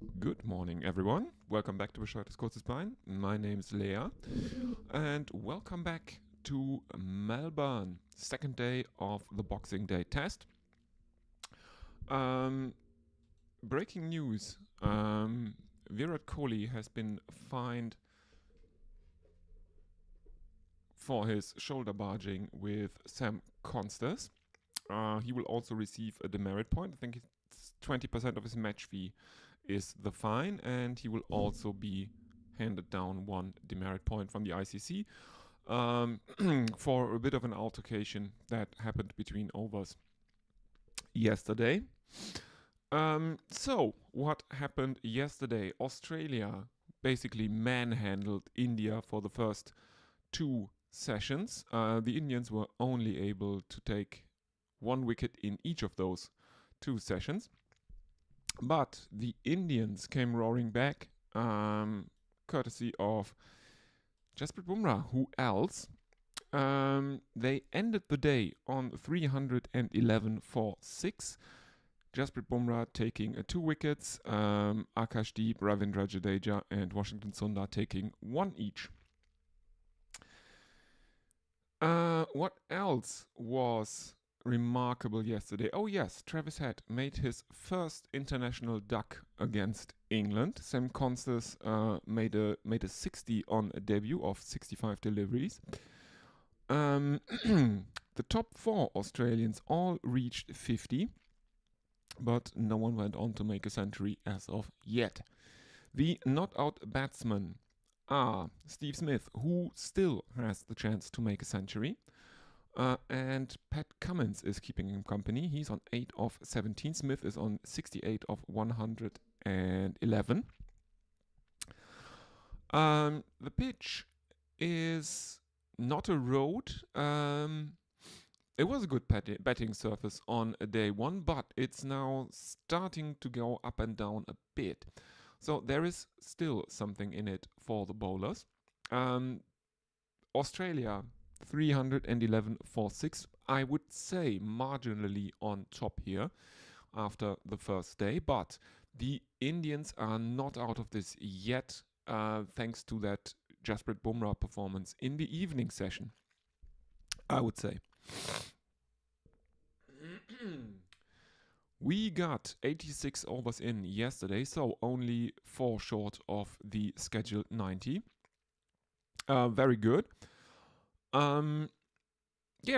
Good morning, everyone. Welcome back to Bescheuertes Kurzes Bein. My name is Lea, and welcome back to Melbourne, second day of the Boxing Day test. Breaking news: Virat Kohli has been fined for his shoulder barging with Sam Constance. He will also receive a demerit point. I think it's 20% of his match fee is the fine, and he will also be handed down one demerit point from the ICC for a bit of an altercation that happened between overs yesterday. So, what happened yesterday? Australia basically manhandled India for the first two sessions. The Indians were only able to take one wicket in each of those two sessions. But the Indians came roaring back, courtesy of Jasprit Bumrah. Who else? They ended the day on 311 for 6. Jasprit Bumrah taking 2 wickets, Akashdeep, Ravindra Jadeja, and Washington Sundar taking 1 each. What else was remarkable yesterday? Oh yes, Travis Head made his first international duck against England. Sam Constance made a 60 on a debut of 65 deliveries. The top 4 Australians all reached 50, but no one went on to make a century as of yet. The not-out batsmen are Steve Smith, who still has the chance to make a century, and Pat Cummins is keeping him company. He's on 8 of 17. Smith is on 68 of 111. The pitch is not a road. It was a good batting surface on day one, but it's now starting to go up and down a bit. So there is still something in it for the bowlers. Australia, 311 for 6. I would say marginally on top here after the first day, but the Indians are not out of this yet, thanks to that Jasprit Bumrah performance in the evening session, I would say. We got 86 overs in yesterday, so only 4 short of the scheduled 90. Very good.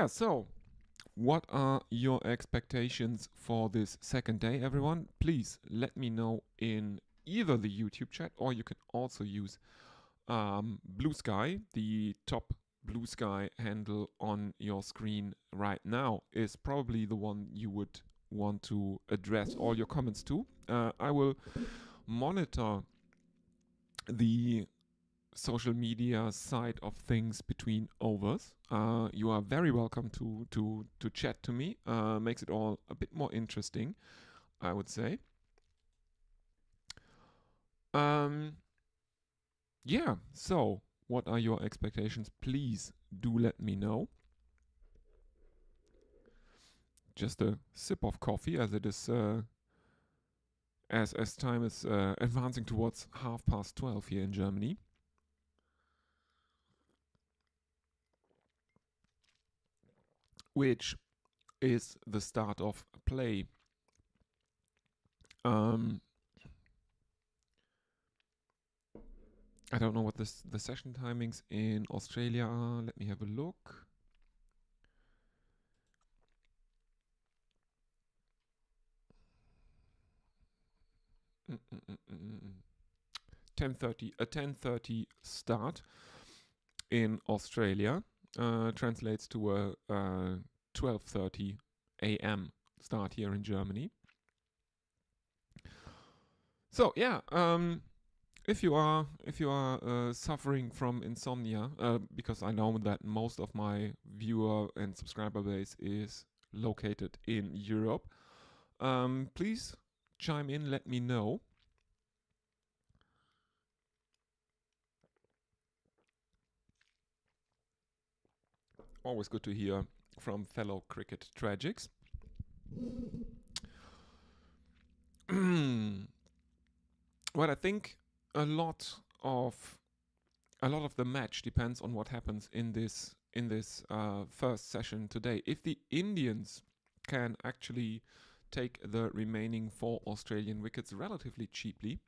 So what are your expectations for this second day, everyone? Please let me know in either the YouTube chat, or you can also use Blue Sky. The top Blue Sky handle on your screen right now is probably the one you would want to address all your comments to. I will monitor the social media side of things between overs. You are very welcome to chat to me. Makes it all a bit more interesting, I would say. So what are your expectations? Please do let me know. Just a sip of coffee, as it is as time is advancing towards 12:30 here in Germany. Which is the start of play. I don't know what the session timings in Australia are. Let me have a look. A 10:30 start in Australia translates to a 12:30 a.m. start here in Germany. So yeah, if you are suffering from insomnia, because I know that most of my viewer and subscriber base is located in Europe, please chime in, let me know. Always good to hear from fellow cricket tragics. Well, I think a lot of the match depends on what happens in this first session today. If the Indians can actually take the remaining 4 Australian wickets relatively cheaply,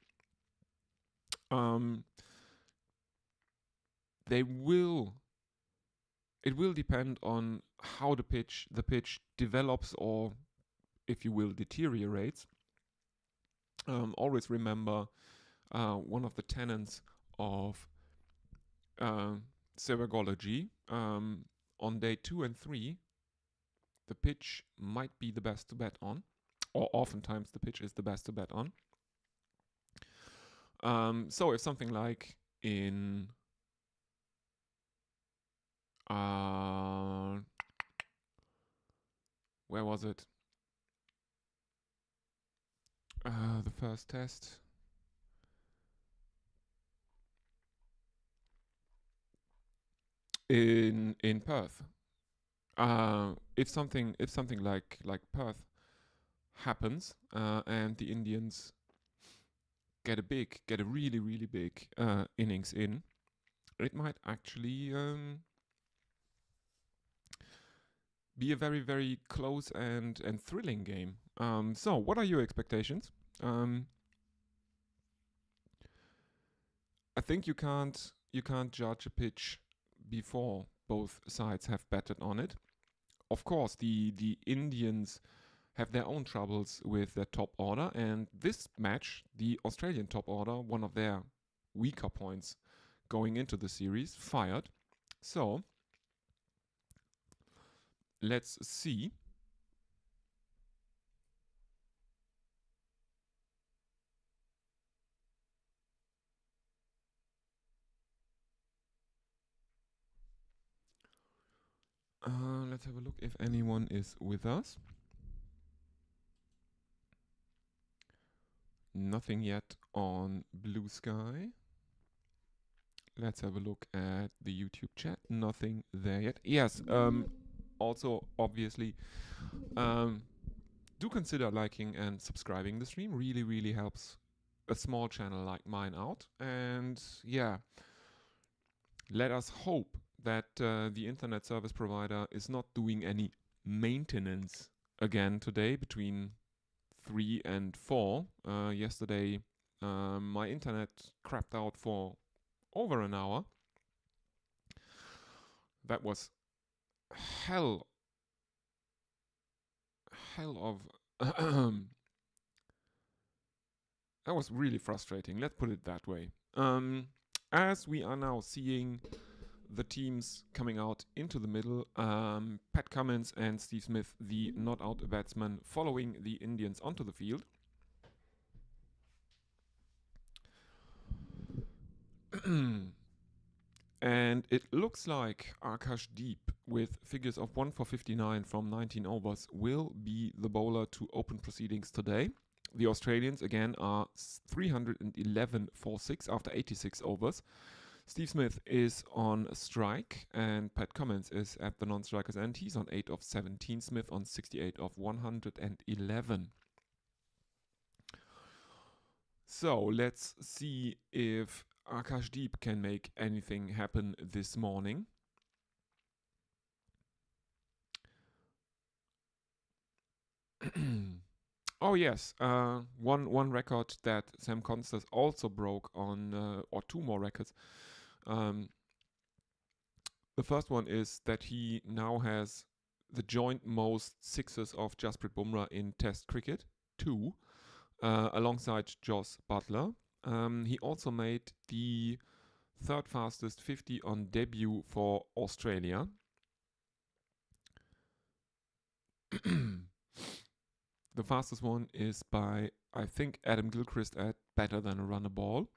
they will. It will depend on how the pitch develops, or if you will, deteriorates. Always remember one of the tenets of Servagology. On day 2 and 3, the pitch might be the best to bet on, or oftentimes the pitch is the best to bet on. So if something like in where was it? The first test. In Perth. If something like Perth happens, and the Indians get a really big innings in, it might actually be a very close and thrilling game. So what are your expectations? I think you can't judge a pitch before both sides have betted on it. Of course, the Indians have their own troubles with their top order, and this match, the Australian top order, one of their weaker points going into the series, fired. So let's see. Let's have a look if anyone is with us. Nothing yet on Blue Sky. Let's have a look at the YouTube chat. Nothing there yet. Yes, also, obviously, do consider liking and subscribing the stream. Really helps a small channel like mine out. And yeah, let us hope that the internet service provider is not doing any maintenance again today between 3 and 4. Yesterday, my internet crapped out for over an hour. That was hell of that was really frustrating. Let's put it that way. As we are now seeing the teams coming out into the middle, Pat Cummins and Steve Smith, the not out batsmen, following the Indians onto the field. And it looks like Akash Deep, with figures of 1 for 59 from 19 overs, will be the bowler to open proceedings today. The Australians, again, are 311 for 6 after 86 overs. Steve Smith is on strike, and Pat Cummins is at the non-strikers end. He's on 8 of 17, Smith on 68 of 111. So let's see if Akash Deep can make anything happen this morning. Oh yes, one record that Sam Constance also broke on, or 2 more records. The first one is that he now has the joint most sixes of Jasprit Bumrah in Test cricket, 2, alongside Jos Buttler. He also made the 3rd fastest 50 on debut for Australia. The fastest one is by, I think, Adam Gilchrist at better than a runner ball.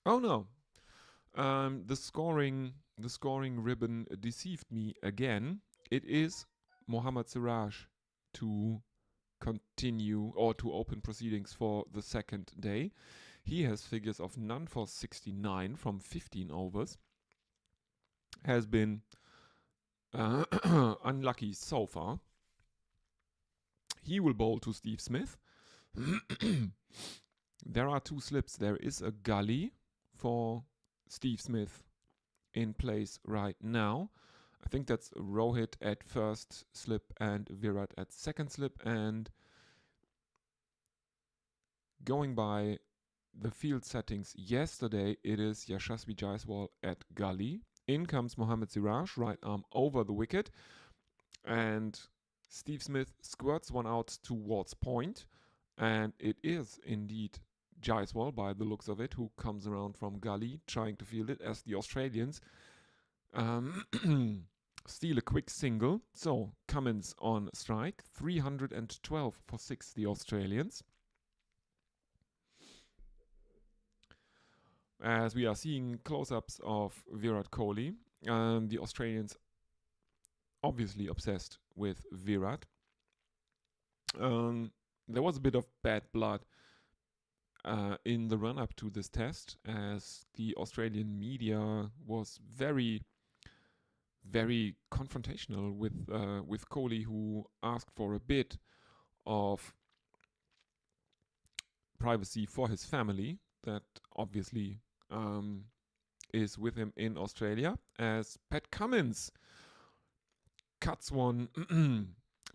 Oh no, the scoring ribbon deceived me again. It is Mohammad Siraj to continue or to open proceedings for the second day. He has figures of none for 69 from 15 overs. Has been unlucky so far. He will bowl to Steve Smith. there are two slips. There is a gully for Steve Smith in place right now. I think that's Rohit at first slip and Virat at second slip. And going by the field settings yesterday, it is Yashasvi Jaiswal at gully. In comes Mohammad Siraj, right arm over the wicket. And Steve Smith squirts one out towards point. And it is indeed Jaiswal, by the looks of it, who comes around from gully trying to field it as the Australians steal a quick single. So Cummins on strike, 312 for 6, the Australians. As we are seeing close-ups of Virat Kohli, the Australians obviously obsessed with Virat. There was a bit of bad blood in the run-up to this test, as the Australian media was very, very confrontational with Kohli, who asked for a bit of privacy for his family. That obviously is with him in Australia, as Pat Cummins cuts one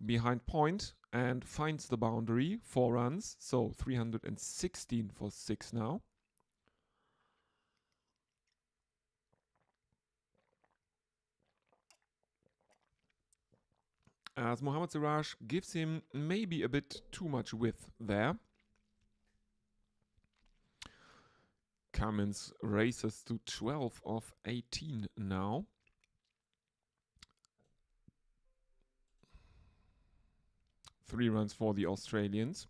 behind point and finds the boundary, 4 runs, so 316 for 6 now. As Mohammad Siraj gives him maybe a bit too much width there. Cummins races to 12 of 18 now. Three runs for the Australians.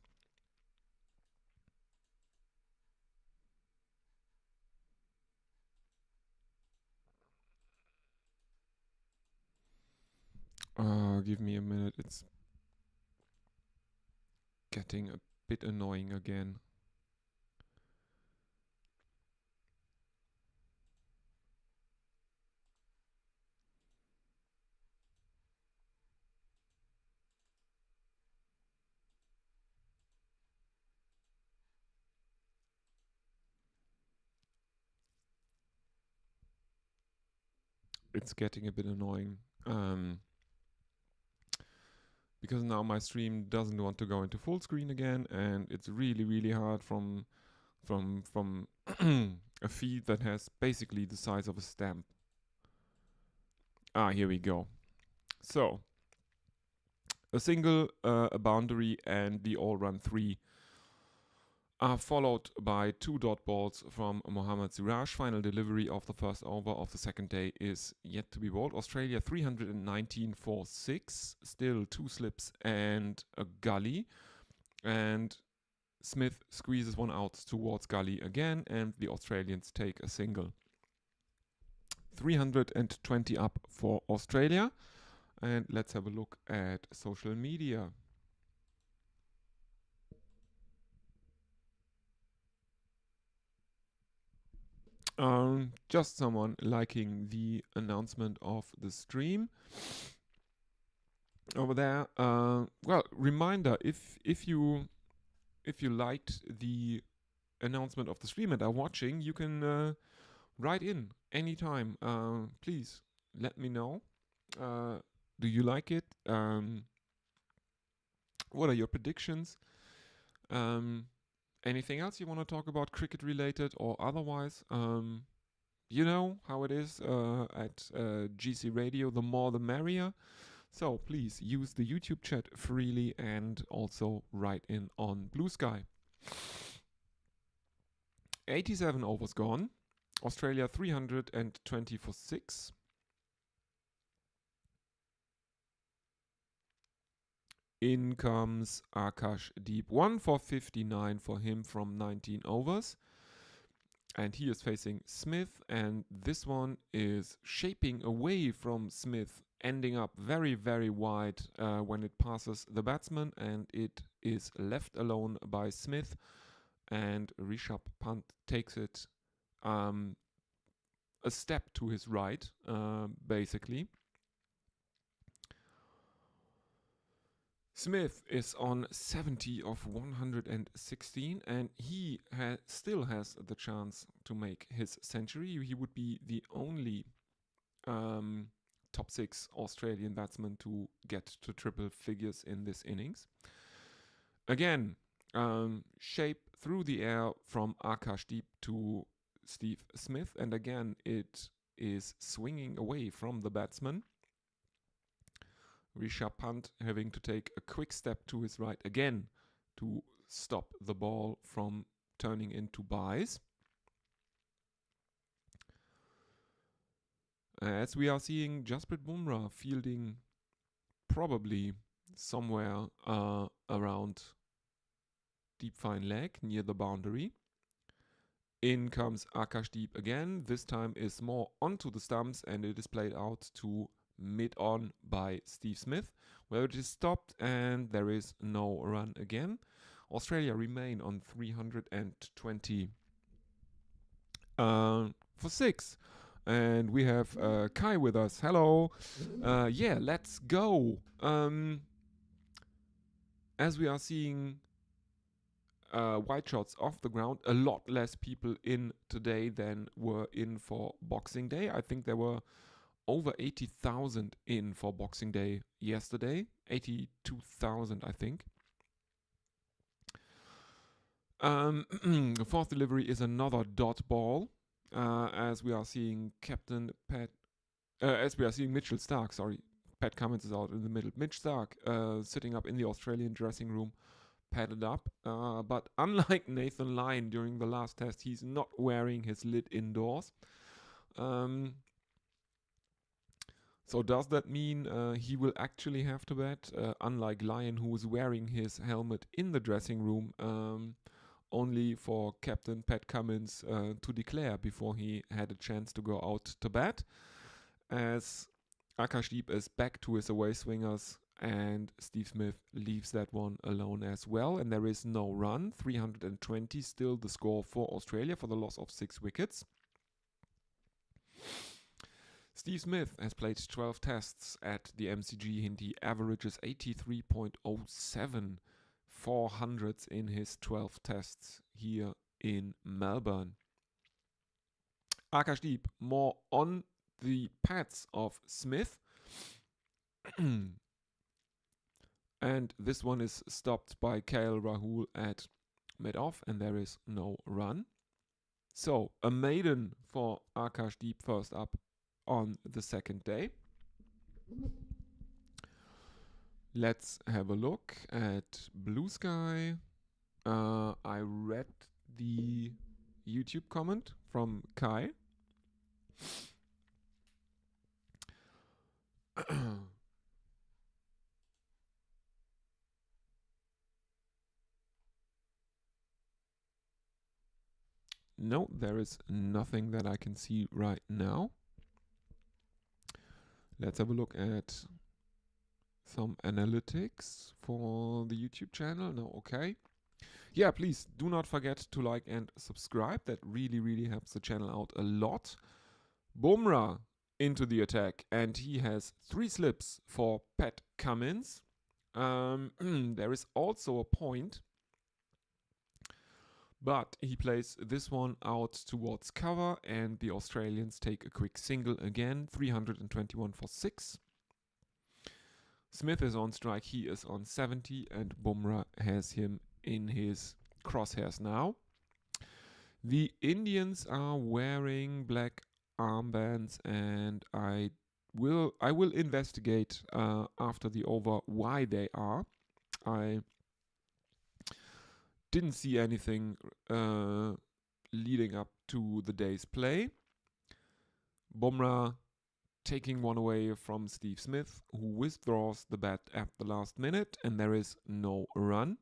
Give me a minute. It's getting a bit annoying again. It's getting a bit annoying. Because now my stream doesn't want to go into full screen again, and it's really, really hard from a feed that has basically the size of a stamp. Here we go. So, a single, a boundary, and the all-run 3 are followed by 2 dot balls from Mohammad Siraj. Final delivery of the first over of the second day is yet to be bowled. Australia 319 for 6, still 2 slips and a gully. And Smith squeezes one out towards gully again, and the Australians take a single. 320 up for Australia. And let's have a look at social media. Just someone liking the announcement of the stream over there. Well, reminder, if you liked the announcement of the stream and are watching, you can write in anytime. Please let me know. Do you like it? What are your predictions? Anything else you want to talk about, cricket related or otherwise? You know how it is at GC Radio, the more the merrier. So please use the YouTube chat freely and also write in on Blue Sky. 87 overs gone. Australia 320 for 6. In comes Akash Deep, 1 for 59 for him from 19 overs. And he is facing Smith, and this one is shaping away from Smith, ending up very, very wide when it passes the batsman, and it is left alone by Smith, and Rishabh Pant takes it a step to his right, basically. Smith is on 70 of 116, and he still has the chance to make his century. He would be the only top 6 Australian batsman to get to triple figures in this innings. Again, shape through the air from Akashdeep to Steve Smith, and again it is swinging away from the batsman. Rishabh Pant having to take a quick step to his right again to stop the ball from turning into byes. As we are seeing Jasprit Bumrah fielding probably somewhere around deep fine leg near the boundary. In comes Akashdeep again. This time is more onto the stumps, and it is played out to mid-on by Steve Smith, where it is stopped and there is no run again. Australia remain on 320 for 6. And we have Kai with us. Hello. Yeah, let's go. As we are seeing wide shots off the ground, a lot less people in today than were in for Boxing Day. I think there were over 80,000 in for Boxing Day yesterday. 82,000, I think. The fourth delivery is another dot ball, as we are seeing Mitchell Starc, Pat Cummins is out in the middle. Mitch Starc sitting up in the Australian dressing room, padded up. But unlike Nathan Lyon during the last test, he's not wearing his lid indoors. So does that mean he will actually have to bat? Unlike Lyon, who was wearing his helmet in the dressing room, only for Captain Pat Cummins to declare before he had a chance to go out to bat. As Akashdeep is back to his away swingers, and Steve Smith leaves that one alone as well. And there is no run. 320 still the score for Australia for the loss of 6 wickets. Steve Smith has played 12 tests at the MCG and he averages 83.07, 400s in his 12 tests here in Melbourne. Akashdeep more on the pads of Smith. And this one is stopped by KL Rahul at mid-off, and there is no run. So a maiden for Akashdeep first up on the second day. Let's have a look at Blue Sky. I read the YouTube comment from Kai. No, there is nothing that I can see right now. Let's have a look at some analytics for the YouTube channel. No, okay. Yeah, please do not forget to like and subscribe. That really helps the channel out a lot. Bumrah into the attack, and he has 3 slips for Pat Cummins. There is also a point, but he plays this one out towards cover, and the Australians take a quick single again. 321 for 6. Smith is on strike, he is on 70, and Bumrah has him in his crosshairs now. The Indians are wearing black armbands, and I will investigate after the over why they are. I didn't see anything leading up to the day's play. Bumrah taking one away from Steve Smith, who withdraws the bat at the last minute, and there is no run.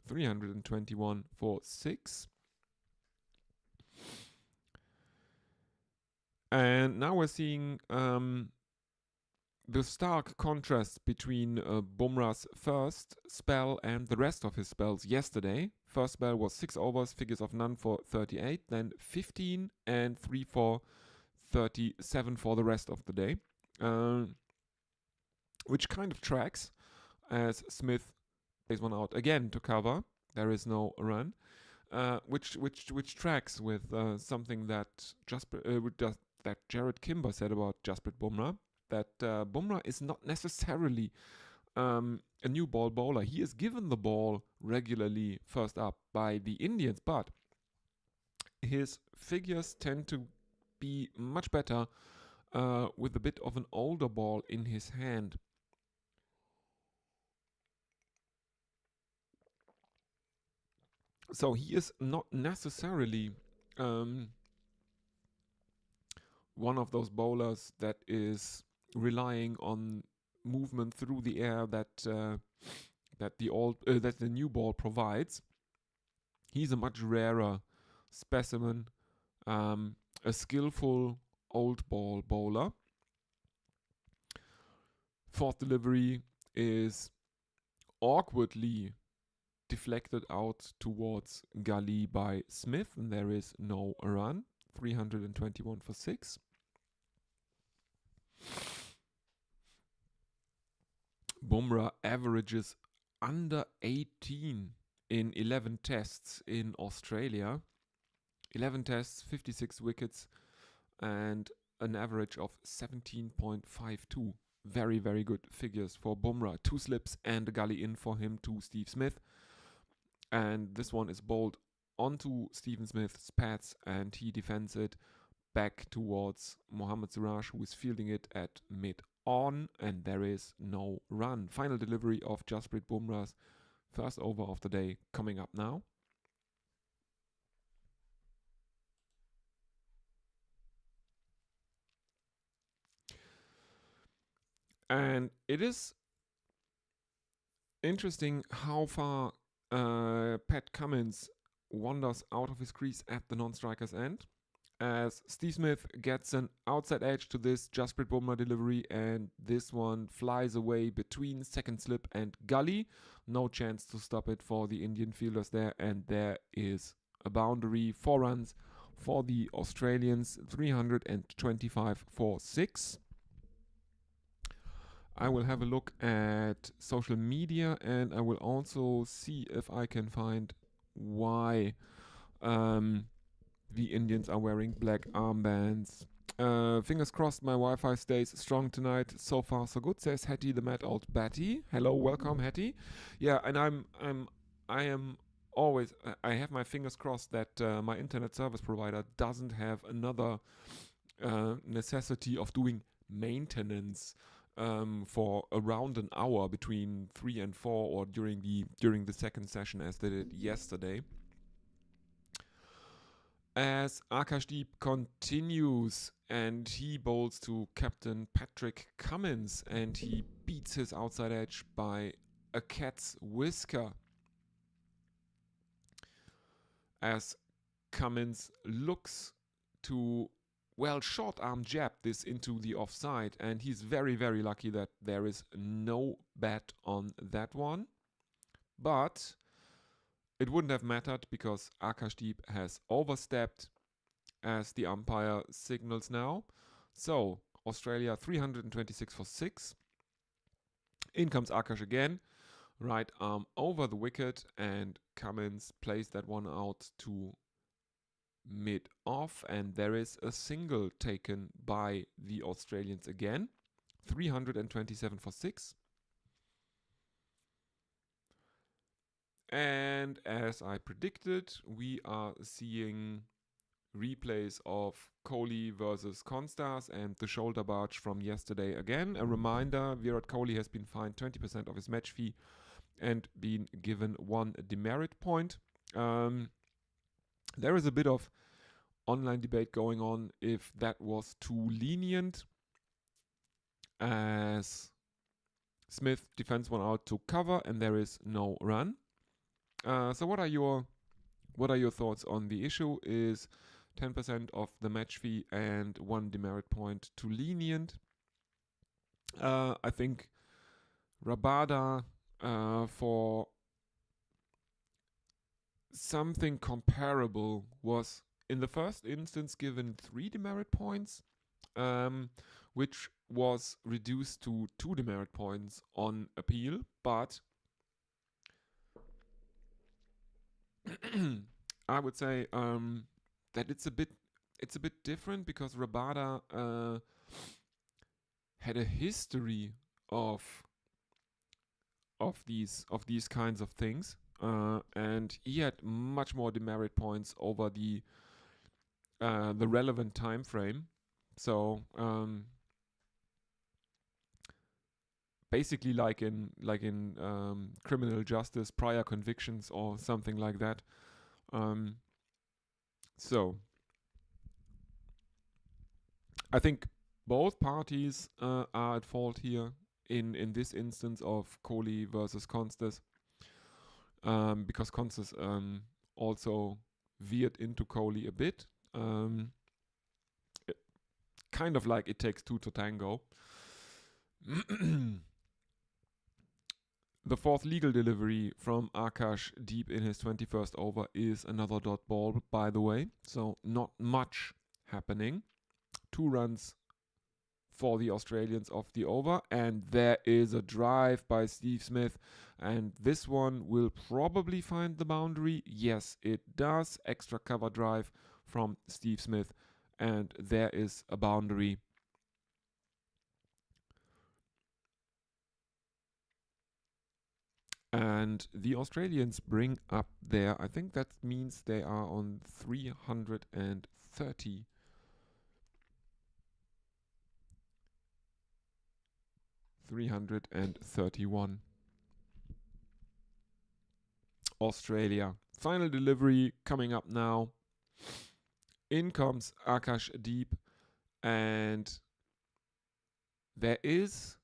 321 for 6. And now we're seeing the stark contrast between Bumrah's first spell and the rest of his spells yesterday. First spell was 6 overs, figures of none for 38, then 15 and 3 for 37 for the rest of the day, which kind of tracks. as Smith plays one out again to cover. There is no run, which tracks with something that that Jared Kimber said about Jasprit Bumrah. That Bumrah is not necessarily a new ball bowler. He is given the ball regularly first up by the Indians, but his figures tend to be much better with a bit of an older ball in his hand. So he is not necessarily one of those bowlers that is relying on movement through the air that the new ball provides. He's a much rarer specimen, a skillful old ball bowler. Fourth delivery is awkwardly deflected out towards gully by Smith, and there is no run. 321 for 6. Bumrah averages under 18 in 11 tests in Australia. 11 tests, 56 wickets, and an average of 17.52. Very, very good figures for Bumrah. 2 slips and a gully in for him to Steve Smith. And this one is bowled onto Stephen Smith's pads, and he defends it back towards Mohammad Siraj, who is fielding it at mid-on, and there is no run. Final delivery of Jasprit Bumrah's first over of the day coming up now. And it is interesting how far Pat Cummins wanders out of his crease at the non-striker's end, as Steve Smith gets an outside edge to this Jasprit Bumrah delivery, and this one flies away between second slip and gully. No chance to stop it for the Indian fielders there, and there is a boundary. 4 runs for the Australians, 325 for 6. I will have a look at social media, and I will also see if I can find why the Indians are wearing black armbands. Fingers crossed my Wi-Fi stays strong tonight. So far so good, says Hattie the mad old Batty. Hello, welcome Hattie. Yeah, and I am always, I have my fingers crossed that my internet service provider doesn't have another necessity of doing maintenance for around an hour between 3 and 4, or during the second session, as they did yesterday. As Akashdeep continues, and he bowls to Captain Patrick Cummins, and he beats his outside edge by a cat's whisker. As Cummins looks to short arm jab this into the offside, and he's very, very lucky that there is no bat on that one. But it wouldn't have mattered because Akashdeep has overstepped, as the umpire signals now. So Australia 326 for 6. In comes Akash again, right arm over the wicket, and Cummins plays that one out to mid-off, and there is a single taken by the Australians again. 327 for 6. And as I predicted, we are seeing replays of Kohli versus Constas and the shoulder barge from yesterday again. A reminder, Virat Kohli has been fined 20% of his match fee and been given 1 demerit point. There is a bit of online debate going on if that was too lenient, as Smith defends one out to cover and there is no run. So what are your thoughts on the issue? Is 10% of the match fee and 1 demerit point too lenient? I think Rabada for something comparable was in the first instance given 3 demerit points, which was reduced to 2 demerit points on appeal, but I would say that it's a bit different because Rabada had a history of these kinds of things, and he had much more demerit points over the relevant time frame. So basically, like in criminal justice, prior convictions or something like that. So I think both parties are at fault here in this instance of Kohli versus Constas, because Constas also veered into Kohli a bit. Kind of like it takes two to tango. The fourth legal delivery from Akash deep in his 21st over is another dot ball, by the way. So not much happening. 2 runs for the Australians off the over, and there is a drive by Steve Smith, and this one will probably find the boundary. Yes, it does. Extra cover drive from Steve Smith, and there is a boundary. And the Australians bring up there, I think that means they are on 330. 331. Australia. Final delivery coming up now. In comes Akash deep, and there is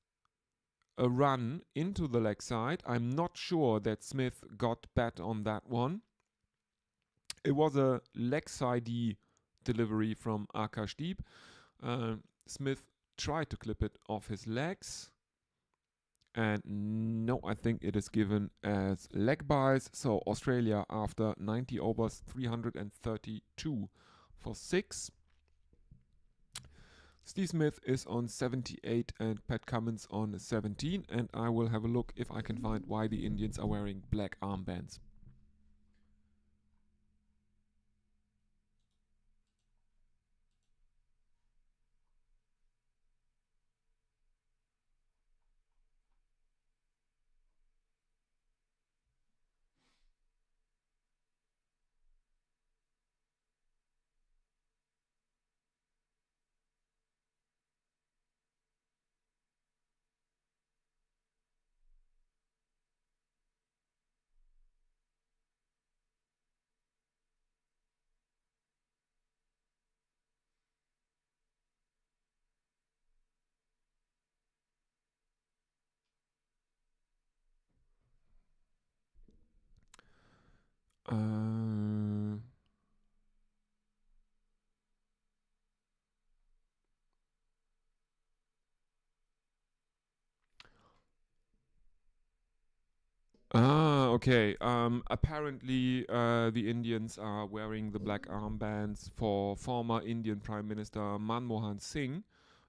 a run into the leg side. I'm not sure that Smith got bat on that one. It was a leg sidey delivery from Akash deep. Smith tried to clip it off his legs. And no, I think it is given as leg buys. So Australia, after 90 overs, 332 for 6. Steve Smith is on 78 and Pat Cummins on 17. And I will have a look if I can find why the Indians are wearing black armbands. Okay. Apparently, the Indians are wearing the black armbands for former Indian Prime Minister Manmohan Singh,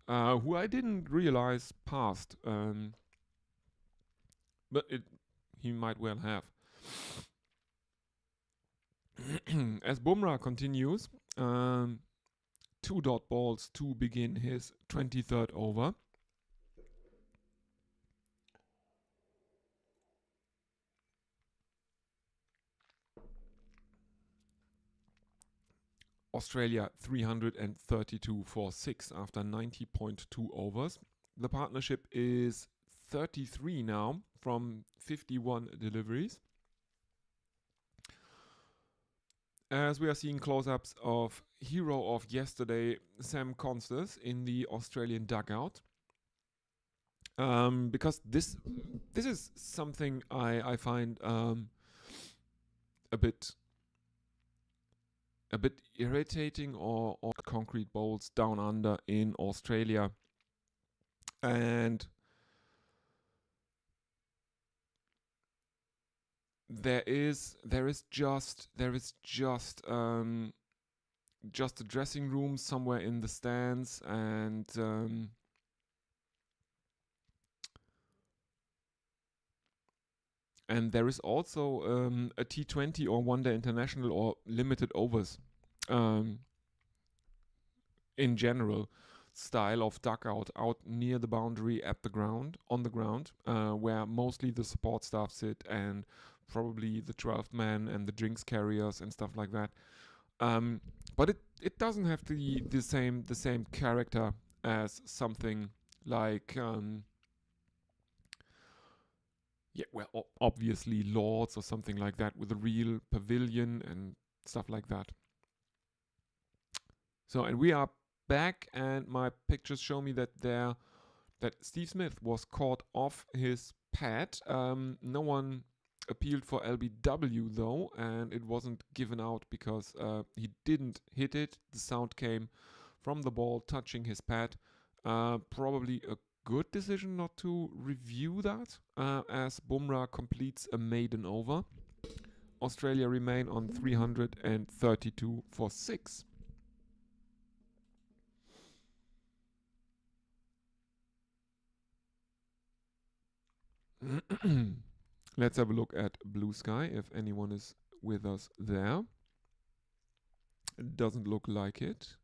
who I didn't realize passed, but he might well have. As Bumrah continues, 2 dot balls to begin his 23rd over. Australia 332 for 6 after 90.2 overs. The partnership is 33 now from 51 deliveries. As we are seeing close-ups of hero of yesterday, Sam Constas, in the Australian dugout. Because this is something I find a bit irritating, or concrete bowls down under in Australia, and there is just a dressing room somewhere in the stands, and And there is also a T20 or one-day international or limited overs um, in general style of dugout out near the boundary at the ground, on the ground, where mostly the support staff sit and probably the 12th man and the drinks carriers and stuff like that. But it doesn't have the same character as something like obviously Lords or something like that with a real pavilion and stuff like that. So, and we are back, and my pictures show me that Steve Smith was caught off his pad. No one appealed for LBW though, and it wasn't given out because he didn't hit it. The sound came from the ball touching his pad. Probably a good decision not to review that, as Bumrah completes a maiden over. Australia remain on 332 for 6. Let's have a look at Blue Sky if anyone is with us there. It doesn't look like it.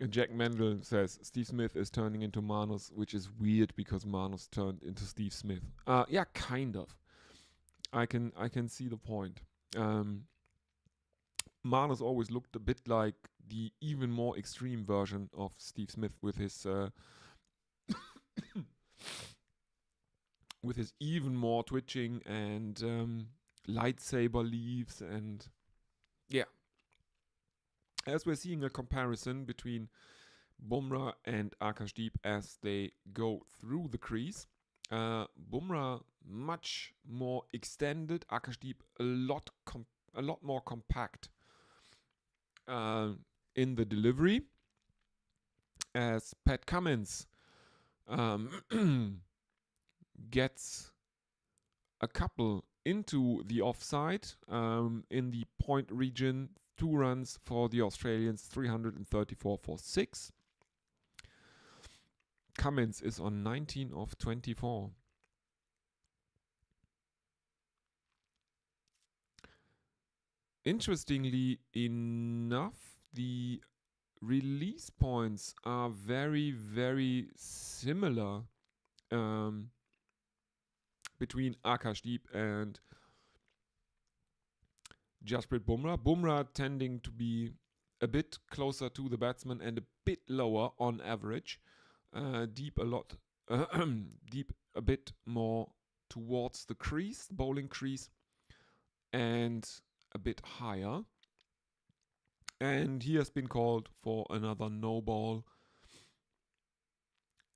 Jack Mendel says Steve Smith is turning into Manus, which is weird because Manus turned into Steve Smith. Yeah, kind of. I can see the point. Manus always looked a bit like the even more extreme version of Steve Smith with his with his even more twitching and lightsaber leaves, and yeah. As we're seeing a comparison between Bumrah and Akashdeep as they go through the crease. Bumrah much more extended, Akashdeep a lot more compact in the delivery. As Pat Cummins gets a couple into the offside in the point region. 2 runs for the Australians, 334 for 6. Cummins is on 19 of 24. Interestingly enough, the release points are very, very similar between Akashdeep and Jasprit Bumrah. Bumrah tending to be a bit closer to the batsman and a bit lower on average. Deep a bit more towards the crease, the bowling crease, and a bit higher. And he has been called for another no ball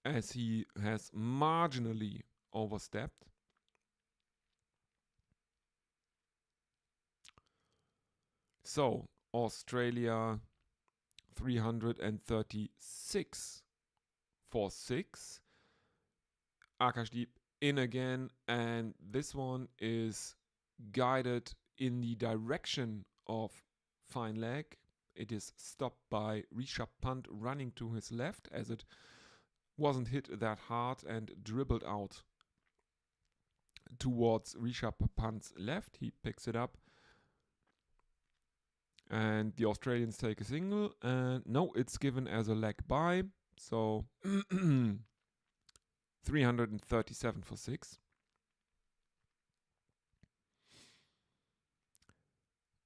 as he has marginally overstepped. So Australia 336 for 6. Akashdeep in again, and this one is guided in the direction of fine leg. It is stopped by Rishabh Pant running to his left as it wasn't hit that hard and dribbled out towards Rishabh Pant's left. He picks it up. And the Australians take a single. And no, it's given as a leg bye. So 337 for 6.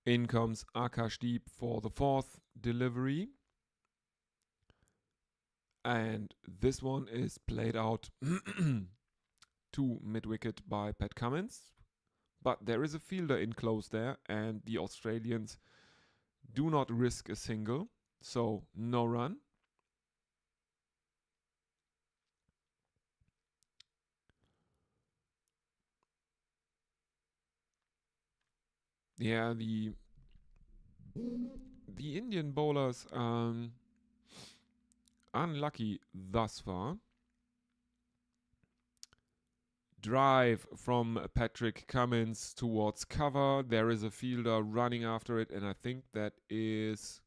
In comes Akashdeep for the 4th delivery. And this one is played out to mid-wicket by Pat Cummins. But there is a fielder in close there, and the Australians do not risk a single, so no run. Yeah, the Indian bowlers unlucky thus far. Drive from Patrick Cummins towards cover. There is a fielder running after it, and I think that is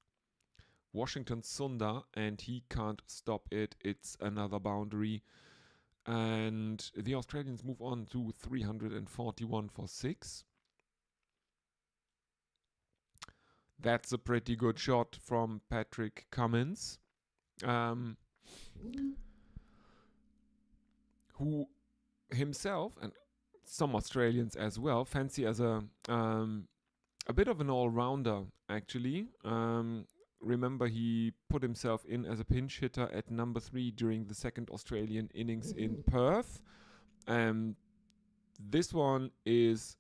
Washington Sundar, and he can't stop it. It's another boundary. And the Australians move on to 341 for 6. That's a pretty good shot from Patrick Cummins, who himself, and some Australians as well, fancy as a bit of an all-rounder, actually. Remember, he put himself in as a pinch hitter at number 3 during the second Australian innings in Perth. This one is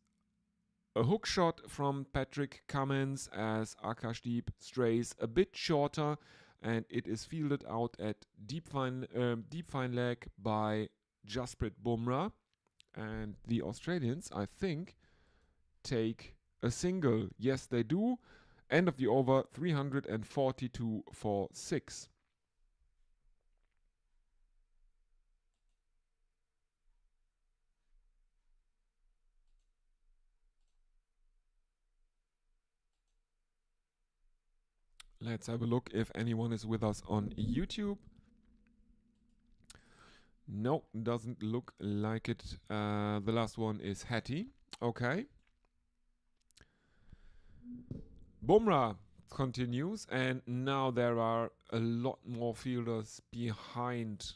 a hook shot from Patrick Cummins as Akashdeep strays a bit shorter, and it is fielded out at deep fine leg by Jasprit Bumrah. And the Australians, I think, take a single. Yes, they do. End of the over, 342 for 6. Let's have a look if anyone is with us on YouTube. No, doesn't look like it. The last one is Hattie. Okay. Bumrah continues, and now there are a lot more fielders behind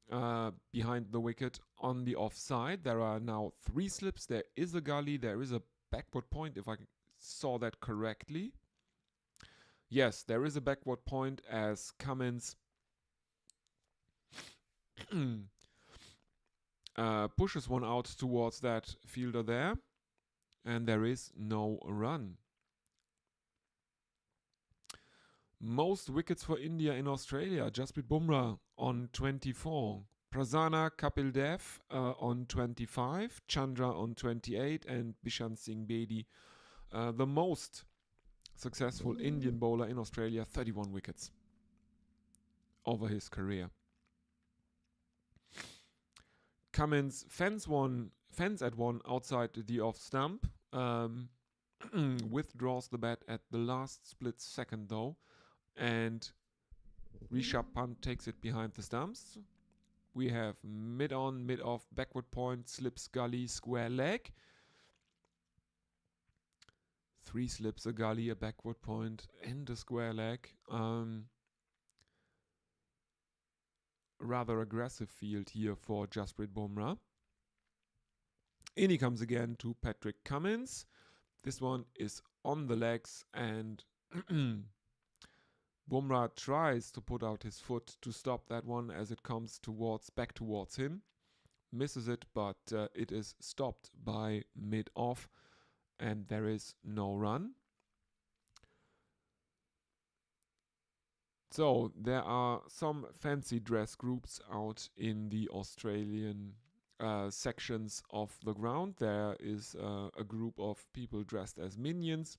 the wicket on the offside. There are now 3 slips. There is a gully. There is a backward point, if I saw that correctly. Yes, there is a backward point as Cummins pushes one out towards that fielder there, and there is no run. Most wickets for India in Australia. Jasprit Bumrah on 24. Prasanna Kapil Dev on 25. Chandra on 28. And Bishan Singh Bedi, the most successful Indian bowler in Australia, 31 wickets over his career. Cummins fence at one outside the off stump. Withdraws the bat at the last split second though. And Rishabh Pant takes it behind the stumps. We have mid-on, mid-off, backward point, slips, gully, square leg. 3 slips, a gully, a backward point, and a square leg. Rather aggressive field here for Jasprit Bumrah. In he comes again to Patrick Cummins. This one is on the legs, and Bumrah tries to put out his foot to stop that one as it comes back towards him. Misses it, but it is stopped by mid-off, and there is no run. So there are some fancy dress groups out in the Australian sections of the ground. There is a group of people dressed as minions.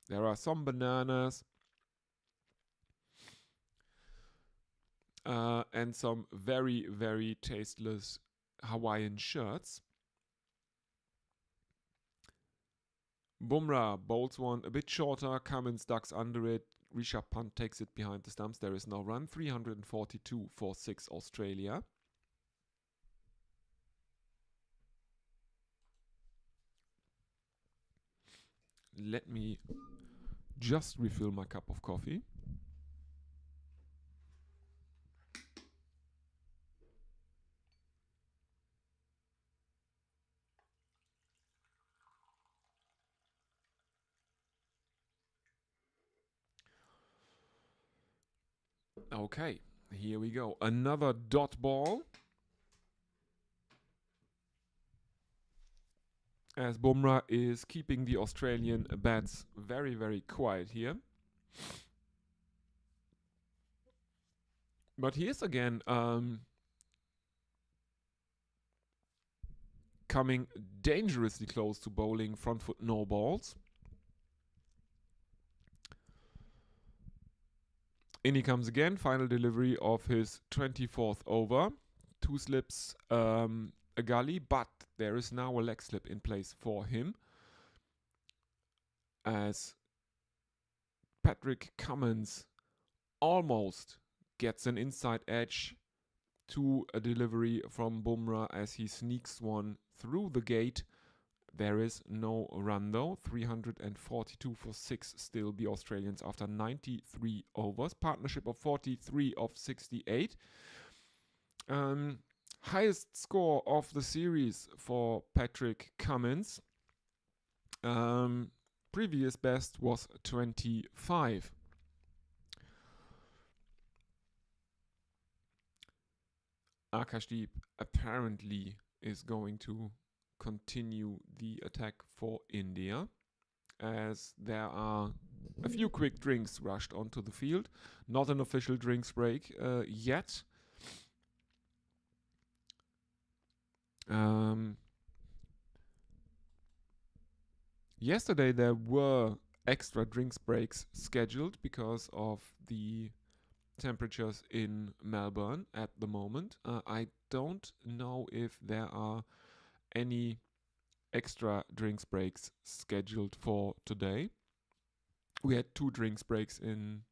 There are some bananas. And some very, very tasteless Hawaiian shirts. Bumrah bowls one a bit shorter. Cummins ducks under it. Rishabh Pant takes it behind the stumps. There is no run. 342 for 6 Australia. Let me just refill my cup of coffee. Okay, here we go. Another dot ball. As Bumrah is keeping the Australian bats very, very quiet here. But he is again coming dangerously close to bowling front foot no balls. In he comes again, final delivery of his 24th over. 2 slips, a gully, but there is now a leg slip in place for him. As Patrick Cummins almost gets an inside edge to a delivery from Bumrah as he sneaks one through the gate. There is no run though. 342 for 6 still the Australians after 93 overs. Partnership of 43 of 68. Highest score of the series for Patrick Cummins. Previous best was 25. Akashdeep apparently is going to continue the attack for India, as there are a few quick drinks rushed onto the field. Not an official drinks break yet. Yesterday there were extra drinks breaks scheduled because of the temperatures in Melbourne at the moment. I don't know if there are any extra drinks breaks scheduled for today. We had 2 drinks breaks in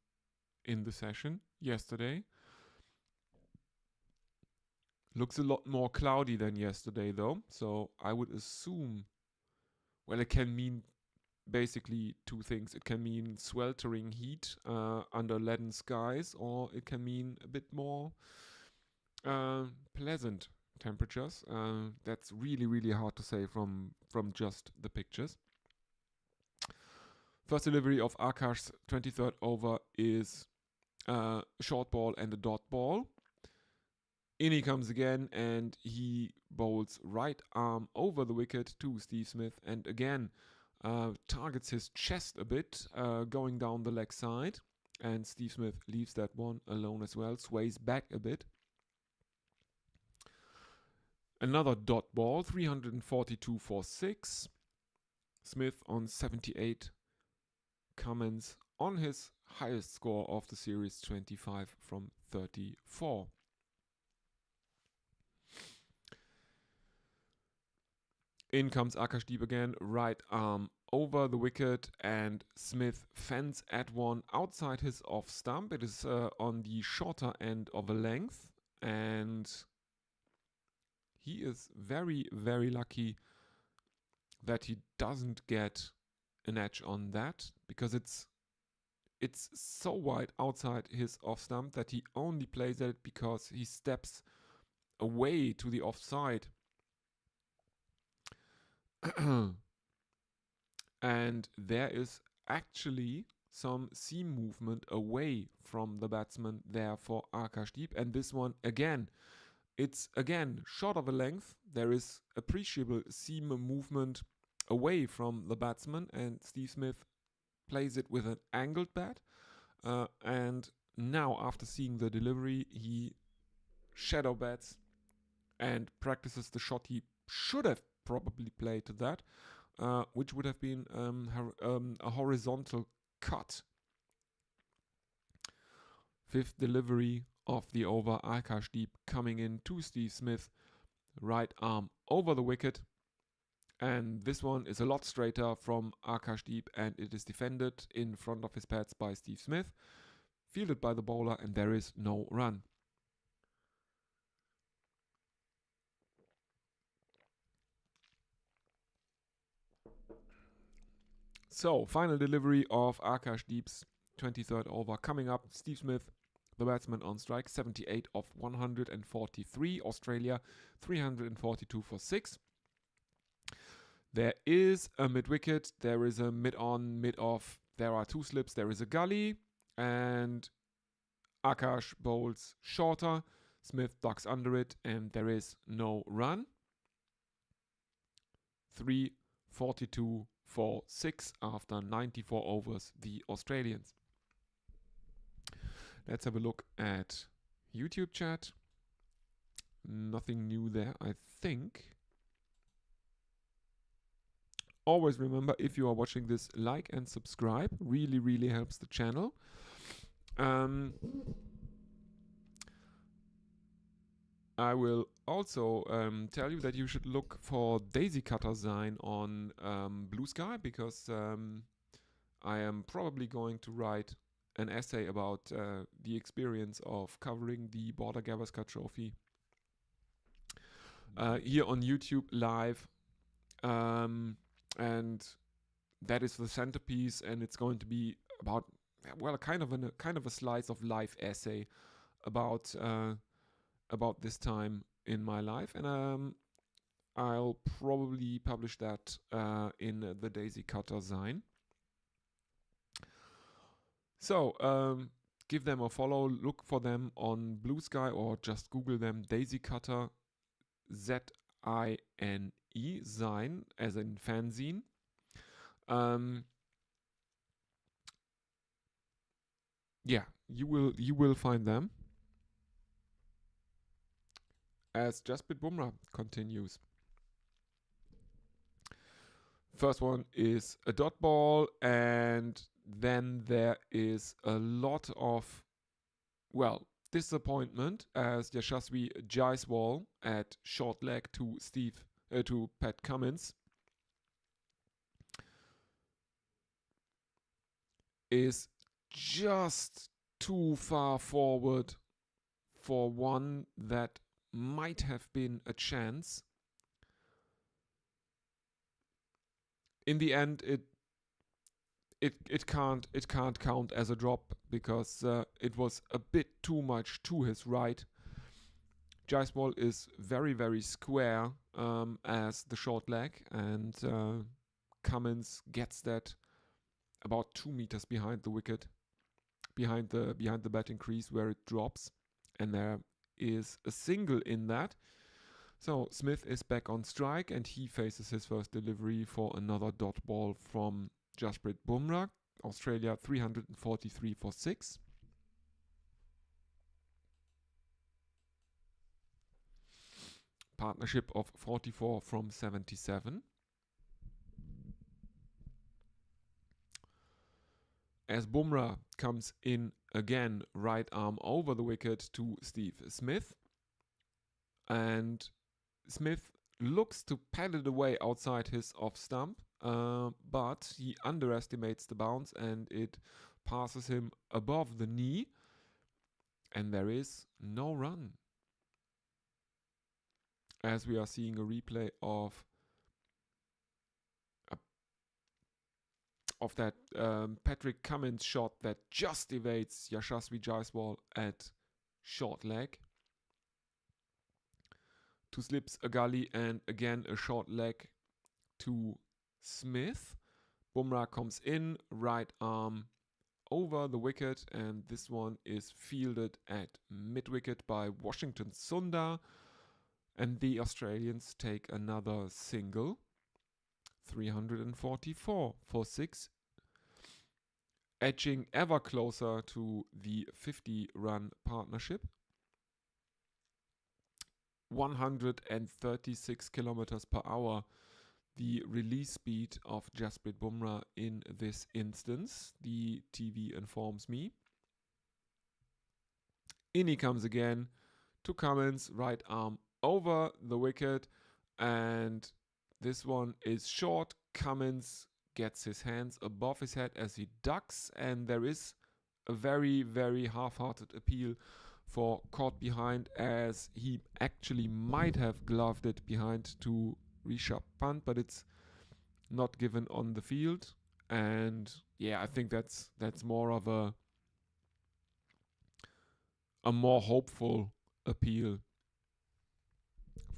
the session yesterday. Looks a lot more cloudy than yesterday though, so I would assume, well, it can mean basically 2 things. It can mean sweltering heat under leaden skies, or it can mean a bit more pleasant temperatures. That's really, really hard to say from just the pictures. First delivery of Akash's 23rd over is a short ball and a dot ball. In he comes again, and he bowls right arm over the wicket to Steve Smith, and again targets his chest a bit, going down the leg side, and Steve Smith leaves that one alone as well, sways back a bit. Another dot ball, 342 for 6. Smith on 78. Cummins on his highest score of the series, 25 from 34. In comes Akashdeep again, right arm over the wicket, and Smith fends at one outside his off stump. It is on the shorter end of a length, and he is very, very lucky that he doesn't get an edge on that, because it's so wide outside his off stump that he only plays at it because he steps away to the offside. And there is actually some seam movement away from the batsman there for Akashdeep, and this one again, it's again short of a length. There is appreciable seam movement away from the batsman, and Steve Smith plays it with an angled bat, and now after seeing the delivery, he shadow bats and practices the shot he should have probably played to that, which would have been a horizontal cut. 5th delivery of the over, Akashdeep coming in to Steve Smith, right arm over the wicket, and this one is a lot straighter from Akashdeep, and it is defended in front of his pads by Steve Smith, fielded by the bowler, and there is no run. So, final delivery of Akashdeep's 23rd over coming up. Steve Smith, the batsman, on strike, 78 of 143. Australia, 342 for 6. There is a mid-wicket, there is a mid-on, mid-off, there are 2 slips, there is a gully, and Akash bowls shorter. Smith ducks under it, and there is no run. 342 for 6 after 94 overs, the Australians. Let's have a look at YouTube chat. Nothing new there, I think. Always remember, if you are watching this, like and subscribe. Really, really helps the channel. I will also tell you that you should look for Daisy Cutter sign on Blue Sky, because I am probably going to write an essay about the experience of covering the Border Gavaskar Trophy here on YouTube live, and that is the centerpiece, and it's going to be about, well, kind of a slice of life essay about this time in my life, and I'll probably publish that in the Daisy Cutter Zine. So give them a follow, look for them on Blue Sky, or just Google them, Daisy Cutter, Zine, Zine, as in fanzine. Yeah, you will find them. As Jasprit Bumrah continues. First one is a dot ball, and then there is a lot of, well, disappointment as Yashasvi Jaiswal at short leg to Pat Cummins is just too far forward for one that might have been a chance. In the end, it can't count as a drop because it was a bit too much to his right. Jaiswal is very, very square as the short leg, and Cummins gets that about 2 meters behind the wicket, behind the batting crease where it drops, and there is a single in that. So Smith is back on strike, and he faces his first delivery for another dot ball from Jasprit Bumrah. Australia 343 for 6. Partnership of 44 from 77. As Bumrah comes in again, right arm over the wicket to Steve Smith. And Smith looks to pad it away outside his off stump, but he underestimates the bounce and it passes him above the knee, and there is no run. As we are seeing a replay of that Patrick Cummins shot that just evades Yashasvi Jaiswal at short leg. 2 slips, a gully, and again a short leg to Smith. Bumrah comes in, right arm over the wicket, and this one is fielded at mid-wicket by Washington Sundar, and the Australians take another single. 344 for 6, edging ever closer to the 50-run partnership. 136 kilometers per hour, the release speed of Jasprit Bumrah in this instance, the TV informs me. In he comes again to Cummins, right arm over the wicket, and this one is short. Cummins gets his hands above his head as he ducks, and there is a very, very half-hearted appeal for caught behind, as he actually might have gloved it behind to Rishabh Pant, but it's not given on the field. And yeah, I think that's more of a more hopeful appeal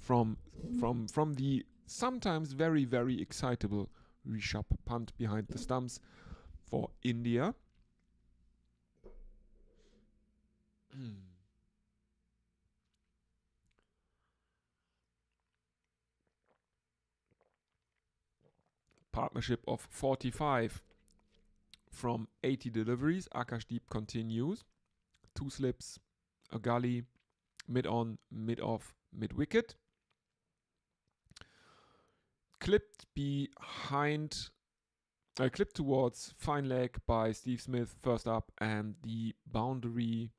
from the sometimes very, very excitable Rishabh Pant behind the stumps for India. Partnership of 45 from 80 deliveries. Akashdeep continues. 2 slips, a gully, mid-on, mid-off, mid-wicket. Clipped towards fine leg by Steve Smith first up, and the boundary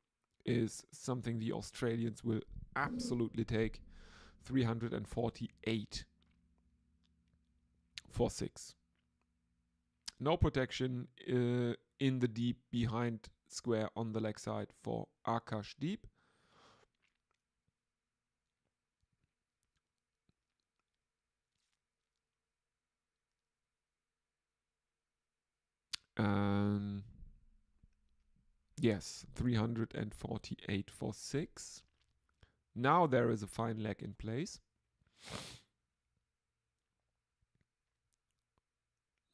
is something the Australians will absolutely take. 348 for 6. No protection in the deep behind square on the leg side for Akashdeep. Yes, 348 for 6. Now there is a fine leg in place.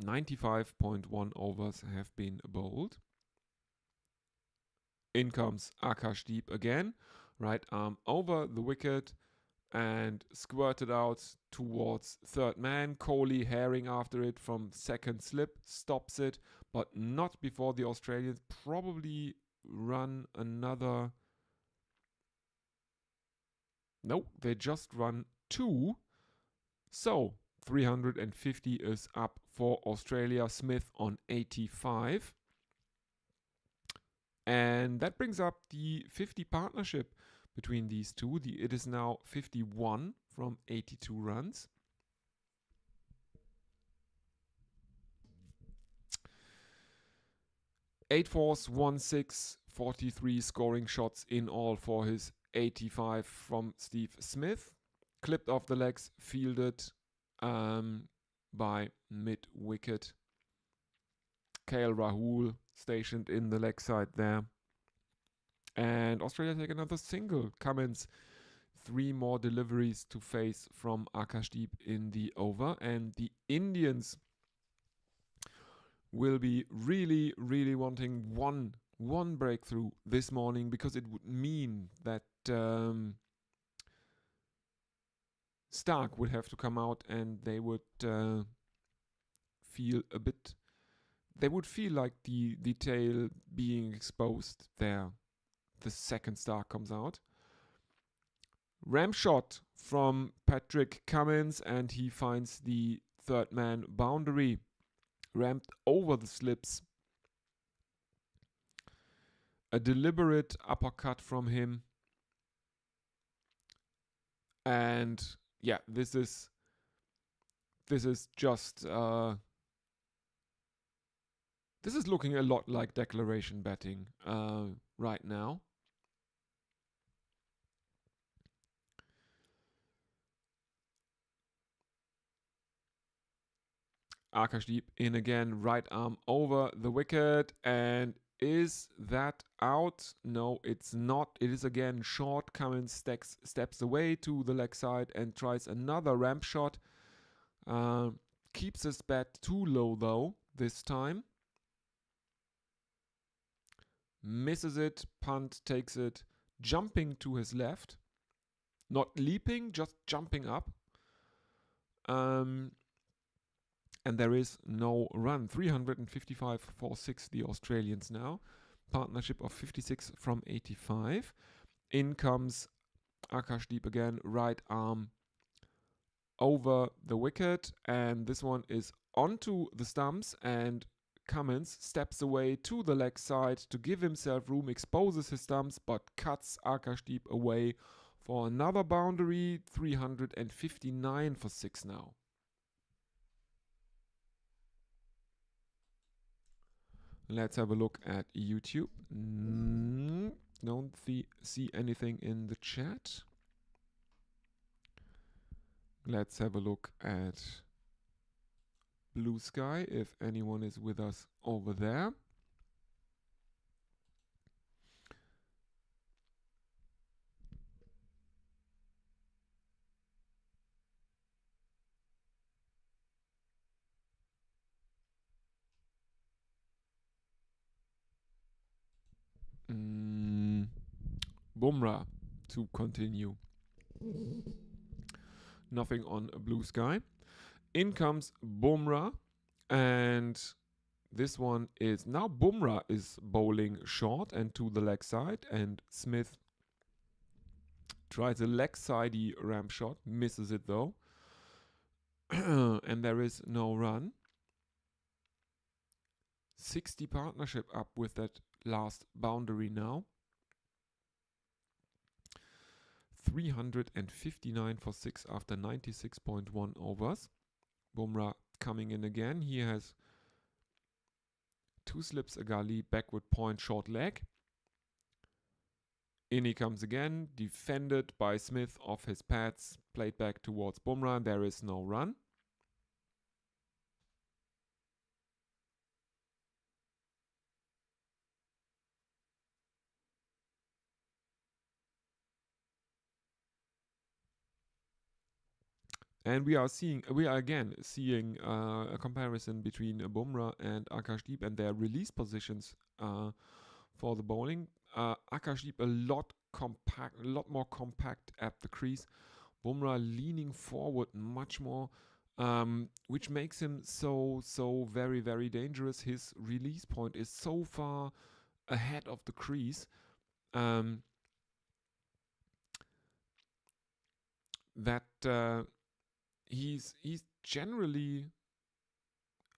95.1 overs have been bowled. In comes Akashdeep again. Right arm over the wicket and squirted out towards third man. Kohli herring after it from second slip, stops it, but not before the Australians probably run another. No, they just run 2. So 350 is up for Australia. Smith on 85. And that brings up the 50 partnership between these two. It is now 51 from 82 runs. Eight fours, 1-6, 43 scoring shots in all for his 85 from Steve Smith. Clipped off the legs, fielded by mid-wicket. KL Rahul stationed in the leg side there. And Australia take another single. Cummins, 3 more deliveries to face from Akashdeep in the over. And the Indians will be really, really wanting one breakthrough this morning, because it would mean that Stark would have to come out and they would feel a bit. They would feel like the tail being exposed there. The second Stark comes out. Ram shot from Patrick Cummins, and he finds the third man boundary. Ramped over the slips. A deliberate uppercut from him. And yeah, this is just this is looking a lot like declaration batting right now. Akashdeep in again, right arm over the wicket, and is that out? No, it's not. It is again short. Cummins steps away to the leg side and tries another ramp shot. Keeps his bat too low though this time. Misses it, punt, takes it, jumping to his left. Not leaping, just jumping up. And there is no run. 355 for 6, the Australians now. Partnership of 56 from 85. In comes Akashdeep again, right arm over the wicket. And this one is onto the stumps, and Cummins steps away to the leg side to give himself room, exposes his stumps, but cuts Akashdeep away for another boundary. 359 for 6 now. Let's have a look at YouTube. Don't see anything in the chat. Let's have a look at Blue Sky, if anyone is with us over there. Bumrah to continue. Nothing on Blue Sky. In comes Bumrah, and this one is now Bumrah is bowling short and to the leg side, and Smith tries a leg sidey ramp shot, misses it though, and there is no run. 60 partnership up with that last boundary now. 359 for 6 after 96.1 overs. Bumrah coming in again. He has 2 slips a gully, backward point, short leg. In he comes again, defended by Smith off his pads, played back towards Bumrah. There is no run. And we are again seeing a comparison between Bumrah and Akashdeep and their release positions for the bowling. Akashdeep a lot more compact at the crease. Bumrah leaning forward much more, which makes him so very, very dangerous. His release point is so far ahead of the crease that he's generally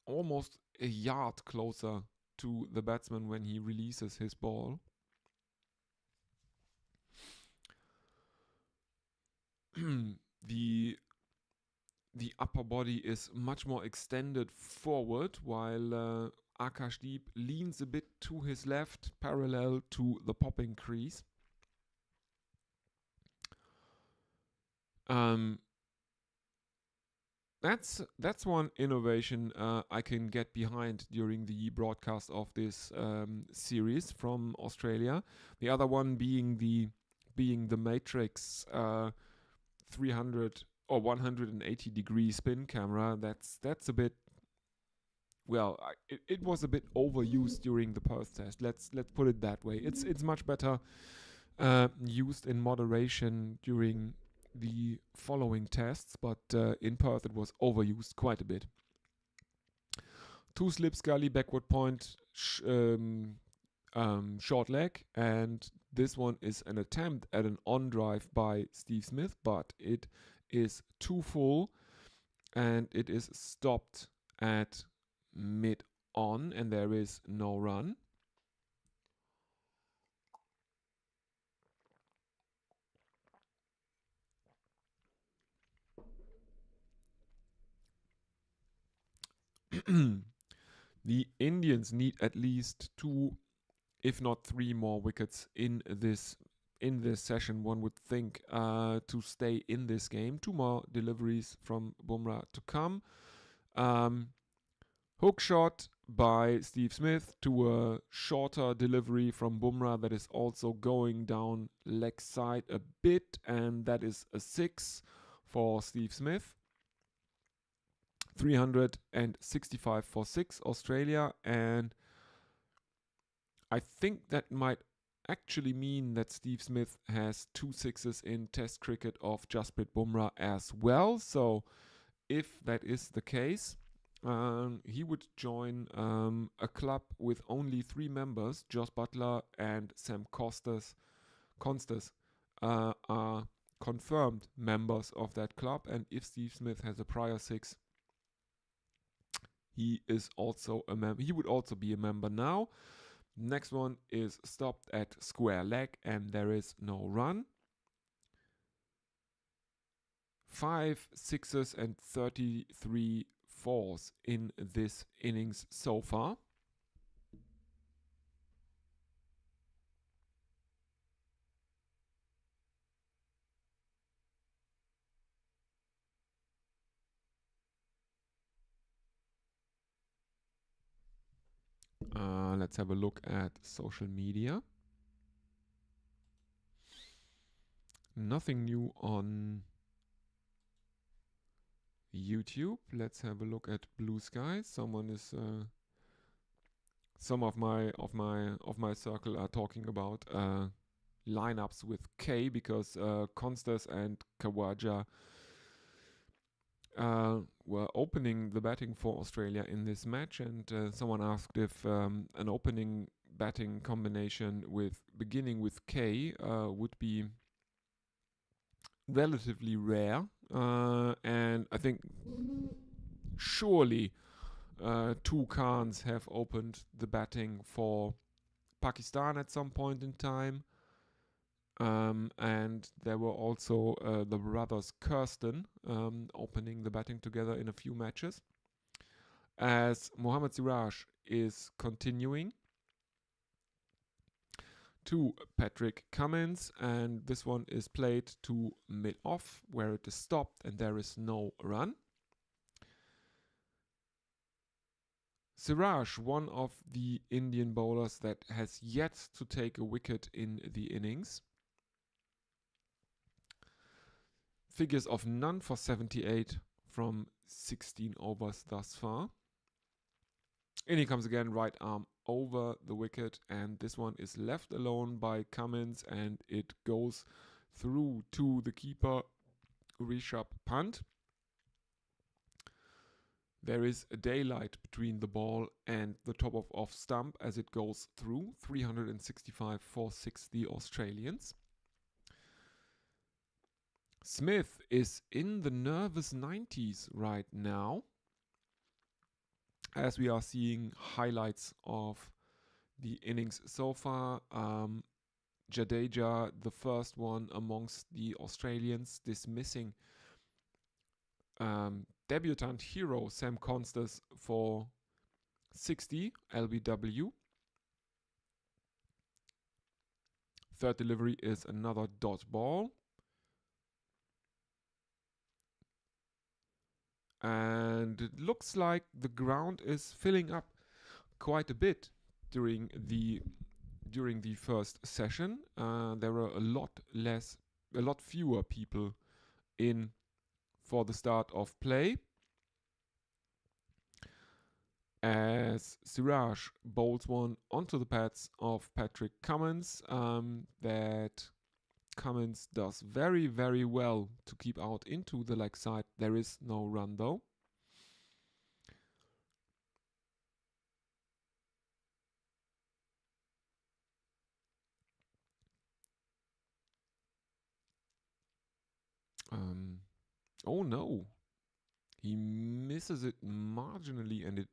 almost a yard closer to the batsman when he releases his ball. The upper body is much more extended forward, while Akashdeep leans a bit to his left, parallel to the popping crease. That's one innovation I can get behind during the broadcast of this series from Australia. The other one being the Matrix 300 or 180 degree spin camera. That's a bit, well, it was a bit overused during the Perth test. Let's put it that way. It's much better used in moderation during the following tests, but in Perth it was overused quite a bit. 2 slips gully, backward point, short leg, and this one is an attempt at an on drive by Steve Smith, but it is too full and it is stopped at mid on and there is no run. The Indians need at least 2, if not 3 more wickets in this session, one would think, to stay in this game. 2 more deliveries from Bumrah to come. Hook shot by Steve Smith to a shorter delivery from Bumrah that is also going down leg side a bit, and that is a 6 for Steve Smith. 365 for 6 Australia, and I think that might actually mean that Steve Smith has 2 sixes in Test cricket of Jasprit Bumrah as well. So if that is the case, he would join a club with only 3 members. Josh Butler and Sam Constas are confirmed members of that club, and if Steve Smith has a prior 6, he is also a member. He would also be a member now. Next one is stopped at square leg and there is no run. 5 sixes and 33 fours in this innings so far. Let's have a look at social media. Nothing new on YouTube. Let's have a look at Blue Sky. Someone is some of my circle are talking about lineups with K, because Constas and Kawaja were opening the batting for Australia in this match, and someone asked if an opening batting combination beginning with K would be relatively rare, and I think surely 2 Khans have opened the batting for Pakistan at some point in time. And there were also the brothers Kirsten opening the batting together in a few matches. as Mohammad Siraj is continuing to Patrick Cummins, and this one is played to mid-off where it is stopped and there is no run. Siraj, one of the Indian bowlers that has yet to take a wicket in the innings. Figures of none for 78 from 16 overs thus far. In he comes again, right arm over the wicket, and this one is left alone by Cummins, and it goes through to the keeper, Rishabh Pant. There is a daylight between the ball and the top of off stump as it goes through, 365 for 60 Australians. Smith is in the nervous 90s right now, as we are seeing highlights of the innings so far. Jadeja, the first one amongst the Australians, dismissing debutant hero Sam Constance for 60 LBW. Third delivery is another dot ball. And it looks like the ground is filling up quite a bit during the first session. There were a lot fewer people in for the start of play, as Siraj bowls one onto the pads of Patrick Cummins. That Cummins does very, very well to keep out into the leg side. There is no run though. Oh no. He misses it marginally and it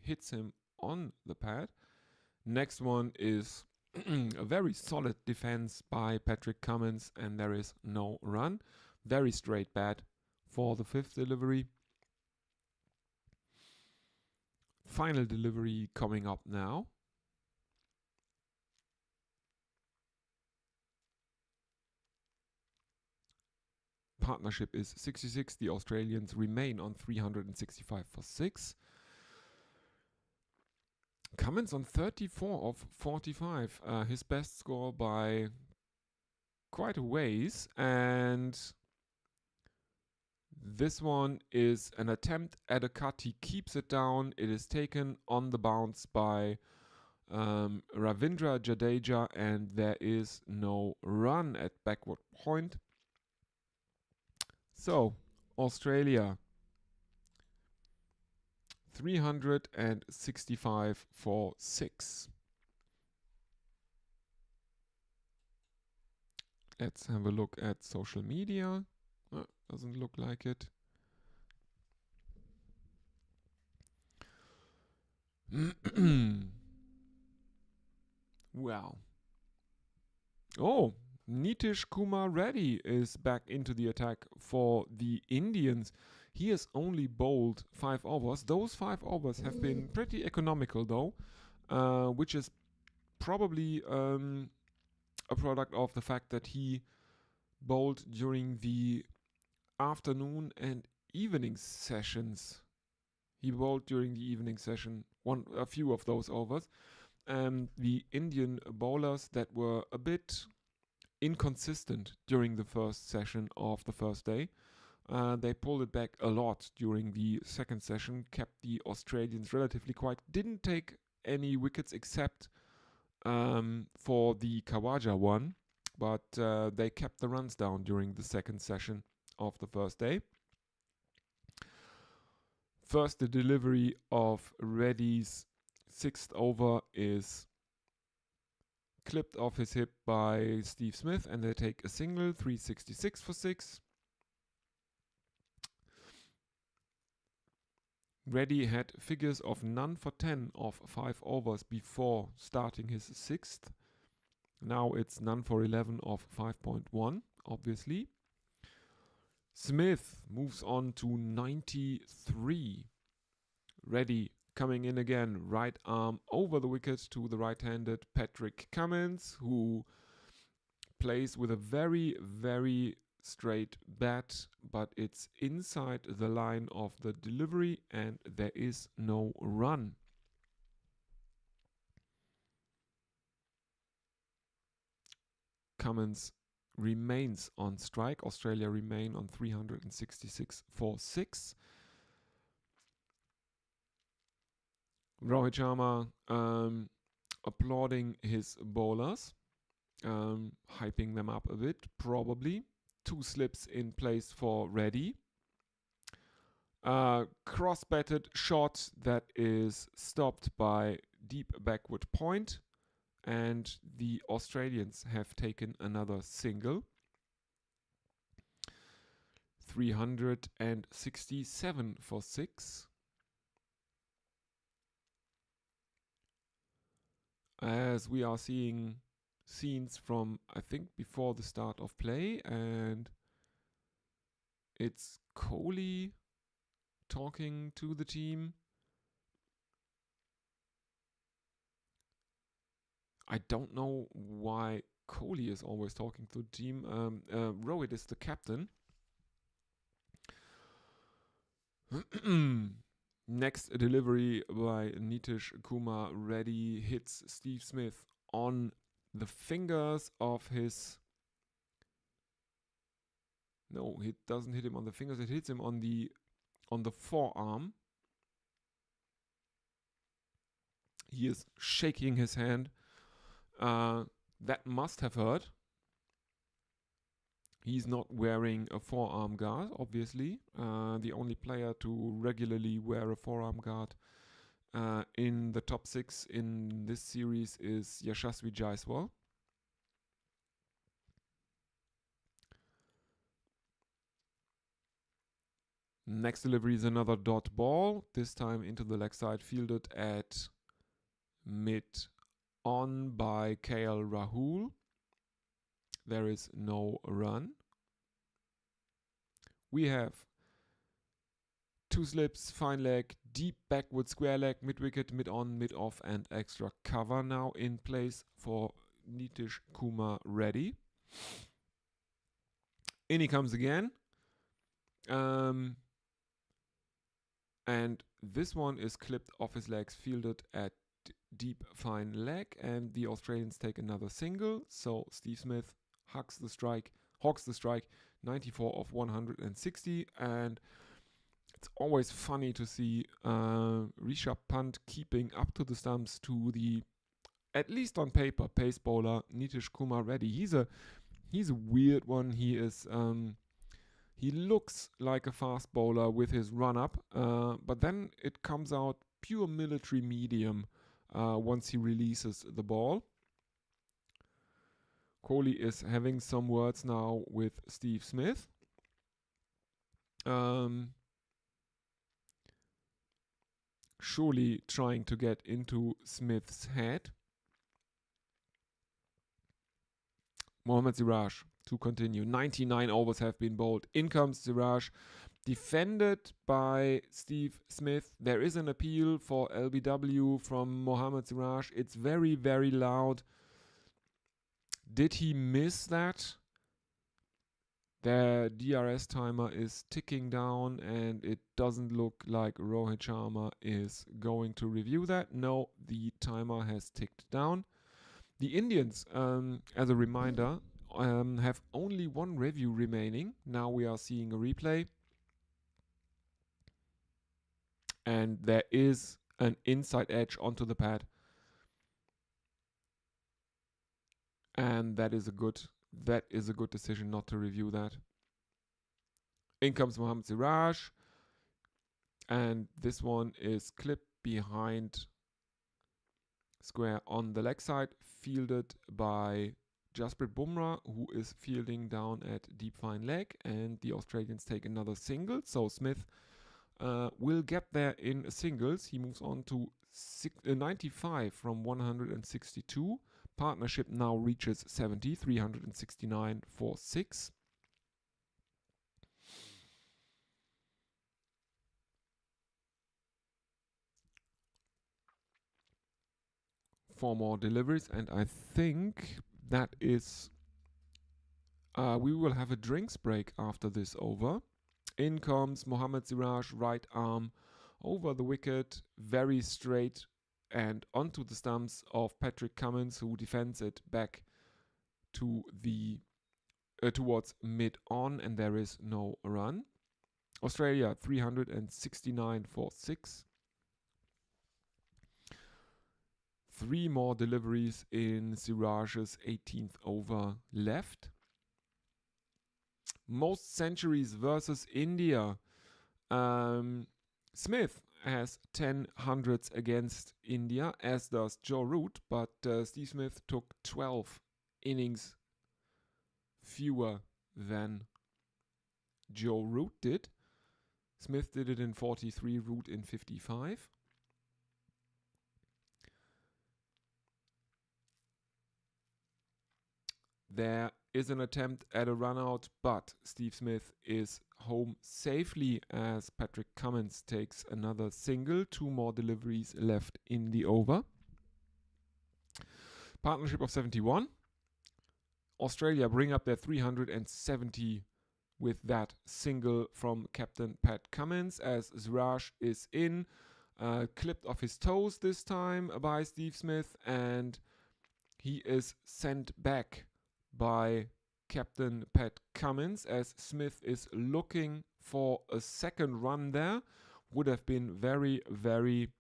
hits him on the pad. Next one is a very solid defense by Patrick Cummins, and there is no run. Very straight bat for the fifth delivery. Final delivery coming up now. Partnership is 66. The Australians remain on 365 for 6. Cummins on 34 of 45. His best score by quite a ways. And this one is an attempt at a cut. He keeps it down. It is taken on the bounce by Ravindra Jadeja, and there is no run at backward point. So, Australia 365 for 6. Let's have a look at social media. Doesn't look like it. Well. Oh, Nitish Kumar Reddy is back into the attack for the Indians. He has only bowled 5 overs. Those 5 overs have been pretty economical though, which is probably a product of the fact that he bowled during the afternoon and evening sessions. He bowled during the evening session, a few of those overs. The Indian bowlers that were a bit inconsistent during the first session of the first day. They pulled it back a lot during the second session, kept the Australians relatively quiet, didn't take any wickets except for the Khawaja one, but they kept the runs down during the second session of the first day. First, the delivery of Reddy's 6th over is clipped off his hip by Steve Smith, and they take a single, 366 for 6. Reddy had figures of none for 10 of 5 overs before starting his 6th. Now it's none for 11 of 5.1, obviously. Smith moves on to 93. Ready, coming in again, right arm over the wicket to the right-handed Patrick Cummins, who plays with a very, very straight bat, but it's inside the line of the delivery and there is no run. Cummins remains on strike. Australia remain on 366 for 6. Rohit Sharma applauding his bowlers, hyping them up a bit, probably. 2 slips in place for Reddy. Cross-batted shot that is stopped by deep backward point, and the Australians have taken another single. 367 for 6. As we are seeing scenes from, I think, before the start of play, and it's Kohli talking to the team. I don't know why Kohli is always talking to the team. Rohit is the captain. Next delivery by Nitish Kumar Reddy hits Steve Smith on the fingers of his... No, it doesn't hit him on the fingers. It hits him on the forearm. He is shaking his hand. That must have hurt. He's not wearing a forearm guard, obviously. The only player to regularly wear a forearm guard in the top 6 in this series is Yashasvi Jaiswal. Next delivery is another dot ball, this time into the leg side, fielded at mid-on by KL Rahul. There is no run. We have 2 slips, fine leg, deep backward square leg, mid-wicket, mid-on, mid-off and extra cover now in place for Nitish Kumar Reddy. In he comes again. And this one is clipped off his legs, fielded at deep fine leg, and the Australians take another single. So Steve Smith hawks the strike, 94 of 160, and it's always funny to see Rishabh Pant keeping up to the stumps to the, at least on paper, pace bowler Nitish Kumar Reddy. He's a weird one. He is he looks like a fast bowler with his run-up, but then it comes out pure military medium once he releases the ball. Kohli is having some words now with Steve Smith. Surely trying to get into Smith's head. Mohammad Siraj to continue. 99 overs have been bowled. In comes Siraj, defended by Steve Smith. There is an appeal for LBW from Mohammad Siraj. It's very, very loud. Did he miss that? The DRS timer is ticking down and it doesn't look like Rohit Sharma is going to review that. No, the timer has ticked down. The Indians, as a reminder, have only 1 review remaining. Now we are seeing a replay. And there is an inside edge onto the pad. And that is a good decision not to review that. In comes Mohammad Siraj. And this one is clipped behind square on the leg side, fielded by Jasprit Bumrah, who is fielding down at deep fine leg, and the Australians take another single. So Smith will get there in singles. He moves on to 95 from 162. Partnership now reaches 70, 369 for 6. 4 more deliveries, and I think that is... we will have a drinks break after this over. In comes Mohammad Siraj, right arm over the wicket, very straight and onto the stumps of Patrick Cummins, who defends it back to the towards mid-on, and there is no run. Australia 369 for 6. 3 more deliveries in Siraj's 18th over left. Most centuries versus India. Smith has 10 hundreds against India, as does Joe Root, but Steve Smith took 12 innings fewer than Joe Root did. Smith did it in 43, Root in 55. There is an attempt at a run out, but Steve Smith is home safely as Patrick Cummins takes another single. 2 more deliveries left in the over. Partnership of 71. Australia bring up their 370 with that single from captain Pat Cummins as Siraj is in, clipped off his toes this time by Steve Smith, and he is sent back by captain Pat Cummins as Smith is looking for a second run there. Would have been very, very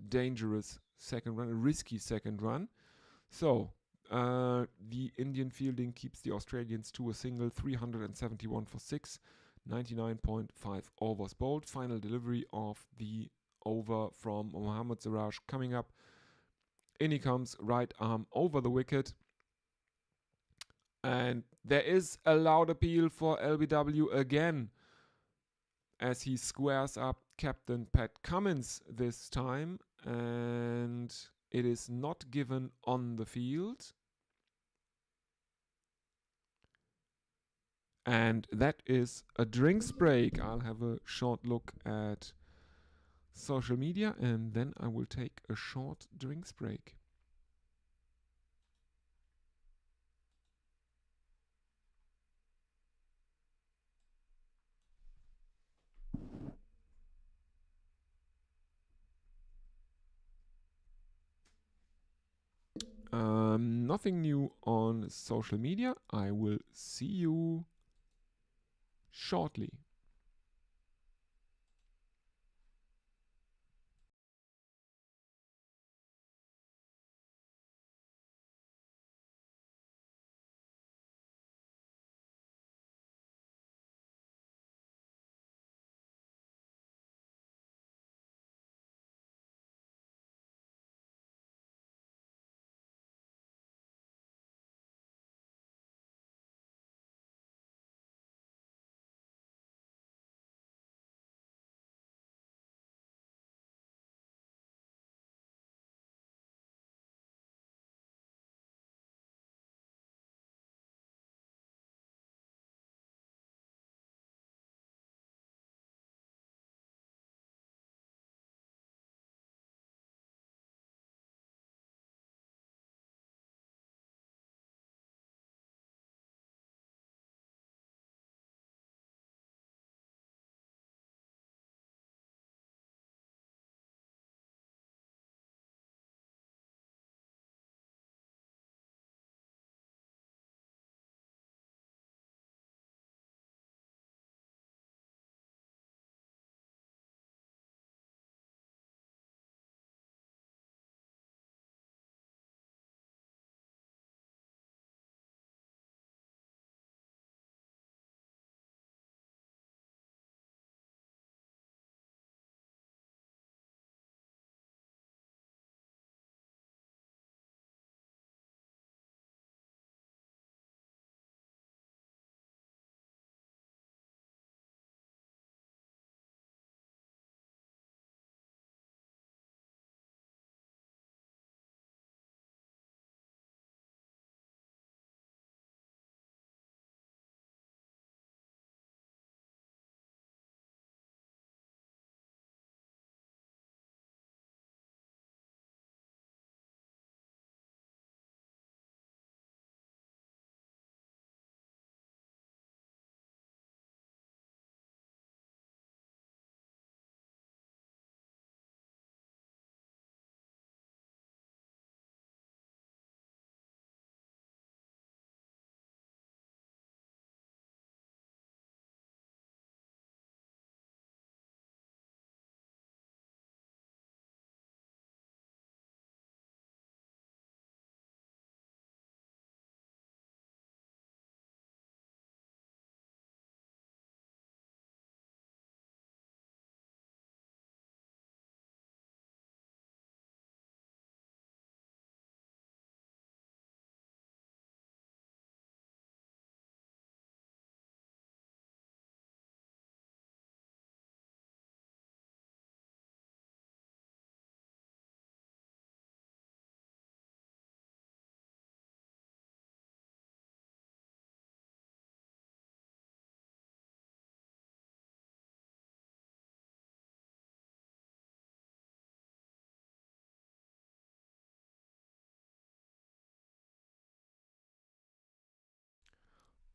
dangerous second run, a risky second run. So the Indian fielding keeps the Australians to a single, 371 for 6, 99.5 overs bowled. Final delivery of the over from Mohammad Siraj coming up. In he comes, right arm over the wicket. And there is a loud appeal for LBW again as he squares up captain Pat Cummins this time, and it is not given on the field. And that is a drinks break. I'll have a short look at social media and then I will take a short drinks break. Nothing new on social media. I will see you shortly.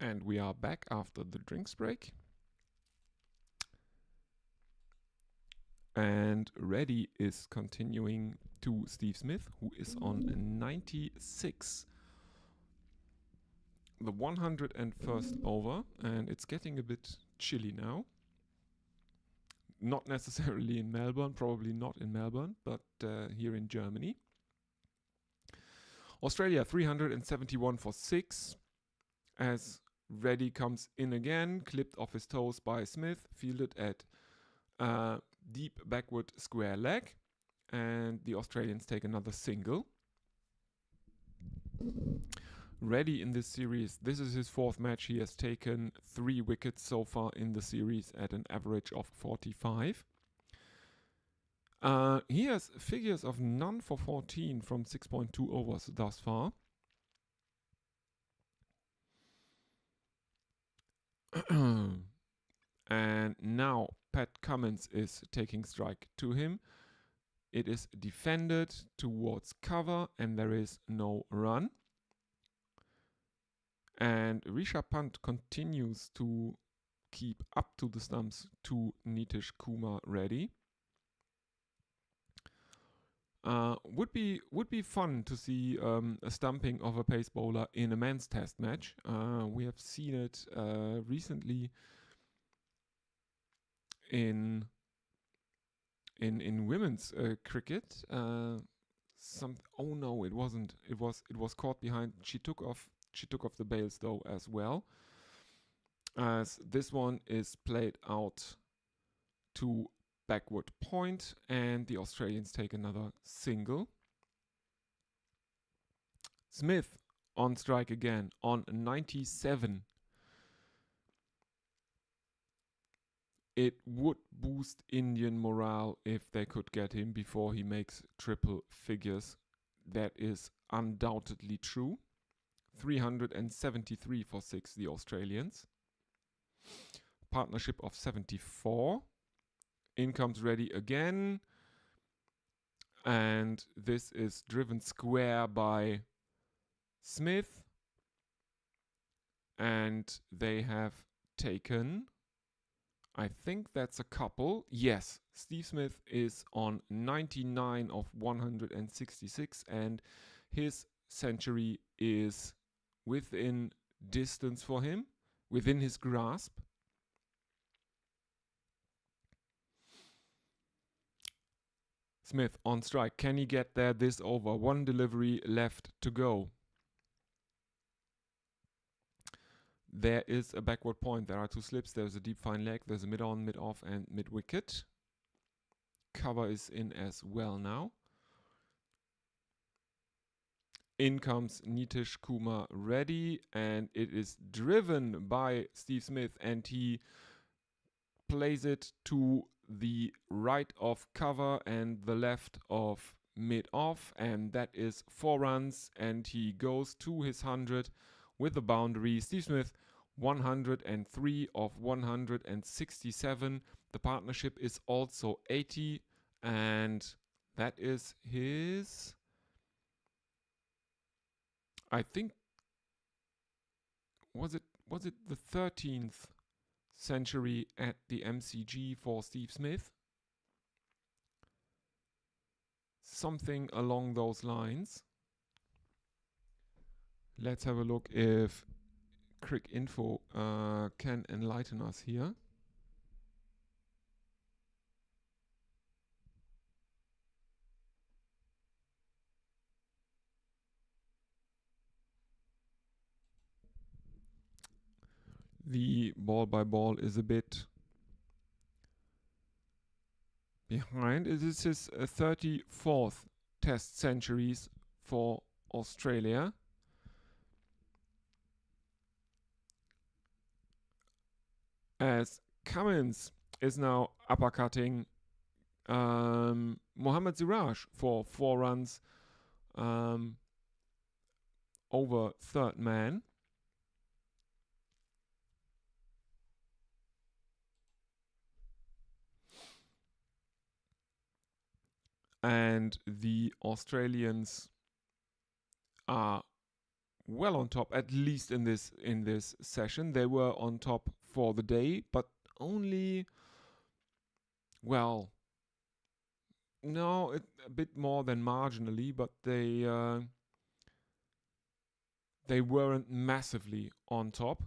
And we are back after the drinks break. And Reddy is continuing to Steve Smith, who is on 96. The 101st over, and it's getting a bit chilly now. Not necessarily in Melbourne, probably not in Melbourne, but here in Germany. Australia 371 for 6, as Reddy comes in again, clipped off his toes by Smith, fielded at deep backward square leg, and the Australians take another single. Reddy in this series, this is his 4th match. He has taken 3 wickets so far in the series at an average of 45. He has figures of none for 14 from 6.2 overs thus far. And now Pat Cummins is taking strike to him. It is defended towards cover and there is no run. And Rishabh Pant continues to keep up to the stumps to Nitish Kumar Reddy. Would be fun to see a stumping of a pace bowler in a men's test match. We have seen it recently in women's cricket. Oh no, it wasn't. It was caught behind. She took off the bails though as well. As this one is played out to backward point, and the Australians take another single. Smith on strike again on 97. It would boost Indian morale if they could get him before he makes triple figures. That is undoubtedly true. 373 for 6, the Australians. Partnership of 74. In comes Reddy again. And this is driven square by Smith. And they have taken, I think that's a couple. Yes, Steve Smith is on 99 of 166 and his century is within distance for him, within his grasp. Smith on strike. Can he get there this over? 1 delivery left to go. There is a backward point. There are 2 slips. There's a deep fine leg. There's a mid-on, mid-off, and mid-wicket. Cover is in as well now. In comes Nitish Kumar Reddy, and it is driven by Steve Smith, and he plays it to the right of cover and the left of mid-off, and that is 4 runs, and he goes to his 100 with the boundary. Steve Smith 103 of 167. The partnership is also 80, and that is his, I think, was it the 13th century at the MCG for Steve Smith? Something along those lines. Let's have a look if Crick Info can enlighten us here. The ball by ball is a bit behind. It is his 34th test centuries for Australia. As Cummins is now uppercutting Mohammad Siraj for 4 runs over third man. And the Australians are well on top, at least in this session. They were on top for the day, but only, well, no, a bit more than marginally, but they weren't massively on top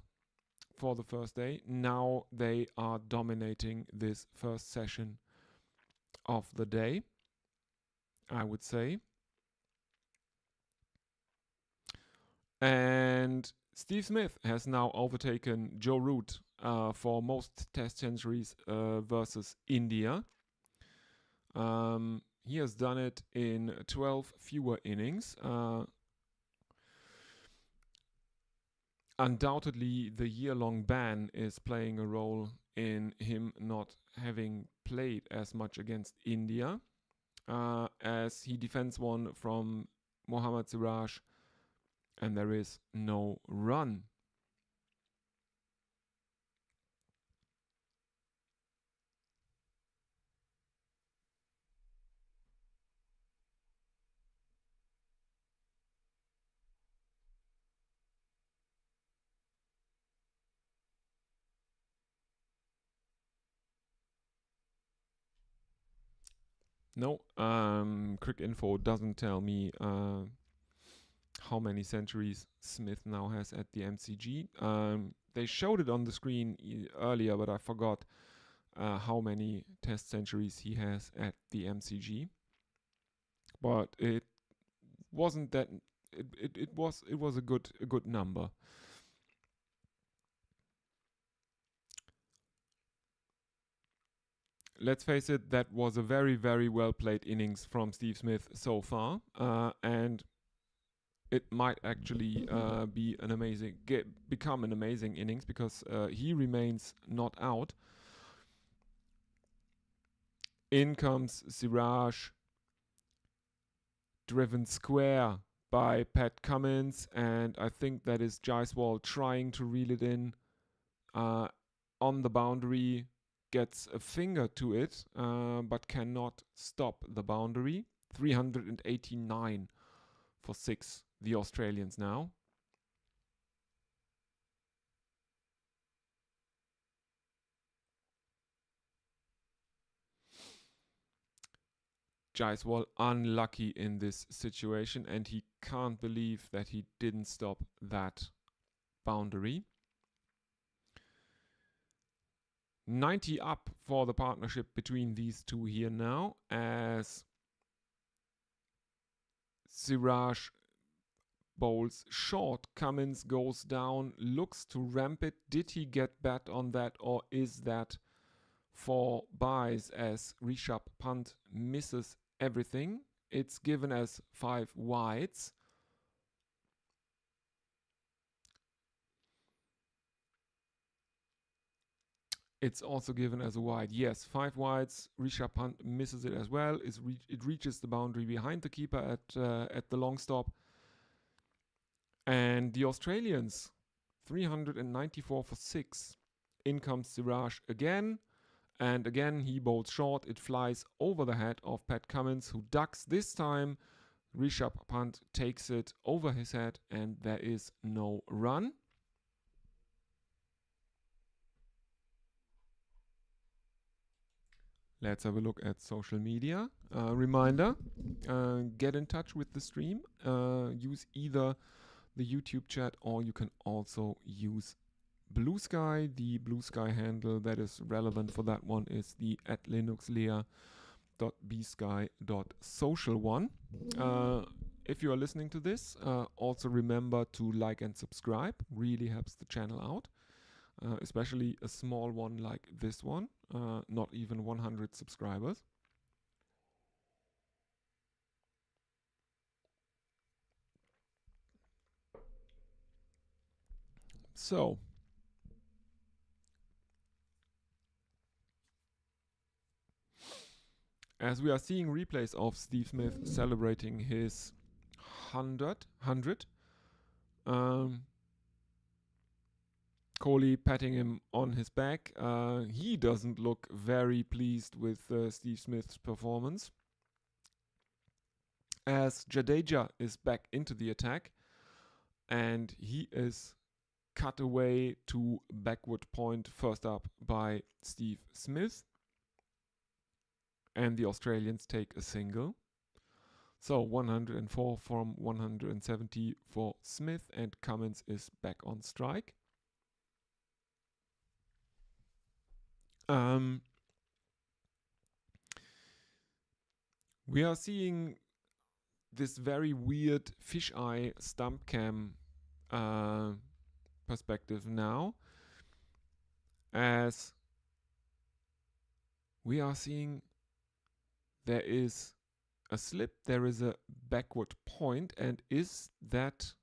for the first day. Now they are dominating this first session of the day, I would say. And Steve Smith has now overtaken Joe Root for most test centuries versus India. He has done it in 12 fewer innings. Undoubtedly, the year-long ban is playing a role in him not having played as much against India, as he defends one from Mohammad Siraj, and there is no run. No, Crick Info doesn't tell me how many centuries Smith now has at the MCG. They showed it on the screen earlier, but I forgot how many test centuries he has at the MCG. But it wasn't that. It was a good number. Let's face it, that was a very, very well played innings from Steve Smith so far, and it might actually become an amazing innings, because he remains not out. In comes Siraj, driven square by Pat Cummins, and I think that is Jaiswal trying to reel it in on the boundary, gets a finger to it, but cannot stop the boundary. 389 for 6, the Australians now. Jaiswal unlucky in this situation, and he can't believe that he didn't stop that boundary. 90 up for the partnership between these two here now, as Siraj bowls short. Cummins goes down, looks to ramp it. Did he get bat on that, or is that 4 byes as Rishabh Pant misses everything? It's given as 5 wides. It's also given as a wide. Yes, 5 wides. Rishabh Pant misses it as well. It reaches the boundary behind the keeper at the long stop. And the Australians, 394 for 6. In comes Siraj again. And again, he bowls short. It flies over the head of Pat Cummins, who ducks. This time, Rishabh Pant takes it over his head, and there is no run. Let's have a look at social media. Reminder, get in touch with the stream. Use either the YouTube chat, or you can also use Blue Sky. The Blue Sky handle that is relevant for that one is the @linuxlea.bsky.social one. If you are listening to this, also remember to like and subscribe. Really helps the channel out, especially a small one like this one. Not even 100 subscribers. So, as we are seeing replays of Steve Smith celebrating his 100, Kohli patting him on his back. He doesn't look very pleased with Steve Smith's performance, as Jadeja is back into the attack. and he is cut away to backward point, first up by Steve Smith, and the Australians take a single. So 104 from 170 for Smith, and Cummins is back on strike. We are seeing this very weird fisheye stump cam perspective now, as we are seeing there is a slip, there is a backward point, and is that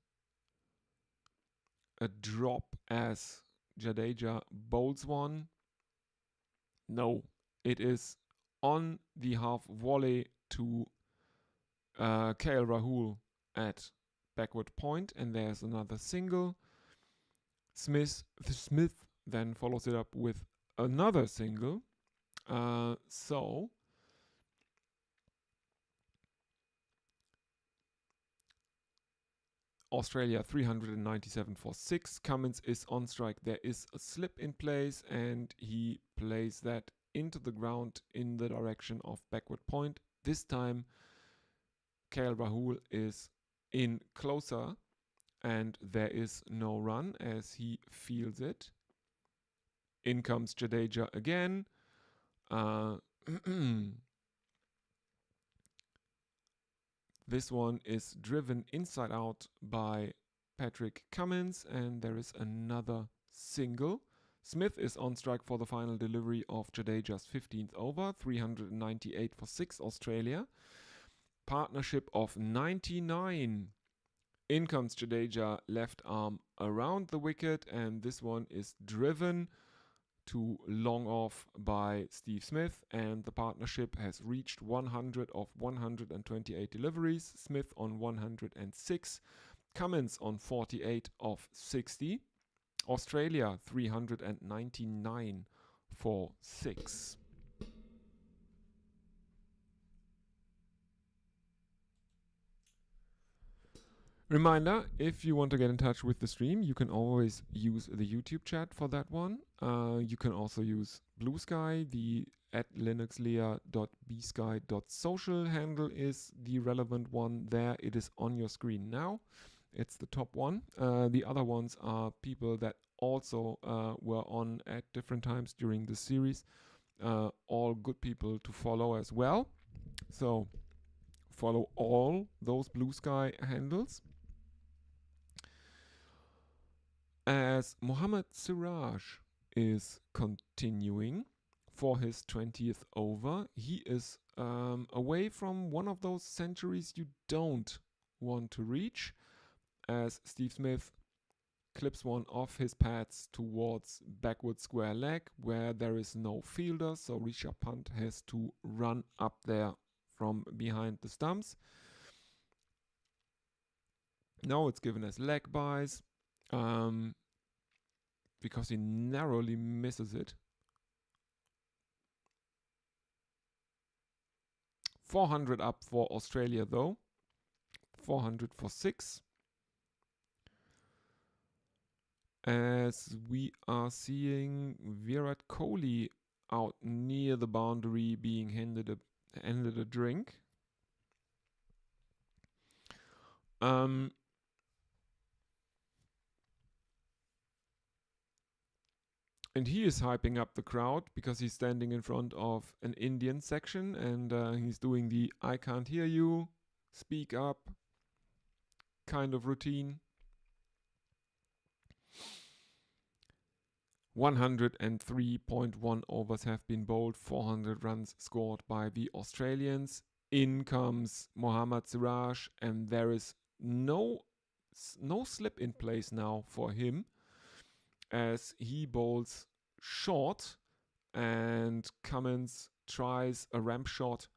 a drop as Jadeja bowls one? No, it is on the half volley to KL Rahul at backward point, and there's another single. Smith then follows it up with another single. So Australia 397 for 6. Cummins is on strike. There is a slip in place, and he plays that into the ground in the direction of backward point. This time KL Rahul is in closer, and there is no run as he feels it. In comes Jadeja again. This one is driven inside out by Patrick Cummins, and there is another single. Smith is on strike for the final delivery of Jadeja's 15th over, 398 for 6 Australia. Partnership of 99. In comes Jadeja, left arm around the wicket, and this one is driven to long off by Steve Smith, and the partnership has reached 100 of 128 deliveries. Smith on 106, Cummins on 48 of 60. Australia 399 for 6. Reminder, if you want to get in touch with the stream, you can always use the YouTube chat for that one. You can also use Blue Sky. The @linuxlea.bsky.social handle is the relevant one there. It is on your screen now. It's the top one. The other ones are people that also were on at different times during the series. All good people to follow as well. So follow all those Blue Sky handles. As Mohammad Siraj is continuing for his 20th over, he is away from one of those centuries you don't want to reach, as Steve Smith clips one off his pads towards backward square leg, where there is no fielder, so Rishabh Pant has to run up there from behind the stumps. Now it's given as leg buys, because he narrowly misses it. 400 up for Australia though. 400 for 6. As we are seeing Virat Kohli out near the boundary being handed a drink. And he is hyping up the crowd because he's standing in front of an Indian section, and he's doing the "I can't hear you, speak up" kind of routine. 103.1 overs have been bowled, 400 runs scored by the Australians. In comes Mohammad Siraj, and there is no slip in place now for him, as he bowls short, and Cummins tries a ramp shot,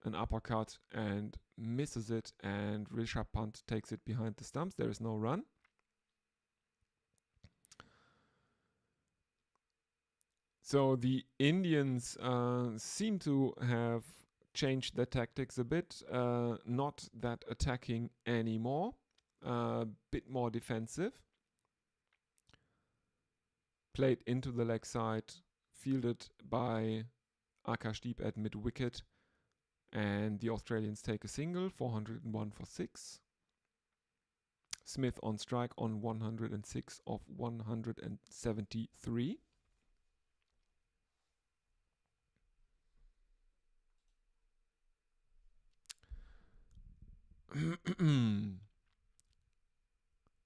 an uppercut, and misses it, and Rishabh Pant takes it behind the stumps. There is no run. So the Indians seem to have changed their tactics a bit, not that attacking anymore. a bit more defensive. Played into the leg side, fielded by Akash Deep at mid-wicket, and the Australians take a single, 401 for 6. Smith on strike on 106 of 173.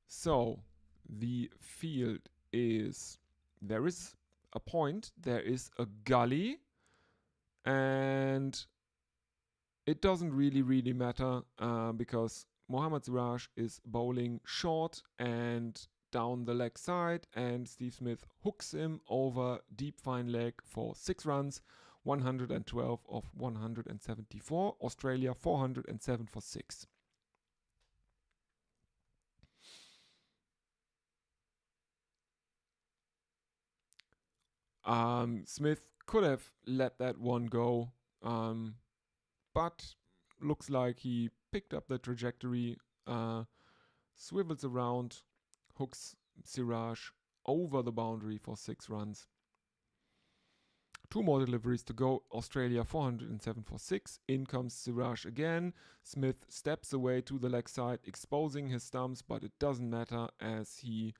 So the field is, there is a point, there is a gully, and it doesn't really matter because Mohammad Siraj is bowling short and down the leg side, and Steve Smith hooks him over deep fine leg for 6 runs, 112 of 174. Australia 407 for 6. Smith could have let that one go, but looks like he picked up the trajectory, swivels around, hooks Siraj over the boundary for 6 runs. 2 more deliveries to go. Australia 407 for 6. In comes Siraj again. Smith steps away to the leg side, exposing his stumps, but it doesn't matter as he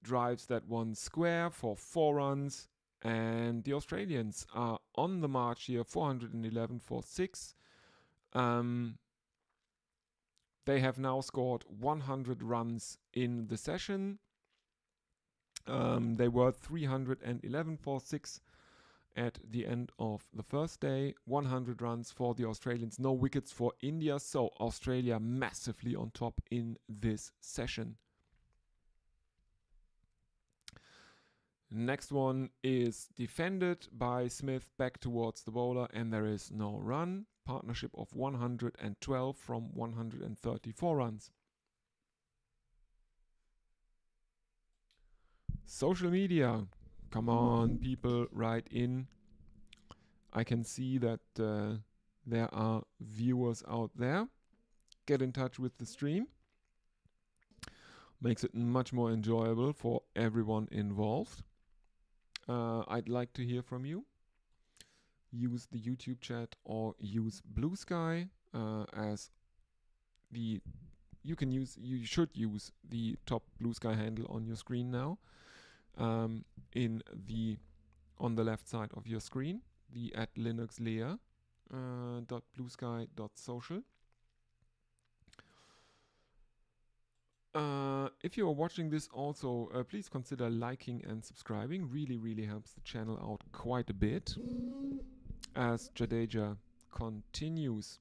drives that one square for 4 runs. And the Australians are on the march here, 411 for 6. They have now scored 100 runs in the session. They were 311 for 6 at the end of the first day. 100 runs for the Australians, no wickets for India. So Australia massively on top in this session. Next one is defended by Smith back towards the bowler, and there is no run. Partnership of 112 from 134 runs. Social media. Come on, people, write in. I can see that there are viewers out there. Get in touch with the stream. Makes it much more enjoyable for everyone involved. I'd like to hear from you. Use the YouTube chat or use Blue Sky as the you should use the top Blue Sky handle on your screen now. On the left side of your screen, the @linuxlea.bluesky.social. If you are watching this also, please consider liking and subscribing. Really helps the channel out quite a bit as Jadeja continues.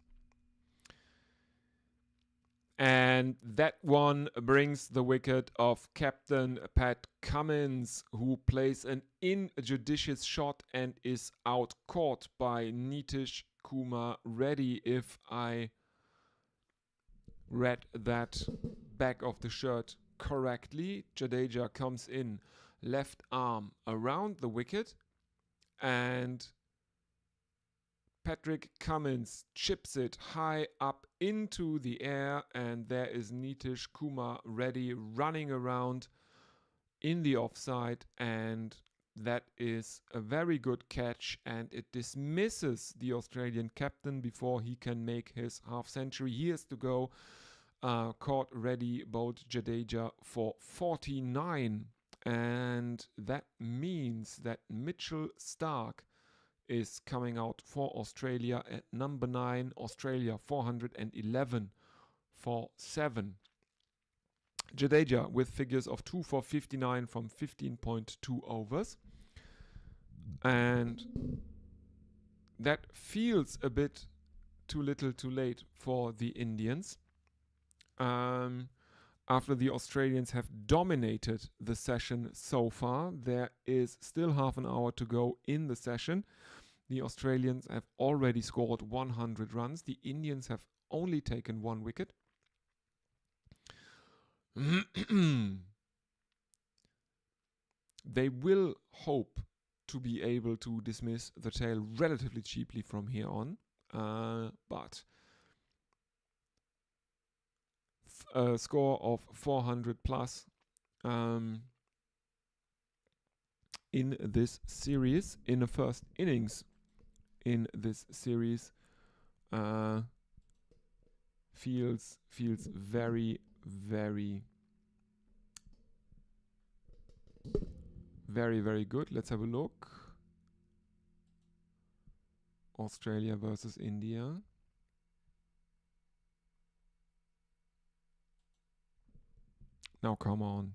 And that one brings the wicket of Captain Pat Cummins, who plays an injudicious shot and is out caught by Nitish Kumar Reddy, if I read that back of the shirt correctly. Jadeja comes in, left arm around the wicket, and Patrick Cummins chips it high up into the air, and there is Nitish Kumar Reddy running around in the offside, and that is a very good catch, and it dismisses the Australian captain before he can make his half century. He has to go. Caught Reddy, bowled Jadeja for 49, and that means that Mitchell Starc is coming out for Australia at number 9. Australia 411 for 7. Jadeja with figures of 2 for 59 from 15.2 overs. And that feels a bit too little too late for the Indians. After the Australians have dominated the session so far, there is still half an hour to go in the session. The Australians have already scored 100 runs. The Indians have only taken 1 wicket. They will hope to be able to dismiss the tail relatively cheaply from here on, but a score of 400 plus in this series, in the first innings in this series. Feels very, very, very, very good. Let's have a look. Australia versus India. Now come on.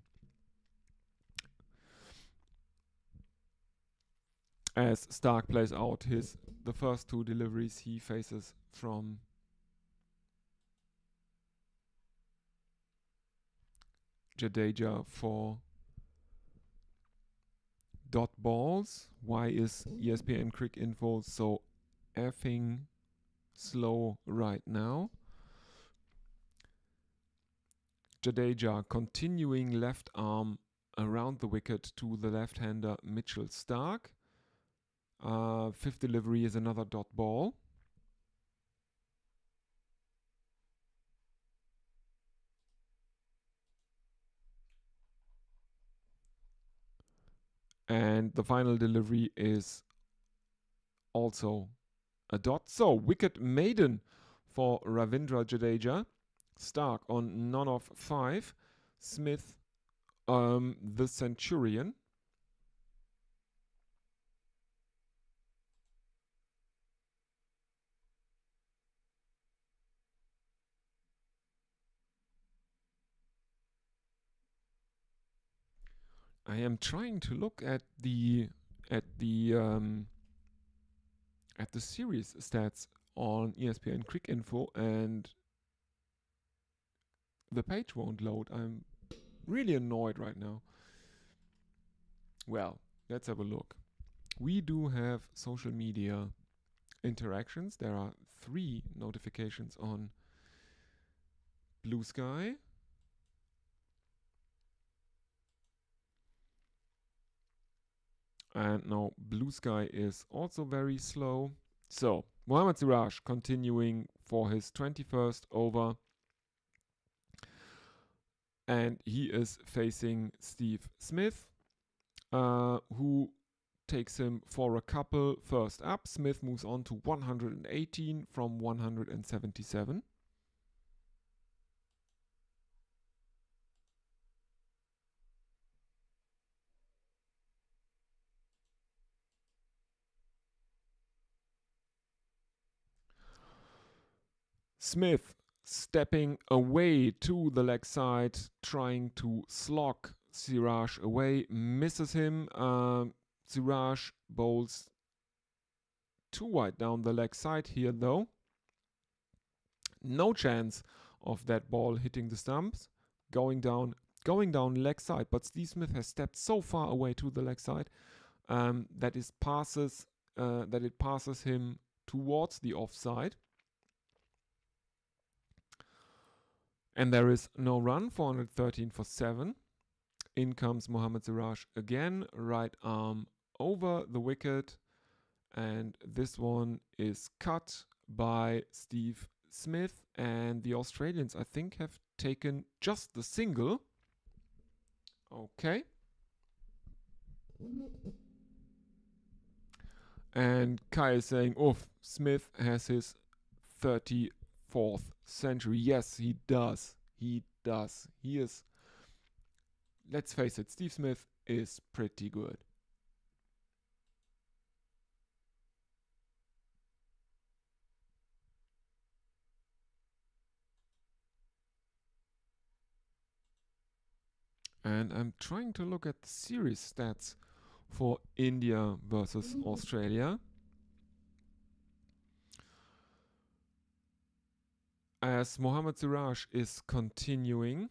As Stark plays out the first two deliveries he faces from Jadeja for dot balls. Why is ESPN Crick Info so effing slow right now? Jadeja continuing left arm around the wicket to the left-hander Mitchell Stark. Fifth delivery is another dot ball. And the final delivery is also a dot. So, wicket maiden for Ravindra Jadeja. Stark on none of 5. Smith, the Centurion. I am trying to look at the series stats on ESPN Crick Info, and the page won't load. I'm really annoyed right now. Well, let's have a look. We do have social media interactions. There are 3 notifications on Blue Sky. And now Blue Sky is also very slow. So, Mohammad Siraj continuing for his 21st over. And he is facing Steve Smith, who takes him for a couple first up. Smith moves on to 118 from 177. Smith stepping away to the leg side, trying to slog Siraj away, misses him. Siraj bowls too wide down the leg side here though. No chance of that ball hitting the stumps, going down leg side. But Steve Smith has stepped so far away to the leg side that it passes him towards the offside. And there is no run, 413 for 7. In comes Mohammad Siraj again, right arm over the wicket. And this one is cut by Steve Smith. And the Australians, I think, have taken just the single. Okay. And Kai is saying, oof, Smith has his 34th century. Yes, he does. He does. He is, let's face it, Steve Smith is pretty good. And I'm trying to look at the series stats for India versus Australia. As Mohammad Siraj is continuing,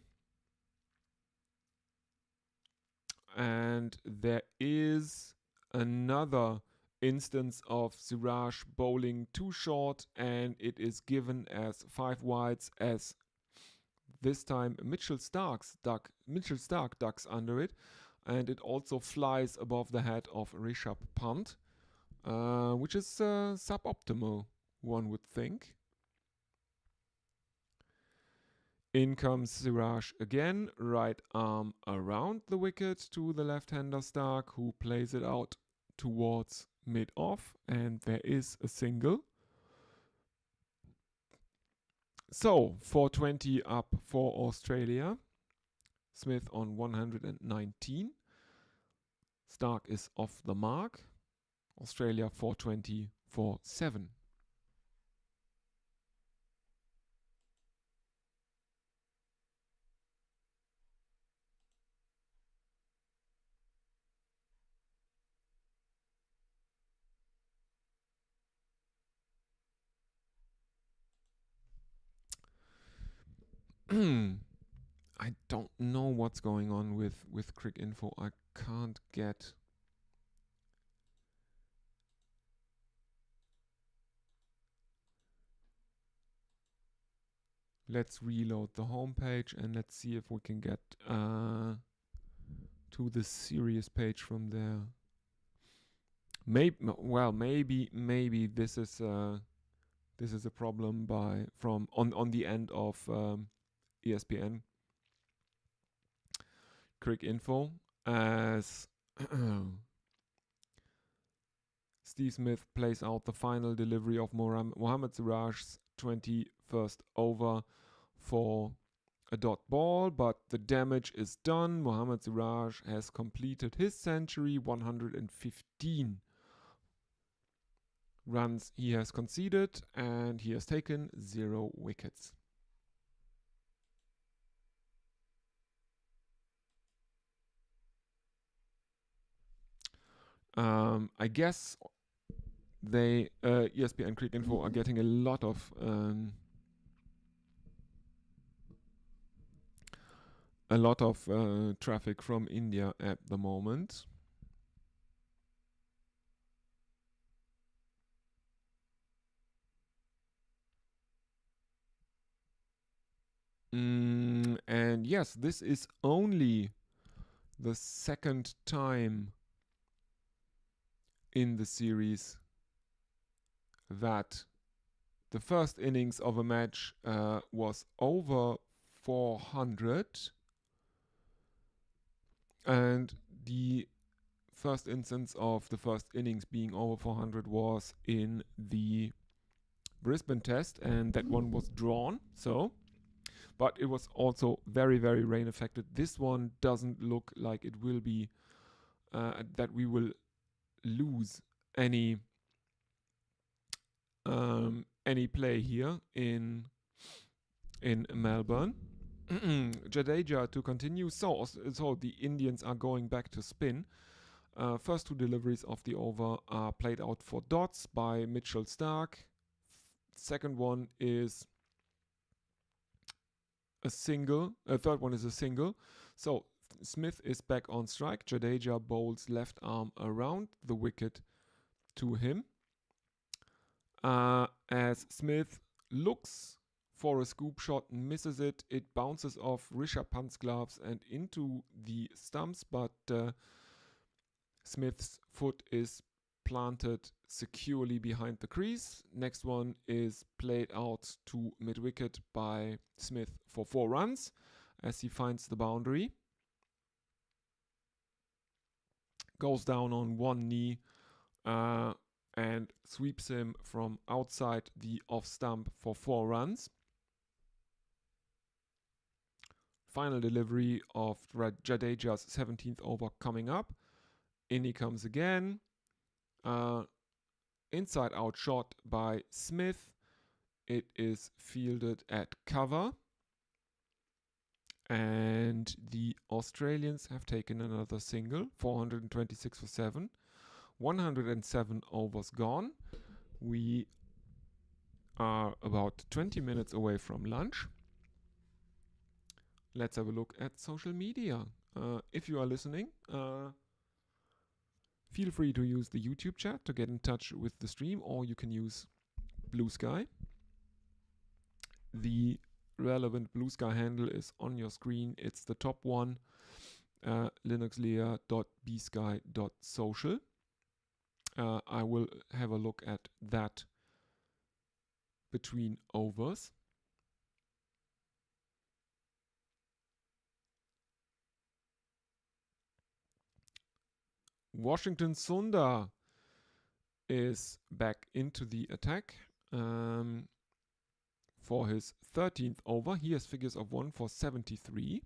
and there is another instance of Siraj bowling too short, and it is given as 5 wides, as this time Mitchell Stark ducks under it, and it also flies above the head of Rishabh Pant, which is suboptimal, one would think. In comes Siraj again, right arm around the wicket to the left-hander Stark, who plays it out towards mid-off, and there is a single. So, 420 up for Australia. Smith on 119. Stark is off the mark. Australia 420 for 7. I don't know what's going on with Crick Info. I can't get. Let's reload the homepage and let's see if we can get to the series page from there. Maybe this is a problem from on the end of ESPN Crick Info, as Steve Smith plays out the final delivery of Mohammad Siraj's 21st over for a dot ball, but the damage is done. Mohammad Siraj has completed his century, 115 runs he has conceded, and he has taken 0 wickets. I guess they ESPN Crick Info are getting a lot of traffic from India at the moment. And yes, this is only the second time in the series that the first innings of a match was over 400, and the first instance of the first innings being over 400 was in the Brisbane test, and that one was drawn. But it was also very, very rain affected. This one doesn't look like it will be that we will lose any play here in Melbourne. Jadeja to continue. So the Indians are going back to spin. First 2 deliveries of the over are played out for dots by Mitchell Stark. Second one is a single. Third one is a single. So Smith is back on strike. Jadeja bowls left arm around the wicket to him. As Smith looks for a scoop shot, misses it. It bounces off Rishabh Pant's gloves and into the stumps, but Smith's foot is planted securely behind the crease. Next one is played out to mid-wicket by Smith for 4 runs as he finds the boundary. Goes down on one knee and sweeps him from outside the off stump for 4 runs. Final delivery of Jadeja's 17th over coming up. In he comes again. Inside out shot by Smith. It is fielded at cover. And the Australians have taken another single, 426 for 7. 107 overs gone. We are about 20 minutes away from lunch. Let's have a look at social media. If you are listening, feel free to use the YouTube chat to get in touch with the stream, or you can use Blue Sky. The relevant Blue Sky handle is on your screen. It's the top one, linuxlayer.bsky.social. I will have a look at that between overs. Washington Sundar is back into the attack for his 13th over. He has figures of 1 for 73.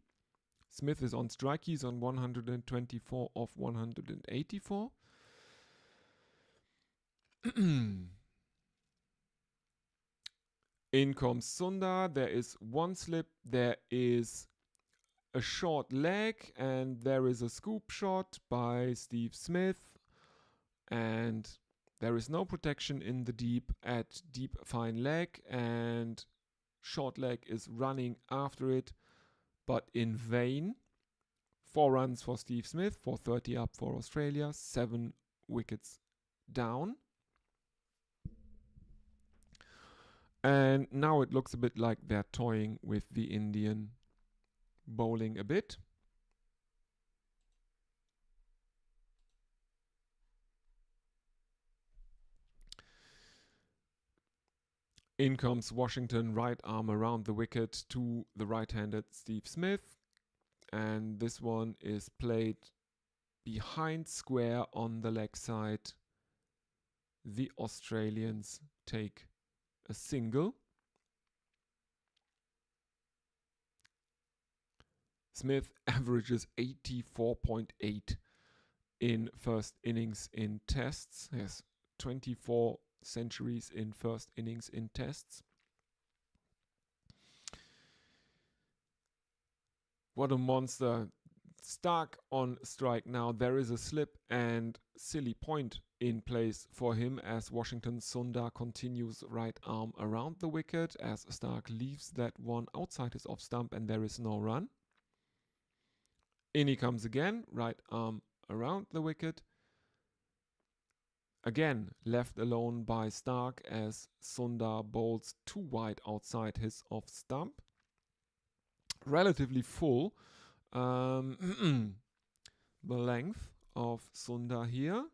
Smith is on strike. He's on 124 of 184. In comes Sundar. There is one slip. There is a short leg, and there is a scoop shot by Steve Smith, and there is no protection in the deep at deep fine leg, and short leg is running after it, but in vain. 4 runs for Steve Smith, 430 up for Australia, 7 wickets down. And now it looks a bit like they're toying with the Indian bowling a bit. In comes Washington, right arm around the wicket to the right-handed Steve Smith. And this one is played behind square on the leg side. The Australians take a single. Smith averages 84.8 in first innings in tests. Yes, 24 centuries in first innings in tests. What a monster. Stark on strike now. There is a slip and silly point in place for him as Washington Sundar continues right arm around the wicket as Stark leaves that one outside his off stump and there is no run. In he comes again, right arm around the wicket. Again, left alone by Stark as Sundar bowls too wide outside his off stump. Relatively full. The length of Sundar here.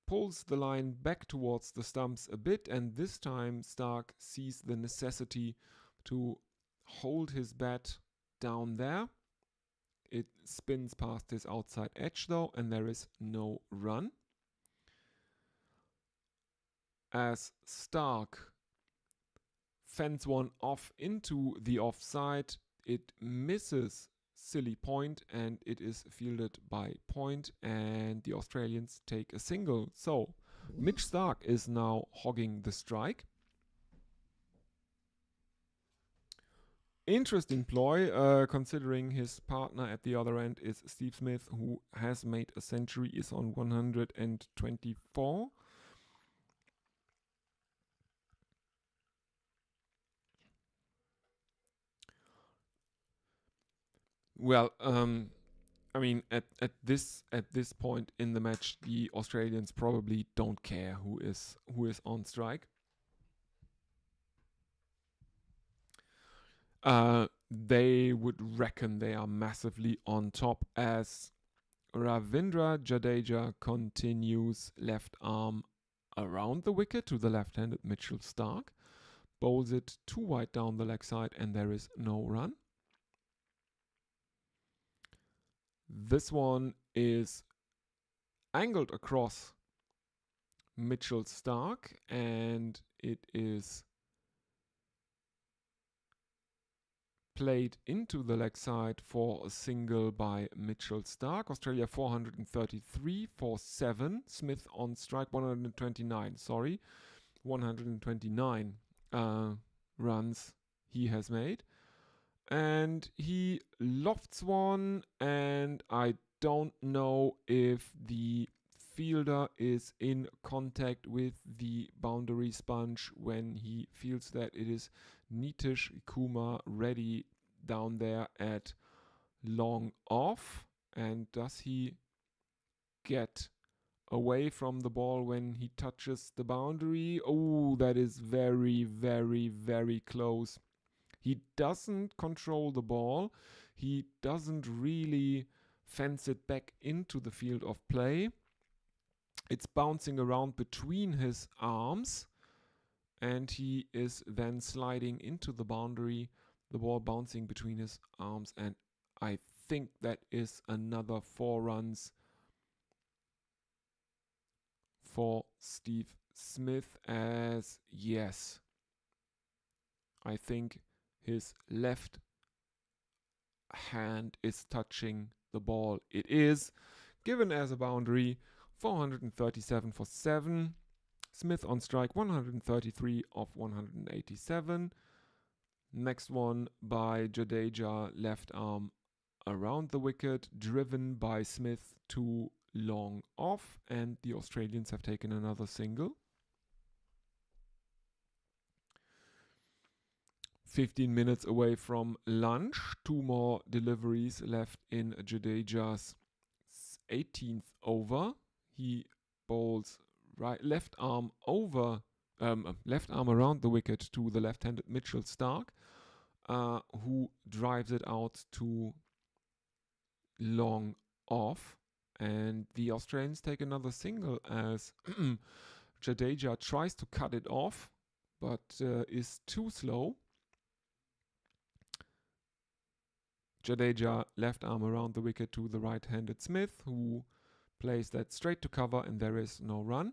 Pulls the line back towards the stumps a bit, and this time Stark sees the necessity to hold his bat down there. It spins past his outside edge though, and there is no run. As Stark fends one off into the offside, it misses silly point and it is fielded by point, and the Australians take a single. So Mitch Stark is now hogging the strike. Interesting ploy, considering his partner at the other end is Steve Smith, who has made a century, is on 124. Well, I mean, at this point in the match, the Australians probably don't care who is on strike. They would reckon they are massively on top as Ravindra Jadeja continues left arm around the wicket to the left-handed Mitchell Stark, bowls it too wide down the leg side, and there is no run. This one is angled across Mitchell Stark, and it is played into the leg side for a single by Mitchell Stark. Australia 433 for 7. Smith on strike 129. 129 runs he has made. And he lofts one, and I don't know if the fielder is in contact with the boundary sponge when he feels that it is Nitish Kumar ready down there at long off. And does he get away from the ball when he touches the boundary? Oh, that is very, very, very close. He doesn't control the ball. He doesn't really fence it back into the field of play. It's bouncing around between his arms, and he is then sliding into the boundary, the ball bouncing between his arms, and I think that is another 4 runs for Steve Smith, as yes, I think his left hand is touching the ball. It is given as a boundary. 437 for 7. Smith on strike, 133 of 187. Next one by Jadeja, left arm around the wicket, driven by Smith to long off, and the Australians have taken another single. 15 minutes away from lunch. 2 more deliveries left in Jadeja's 18th over. He bowls left arm around the wicket to the left-handed Mitchell Starc, who drives it out to long off, and the Australians take another single as Jadeja tries to cut it off, but is too slow. Jadeja left arm around the wicket to the right-handed Smith, who plays that straight to cover, and there is no run.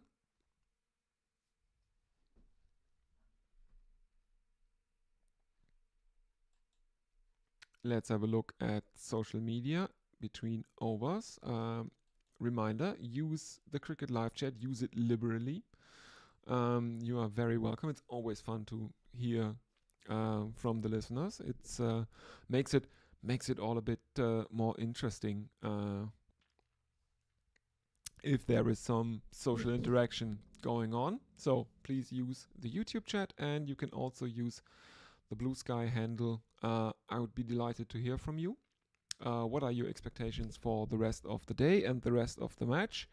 Let's have a look at social media between overs. Reminder, use the Cricket Live chat, use it liberally. You are very welcome. It's always fun to hear from the listeners. It's makes it all a bit more interesting if there is some social interaction going on. So please use the YouTube chat, and you can also use the Blue Sky handle. I would be delighted to hear from you. What are your expectations for the rest of the day and the rest of the match?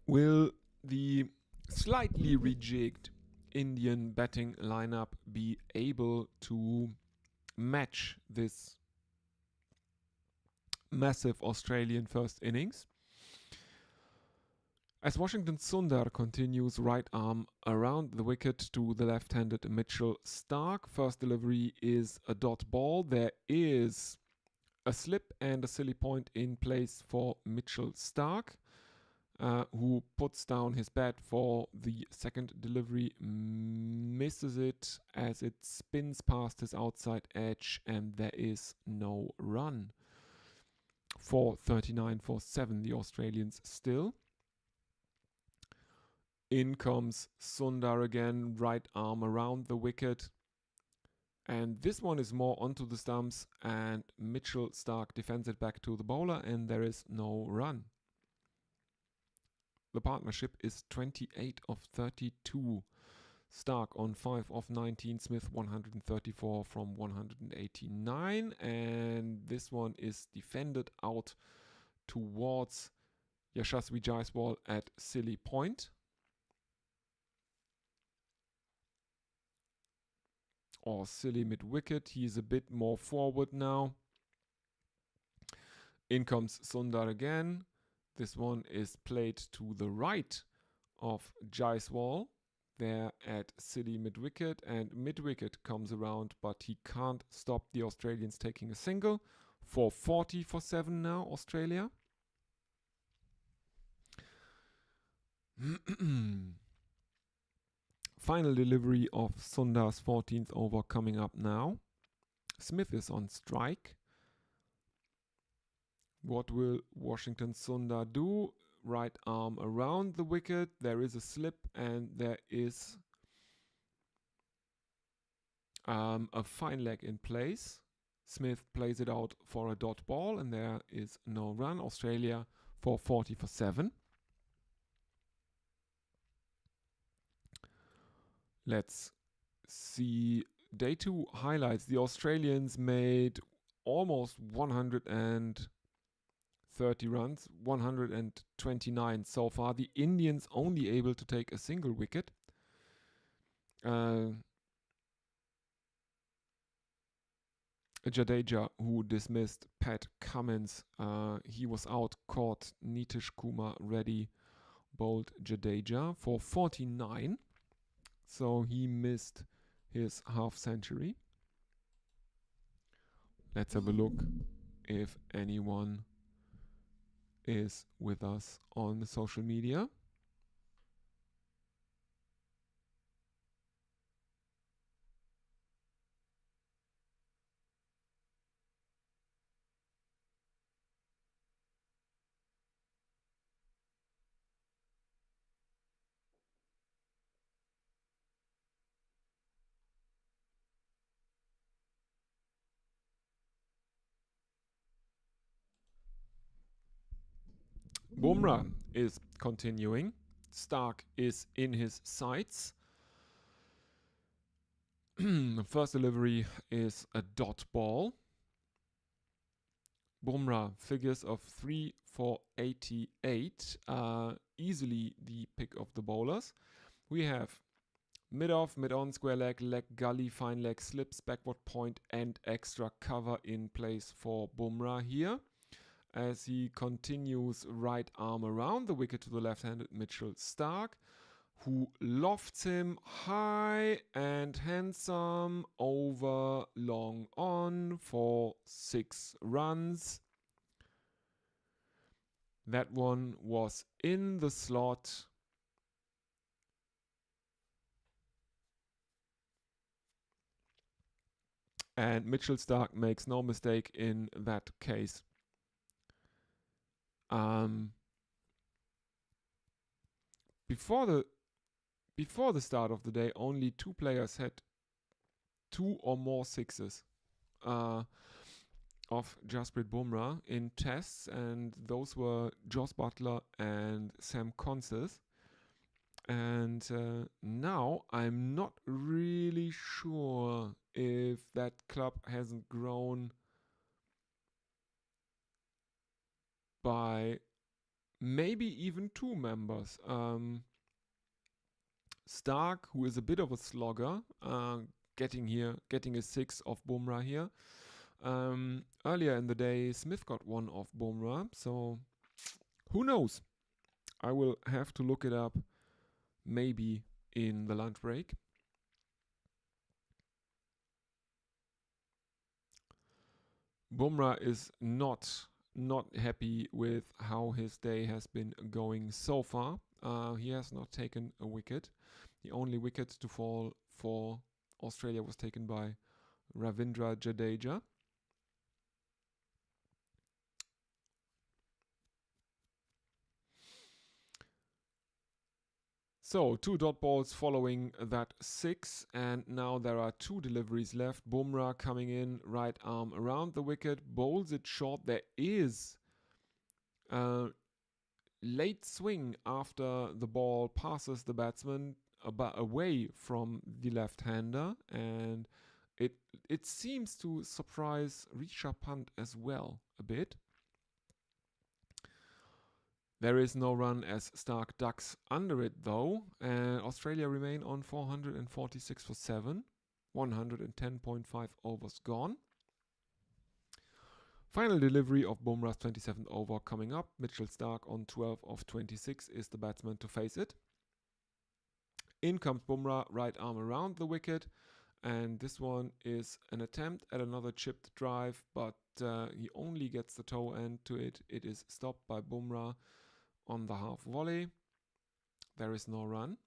Will the slightly rejigged Indian batting lineup be able to match this massive Australian first innings? As Washington Sundar continues right arm around the wicket to the left-handed Mitchell Starc, first delivery is a dot ball. There is a slip and a silly point in place for Mitchell Starc, who puts down his bat for the second delivery, misses it as it spins past his outside edge, and there is no run. 439 for 7, the Australians still. In comes Sundar again, right arm around the wicket. And this one is more onto the stumps, and Mitchell Starc defends it back to the bowler, and there is no run. The partnership is 28 of 32. Starc on 5 of 19, Smith 134 from 189, and this one is defended out towards Yashasvi Jaiswal at silly point. Or silly mid-wicket. He is a bit more forward now. In comes Sundar again. This one is played to the right of Jaiswal, there at silly mid-wicket, and mid-wicket comes around, but he can't stop the Australians taking a single. 440 for 7 now, Australia. Final delivery of Sundar's 14th over coming up now. Smith is on strike. What will Washington Sundar do? Right arm around the wicket. There is a slip, and there is a fine leg in place. Smith plays it out for a dot ball, and there is no run. Australia 440 for 7. Let's see day 2 highlights. The Australians made almost 130 runs, 129 so far. The Indians only able to take a single wicket. Jadeja, who dismissed Pat Cummins, he was out, caught Nitish Kumar Reddy bowled Jadeja for 49. So he missed his half century. Let's have a look if anyone is with us on the social media. Bumrah is continuing. Stark is in his sights. First delivery is a dot ball. Bumrah figures of 3 for 88. Easily the pick of the bowlers. We have mid-off, mid-on, square leg, leg gully, fine leg, slips, backward point and extra cover in place for Bumrah here. As he continues right arm around the wicket to the left-handed Mitchell Stark, who lofts him high and handsome over long on for 6 runs. That one was in the slot. And Mitchell Stark makes no mistake in that case. Before the start of the day, only 2 players had 2 or more sixes of Jasprit Bumrah in tests, and those were Jos Buttler and Sam Consis. And now I'm not really sure if that club hasn't grown by maybe even 2 members. Stark, who is a bit of a slogger, getting a 6 of Bumrah here. Earlier in the day, Smith got 1 of Bumrah, so who knows? I will have to look it up maybe in the lunch break. Bumrah is not happy with how his day has been going so far. He has not taken a wicket. The only wicket to fall for Australia was taken by Ravindra Jadeja. So 2 dot balls following that 6, and now there are 2 deliveries left. Bumrah coming in, right arm around the wicket, bowls it short. There is a late swing after the ball passes the batsman away from the left-hander, and it seems to surprise Rishabh Pant as well a bit. There is no run as Stark ducks under it though, and Australia remain on 446 for 7, 110.5 overs gone. Final delivery of Bumrah's 27th over coming up. Mitchell Stark on 12 of 26 is the batsman to face it. In comes Bumrah, right arm around the wicket, and this one is an attempt at another chipped drive, but he only gets the toe end to it. It is stopped by Bumrah on the half volley. There is no run.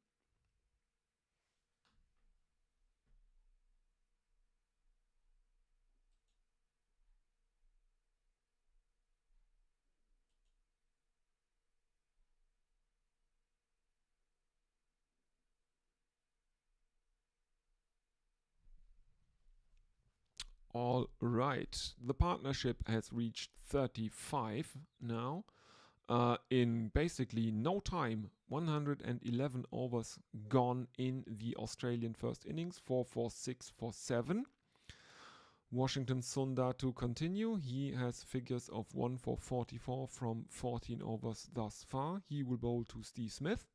All right, the partnership has reached 35 now. In basically no time, 111 overs gone in the Australian first innings, 4-4-6 for 7. Washington Sundar to continue. He has figures of 1 for 44 from 14 overs thus far. He will bowl to Steve Smith.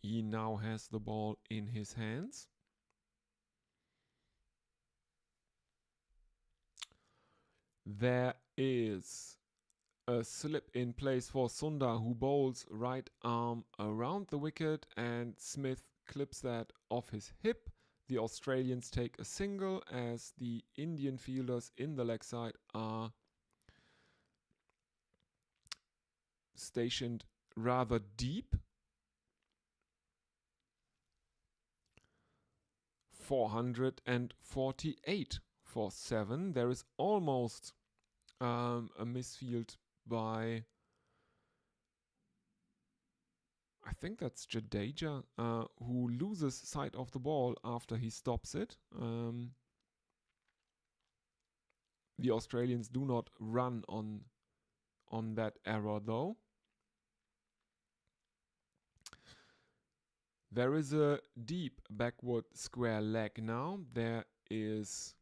He now has the ball in his hands. There is A slip in place for Sundar, who bowls right arm around the wicket, and Smith clips that off his hip. The Australians take a single as the Indian fielders in the leg side are stationed rather deep. 448 for 7. There is almost a misfield by, I think that's Jadeja, who loses sight of the ball after he stops it. The Australians do not run on that error though. There is a deep backward square leg now. There is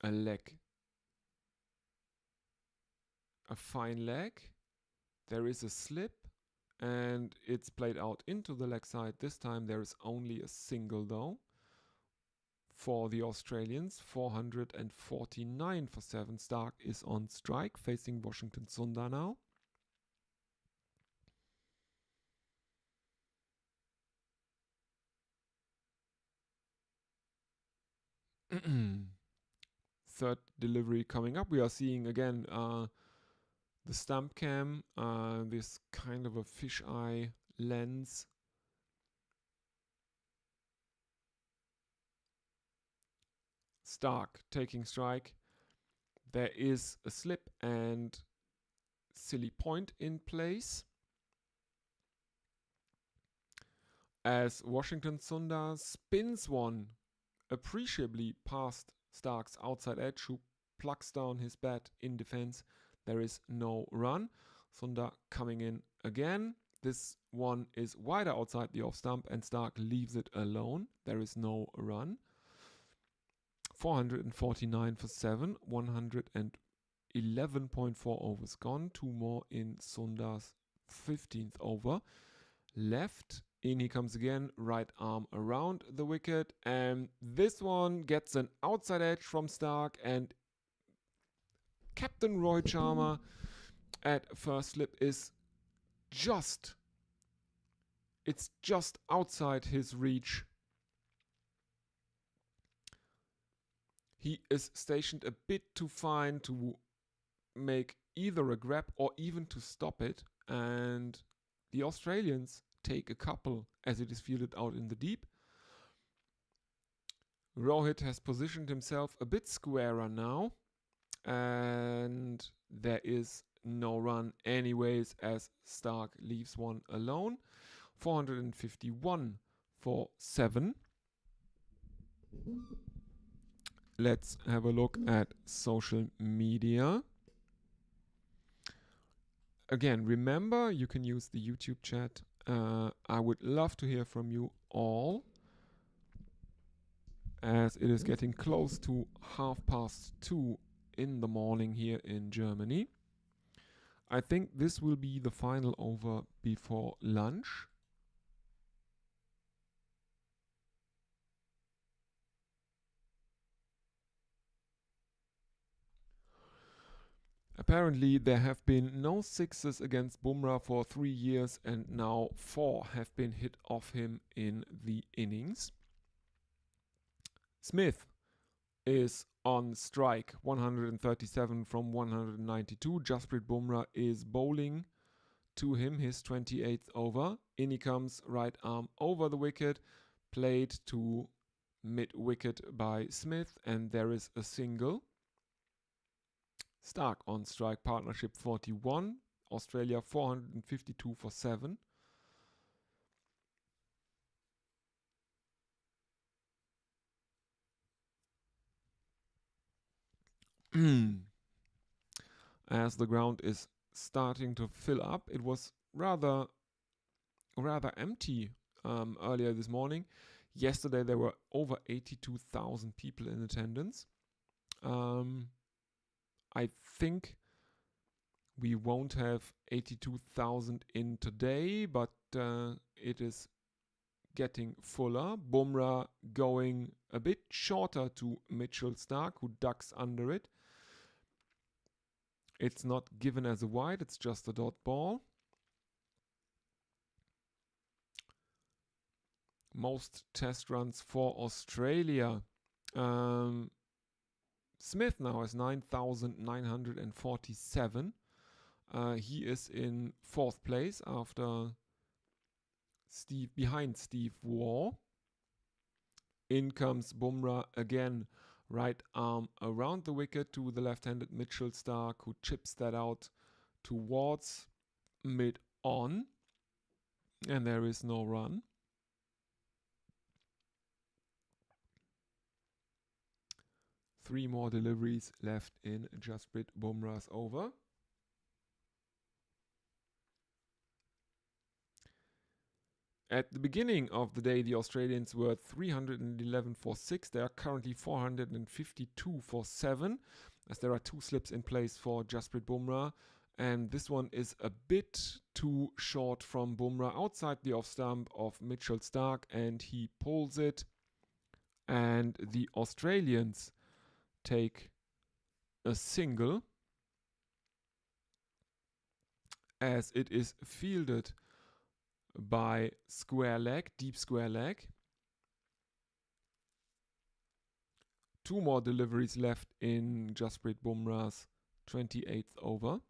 a leg, a fine leg. There is a slip and it's played out into the leg side. This time there is only a single though for the Australians. 449 for 7. Stark is on strike facing Washington Sundar now. Third delivery coming up. We are seeing again the stump cam, this kind of a fisheye lens. Stark taking strike. There is a slip and silly point in place, as Washington Sundar spins one appreciably past Stark's outside edge, who plucks down his bat in defense. There is no run. Sundar coming in again. This one is wider outside the off stump and Stark leaves it alone. There is no run. 449 for 7. 111.4 overs gone. 2 more in Sundar's 15th over. Left. In he comes again, right arm around the wicket, and this one gets an outside edge from Stark, and Captain Rohit Sharma at first slip is just outside his reach. He is stationed a bit too fine to make either a grab or even to stop it, and the Australians take a couple as it is fielded out in the deep. Rohit has positioned himself a bit squarer now, and there is no run anyways as Stark leaves one alone. 451 for 7. Let's have a look at social media. Again, remember, you can use the YouTube chat. I would love to hear from you all, as it is getting close to 2:30 in the morning here in Germany. I think this will be the final over before lunch. Apparently there have been no sixes against Bumrah for 3 years, and now 4 have been hit off him in the innings. Smith is on strike, 137 from 192. Jasprit Bumrah is bowling to him his 28th over. In he comes, right arm over the wicket, played to mid-wicket by Smith, and there is a single. Stark on strike, partnership 41. Australia 452 for 7. As the ground is starting to fill up, it was rather empty earlier this morning. Yesterday there were over 82,000 people in attendance. I think we won't have 82,000 in today, but it is getting fuller. Bumrah going a bit shorter to Mitchell Stark, who ducks under it. It's not given as a wide, it's just a dot ball. Most test runs for Australia. Smith now has 9,947. He is in 4th place after behind Steve Waugh. In comes Bumrah again, right arm around the wicket to the left-handed Mitchell Starc, who chips that out towards mid-on, and there is no run. Three more deliveries left in Jasprit Bumrah's over. At the beginning of the day, the Australians were 311 for 6. They are currently 452 for 7, as there are 2 slips in place for Jasprit Bumrah. And this one is a bit too short from Bumrah, outside the off stump of Mitchell Starc, and he pulls it. And the Australians take a single, as it is fielded by square leg, deep square leg. 2 more deliveries left in Jasprit Bumrah's 28th over.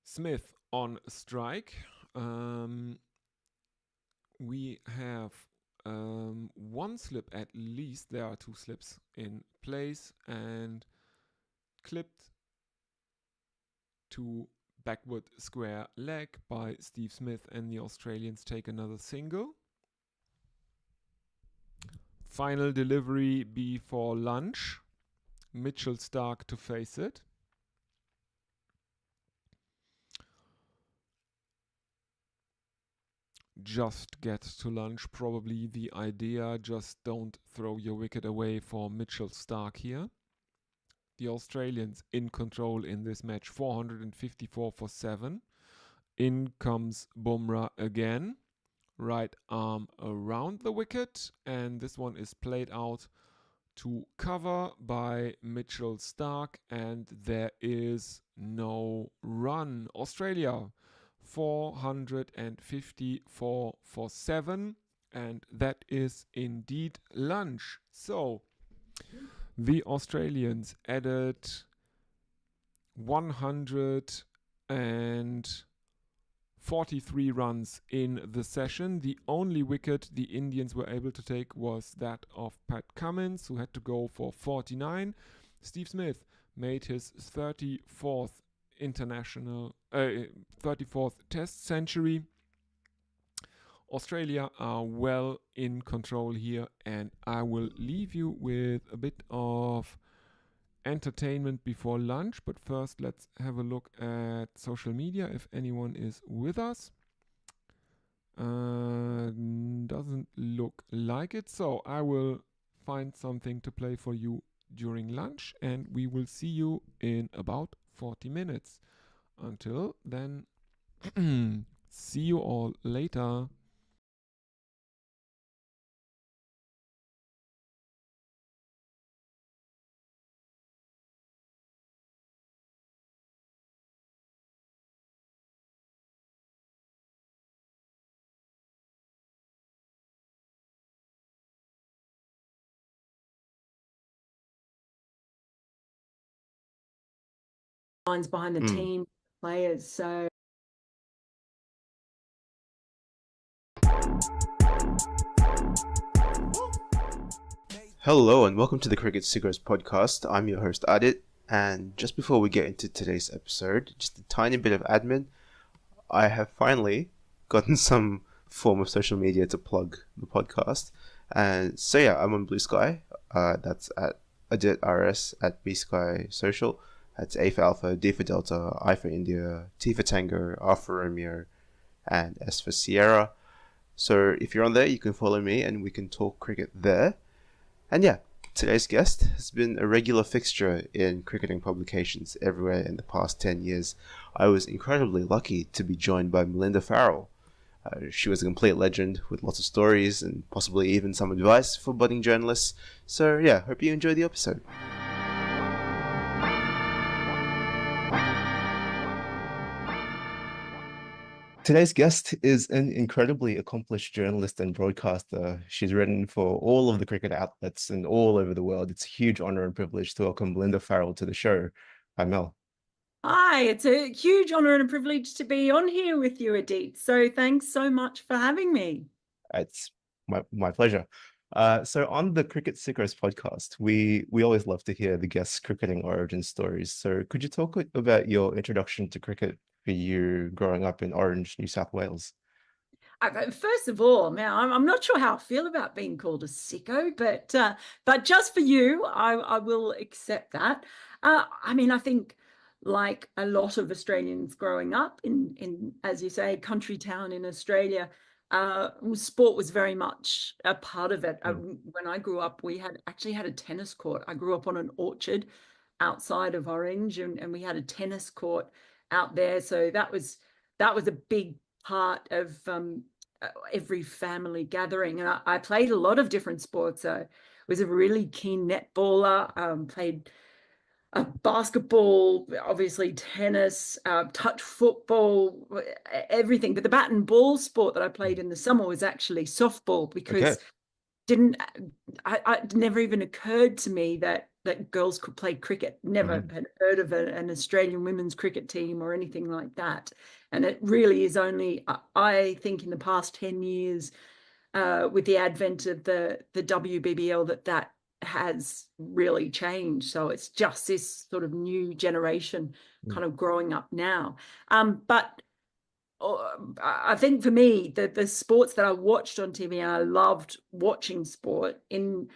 Smith on strike. We have 1 slip at least. There are 2 slips in place, and clipped to backward square leg by Steve Smith, and the Australians take another single. Final delivery before lunch. Mitchell Starc to face it. Just get to lunch, probably the idea. Just don't throw your wicket away for Mitchell Starc here. The Australians in control in this match, 454 for 7. In comes Bumrah again. Right arm around the wicket, and this one is played out to cover by Mitchell Starc, and there is no run. Australia 454 for 7, and that is indeed lunch. So the Australians added 143 runs in the session. The only wicket the Indians were able to take was that of Pat Cummins, who had to go for 49. Steve Smith made his 34th 34th test century. Australia are well in control here, and I will leave you with a bit of entertainment before lunch. But first, let's have a look at social media if anyone is with us. Doesn't look like it, so I will find something to play for you during lunch, and we will see you in about 40 minutes. Until then, see you all later. Behind the team players. So hello and welcome to the Cricket Cigars podcast. I'm your host Adit, and just before we get into today's episode, just a tiny bit of admin. I have finally gotten some form of social media to plug the podcast, and so yeah, I'm on Blue Sky. That's at Adit RS at B Sky Social. That's A for Alpha, D for Delta, I for India, T for Tango, R for Romeo, and S for Sierra. So if you're on there, you can follow me and we can talk cricket there. And yeah, today's guest has been a regular fixture in cricketing publications everywhere in the past 10 years. I was incredibly lucky to be joined by Melinda Farrell. She was a complete legend with lots of stories and possibly even some advice for budding journalists. So yeah, hope you enjoy the episode. Today's guest is an incredibly accomplished journalist and broadcaster. She's written for all of the cricket outlets and all over the world. It's a huge honor and privilege to welcome Belinda Farrell to the show. Hi, Mel. Hi, it's a huge honor and a privilege to be on here with you, Adit. So thanks so much for having me. It's my pleasure. So on the Cricket Sickos podcast, we always love to hear the guests' cricketing origin stories. So could you talk about your introduction to cricket for you growing up in Orange, New South Wales? First of all, now I'm not sure how I feel about being called a sicko, but just for you, I will accept that. I mean, I think like a lot of Australians growing up in as you say, country town in Australia, sport was very much a part of it. When I grew up, we actually had a tennis court. I grew up on an orchard outside of Orange, and we had a tennis court out there. So that was a big part of every family gathering. And I played a lot of different sports. I was a really keen netballer, played basketball, obviously tennis, touch football, everything. But the bat and ball sport that I played in the summer was actually softball, because it never even occurred to me that girls could play cricket. Never had heard of an Australian women's cricket team or anything like that. And it really is only, I think, in the past 10 years, with the advent of the WBBL, that has really changed. So it's just this sort of new generation kind of growing up now. But I think for me, the sports that I watched on TV, and I loved watching sport. In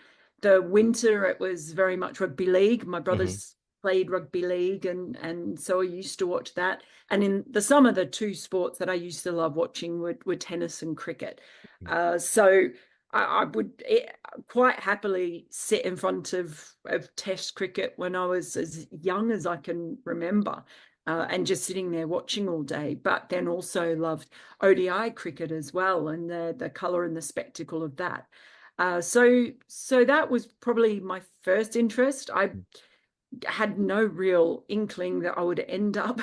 the winter, it was very much rugby league. My brothers played rugby league, and so I used to watch that. And in the summer, the two sports that I used to love watching were tennis and cricket. So I would quite happily sit in front of Test cricket when I was as young as I can remember. And just sitting there watching all day, but then also loved ODI cricket as well, and the colour and the spectacle of that. So that was probably my first interest. I had no real inkling that I would end up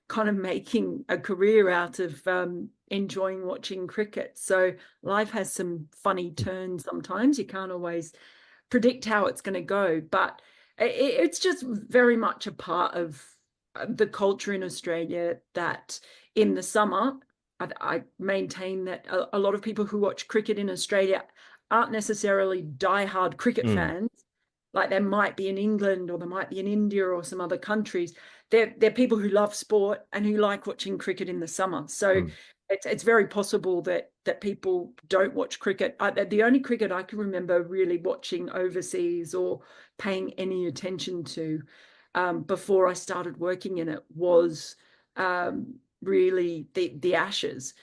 kind of making a career out of enjoying watching cricket. So life has some funny turns sometimes. You can't always predict how it's going to go, but it's just very much a part of the culture in Australia that in the summer, I maintain that a lot of people who watch cricket in Australia aren't necessarily diehard cricket fans, like they might be in England or they might be in India or some other countries. They're people who love sport and who like watching cricket in the summer. So it's very possible that people don't watch cricket. The only cricket I can remember really watching overseas or paying any attention to before I started working in it was really the Ashes.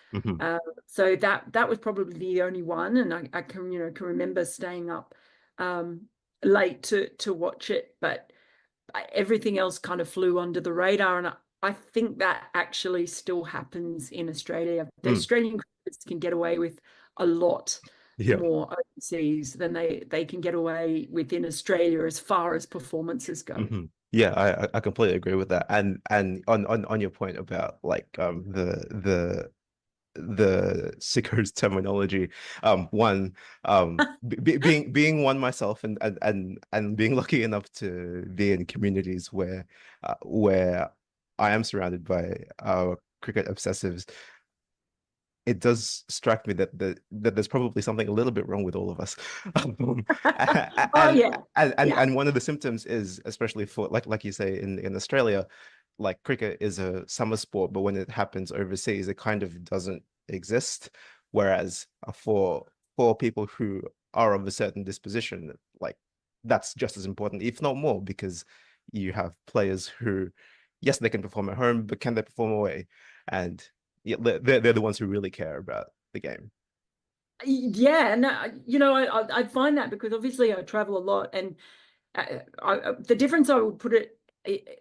So that was probably the only one, and I can remember staying up late to watch it, but everything else kind of flew under the radar. And I think that actually still happens in Australia. The Australian cricketers can get away with a lot more overseas than they can get away with in Australia as far as performances go. Yeah, I completely agree with that. And on your point about like the sickos terminology, being one myself, and being lucky enough to be in communities where I am surrounded by cricket obsessives, it does strike me that there's probably something a little bit wrong with all of us. And one of the symptoms is, especially for like you say in Australia, like cricket is a summer sport, but when it happens overseas, it kind of doesn't exist. Whereas for people who are of a certain disposition, like that's just as important, if not more, because you have players who, yes, they can perform at home, but can they perform away? And yeah, they're the ones who really care about the game. Yeah, and I find that because obviously I travel a lot, and the difference I would put it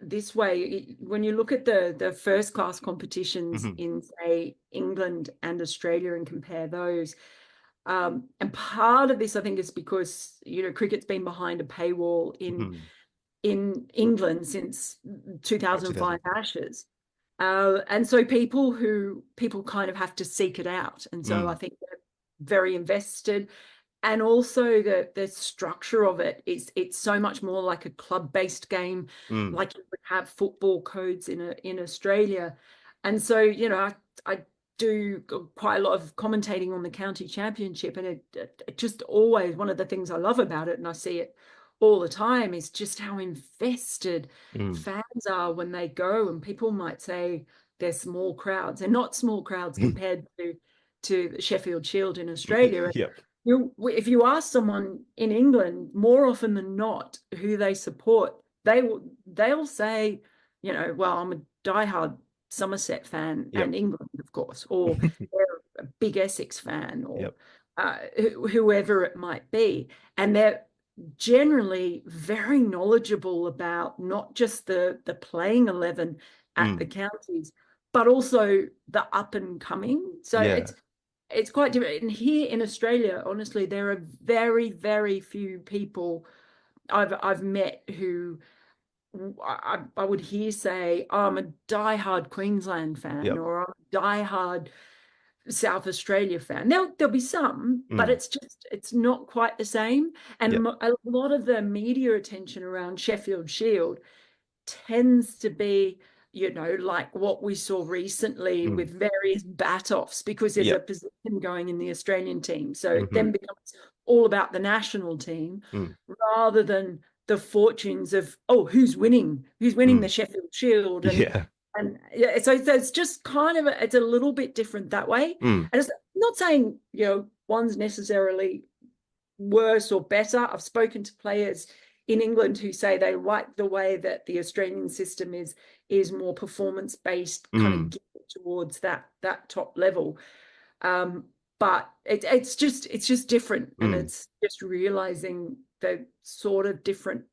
this way. When you look at the first class competitions Mhm. in, say, England and Australia and compare those, and part of this, I think, is because, you know, cricket's been behind a paywall Mhm. in England since Right, 2005 2005. Ashes. And so people kind of have to seek it out. And so I think they're very invested. And also the structure of it is, it's so much more like a club-based game, Mm. like you would have football codes in Australia. And so, you know, I do quite a lot of commentating on the county championship, and it just always, one of the things I love about it, and I see it all the time, is just how invested Mm. fans are when they go. And people might say they're small crowds. They're not small crowds compared to the Sheffield Shield in Australia. Yep. If you ask someone in England, more often than not, who they support, they'll say, you know, well, I'm a diehard Somerset fan, Yep. and England, of course, or they're a big Essex fan, or Yep. whoever it might be. And they're generally very knowledgeable about not just the playing 11 at the Mm. counties, but also the up and coming. So Yeah. it's quite different. And here in Australia, honestly, there are very, very few people I've met who I would hear say, oh, I'm a diehard Queensland fan, Yep. or I'm a diehard South Australia fan. There'll be some, but Mm. it's not quite the same. Yep. And a lot of the media attention around Sheffield Shield tends to be, you know, like what we saw recently Mm. with various bat-offs, because there's a Yep. position going in the Australian team. So it Mhm. then becomes all about the national team, Mm. rather than the fortunes of, oh, who's winning the Mm. Sheffield Shield. Yeah. And yeah, so it's just kind of it's a little bit different that way. Mm. And it's not saying, you know, one's necessarily worse or better. I've spoken to players in England who say they like the way that the Australian system is more performance based, kind of Mm. geared towards that top level. Um, but it's just different, and Mm. it's just realizing the sort of different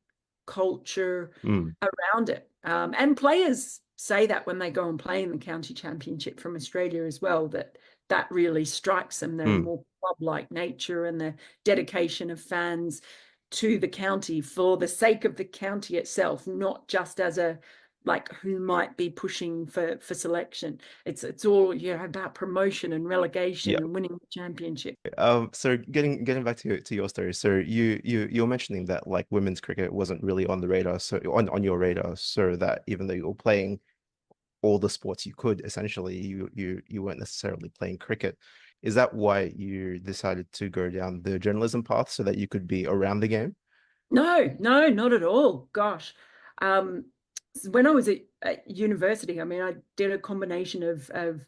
culture Mm. around it. And players say that when they go and play in the county championship from Australia as well, that really strikes them, the Mm. more club-like nature and the dedication of fans to the county for the sake of the county itself, not just as a, like, who might be pushing for selection. It's all, you know, about promotion and relegation Yep. and winning the championship. So getting back to your story. So you're mentioning that like women's cricket wasn't really on the radar, so on your radar, so that even though you were playing all the sports you could, essentially, you weren't necessarily playing cricket. Is that why you decided to go down the journalism path so that you could be around the game? No, not at all. Gosh. When I was at university, I mean, I did a combination of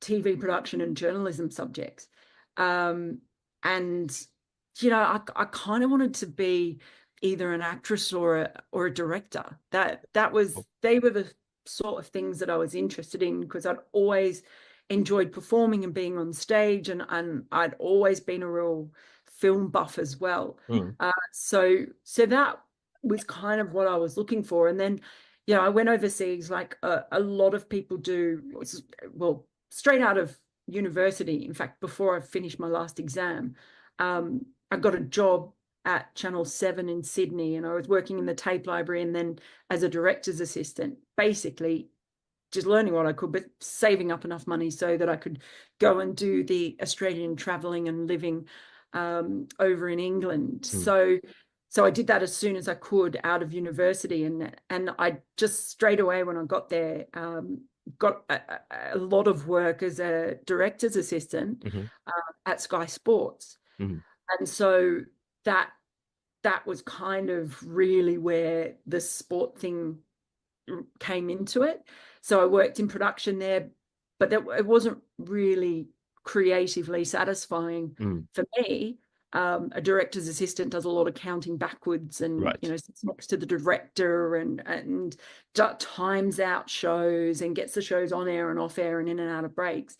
TV production and journalism subjects. And, you know, I kind of wanted to be either an actress or a director. They were the sort of things that I was interested in, because I'd always enjoyed performing and being on stage, and I'd always been a real film buff as well. Mm. So that was kind of what I was looking for. And then, you know, I went overseas like a lot of people do. Well, straight out of university, in fact, before I finished my last exam, I got a job at Channel 7 in Sydney, and I was working in the tape library, and then as a director's assistant, basically just learning what I could, but saving up enough money so that I could go and do the Australian traveling and living over in England. Mm. So I did that as soon as I could out of university, and I just straight away when I got there, got a lot of work as a director's assistant Mm-hmm. at Sky Sports. Mm-hmm. And so that was kind of really where the sport thing came into it. So I worked in production there, but it wasn't really creatively satisfying Mm. for me. A director's assistant does a lot of counting backwards, and, you Right. know, sits next to the director and times out shows and gets the shows on air and off air and in and out of breaks.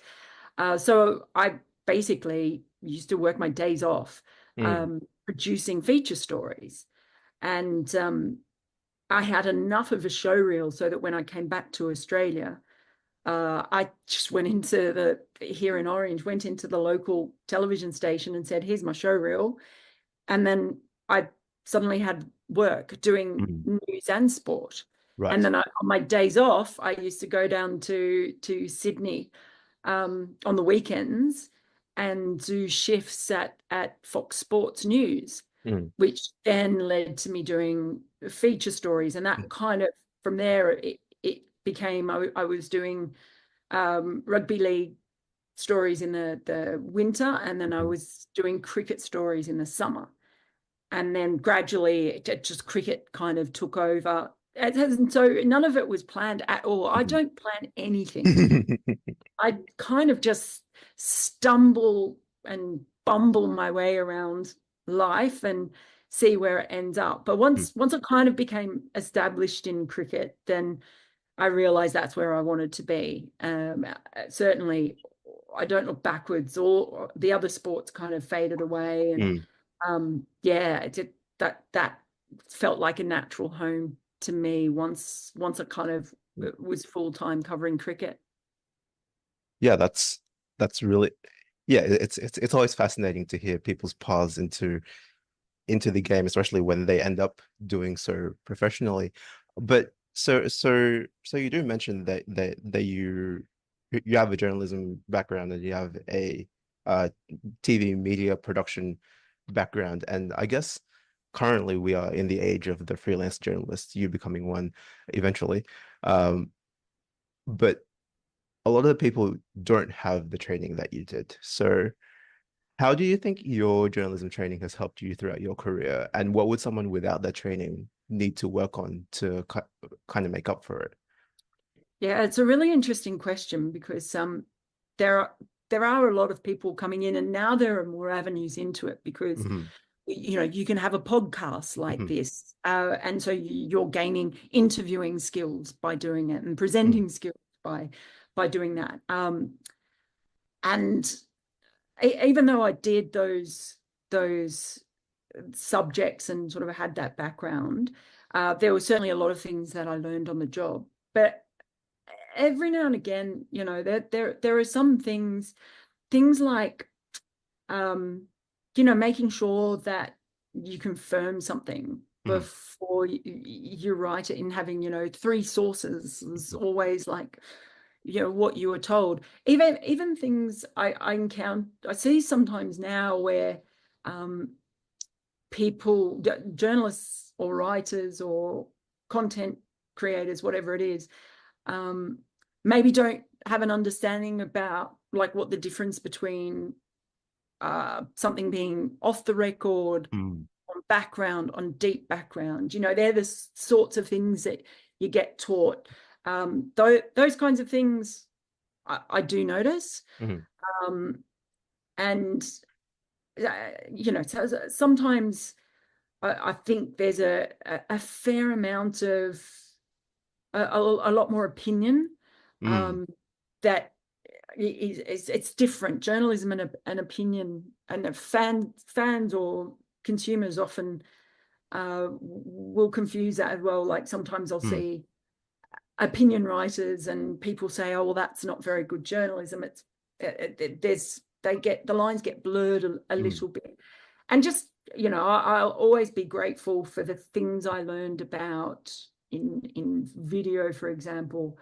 So I basically used to work my days off Mm. producing feature stories. And I had enough of a show reel so that when I came back to Australia, I just went into here in Orange, went into the local television station and said, here's my show reel. And then I suddenly had work doing news and sport. Right. And then on my days off, I used to go down to Sydney on the weekends and do shifts at Fox Sports News, which then led to me doing feature stories. And that kind of, from there, it became, I was doing rugby league stories in the winter, and then I was doing cricket stories in the summer. And then gradually just cricket kind of took over. And so none of it was planned at all. I don't plan anything. I kind of just stumble and bumble my way around life and see where it ends up. But once I kind of became established in cricket, then I realized that's where I wanted to be. Certainly, I don't look backwards. All the other sports kind of faded away, and yeah, that felt like a natural home to me once I kind of was full-time covering cricket. Yeah, that's really, yeah, it's always fascinating to hear people's paths into the game, especially when they end up doing so professionally. But so you do mention that you have a journalism background and you have a TV media production background, and I guess currently we are in the age of the freelance journalist, you becoming one eventually. But a lot of the people don't have the training that you did. So how do you think your journalism training has helped you throughout your career? And what would someone without that training need to work on to kind of make up for it? Yeah, it's a really interesting question because there are a lot of people coming in, and now there are more avenues into it because you can have a podcast like this, and so you're gaining interviewing skills by doing it and presenting skills by doing that. And even though I did those subjects and sort of had that background, there were certainly a lot of things that I learned on the job. But every now and again, there are some things like making sure that you confirm something before you write it, in having 3 sources is always like what you were told. Even things I encounter, I see sometimes now where people, journalists or writers or content creators, whatever it is, maybe don't have an understanding about like what the difference between something being off the record, on background, on deep background. They're the sorts of things that you get taught. Those kinds of things I do notice. And so sometimes I think there's a fair amount of a lot more opinion that it's different. Journalism and opinion, and fans or consumers often will confuse that as well. Like sometimes I'll see opinion writers and people say, oh, well, that's not very good journalism. The lines get blurred a little bit. And just, I'll always be grateful for the things I learned about in video, for example,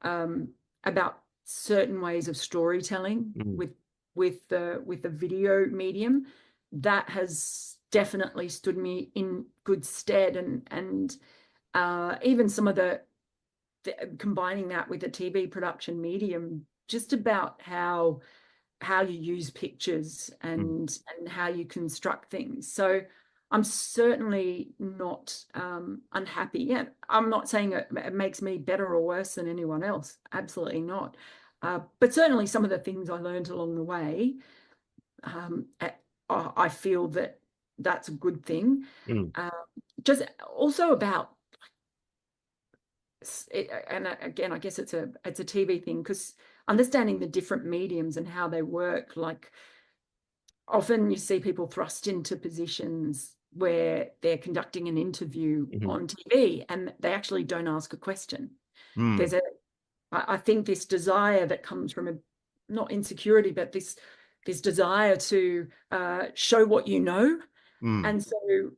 about certain ways of storytelling with the video medium. That has definitely stood me in good stead, and even some of the combining that with the TV production medium, just about how you use pictures and how you construct things. So I'm certainly not unhappy. Yeah, I'm not saying it makes me better or worse than anyone else. Absolutely not. But certainly some of the things I learned along the way, I feel that that's a good thing. Just also about it, and again, I guess it's a TV thing, because understanding the different mediums and how they work. Like often you see people thrust into positions where they're conducting an interview on TV and they actually don't ask a question. There's I think this desire that comes from a, not insecurity, but this desire to show what you know. And so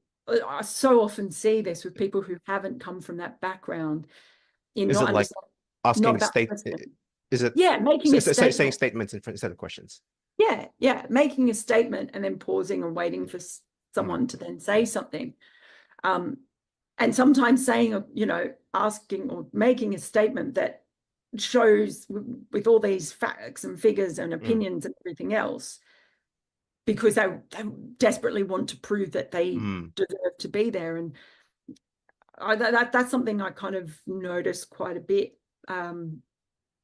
I so often see this with people who haven't come from that background. Is it like asking statement? Is it making a statement, saying statements instead of questions? Yeah, making a statement and then pausing and waiting for someone to then say something. And sometimes saying, asking or making a statement that shows with all these facts and figures and opinions and everything else, because they desperately want to prove that they deserve to be there. And that's something I kind of noticed quite a bit. And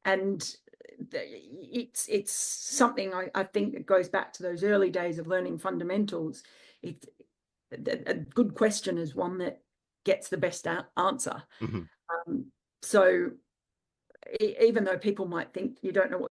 it's something I think that goes back to those early days of learning fundamentals. A good question is one that gets the best answer. So even though people might think you don't know what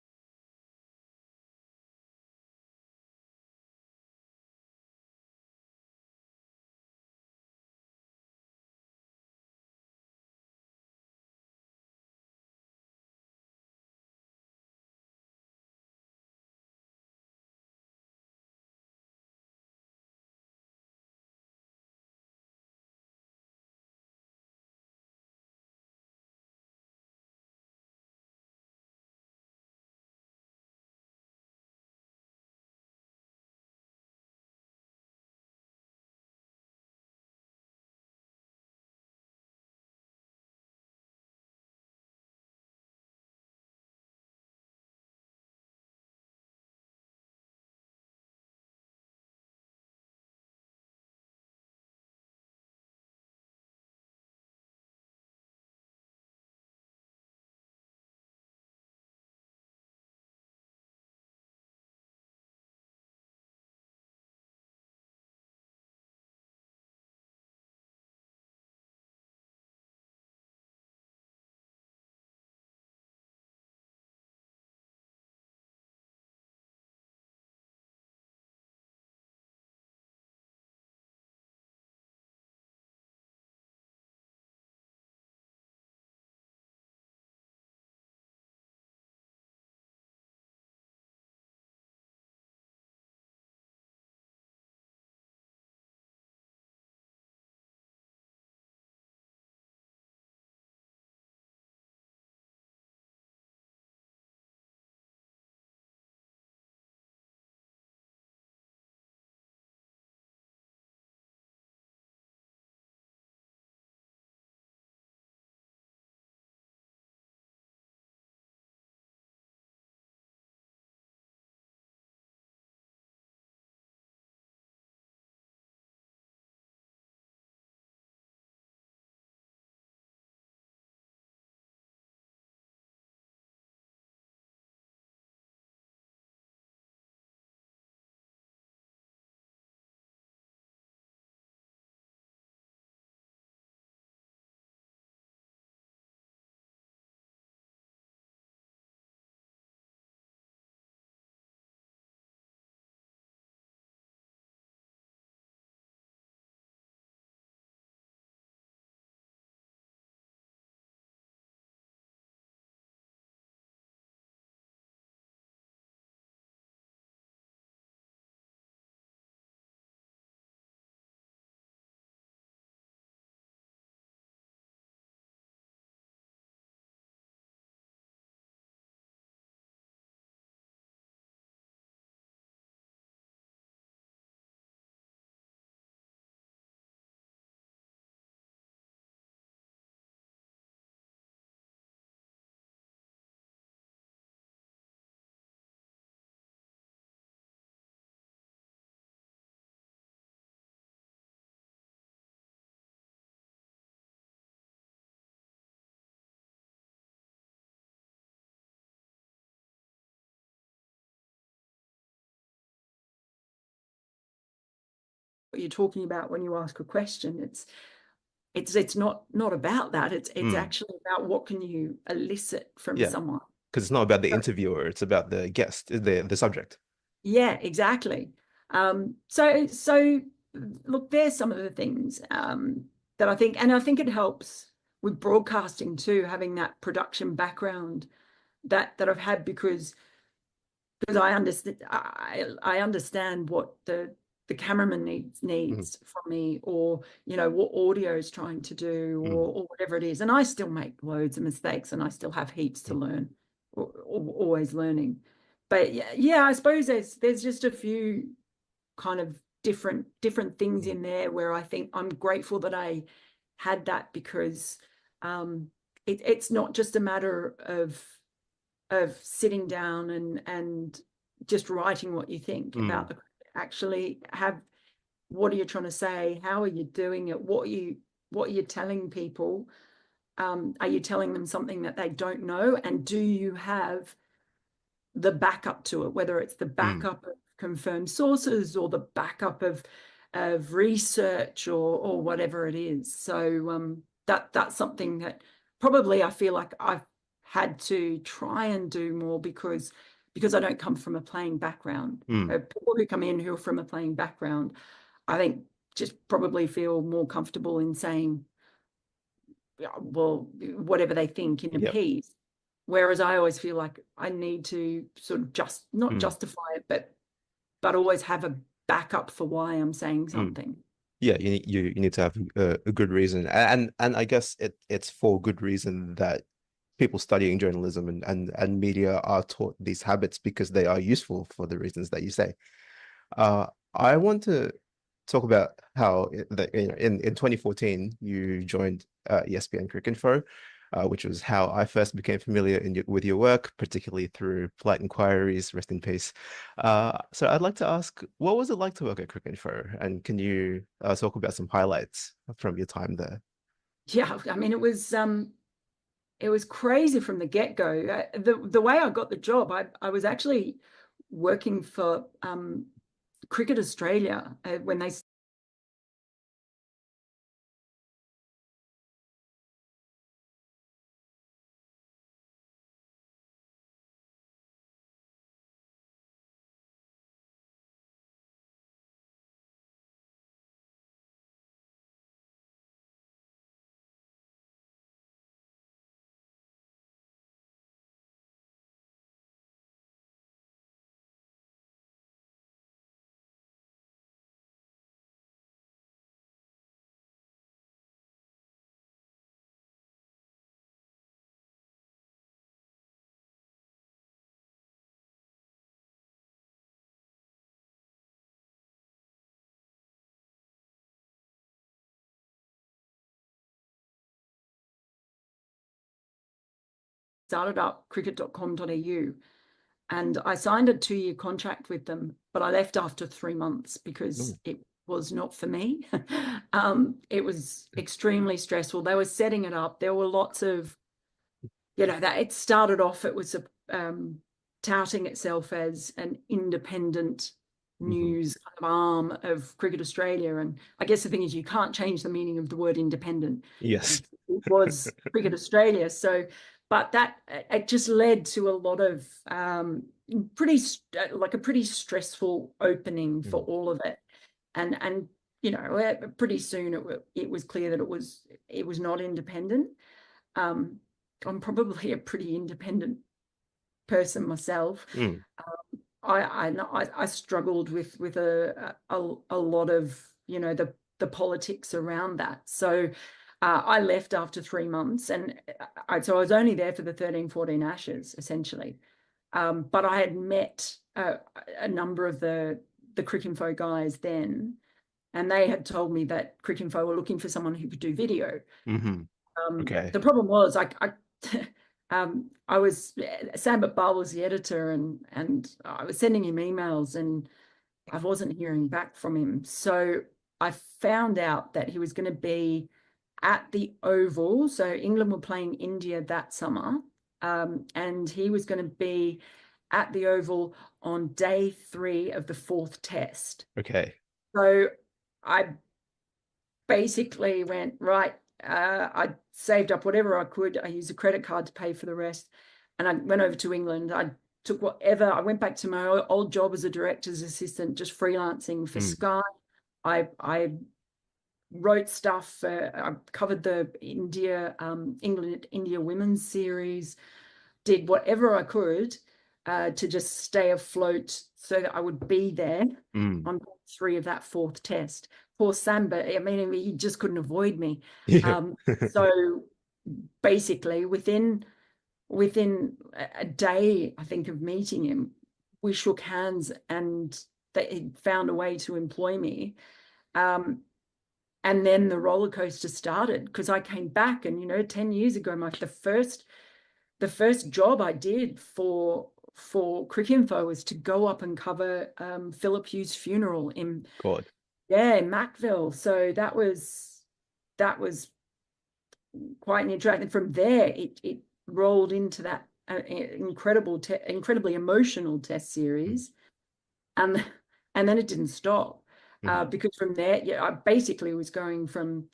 what you're talking about when you ask a question. It's not about that. It's actually about what can you elicit from someone. Because it's not about the interviewer, it's about the guest, the subject. Yeah, exactly. So look, there's some of the things that I think, and I think it helps with broadcasting too, having that production background that I've had, because I understand what the cameraman needs from me, or what audio is trying to do, or whatever it is. And I still make loads of mistakes, and I still have heaps to learn, or always learning. But yeah, I suppose there's just a few kind of different things in there where I think I'm grateful that I had that, because it's not just a matter of sitting down and just writing what you think about the actually have, what are you trying to say, how are you doing it, what are you telling people, are you telling them something that they don't know, and do you have the backup to it, whether it's the backup of confirmed sources or the backup of research, or whatever it is. So that's something that probably I feel like I've had to try and do more, because I don't come from a playing background. People who come in who are from a playing background, I think, just probably feel more comfortable in saying, well, whatever they think in a piece. Whereas I always feel like I need to sort of not justify it, but always have a backup for why I'm saying something. Yeah, you need to have a good reason, and I guess it's for good reason that people studying journalism and media are taught these habits, because they are useful for the reasons that you say. I want to talk about how in 2014 you joined ESPN Cricinfo, which was how I first became familiar with your work, particularly through Polite Inquiries, rest in peace. So I'd like to ask, what was it like to work at Cricinfo, and can you talk about some highlights from your time there? Yeah, I mean, it was crazy from the get-go. The way I got the job, I was actually working for Cricket Australia when they started up cricket.com.au, and I signed a 2-year contract with them, but I left after 3 months because it was not for me. It was extremely stressful. They were setting it up. There were lots of, that it started off, it was touting itself as an independent news arm of Cricket Australia. And I guess the thing is, you can't change the meaning of the word independent. Yes. It was Cricket Australia. So, but it just led to a lot of pretty stressful opening for all of it. And pretty soon it was clear that it was not independent. I'm probably a pretty independent person myself. I struggled with a lot of the politics around that. So I left after 3 months, and so I was only there for the 13-14 Ashes essentially. But I had met a number of the Cricinfo guys then, and they had told me that Cricinfo were looking for someone who could do video. Okay. The problem was I was Sam Iqbal was the editor, and I was sending him emails, and I wasn't hearing back from him. So I found out that he was going to be at the Oval. So England were playing India that summer, and he was going to be at the Oval on day 3 of the 4th test. Okay. So I basically went, right, I saved up whatever I could. I used a credit card to pay for the rest, and I went over to England. I took whatever. I went back to my old job as a director's assistant, just freelancing for Sky. I wrote stuff. I covered the England-India women's series, did whatever I could to just stay afloat so that I would be there on 3 of that 4th test. Poor Sam, but I mean, he just couldn't avoid me. Yeah. So basically, within a day, I think, of meeting him, we shook hands and they found a way to employ me. And then the roller coaster started, because I came back, and 10 years ago, the first job I did for Cricinfo was to go up and cover Philip Hughes' funeral in God. in Macville. So that was quite an interaction. From there, it rolled into that incredibly emotional test series, and then it didn't stop. Because from there, I basically was going from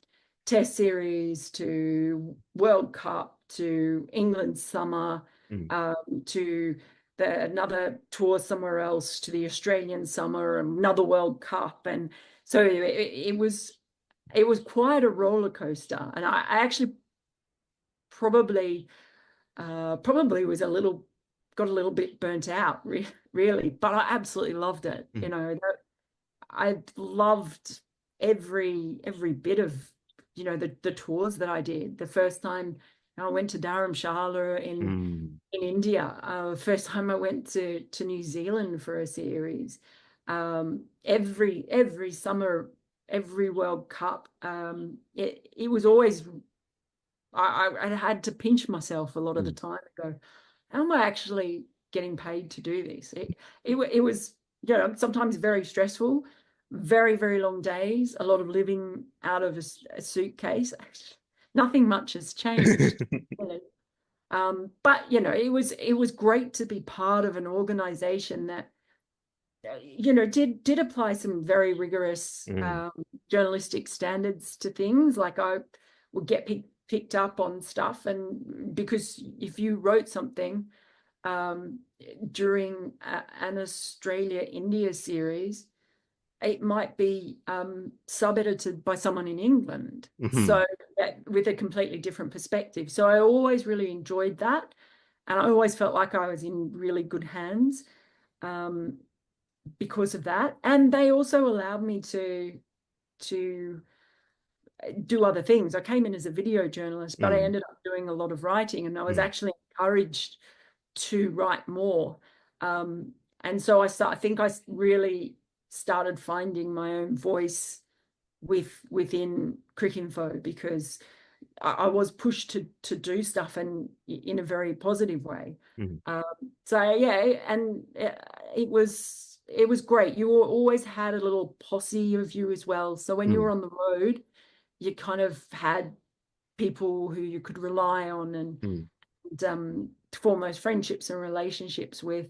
test series to World Cup to England summer, to another tour somewhere else, to the Australian summer, another World Cup. And so it was quite a roller coaster. And I actually probably was got a little bit burnt out, really, but I absolutely loved it. I loved every bit of the tours that I did. The first time I went to Dharamshala in India, first time I went to New Zealand for a series, every summer, every World Cup, it was always, I had to pinch myself a lot of the time and go, how am I actually getting paid to do this? It was sometimes very stressful, very, very long days, a lot of living out of a suitcase. Nothing much has changed. But it was great to be part of an organization that did apply some very rigorous journalistic standards to things. Like, I would get picked up on stuff, and because if you wrote something during an Australia-India series, it might be sub-edited by someone in England, so with a completely different perspective. So I always really enjoyed that, and I always felt like I was in really good hands because of that. And they also allowed me to do other things. I came in as a video journalist, but I ended up doing a lot of writing, and I was actually encouraged to write more. And so I think I really started finding my own voice within Cricinfo, because I was pushed to do stuff, and in a very positive way. So yeah, and it was great. You always had a little posse of you as well. So when you were on the road, you kind of had people who you could rely on and form those friendships and relationships with,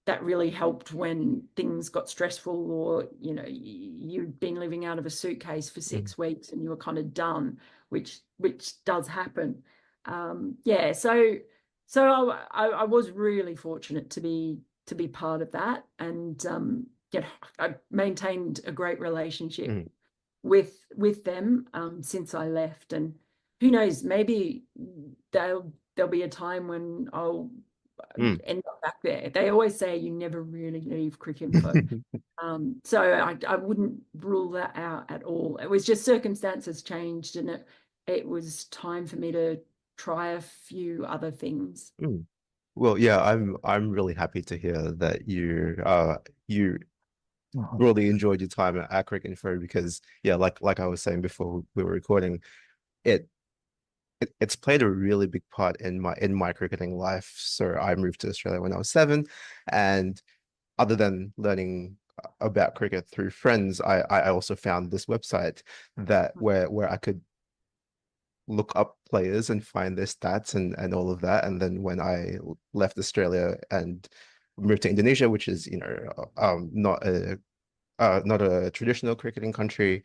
that really helped when things got stressful, or you'd been living out of a suitcase for 6 weeks and you were kind of done, which does happen. Yeah, so I was really fortunate to be part of that, and I maintained a great relationship with them since I left. And who knows, maybe there'll be a time when I'll end up back there. They always say you never really leave Cricinfo. So I wouldn't rule that out at all. It was just circumstances changed, and it was time for me to try a few other things. Well, yeah, I'm really happy to hear that you really enjoyed your time at Cricinfo, because yeah, like I was saying before we were recording, it's played a really big part in my cricketing life. So I moved to Australia when I was 7, and other than learning about cricket through friends, I also found this website where I could look up players and find their stats and all of that. And then when I left Australia and moved to Indonesia, which is not a traditional cricketing country,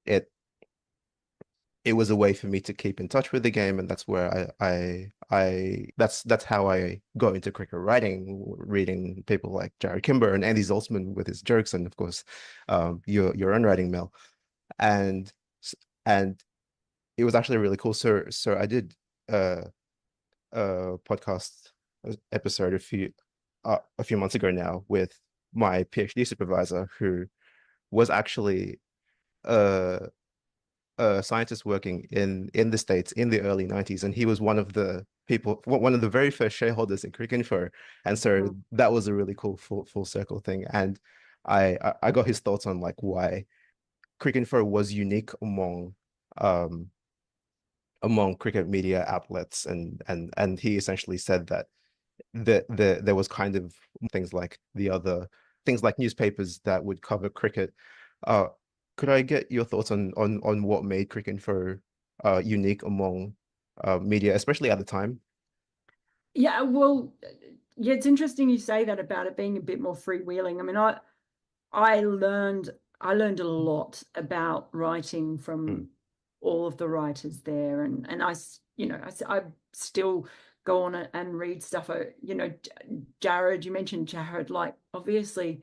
it it was a way for me to keep in touch with the game, and that's where that's how I got into cricket writing, reading people like Jared Kimber and Andy Zoltzman with his jokes, and of course, your own writing, Mel, and and it was actually really cool. So I did a podcast episode a few months ago now with my PhD supervisor, who was actually a scientist working in the States in the early 90s, and he was one of the very first shareholders in Cricinfo, and so that was a really cool full circle thing. And I got his thoughts on like why Cricinfo was unique among cricket media outlets, and he essentially said that there was kind of things like newspapers that would cover cricket. Could I get your thoughts on what made Cricinfo unique among media, especially at the time? Yeah, well, yeah, it's interesting you say that about it being a bit more freewheeling. I mean, I learned a lot about writing from all of the writers there, and I still go on and read stuff. Jared, you mentioned Jared, like obviously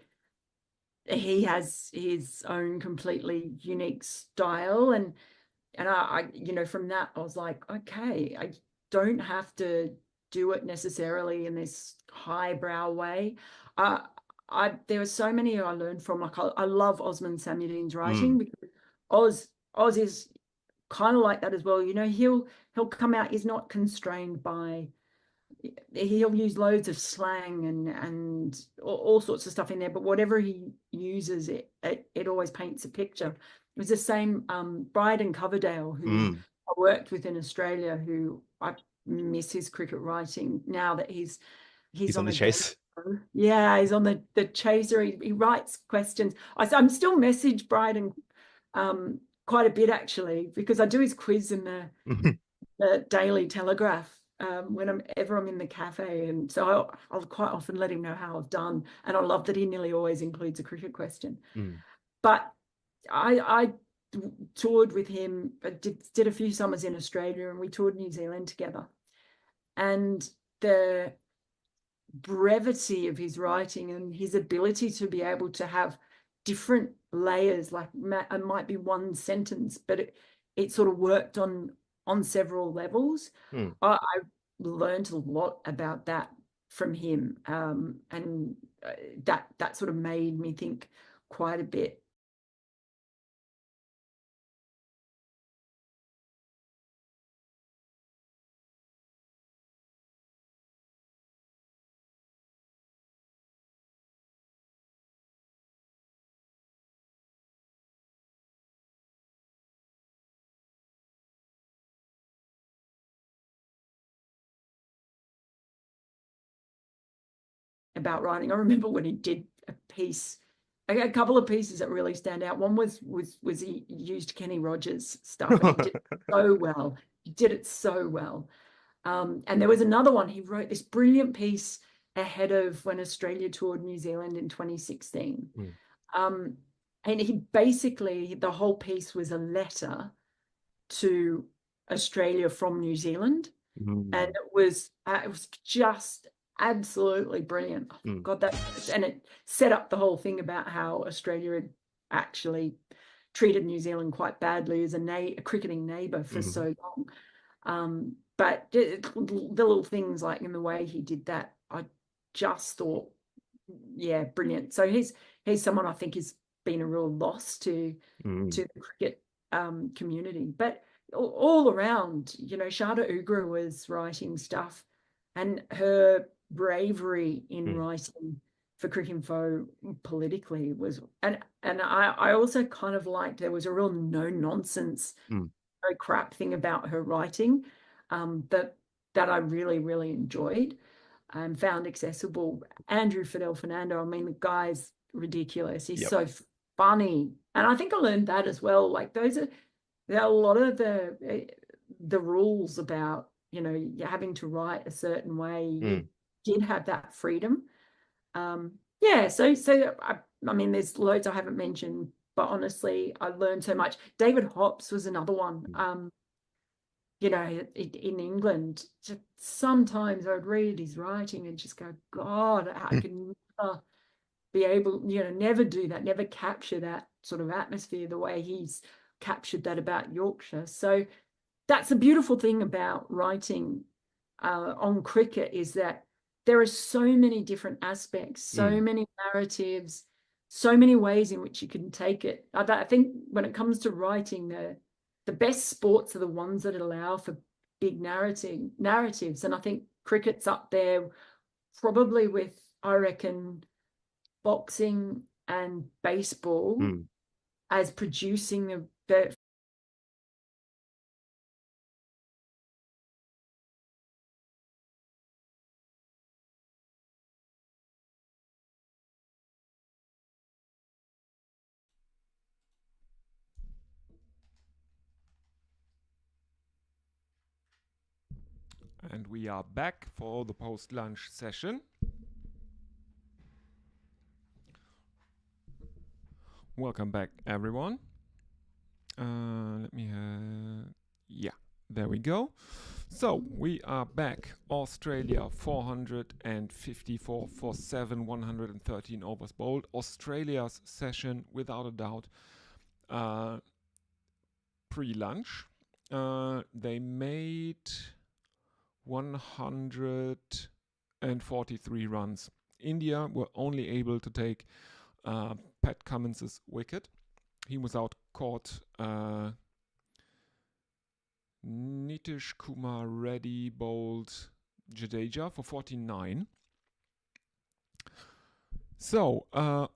he has his own completely unique style, and I from that I was like, okay, I don't have to do it necessarily in this highbrow way. There were so many I learned from. Like I love Osman Samudin's writing, because Oz is kind of like that as well. He'll come out, he's not constrained by, he'll use loads of slang and all sorts of stuff in there, but whatever he uses, it always paints a picture. It was the same Bryden Coverdale, who I worked with in Australia, who I miss his cricket writing now that he's on the chase. Yeah, he's on the chaser. He writes questions. I'm still message Bryden quite a bit, actually, because I do his quiz in the Daily Telegraph whenever I'm in the cafe, and so I'll quite often let him know how I've done, and I love that he nearly always includes a cricket question. But I toured with him, did a few summers in Australia, and we toured New Zealand together, and the brevity of his writing and his ability to be able to have different layers, like it might be one sentence, but it sort of worked on several levels. I learned a lot about that from him, and that sort of made me think quite a bit. About writing. I remember when he did a couple of pieces that really stand out. One was he used Kenny Rogers stuff, and he did it so well. He did it so well. And there was another one. He wrote this brilliant piece ahead of when Australia toured New Zealand in 2016. And he basically, the whole piece was a letter to Australia from New Zealand. And it was just absolutely brilliant. God, and it set up the whole thing about how Australia had actually treated New Zealand quite badly as a cricketing neighbour for so long. But the little things like in the way he did that, I just thought, yeah, brilliant. So he's someone I think has been a real loss to the cricket community. But all around, Shada Ugra was writing stuff, and her bravery in writing for Cricinfo politically was, and I also kind of liked, there was a real no nonsense, no crap thing about her writing that I really, really enjoyed and found accessible. Andrew Fidel Fernando, I mean, the guy's ridiculous. He's so funny, and I think I learned that as well. Like there are a lot of the rules about having to write a certain way. You did have that freedom. So I mean, there's loads I haven't mentioned. but honestly, I learned so much. David Hobbs was another one. You know, in England, just sometimes I would read his writing and just go, God, I can never be able, you know, never do that, never capture that sort of atmosphere the way he's captured that about Yorkshire. So that's a beautiful thing about writing on cricket, is that there are so many different aspects, so many narratives, so many ways in which you can take it. I think when it comes to writing, the best sports are the ones that allow for big narratives. And I think cricket's up there probably with, I reckon, boxing and baseball as producing the And we are back for the post-lunch session. Welcome back, everyone. Yeah, there we go. So we are back. Australia 454 for 7, 113 overs bowled. Australia's session, without a doubt, pre-lunch. They made 143 runs. India were only able to take Pat Cummins' wicket. He was out caught. Nitish Kumar Reddy bowled Jadeja for 49. So,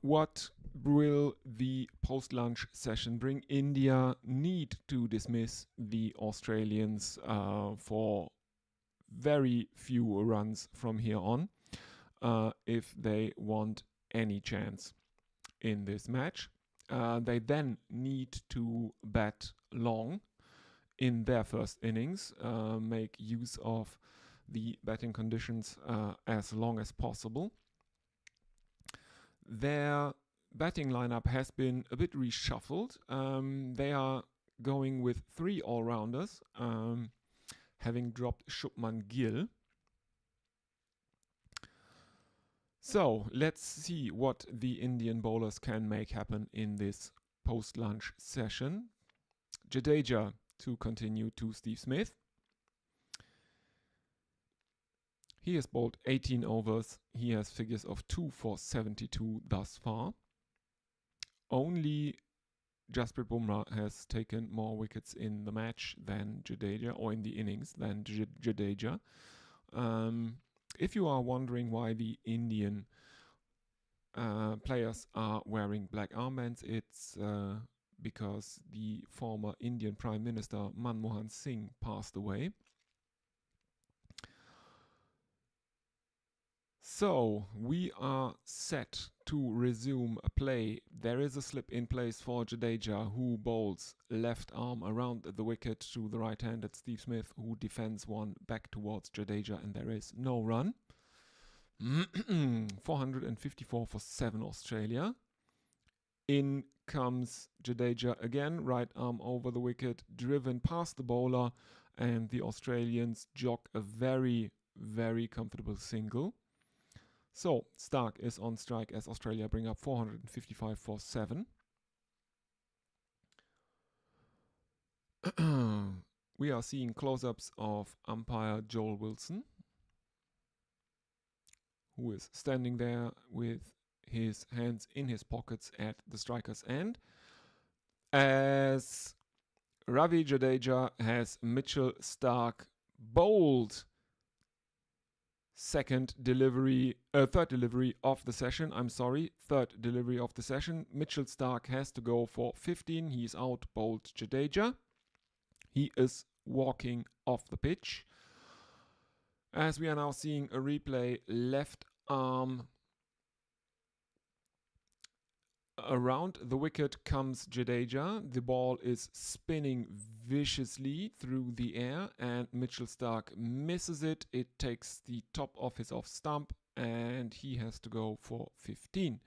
what will the post-lunch session bring? India need to dismiss the Australians for very few runs from here on if they want any chance in this match. They then need to bat long in their first innings, make use of the batting conditions as long as possible. Their batting lineup has been a bit reshuffled. They are going with 3 all-rounders, having dropped Shubman Gill. So let's see what the Indian bowlers can make happen in this post-lunch session. Jadeja to continue to Steve Smith. He has bowled 18 overs. He has figures of 2 for 72 thus far. Only Jasprit Bumrah has taken more wickets in the match than Jadeja, or in the innings than Jadeja. If you are wondering why the Indian players are wearing black armbands, it's because the former Indian Prime Minister Manmohan Singh passed away. So we are set to resume play. There is a slip in place for Jadeja, who bowls left arm around the wicket to the right-handed Steve Smith, who defends one back towards Jadeja, and there is no run. 454 for 7 Australia. In comes Jadeja again, right arm over the wicket, driven past the bowler, and the Australians jog a very, very comfortable single. So Stark is on strike as Australia bring up 455 for 7. We are seeing close-ups of umpire Joel Wilson, who is standing there with his hands in his pockets at the striker's end, as Ravi Jadeja has Mitchell Stark bowled third delivery of the session. Third delivery of the session. Mitchell Stark has to go for 15. He's out bowled Jadeja. He is walking off the pitch. As we are now seeing a replay, left arm around the wicket comes Jadeja. The ball is spinning viciously through the air and Mitchell Stark misses it. It takes the top of his off stump and he has to go for 15.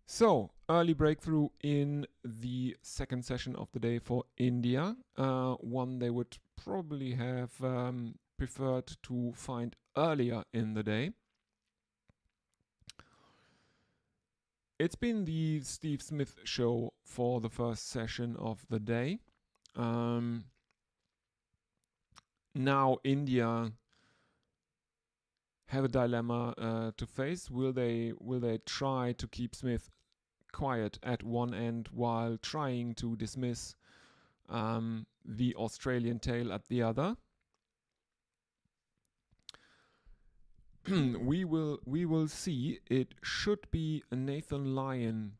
So, early breakthrough in the second session of the day for India. One they would probably have preferred to find earlier in the day. It's been the Steve Smith show for the first session of the day. Now India have a dilemma to face. Will they try to keep Smith quiet at one end while trying to dismiss the Australian tail at the other? we will see. It should be Nathan Lyon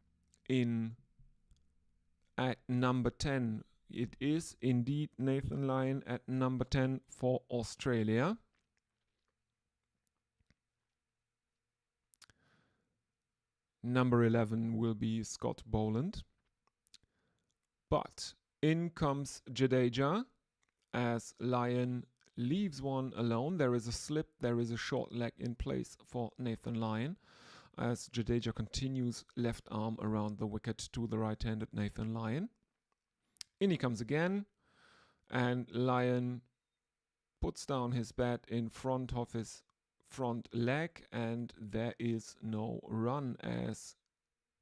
in at number 10. It is indeed Nathan Lyon at number 10 for Australia. Number 11 will be Scott Boland. But in comes Jadeja as Lyon leaves one alone. There is a slip, there is a short leg in place for Nathan Lyon as Jadeja continues left arm around the wicket to the right-handed Nathan Lyon. In he comes again, and Lyon puts down his bat in front of his front leg, and there is no run as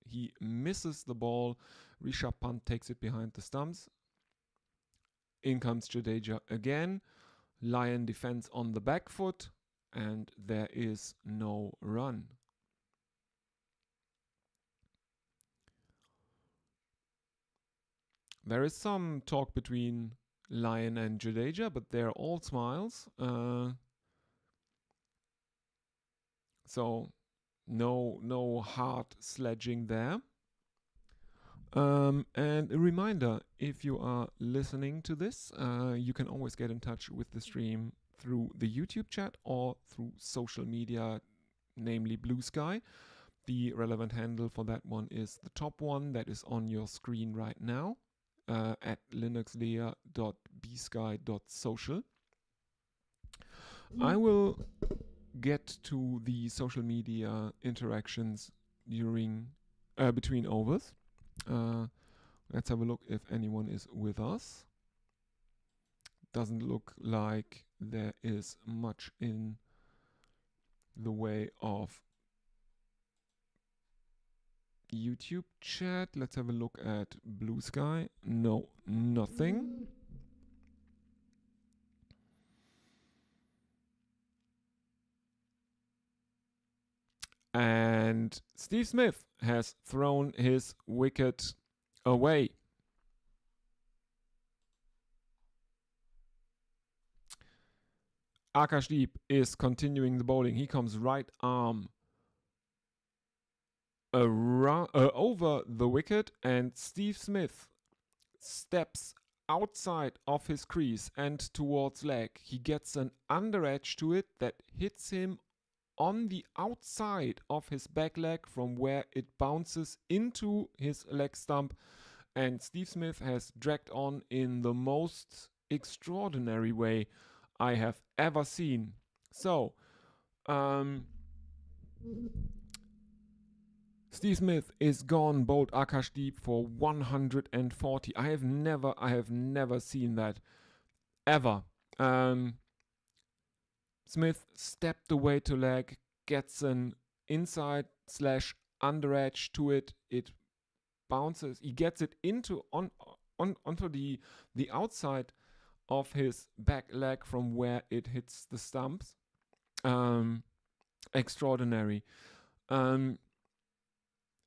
he misses the ball. Rishabh Pant takes it behind the stumps. In comes Jadeja again. Lyon defends on the back foot, and there is no run. There is some talk between Lyon and Jadeja, but they're all smiles. So no hard sledging there. And a reminder, if you are listening to this, you can always get in touch with the stream through the YouTube chat or through social media, namely Blue Sky. The relevant handle for that one is the top one that is on your screen right now, at linuxlayer.bsky.social. I will get to the social media interactions during between overs. Let's have a look if anyone is with us. Doesn't look like there is much in the way of YouTube chat. Let's have a look at Blue Sky. No, nothing. And Steve Smith has thrown his wicket away. Akashdeep is continuing the bowling. He comes right arm over the wicket, and Steve Smith steps outside of his crease and towards leg. He gets an under edge to it that hits him on the outside of his back leg from where it bounces into his leg stump, and Steve Smith has dragged on in the most extraordinary way I have ever seen. So, Steve Smith is gone, bowled Akashdeep for 140. I have never seen that ever. Smith stepped away to leg, gets an inside / under edge to it. It bounces. He gets it onto the outside of his back leg from where it hits the stumps. Extraordinary.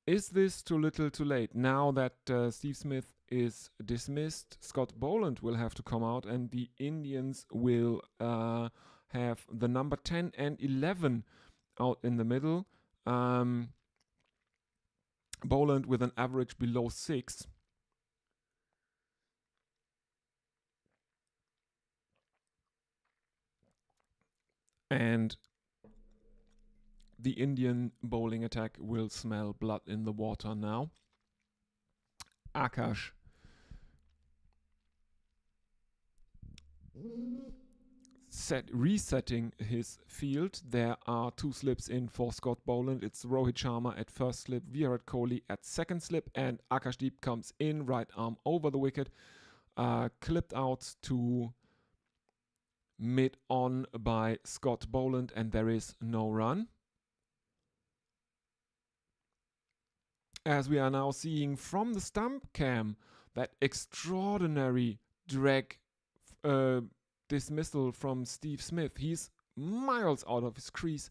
Is this too little too late? Now that Steve Smith is dismissed, Scott Boland will have to come out, and the Indians will have the number 10 and 11 out in the middle. Boland with an average below 6. And the Indian bowling attack will smell blood in the water now. Akash resetting his field. There are 2 slips in for Scott Boland. It's Rohit Sharma at first slip, Virat Kohli at second slip, and Akashdeep comes in, right arm over the wicket, clipped out to mid-on by Scott Boland, and there is no run. As we are now seeing from the stump cam, that extraordinary drag dismissal from Steve Smith. He's miles out of his crease,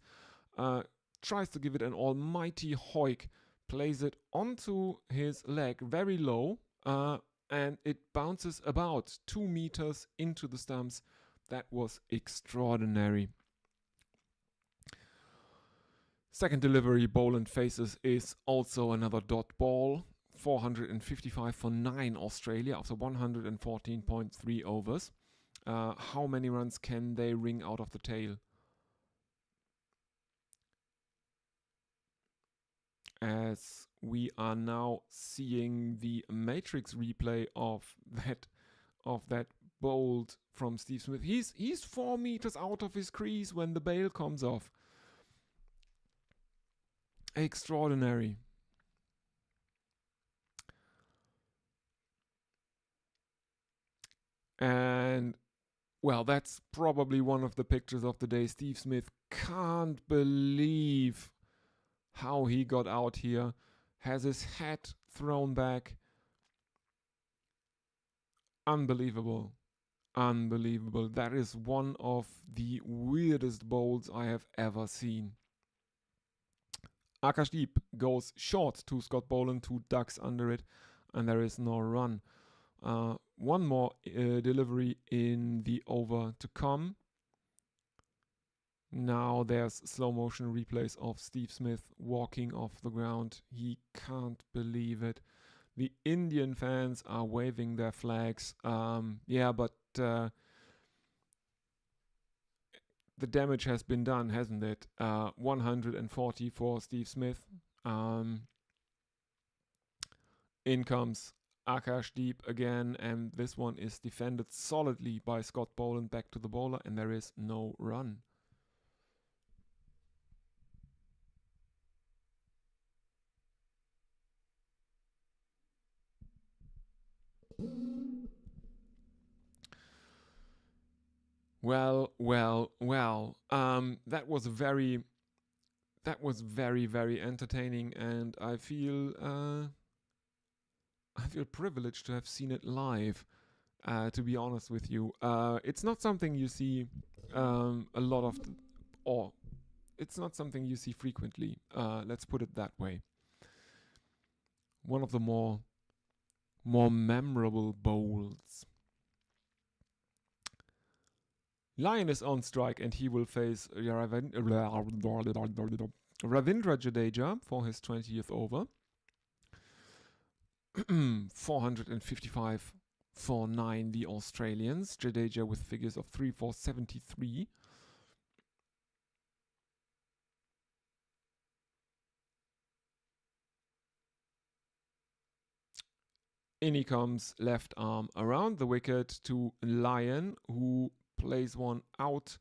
tries to give it an almighty hoik, plays it onto his leg very low, and it bounces about 2 meters into the stumps. That was extraordinary. Second delivery Boland faces is also another dot ball. 455 for 9 Australia after 114.3 overs. How many runs can they wring out of the tail? As we are now seeing the matrix replay of that bolt from Steve Smith. He's 4 meters out of his crease when the bail comes off. Extraordinary. And well, that's probably one of the pictures of the day. Steve Smith can't believe how he got out here. Has his hat thrown back. Unbelievable. Unbelievable. That is one of the weirdest bowls I have ever seen. Akashdeep goes short to Scott Boland, 2 ducks under it, and there is no run. One more delivery in the over to come. Now there's slow motion replays of Steve Smith walking off the ground. He can't believe it. The Indian fans are waving their flags. But the damage has been done, hasn't it? 140 for Steve Smith. In comes Akashdeep again, and this one is defended solidly by Scott Boland back to the bowler, and there is no run. Well. That was very, very entertaining, and I feel privileged to have seen it live. To be honest with you, it's not something you see it's not something you see frequently. Let's put it that way. One of the more memorable bowls. Lyon is on strike, and he will face Ravindra Jadeja for his 20th over. 455 for 9, the Australians. Jadeja with figures of 3 for 73. In he comes, left arm around the wicket to Lyon, who plays one out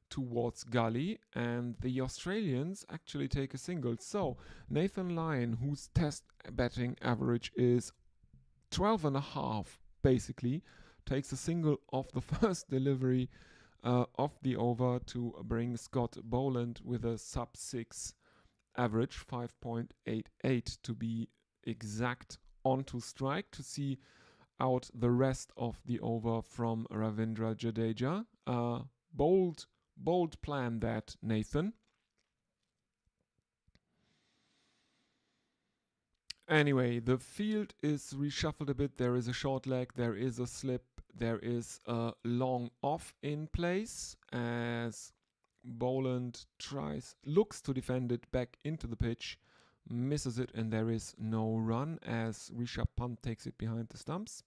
towards gully, and the Australians actually take a single. So Nathan Lyon, whose test batting average is 12.5, basically, takes a single off the first delivery of the over to bring Scott Boland with a sub-6 average, 5.88 to be exact, onto strike to see out the rest of the over from Ravindra Jadeja. Bold plan that, Nathan. Anyway, the field is reshuffled a bit. There is a short leg, there is a slip, there is a long off in place as Boland looks to defend it back into the pitch, misses it, and there is no run as Rishabh Pant takes it behind the stumps.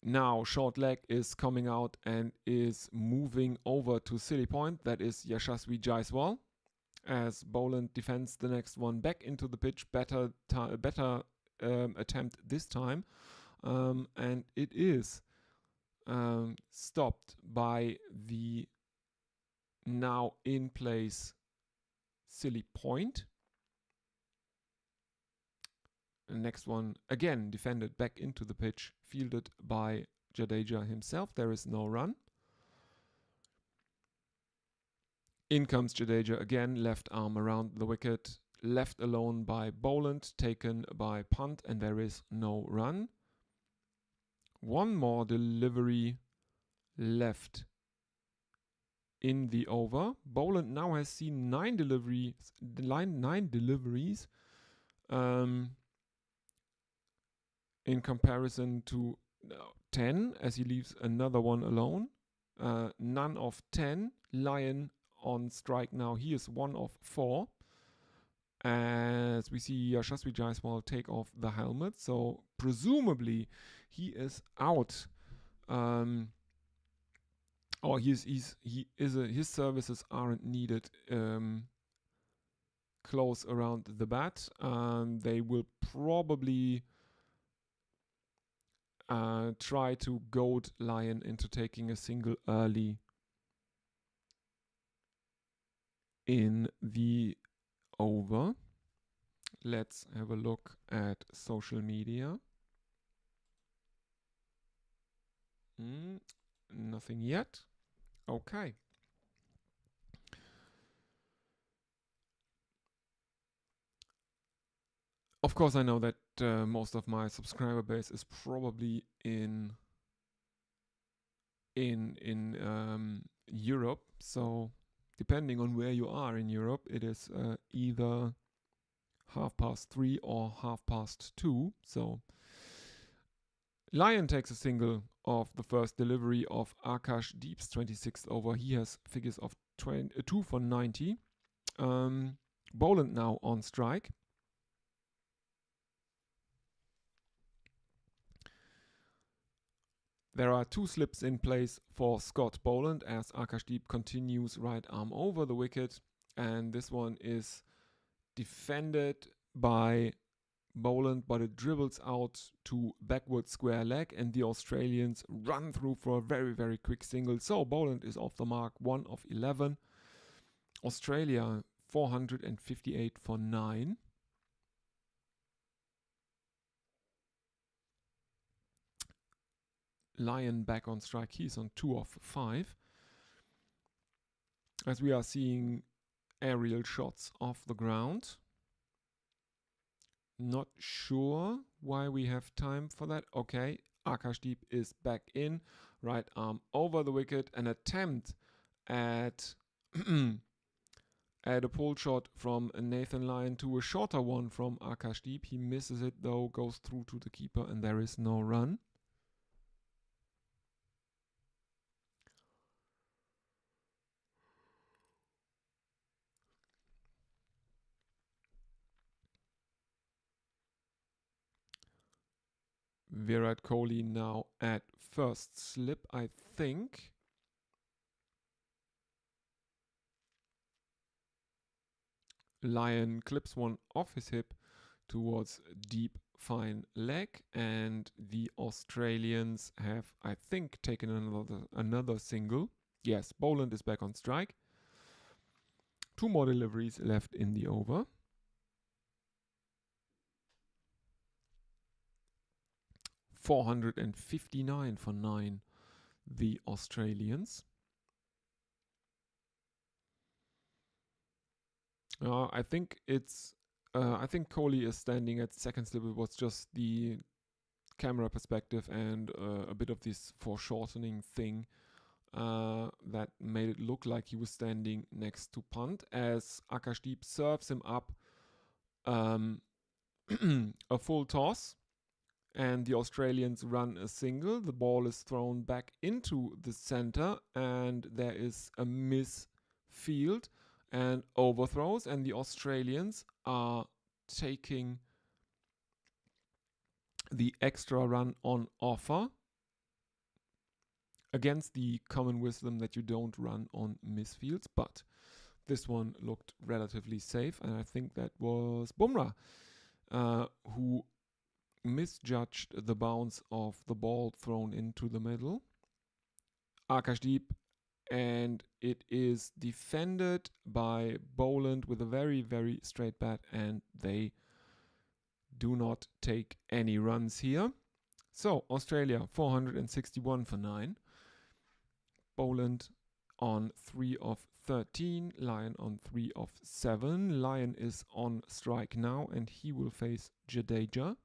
Now short leg is coming out and is moving over to silly point. That is Yashasvi Jaiswal as Boland defends the next one back into the pitch. Better attempt this time, and it is stopped by the now in place silly point. The next one, again, defended back into the pitch, fielded by Jadeja himself. There is no run. In comes Jadeja again, left arm around the wicket, left alone by Boland, taken by punt, and there is no run. One more delivery left in the over. Boland now has seen 9 deliveries. In comparison to 10, as he leaves another one alone. None of 10. Lyon on strike now. He is 1 of 4. As we see Yashasvi Jaiswal take off the helmet. So presumably he is out. Or his services aren't needed close around the bat. They will probably try to goad Lyon into taking a single early in the over. Let's have a look at social media. Nothing yet. Okay. Of course, I know that most of my subscriber base is probably in Europe. So depending on where you are in Europe, it is either 3:30 or 2:30. So Lyon takes a single of the first delivery of Akash Deep's 26th over. He has figures of 2 for 90. Boland now on strike. There are 2 slips in place for Scott Boland as Akashdeep continues right arm over the wicket, and this one is defended by Boland, but it dribbles out to backward square leg, and the Australians run through for a very, very quick single. So Boland is off the mark, 1 of 11. Australia 458 for 9. Lyon back on strike. He's on 2 of 5. As we are seeing aerial shots off the ground. Not sure why we have time for that. Okay, Akashdeep is back in. Right arm over the wicket. An attempt at a pull shot from Nathan Lyon to a shorter one from Akashdeep. He misses it though, goes through to the keeper, and there is no run. Virat Kohli now at first slip, I think. Lyon clips one off his hip towards deep fine leg, and the Australians have, I think, taken another single. Yes, Boland is back on strike. 2 more deliveries left in the over. $459 for 9, the Australians. I think Kohli is standing at second slip. It was just the camera perspective and a bit of this foreshortening thing that made it look like he was standing next to punt, as Akashdeep serves him up a full toss. And the Australians run a single. The ball is thrown back into the center, and there is a misfield and overthrows, and the Australians are taking the extra run on offer, against the common wisdom that you don't run on misfields. But this one looked relatively safe, and I think that was Bumrah who misjudged the bounce of the ball thrown into the middle. Akashdeep, and it is defended by Boland with a very, very straight bat, and they do not take any runs here. So Australia 461 for 9. Boland on 3 of 13. Lyon on 3 of 7. Lyon is on strike now, and he will face Jadeja.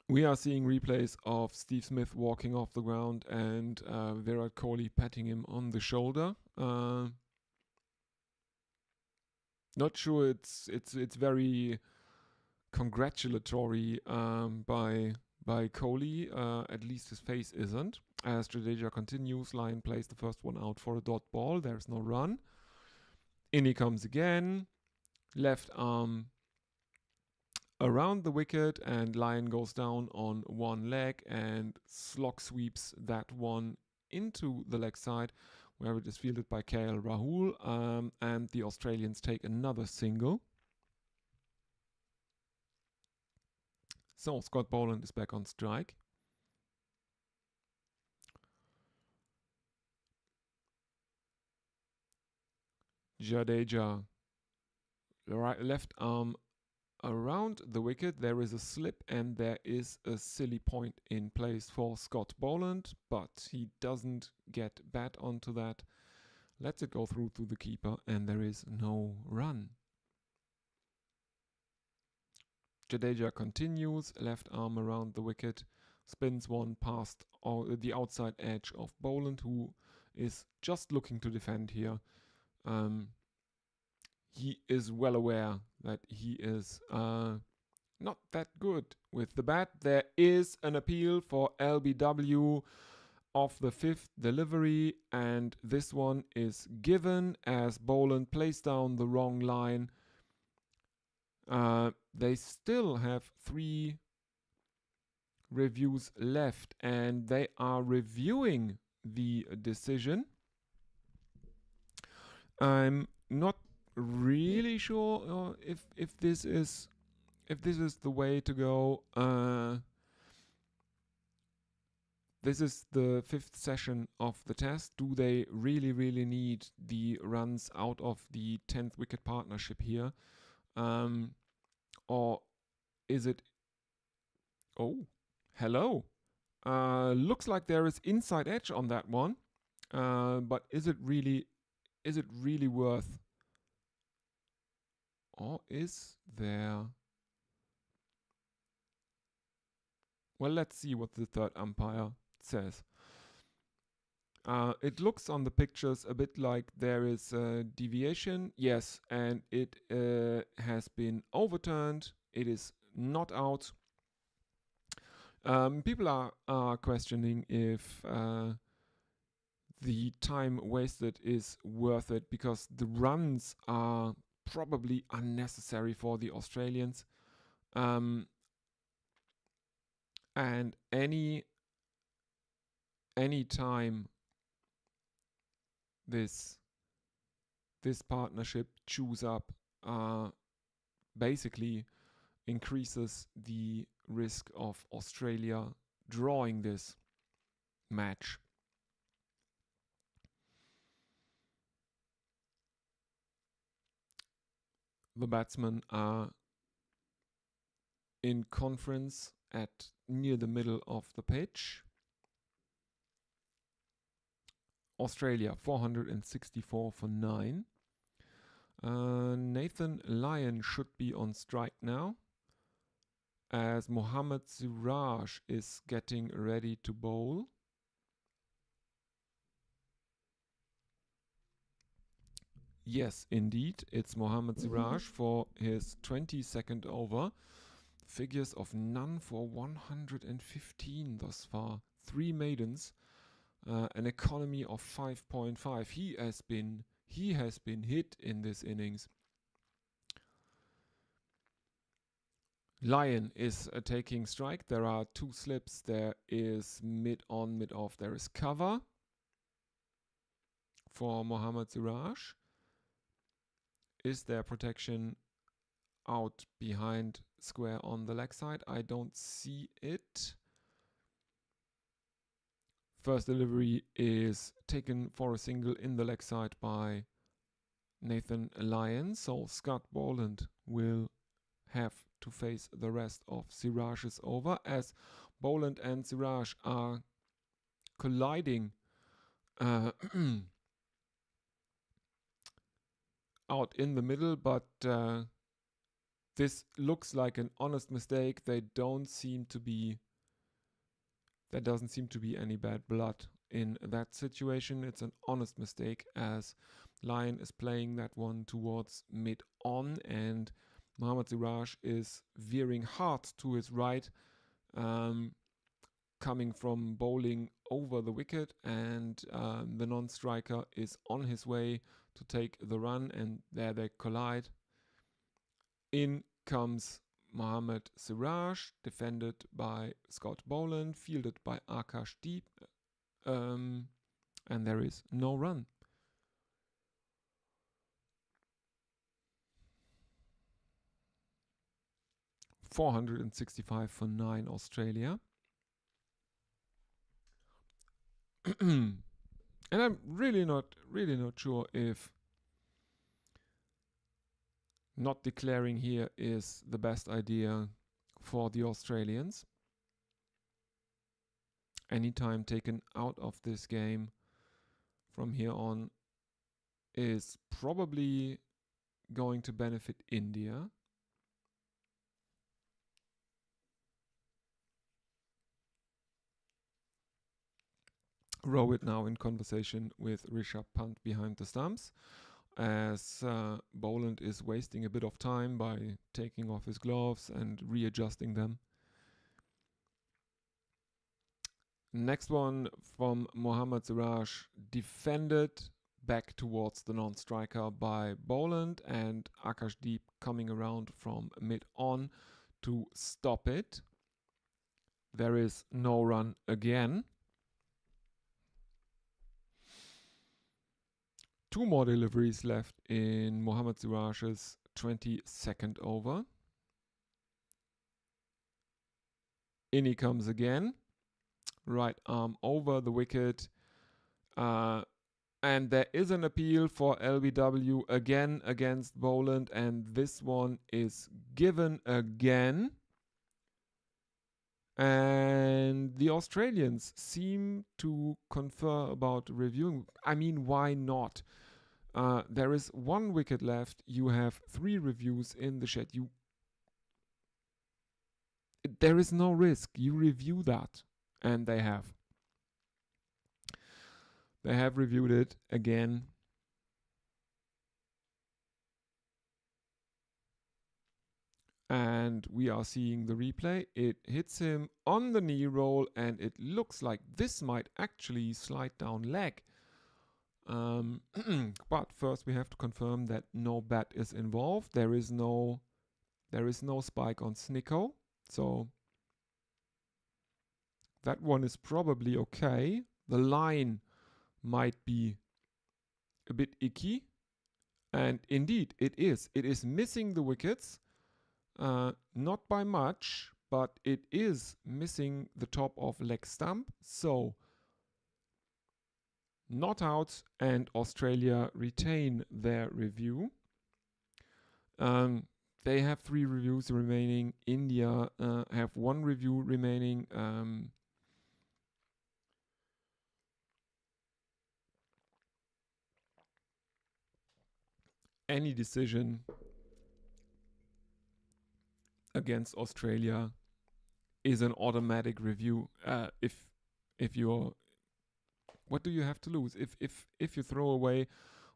We are seeing replays of Steve Smith walking off the ground and Virat Kohli patting him on the shoulder. Not sure it's very congratulatory by Kohli. At least his face isn't. As Jadeja continues, Lyon plays the first one out for a dot ball. There's no run. In he comes again. Left arm around the wicket, and Lyon goes down on one leg and slog sweeps that one into the leg side, where it is fielded by KL Rahul, and the Australians take another single. So Scott Boland is back on strike. Jadeja, left arm around the wicket. There is a slip and there is a silly point in place for Scott Boland, but he doesn't get bat onto that. Lets it go through to the keeper, and there is no run. Jadeja continues, left arm around the wicket, spins one past the outside edge of Boland, who is just looking to defend here. He is well aware that he is not that good with the bat. There is an appeal for LBW of the 5th delivery, and this one is given as Boland plays down the wrong line. They still have 3 reviews left, and they are reviewing the decision. I'm not really sure if this is the way to go. This is the 5th session of the test. Do they really need the runs out of the 10th wicket partnership here, or is it? Oh, hello. Looks like there is inside edge on that one, but is it really worth? Or is there? Well, let's see what the third umpire says. It looks on the pictures a bit like there is a deviation. Yes, and it has been overturned. It is not out. People are questioning if the time wasted is worth it, because the runs are probably unnecessary for the Australians, and any time this partnership chews up basically increases the risk of Australia drawing this match. The batsmen are in conference at near the middle of the pitch. Australia 464 for 9. Nathan Lyon should be on strike now, as Mohammad Siraj is getting ready to bowl. Yes, indeed, it's Mohammad Siraj for his 22nd over. Figures of none for 115 thus far. 3 maidens, an economy of 5.5. He has been hit in this innings. Lion is taking strike. There are 2 slips. There is mid on, mid off. There is cover for Mohammad Siraj. Is there protection out behind square on the leg side? I don't see it. First delivery is taken for a single in the leg side by Nathan Lyon. So Scott Boland will have to face the rest of Siraj's over, as Boland and Siraj are colliding out in the middle, but this looks like an honest mistake. There doesn't seem to be any bad blood in that situation. It's an honest mistake, as Lion is playing that one towards mid on, and Mohammad Siraj is veering hard to his right, coming from bowling over the wicket, and the non-striker is on his way to take the run, and there they collide. In comes Mohammad Siraj, defended by Scott Boland, fielded by Akash Deep, and there is no run. .465 for 9 Australia. And I'm really not sure if not declaring here is the best idea for the Australians. Any time taken out of this game from here on is probably going to benefit India. Rohit now in conversation with Rishabh Pant behind the stumps, as Boland is wasting a bit of time by taking off his gloves and readjusting them. Next one from Mohammad Siraj, defended back towards the non-striker by Boland, and Akash Deep coming around from mid-on to stop it. There is no run again. 2 more deliveries left in Mohammad Siraj's 22nd over. In he comes again. Right arm over the wicket. And there is an appeal for LBW again against Boland, and this one is given again. And the Australians seem to confer about reviewing. I mean, why not? There is 1 wicket left. You have 3 reviews in the shed. There is no risk. You review that. And they have. They have reviewed it again. And we are seeing the replay. It hits him on the knee roll, and it looks like this might actually slide down leg. But first we have to confirm that no bat is involved. There is no spike on Snicko, so that one is probably okay. The line might be a bit icky, and indeed it is. It is missing the wickets. Not by much, but it is missing the top of leg stump. So, not out, and Australia retain their review. They have 3 reviews remaining. India have 1 review remaining. Any decision against Australia is an automatic review. If you're, what do you have to lose? If you throw away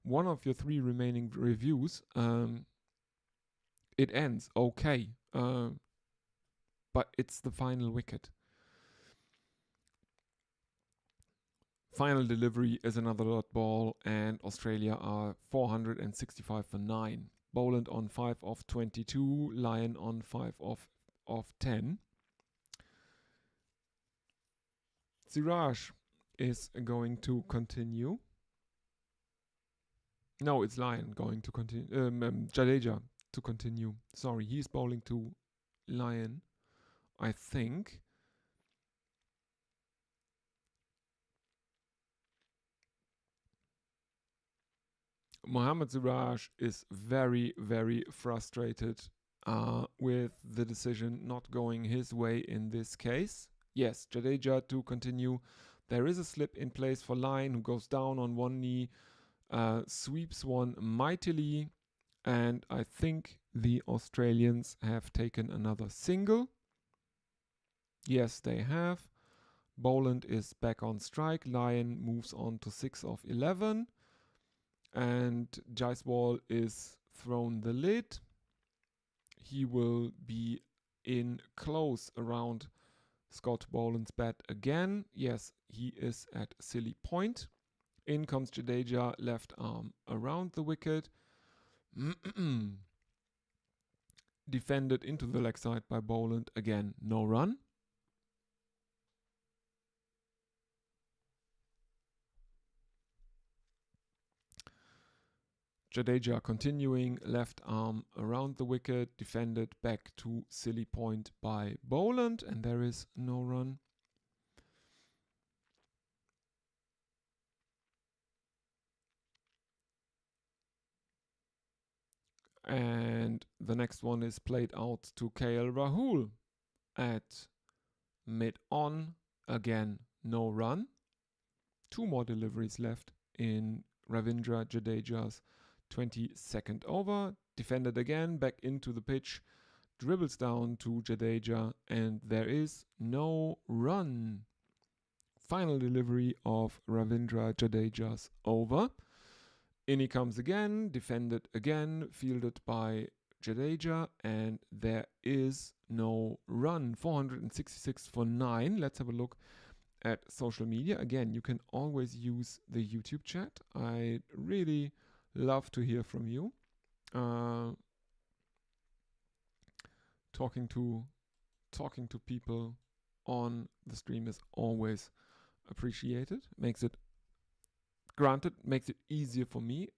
one of your 3 remaining reviews, it ends okay. But it's the final wicket. Final delivery is another dot ball, and Australia are 465 for 9. Boland on 5 of 22, Lyon on 5 of of 10. Siraj is going to continue. No, it's Lion going to continue. Jadeja to continue. Sorry, he's bowling to Lion, I think. Mohammad Siraj is very, very frustrated with the decision not going his way in this case. Yes, Jadeja to continue. There is a slip in place for Lion, who goes down on one knee, sweeps one mightily, and I think the Australians have taken another single. Yes, they have. Boland is back on strike. Lion moves on to 6 of 11. And Jaiswal is thrown the lid. He will be in close around Scott Boland's bat again. Yes, he is at silly point. In comes Jadeja, left arm around the wicket. Defended into the leg side by Boland. Again, no run. Jadeja continuing, left arm around the wicket, defended back to silly point by Boland, and there is no run. And the next one is played out to KL Rahul at mid-on. Again, no run. 2 more deliveries left in Ravindra Jadeja's 22nd over. Defended again, back into the pitch. Dribbles down to Jadeja, and there is no run. Final delivery of Ravindra Jadeja's over. In he comes again, defended again, fielded by Jadeja, and there is no run. 466 for 9. Let's have a look at social media. Again, you can always use the YouTube chat. I really love to hear from you. Talking to people on the stream is always appreciated. Makes it easier for me.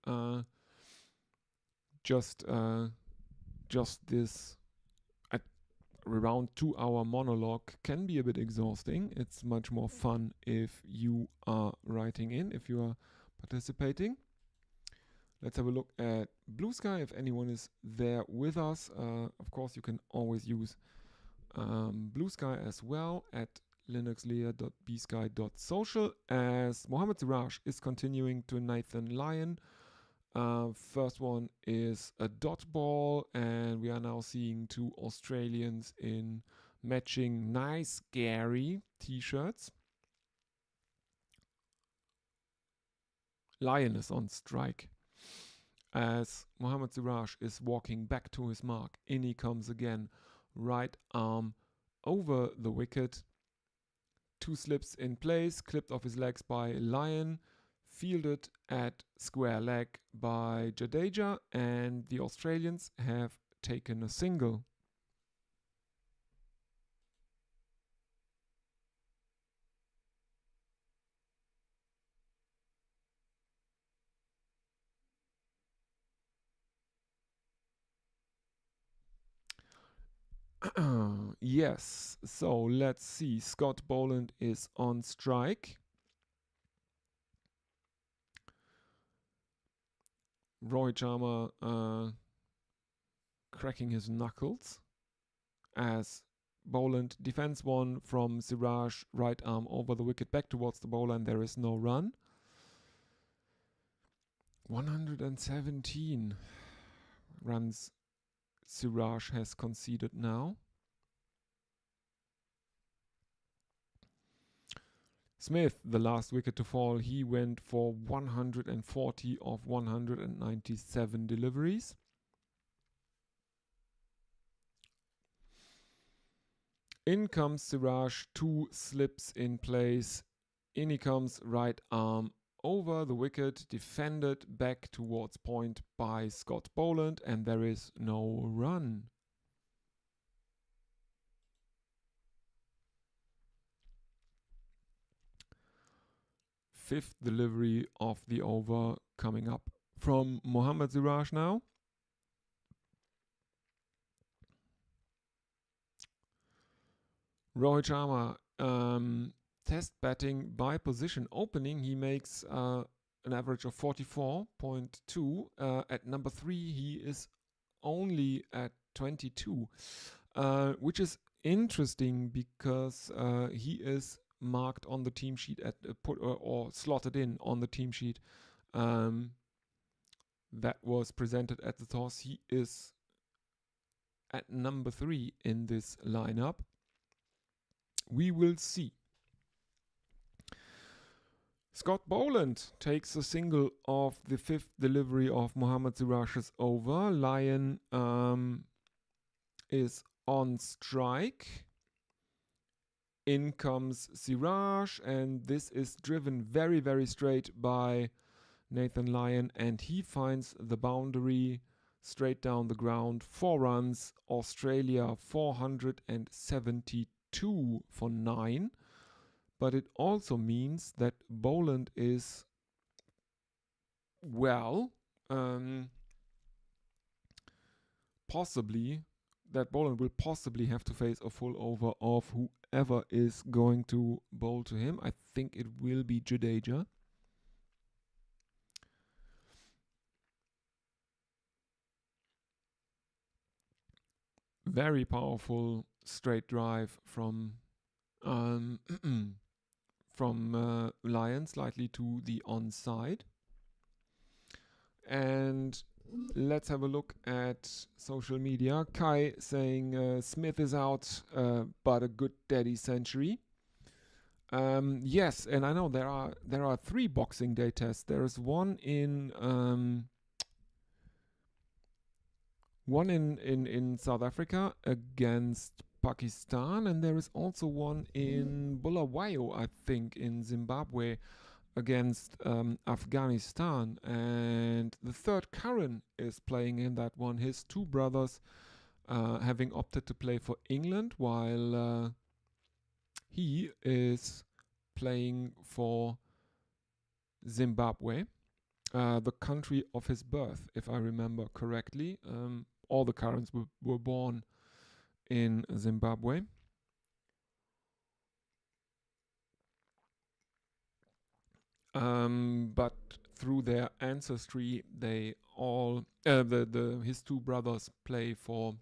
Just this around 2-hour monologue can be a bit exhausting. It's much more fun if you are writing in, if you are participating. Let's have a look at Blue Sky, if anyone is there with us. Of course, you can always use Blue Sky as well at linuxlayer.bsky.social, as Mohammad Siraj is continuing to Nathan Lyon. First one is a dot ball, and we are now seeing 2 Australians in matching nice Gary t-shirts. Lyon is on strike as Mohammad Siraj is walking back to his mark. In he comes again, right arm over the wicket. 2 slips in place, clipped off his legs by Lyon, fielded at square leg by Jadeja, and the Australians have taken a single. Yes, so let's see. Scott Boland is on strike. Rohit Sharma cracking his knuckles as Boland defends one from Siraj, right arm over the wicket back towards the bowler, and there is no run. 117 runs Siraj has conceded now. Smith, the last wicket to fall, he went for 140 of 197 deliveries. In comes Siraj, 2 slips in place. In he comes, right arm over the wicket, defended back towards point by Scott Boland, and there is no run. fifth delivery of the over coming up from Mohammad Siraj now. Rohit Sharma, test batting by position opening, he makes an average of 44.2. At number 3, he is only at 22, which is interesting because he is marked on the team sheet at or slotted in on the team sheet that was presented at the toss. He is at number 3 in this lineup. We will see. Scott Boland takes a single of the fifth delivery of Mohammad Siraj's over. Lyon is on strike. In comes Siraj, and this is driven very, very straight by Nathan Lyon, and he finds the boundary straight down the ground. 4 runs, Australia 472 for 9. But it also means that Boland is, possibly, that Boland will possibly have to face a full over of whoever is going to bowl to him. I think it will be Jadeja. Very powerful straight drive from Lyon, slightly to the onside. And let's have a look at social media. Kai saying Smith is out, but a good daddy century. Yes, and I know there are 3 Boxing Day tests. There is one in South Africa against Pakistan, and there is also one in Bulawayo, I think, in Zimbabwe against Afghanistan. And the third Curran is playing in that one. His 2 brothers having opted to play for England, while he is playing for Zimbabwe, the country of his birth, if I remember correctly. All the Currans were born in Zimbabwe. But through their ancestry, they all his 2 brothers play for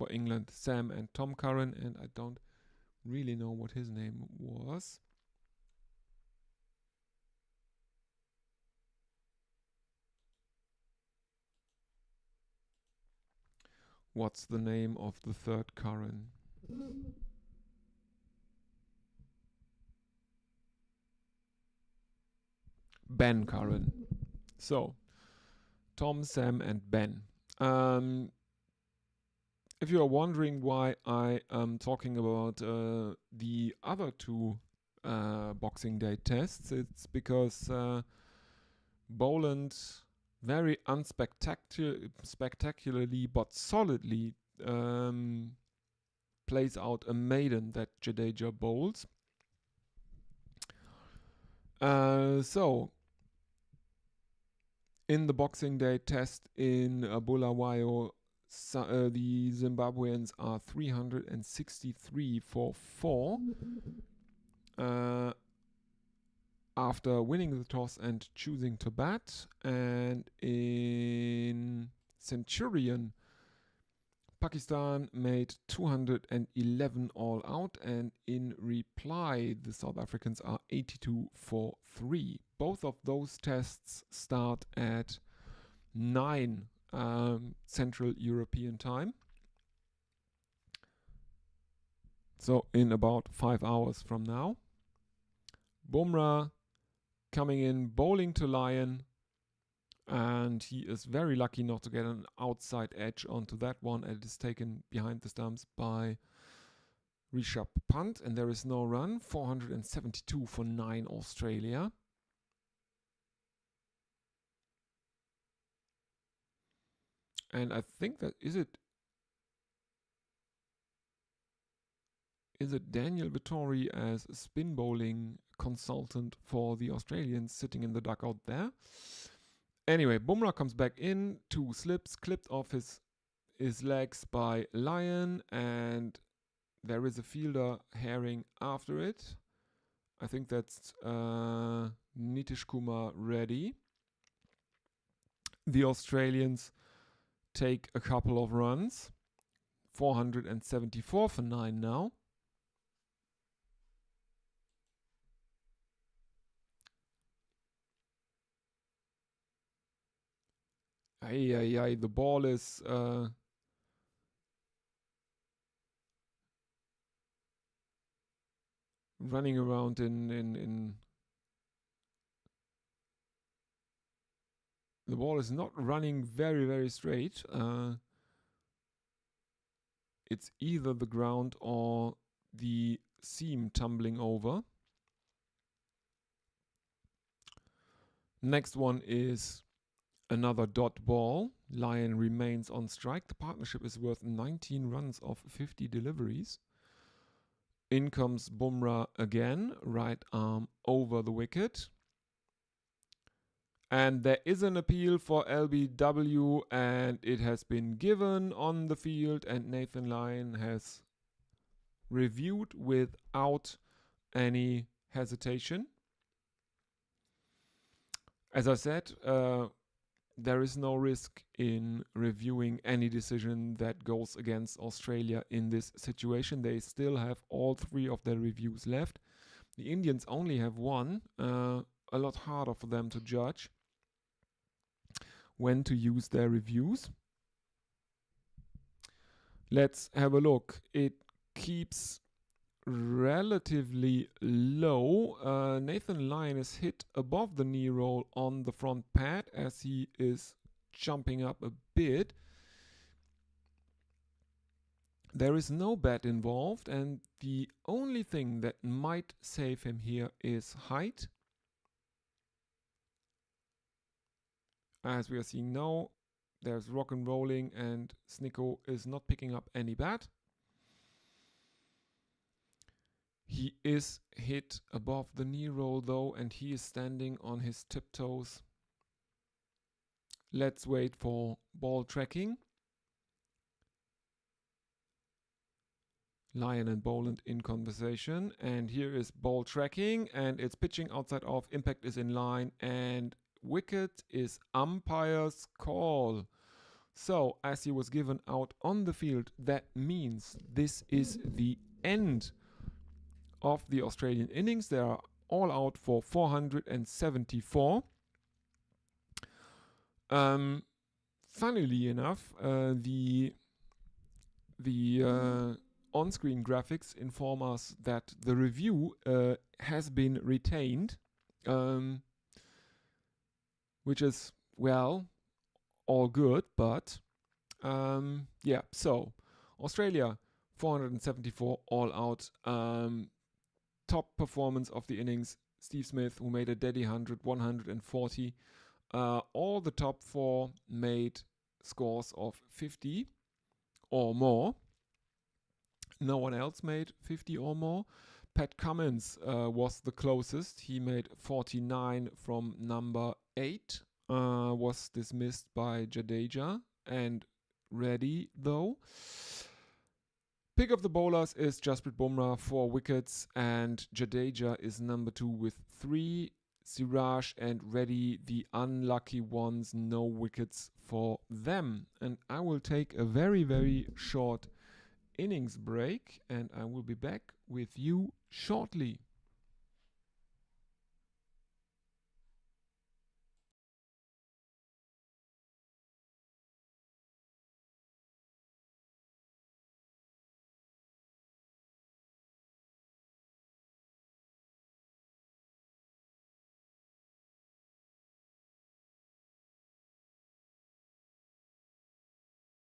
England, Sam and Tom Curran, and I don't really know what his name was. What's the name of the third Curran? Ben Curran. So, Tom, Sam, and Ben. If you are wondering why I am talking about the other 2 Boxing Day tests, it's because Boland very unspectacularly but solidly plays out a maiden that Jadeja bowls. So, in the Boxing Day test in Bulawayo, the Zimbabweans are 363 for 4. After winning the toss and choosing to bat. And in Centurion, Pakistan made 211 all out, and in reply, the South Africans are 82 for 3. Both of those tests start at 9 Central European time. So in about 5 hours from now. Bumrah coming in, bowling to Lyon, and he is very lucky not to get an outside edge onto that one. It is taken behind the stumps by Rishabh Pant, and there is no run. 472 for 9 Australia. And I think that is it Daniel Vittori as spin bowling consultant for the Australians sitting in the dugout there. Anyway, Bumrah comes back in, 2 slips, clipped off his legs by Lyon, and there is a fielder herring after it. I think that's Nitish Kumar Reddy. The Australians take a couple of runs. 474 for 9 now. The ball is running around in the ball is not running very, very straight. It's either the ground or the seam tumbling over. Next one is another dot ball. Lyon remains on strike. The partnership is worth 19 runs of 50 deliveries. In comes Bumrah again, right arm over the wicket. And there is an appeal for LBW, and it has been given on the field, and Nathan Lyon has reviewed without any hesitation. As I said, there is no risk in reviewing any decision that goes against Australia in this situation. They still have all 3 of their reviews left. The Indians only have 1, a lot harder for them to judge when to use their reviews. Let's have a look. It keeps relatively low. Nathan Lyon is hit above the knee roll on the front pad as he is jumping up a bit. There is no bat involved, and the only thing that might save him here is height. As we are seeing now, there's rock and rolling, and Snicko is not picking up any bat. He is hit above the knee roll though, and he is standing on his tiptoes. Let's wait for ball tracking. Lyon and Boland in conversation, and here is ball tracking, and it's pitching outside off. Impact is in line, and wicket is umpire's call. So as he was given out on the field, that means this is the end of the Australian innings. They are all out for 474. Funnily enough, the on-screen graphics inform us that the review has been retained, which is, well, all good, but so Australia 474 all out. Top performance of the innings, Steve Smith, who made a deadly 140. All the top 4 made scores of 50 or more. No one else made 50 or more. Pat Cummins was the closest. He made 49 from number 8. Was dismissed by Jadeja and Reddy though. Pick of the bowlers is Jasprit Bumrah, 4 wickets, and Jadeja is number 2 with 3. Siraj and Reddy, the unlucky ones, no wickets for them. And I will take a very, very short innings break, and I will be back with you shortly.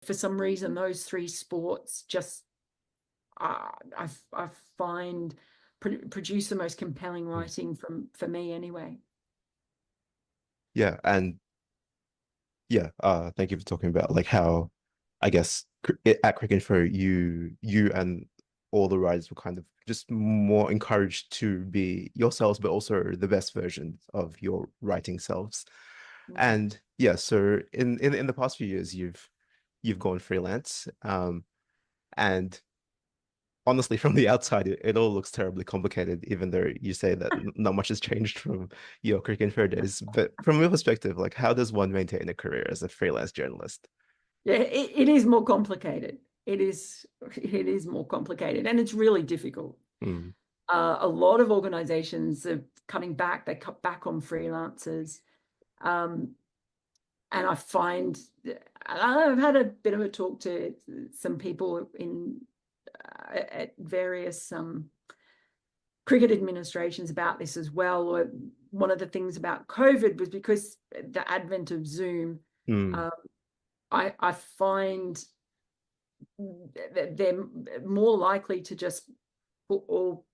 For some reason, those 3 sports just I find produce the most compelling writing for me anyway. Yeah, and thank you for talking about like how, I guess, at Cricket Info, you and all the riders were kind of just more encouraged to be yourselves, but also the best versions of your writing selves. And yeah, so in the past few years, you've gone freelance, and honestly, from the outside, it all looks terribly complicated, even though you say that not much has changed from your cricket and fair days. But from your perspective, like, how does one maintain a career as a freelance journalist? Yeah, it is more complicated. It is more complicated, and it's really difficult. A lot of organizations are cutting back. They cut back on freelancers. And I find I've had a bit of a talk to some people at various cricket administrations about this as well. One of the things about COVID was because the advent of Zoom, I find that they're more likely to just put all,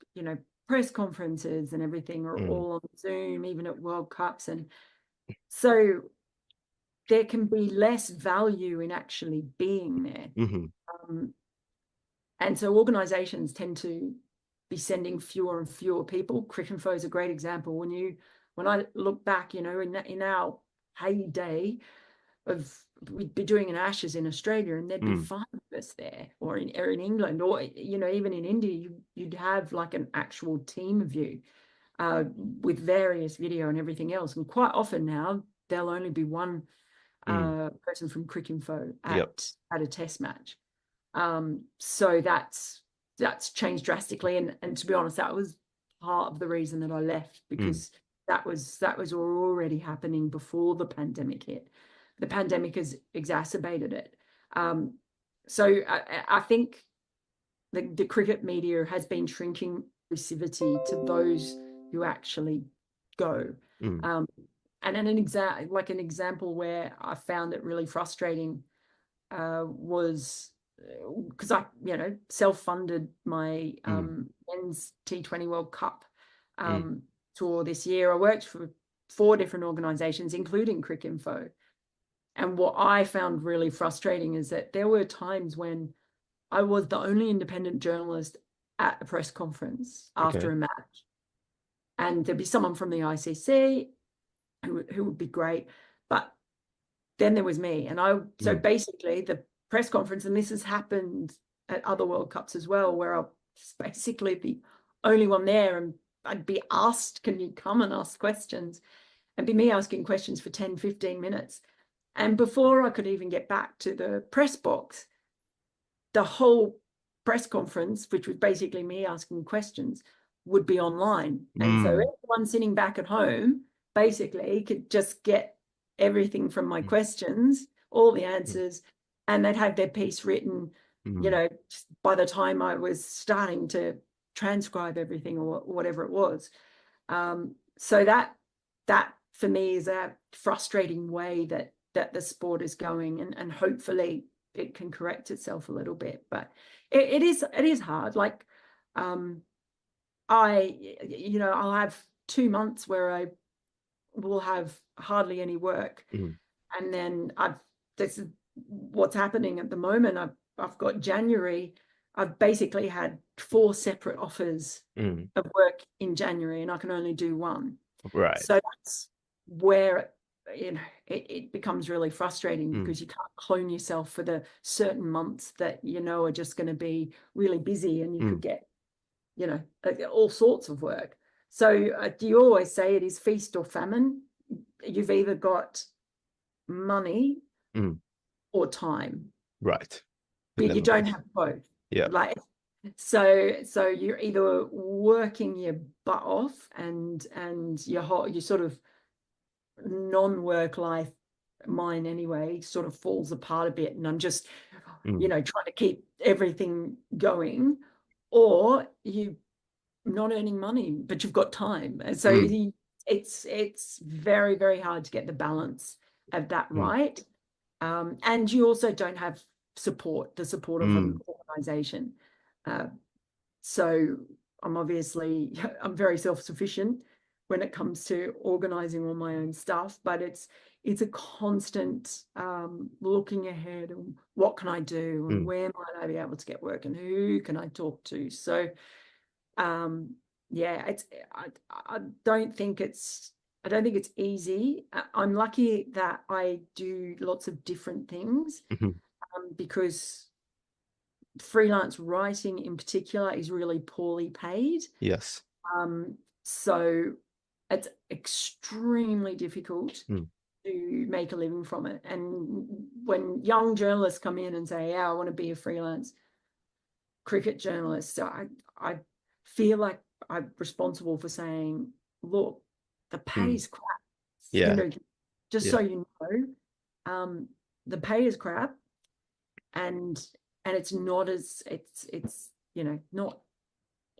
press conferences and everything are all on Zoom, even at World Cups. And so there can be less value in actually being there. And so organizations tend to be sending fewer and fewer people. Cricinfo is a great example. When I look back, in our heyday we'd be doing an Ashes in Australia, and there'd be 5 of us there, or in England, or even in India, you'd have like an actual team of you with various video and everything else. And quite often now there'll only be one person from Cricinfo at a test match. So that's changed drastically, and to be honest, that was part of the reason that I left, because that was already happening before the pandemic hit. The pandemic has exacerbated it. So I think the cricket media has been shrinking exclusivity to those who actually go. And an example where I found it really frustrating was because I self-funded my men's T20 World Cup tour this year. I worked for 4 different organizations, including Cricinfo. And what I found really frustrating is that there were times when I was the only independent journalist at a press conference after a match. And there'd be someone from the ICC who would be great. But then there was me. And so basically the press conference, and this has happened at other World Cups as well, where I was basically the only one there, and I'd be asked, can you come and ask questions? And be me asking questions for 10, 15 minutes. And before I could even get back to the press box, the whole press conference, which was basically me asking questions, would be online. And so everyone sitting back at home basically could just get everything from my questions, all the answers, and they'd have their piece written, by the time I was starting to transcribe everything or whatever it was. So that for me is a frustrating way that the sport is going, and hopefully it can correct itself a little bit. But it is hard. Like I'll have 2 months where I will have hardly any work, and then this is what's happening at the moment. I've got January. I've basically had 4 separate offers of work in January, and I can only do one. Right. So that's where it becomes really frustrating, because you can't clone yourself for the certain months that are just going to be really busy, and you could get all sorts of work. So do you always say it is feast or famine? You've either got money or time, right? but you don't have both. So you're either working your butt off, and your sort of non-work life, mine anyway, sort of falls apart a bit, and I'm just trying to keep everything going, or you not earning money but you've got time. And so it's very, very hard to get the balance of that right. And you also don't have the support of an organization. So I'm very self-sufficient. when it comes to organizing all my own stuff, but it's a constant looking ahead and what can I do and where might I be able to get work and who can I talk to. So yeah, it's I don't think it's easy. I'm lucky that I do lots of different things because freelance writing in particular is really poorly paid. Yes. So it's extremely difficult to make a living from it. And when young journalists come in and say, yeah, I want to be a freelance cricket journalist, so I feel like I'm responsible for saying, look, the pay's crap. Yeah. You know, just so you know, the pay is crap, and it's not as it's you know, not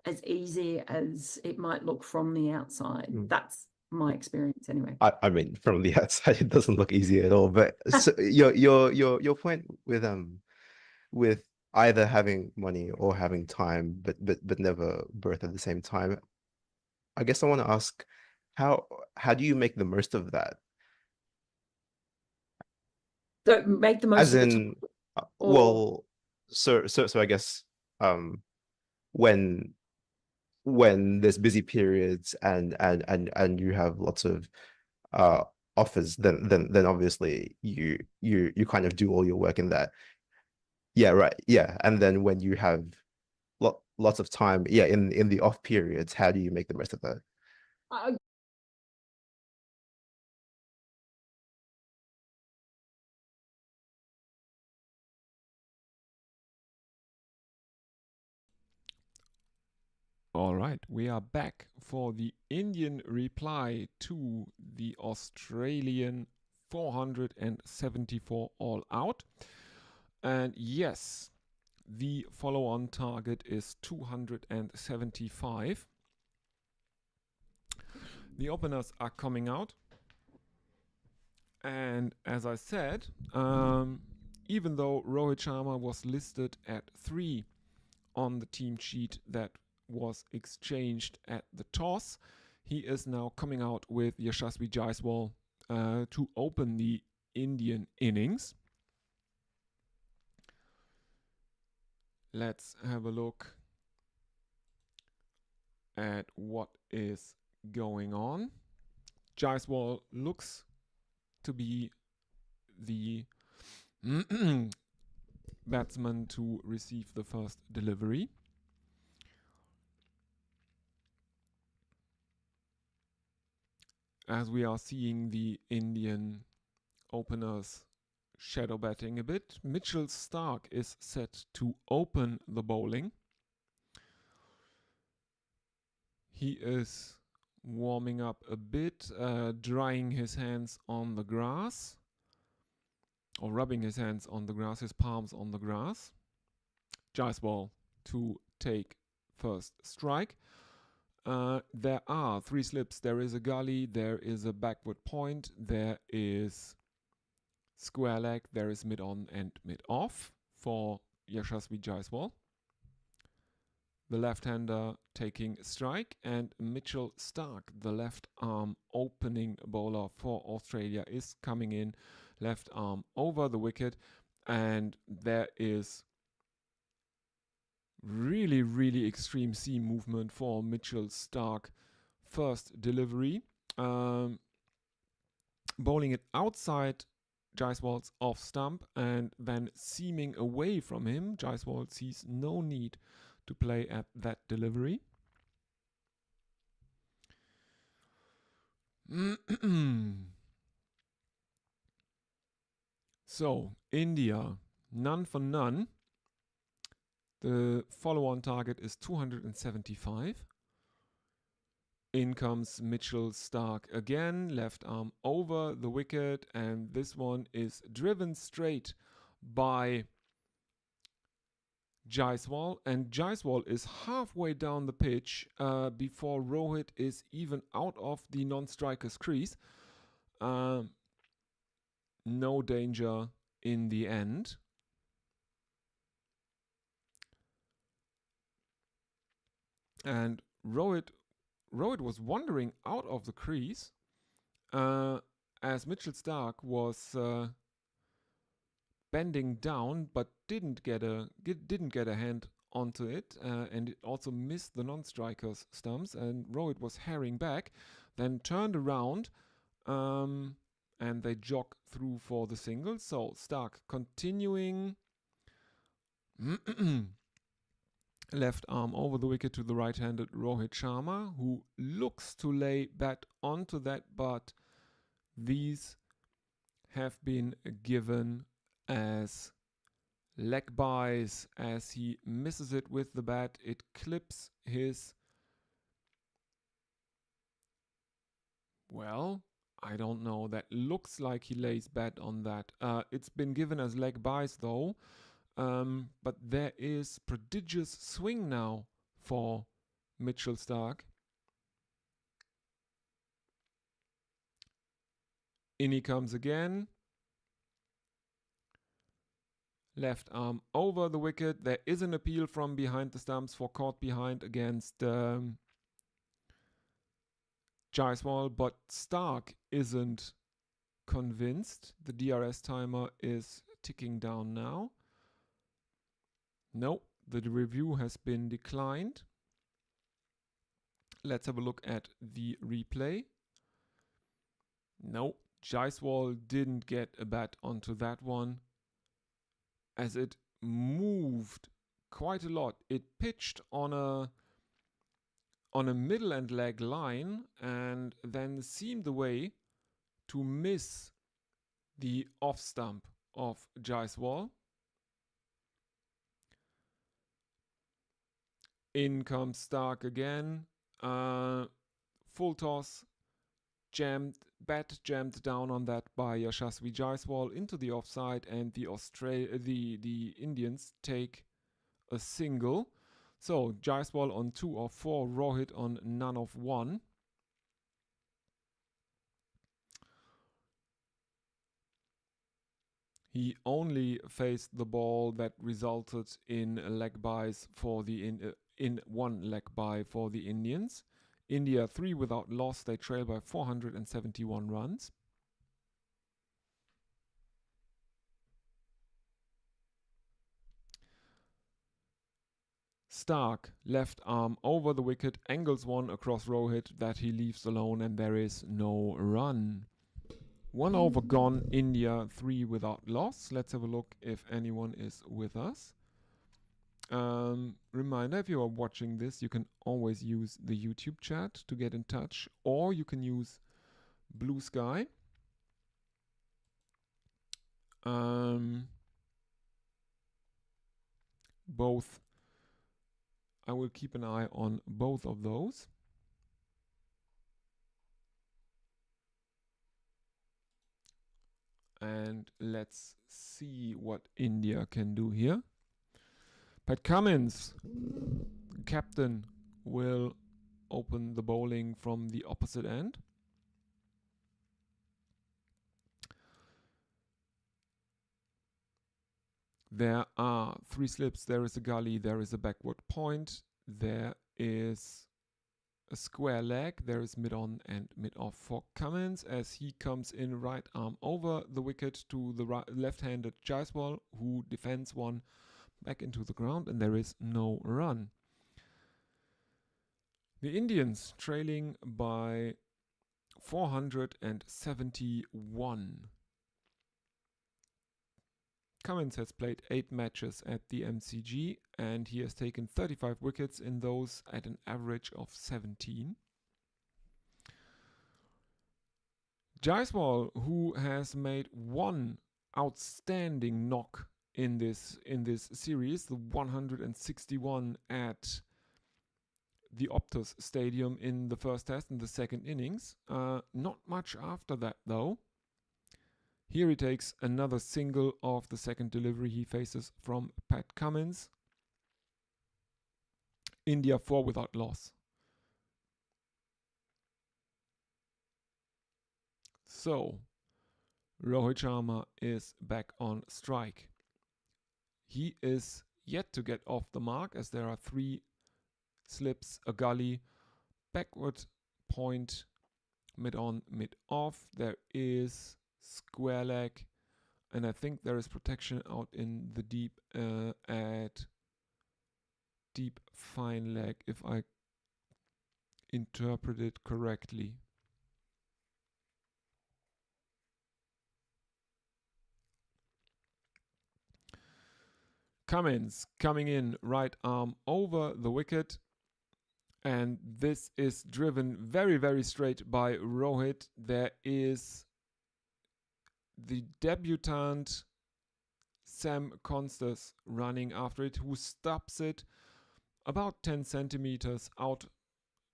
as easy as it might look from the outside. That's my experience anyway. I mean, from the outside, it doesn't look easy at all. But so your point with either having money or having time, but never both at the same time. I guess I want to ask, how do you make the most of that? So make the most As of in, it. well, so I guess when there's busy periods and you have lots of offers, then obviously you kind of do all your work in that. Yeah, right. Yeah, and then when you have lots of time, yeah, in the off periods, how do you make the most of that? All right, we are back for the Indian reply to the Australian 474 all out. And yes, the follow-on target is 275. The openers are coming out. And as I said, even though Rohit Sharma was listed at 3 on the team sheet that was exchanged at the toss, he is now coming out with Yashasvi Jaiswal to open the Indian innings. Let's have a look at what is going on. Jaiswal looks to be the batsman to receive the first delivery. As we are seeing the Indian openers shadow batting a bit, Mitchell Starc is set to open the bowling. He is warming up a bit, drying his hands on the grass, or rubbing his hands on the grass, his palms on the grass. Jaiswal to take first strike. There are 3 slips. There is a gully, there is a backward point, there is square leg, there is mid on and mid off for Yashasvi Jaiswal. The left-hander taking strike, and Mitchell Starc, the left arm opening bowler for Australia, is coming in, left arm over the wicket, and there is really, really extreme seam movement for Mitchell Starc. First delivery, bowling it outside Jaiswal's off stump and then seaming away from him. Jaiswal sees no need to play at that delivery. So, India, none for none. The follow-on target is 275. In comes Mitchell Starc again, left arm over the wicket, and this one is driven straight by Jaiswal, and Jaiswal is halfway down the pitch before Rohit is even out of the non-striker's crease. No danger in the end. And Rohit Rohit was wandering out of the crease as Mitchell Starc was bending down, but didn't get a hand onto it, and it also missed the non-striker's stumps. And Rohit was herring back, then turned around, and they jog through for the single. So Starc continuing. Left arm over the wicket to the right-handed Rohit Sharma, who looks to lay bat onto that, but these have been given as leg byes as he misses it with the bat. It clips his... Well, I don't know. That looks like he lays bat on that. It's been given as leg byes though. But there is prodigious swing now for Mitchell Starc. In he comes again. Left arm over the wicket. There is an appeal from behind the stumps for caught behind against Jaiswal, but Starc isn't convinced. The DRS timer is ticking down now. No, the review has been declined. Let's have a look at the replay. No, Jaiswal didn't get a bat onto that one, as it moved quite a lot. It pitched on a middle and leg line and then seemed the way to miss the off stump of Jaiswal. In comes Starc again. Full toss. Bat jammed down on that by Yashasvi Jaiswal into the offside, and the Indians take a single. So Jaiswal on 2 of 4, Rohit on none of 1. He only faced the ball that resulted in leg byes for the in one leg bye for the Indians. India 3 without loss. They trail by 471 runs. Starc, left arm over the wicket, angles one across Rohit that he leaves alone, and there is no run. 1 over gone, India 3 without loss. Let's have a look if anyone is with us. Reminder, if you are watching this, you can always use the YouTube chat to get in touch, or you can use Blue Sky. Both. I will keep an eye on both of those. And let's see what India can do here. Pat Cummins, captain, will open the bowling from the opposite end. There are 3 slips. There is a gully. There is a backward point. There is a square leg. There is mid-on and mid-off for Cummins as he comes in right arm over the wicket to the left-handed Jaiswal, who defends one back into the ground, and there is no run. The Indians trailing by 471. Cummins has played 8 matches at the MCG, and he has taken 35 wickets in those at an average of 17. Jaiswal, who has made 1 outstanding knock in this series, the 161 at the Optus Stadium in the first test in the second innings. Not much after that though. Here he takes another single of the second delivery he faces from Pat Cummins. India 4 without loss. So, Rohit Sharma is back on strike. He is yet to get off the mark as there are 3 slips, a gully, backward point, mid on, mid off. There is square leg, and I think there is protection out in the deep at deep fine leg, if I interpret it correctly. Cummins coming in, right arm over the wicket. And this is driven very, very straight by Rohit. There is the debutant Sam Constas running after it, who stops it about 10 centimeters out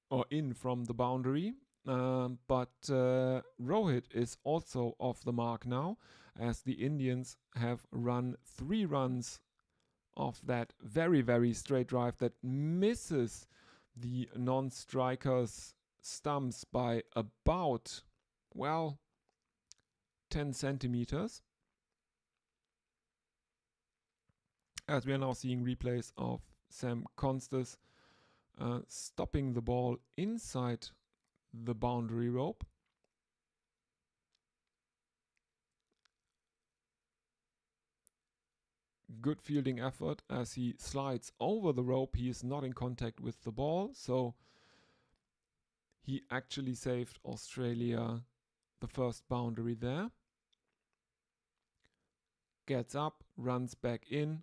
or in from the boundary. But Rohit is also off the mark now, as the Indians have run 3 runs of that very, very straight drive that misses the non-strikers' stumps by about, well, 10 centimeters. As we are now seeing replays of Sam Constas stopping the ball inside the boundary rope. Good fielding effort as he slides over the rope. He is not in contact with the ball, so he actually saved Australia the first boundary there. Gets up, runs back in,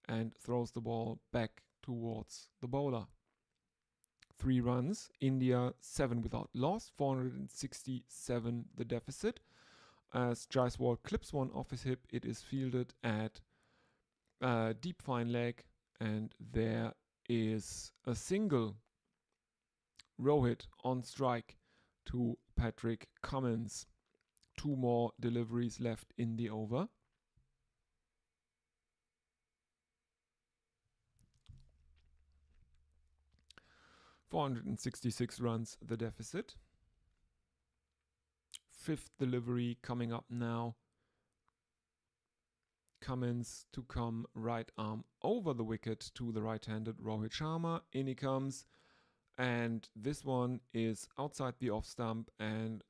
and throws the ball back towards the bowler. 3 runs, India 7 without loss, 467 the deficit. As Jaiswal clips one off his hip, it is fielded at deep fine leg, and there is a single. Rohit on strike to Patrick Cummins. 2 more deliveries left in the over. .466 runs the deficit. 5th delivery coming up now. Cummins to come right arm over the wicket to the right-handed Rohit Sharma. In he comes, and this one is outside the off stump and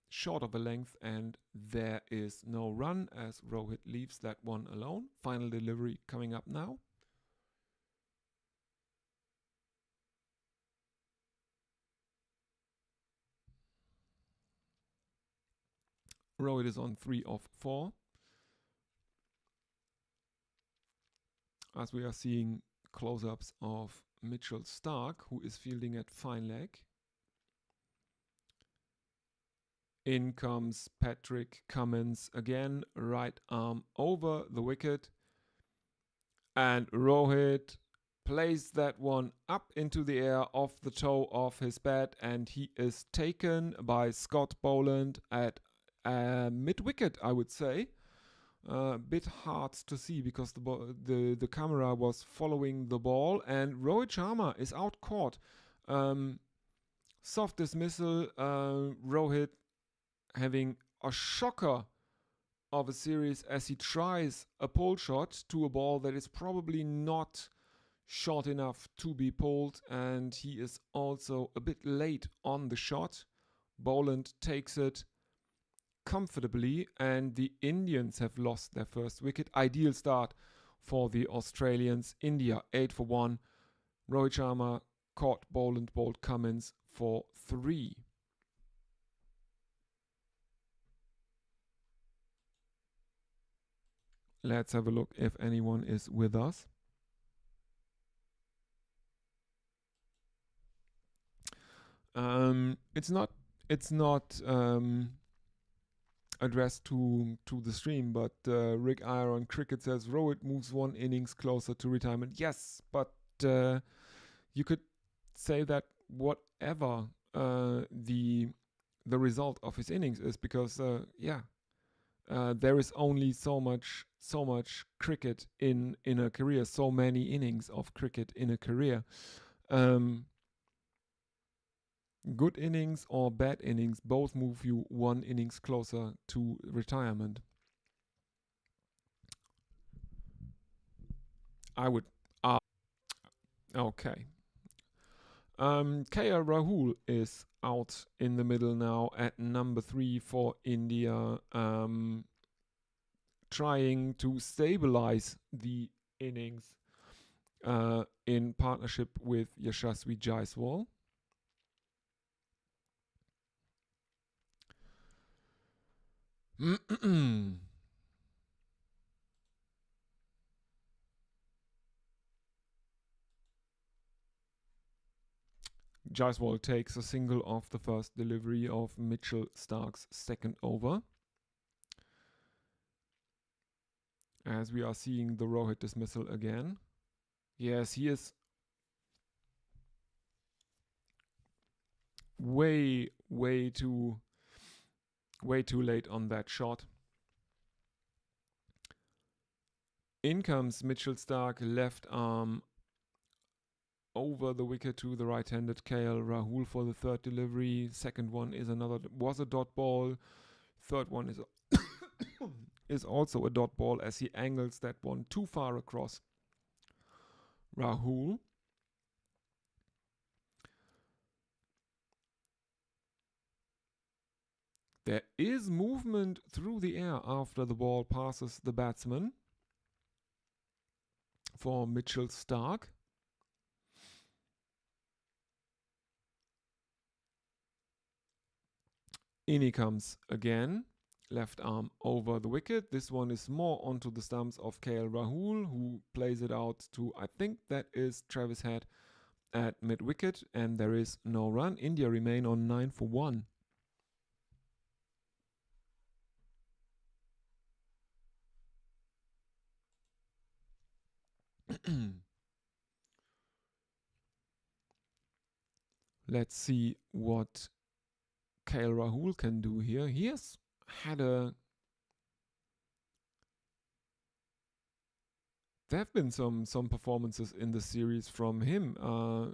short of a length, and there is no run as Rohit leaves that one alone. Final delivery coming up now. Rohit is on 3 of 4. As we are seeing close-ups of Mitchell Starc, who is fielding at fine leg. In comes Patrick Cummins again, right arm over the wicket. And Rohit plays that one up into the air off the toe of his bat, and he is taken by Scott Boland at mid-wicket, I would say. A bit hard to see because the camera was following the ball, and Rohit Sharma is out caught. Soft dismissal. Rohit having a shocker of a series as he tries a pull shot to a ball that is probably not short enough to be pulled, and he is also a bit late on the shot. Boland takes it comfortably, and the Indians have lost their first wicket. Ideal start for the Australians. India 8 for 1. Rohit Sharma caught Boland, bowled Cummins for 3. Let's have a look if anyone is with us. It's not addressed to the stream, but Rick Iron Cricket says Rohit moves 1 innings closer to retirement. Yes, but you could say that whatever the result of his innings is, because there is only so much cricket in a career, so many innings of cricket in a career. Good innings or bad innings both move you 1 innings closer to retirement. I would. Okay. KL Rahul is out in the middle now at number 3 for India, trying to stabilize the innings in partnership with Yashasvi Jaiswal. Jaiswal takes a single off the first delivery of Mitchell Starc's second over. As we are seeing the Rohit dismissal again. Yes, he is way too late on that shot. In comes Mitchell Starc, left arm over the wicket to the right-handed KL Rahul for the third delivery. Second one was a dot ball. Third one is also a dot ball as he angles that one too far across Rahul. There is movement through the air after the ball passes the batsman for Mitchell Starc. In he comes again, left arm over the wicket. This one is more onto the stumps of KL Rahul, who plays it out to, I think that is Travis Head at mid-wicket, and there is no run. India remain on 9 for 1. Let's see what KL Rahul can do here. He has had there have been some performances in the series from him.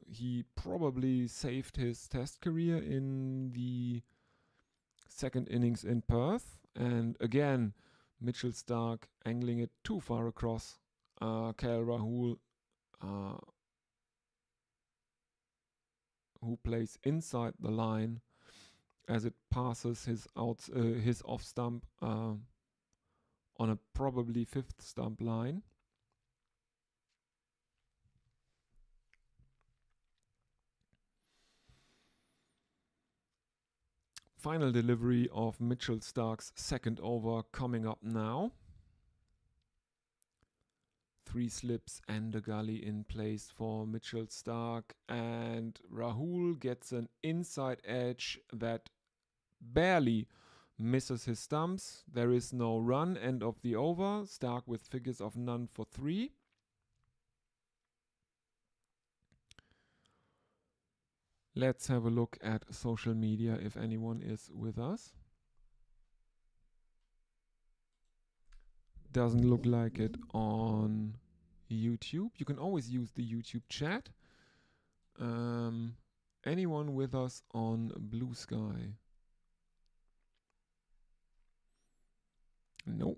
He probably saved his test career in the second innings in Perth. And again, Mitchell Starc angling it too far across. KL Rahul, who plays inside the line as it passes his off stump on a probably fifth stump line. Final delivery of Mitchell Starc's second over coming up now. 3 slips and a gully in place for Mitchell Starc, and Rahul gets an inside edge that barely misses his stumps. There is no run, end of the over. Starc with figures of none for 3. Let's have a look at social media if anyone is with us. Doesn't look like it on YouTube. You can always use the YouTube chat. Anyone with us on Blue Sky? No.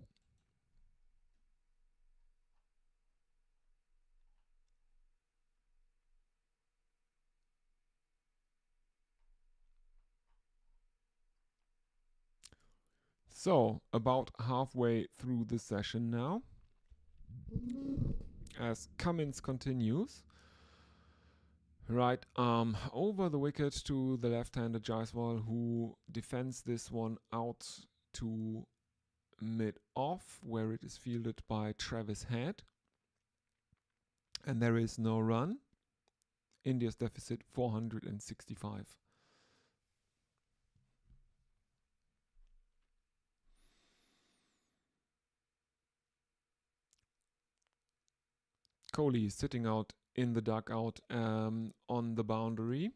So, about halfway through the session now, as Cummins continues. Right arm over the wicket to the left-handed Jaiswal, who defends this one out to mid-off, where it is fielded by Travis Head. And there is no run. India's deficit 465. Kohli is sitting out in the dugout on the boundary.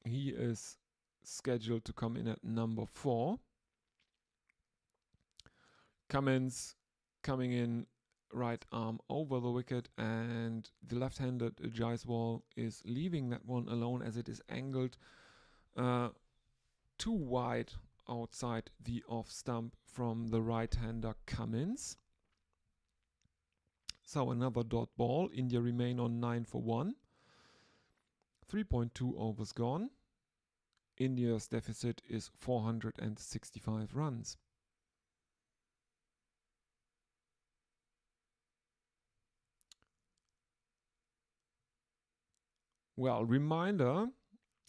He is scheduled to come in at number 4. Cummins coming in, right arm over the wicket, and the left-handed Jaiswal is leaving that one alone as it is angled too wide outside the off stump from the right-hander Cummins. So another dot ball. India remain on 9 for 1. 3.2 overs gone. India's deficit is 465 runs. Well, reminder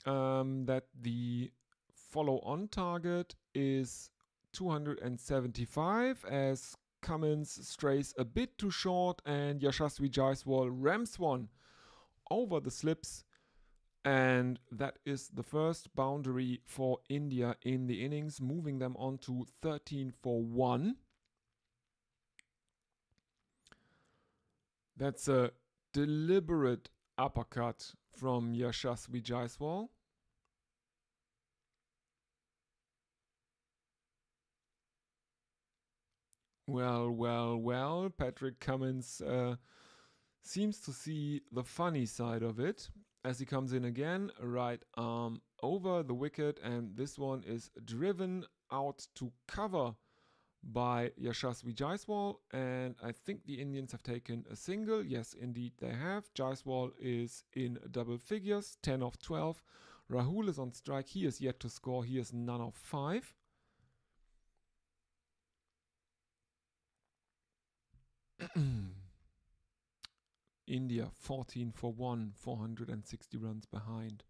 that the follow-on target is 275 as Cummins strays a bit too short and Yashasvi Jaiswal rams one over the slips, and that is the first boundary for India in the innings, moving them on to 13 for 1. That's a deliberate uppercut from Yashasvi Jaiswal. Well, Patrick Cummins seems to see the funny side of it as he comes in again, right arm over the wicket, and this one is driven out to cover by Yashasvi Jaiswal, and I think the Indians have taken a single. Yes, indeed they have. Jaiswal is in double figures, 10 of 12. Rahul is on strike. He is yet to score. He is none of 5. India 14 for 1, 460 runs behind.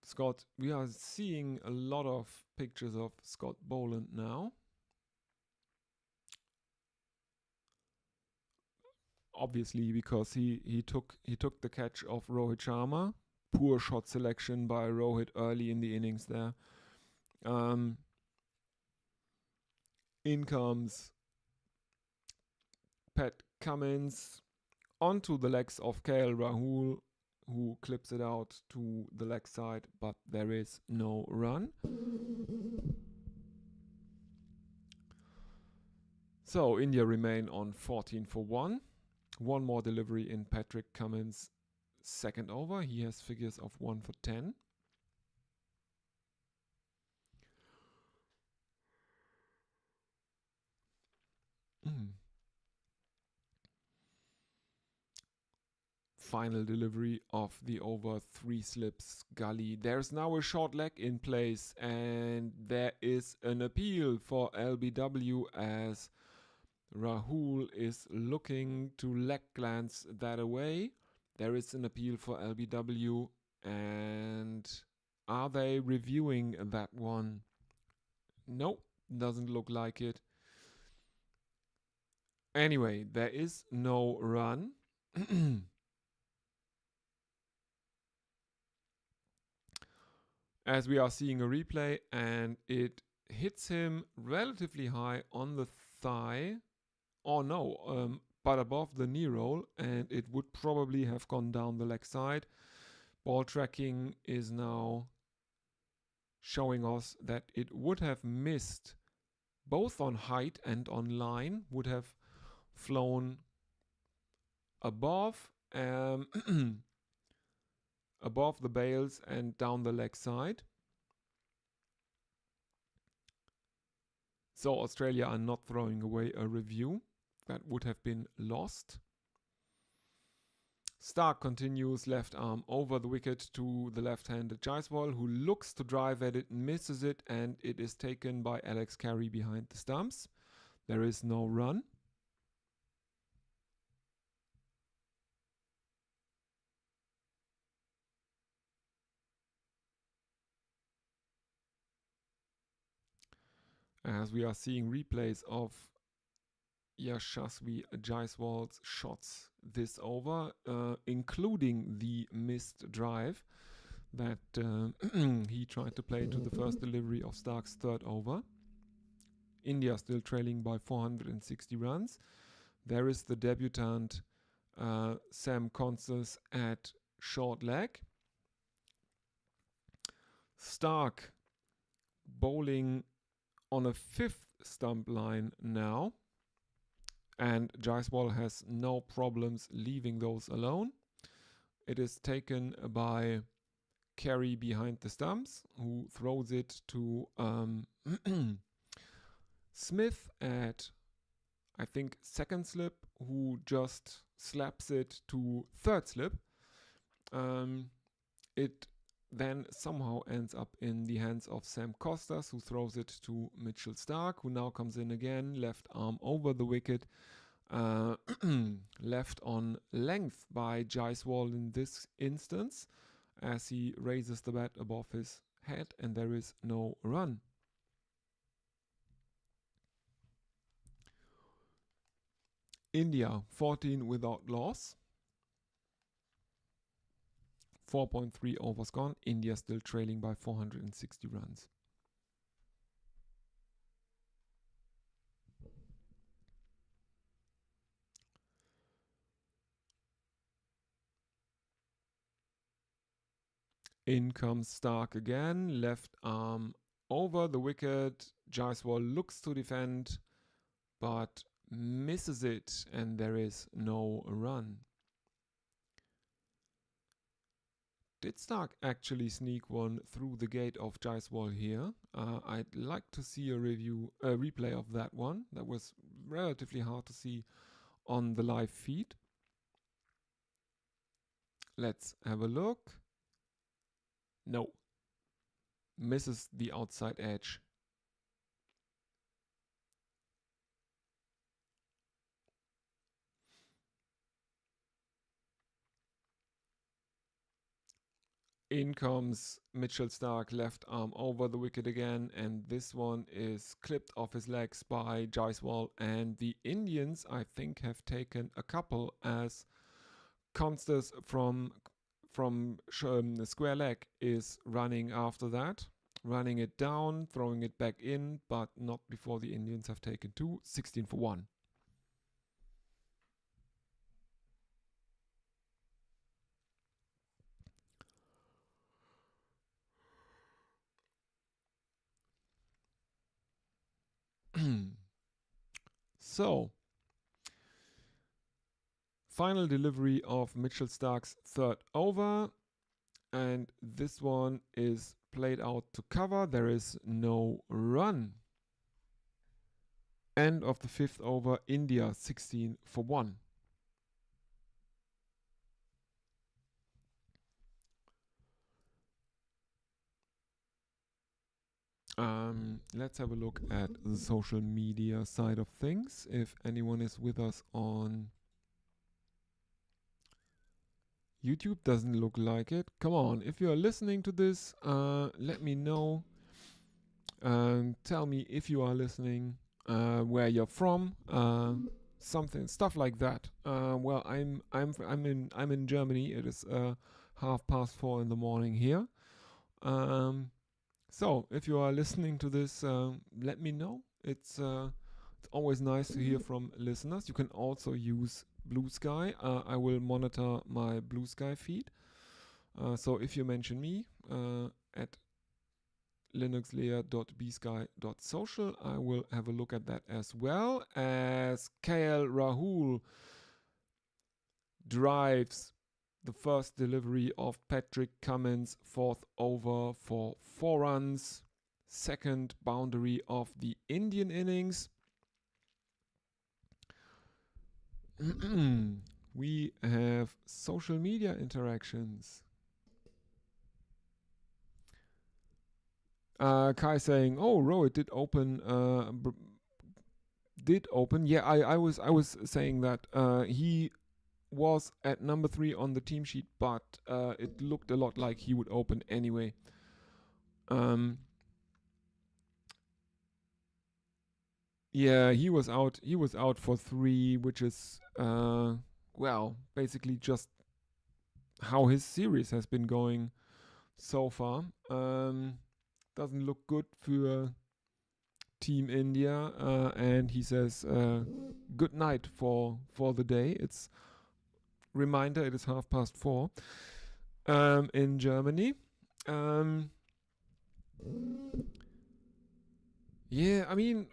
Scott, we are seeing a lot of pictures of Scott Boland now. Obviously, because he took the catch of Rohit Sharma. Poor shot selection by Rohit early in the innings there. In comes Pat Cummins onto the legs of KL Rahul, who clips it out to the leg side, but there is no run. So India remain on 14 for 1. One more delivery in Patrick Cummins' second over. He has figures of 1 for 10. Final delivery of the over 3 slips gully. There's now a short leg in place, and there is an appeal for LBW as Rahul is looking to leg glance that away. There is an appeal for LBW, and are they reviewing that one? Nope, doesn't look like it. Anyway, there is no run. As we are seeing a replay, and it hits him relatively high on the thigh. Oh no, but above the knee roll, and it would probably have gone down the leg side. Ball tracking is now showing us that it would have missed both on height and on line, would have flown above above the bails and down the leg side. So Australia are not throwing away a review. That would have been lost. Stark continues left arm over the wicket to the left-handed Jaiswal, who looks to drive at it, misses it, and it is taken by Alex Carey behind the stumps. There is no run. As we are seeing replays of Yashasvi Jaiswal's shots this over, including the missed drive that he tried to play to the first delivery of Stark's third over. India still trailing by 460 runs. There is the debutant Sam Constance at short leg. Stark bowling on a 5th stump line now, and Jaiswal has no problems leaving those alone. It is taken by Carey behind the stumps, who throws it to Smith at I think, second slip, who just slaps it to third slip. It then somehow ends up in the hands of Sam Costas, who throws it to Mitchell Starc, who now comes in again, left arm over the wicket, left on length by Jaiswal in this instance, as he raises the bat above his head, and there is no run. India 14 without loss. 4.3 overs gone. India still trailing by 460 runs. In comes Starc again. Left arm over the wicket. Jaiswal looks to defend, but misses it, and there is no run. Did Starc actually sneak one through the gate of Jaiswal here? I'd like to see a replay of that one. That was relatively hard to see on the live feed. Let's have a look. No. Misses the outside edge. In comes Mitchell Starc, left arm over the wicket again, and this one is clipped off his legs by Jaiswal, and the Indians, I think, have taken a couple, as Constance from the square leg is running after that, running it down, throwing it back in, but not before the Indians have taken two. 16 for 1. So, final delivery of Mitchell Starc's third over, and this one is played out to cover. There is no run. End of the fifth over, India 16 for 1. Let's have a look at the social media side of things. If anyone is with us on YouTube, doesn't look like it. Come on, if you are listening to this, let me know. Tell me if you are listening, where you're from, stuff like that. Well, I'm in Germany. It is 4:30 in the morning here. So if you are listening to this, let me know. It's always nice to hear from listeners. You can also use Blue Sky. I will monitor my Blue Sky feed. So if you mention me at linuxlayer.bsky.social, I will have a look at that, as well as KL Rahul drives the first delivery of Patrick Cummins, fourth over for 4 runs, second boundary of the Indian innings. We have social media interactions. Kai saying, "Oh, Rohit did open. Yeah, I was saying that he was at number 3 on the team sheet, but it looked a lot like he would open anyway. Yeah, he was out. He was out for 3, which is well, basically just how his series has been going so far. Doesn't look good for Team India, and he says good night for the day. It's reminder, it is 4:30 in Germany. Yeah, I mean,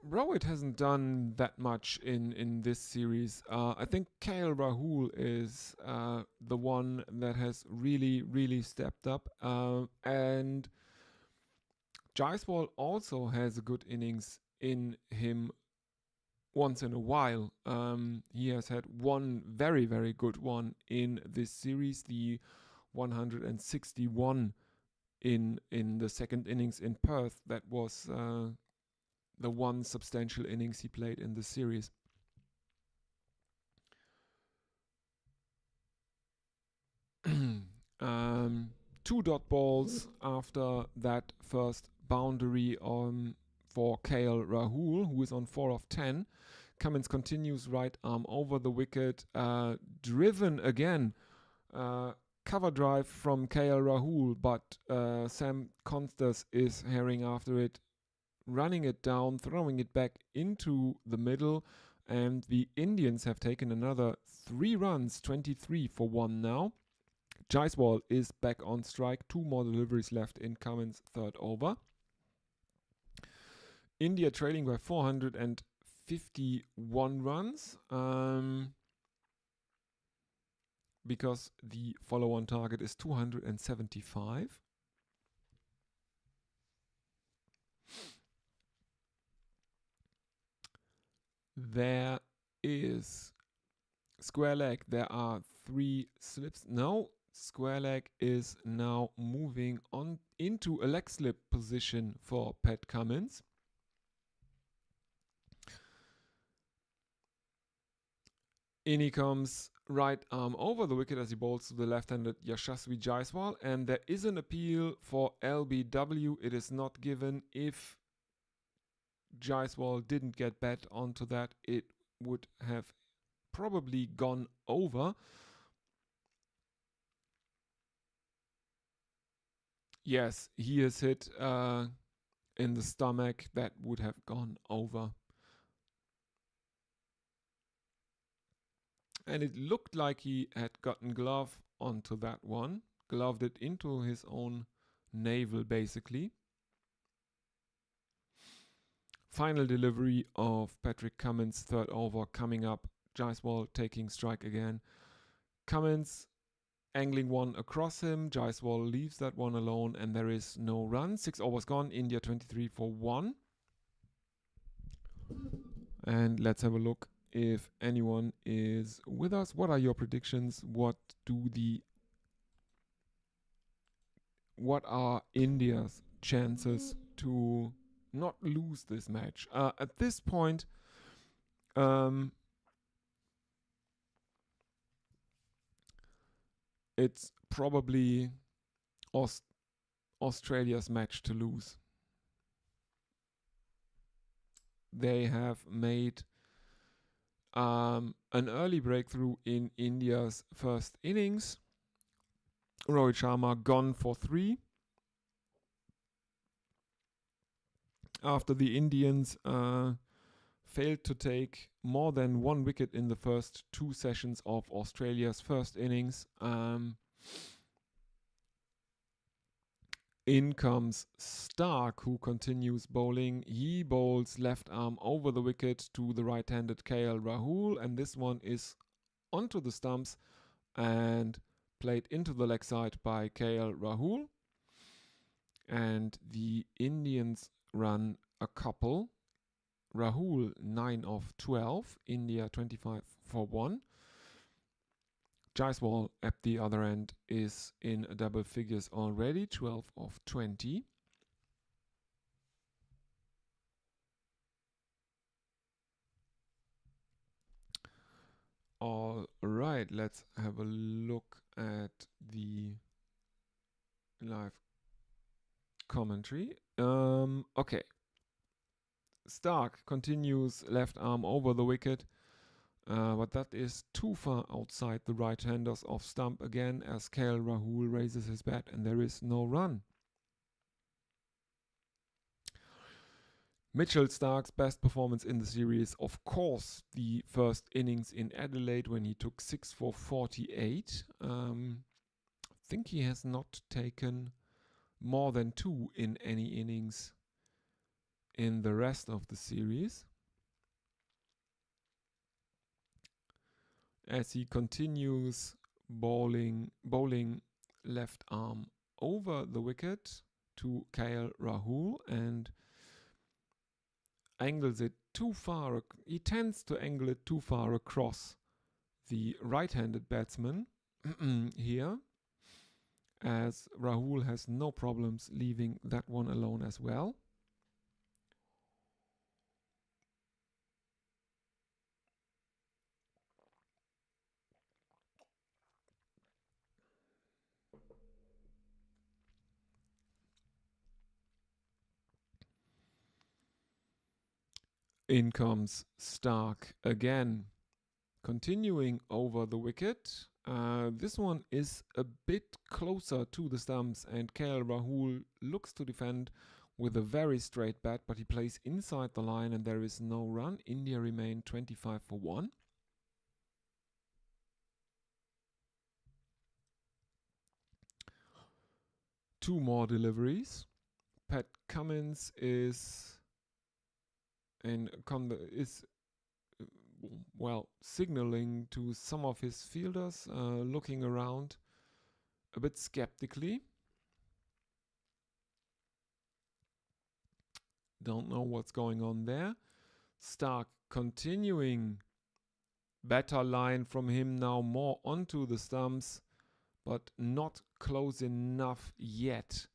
Rohit hasn't done that much in this series. I think KL Rahul is the one that has really stepped up, and Jaiswal also has a good innings in him once in a while. He has had one very, very good one in this series, the 161 in the second innings in Perth. That was the one substantial innings he played in the series. Two dot balls after that first boundary for KL Rahul, who is on 4 of 10. Cummins continues right arm over the wicket, driven again. Cover drive from KL Rahul, but Sam Constas is herring after it, running it down, throwing it back into the middle, and the Indians have taken another 3 runs, 23 for 1 now. Jaiswal is back on strike, 2 more deliveries left in Cummins' third over. India trailing by 451 runs, because the follow-on target is 275. There is square leg. There are 3 slips. No, square leg is now moving on into a leg slip position for Pat Cummins. In he comes, right arm over the wicket as he bowls to the left-handed Yashasvi Jaiswal, and there is an appeal for LBW. It is not given. If Jaiswal didn't get bat onto that, it would have probably gone over. Yes, he is hit in the stomach. That would have gone over. And it looked like he had gotten glove onto that one. Gloved it into his own navel, basically. Final delivery of Patrick Cummins' third over coming up. Jaiswal taking strike again. Cummins angling one across him. Jaiswal leaves that one alone, and there is no run. 6 overs gone. India 23 for 1. And let's have a look if anyone is with us. What are your predictions? What are India's chances to not lose this match? At this point, it's probably Australia's match to lose. They have made an early breakthrough in India's first innings. Rohit Sharma gone for 3. After the Indians failed to take more than 1 wicket in the first 2 sessions of Australia's first innings. In comes Stark, who continues bowling. He bowls left arm over the wicket to the right-handed KL Rahul, and this one is onto the stumps and played into the leg side by KL Rahul. And the Indians run a couple. Rahul 9 of 12, India 25 for 1. Jaiswal at the other end is in double figures already, 12 of 20. All right, let's have a look at the live commentary. Okay. Stark continues left arm over the wicket. But that is too far outside the right-handers off stump again as KL Rahul raises his bat and there is no run. Mitchell Stark's best performance in the series, of course, the first innings in Adelaide when he took 6 for 48. I think he has not taken more than 2 in any innings in the rest of the series. As he continues bowling left arm over the wicket to KL Rahul and angles it too far. He tends to angle it too far across the right-handed batsman here, as Rahul has no problems leaving that one alone as well. In comes Stark again, continuing over the wicket. This one is a bit closer to the stumps, and KL Rahul looks to defend with a very straight bat, but he plays inside the line and there is no run. India remain 25 for 1. Two more deliveries. Pat Cummins is signaling to some of his fielders, looking around a bit skeptically. Don't know what's going on there. Stark continuing. Better line from him now, more onto the stumps, but not close enough yet,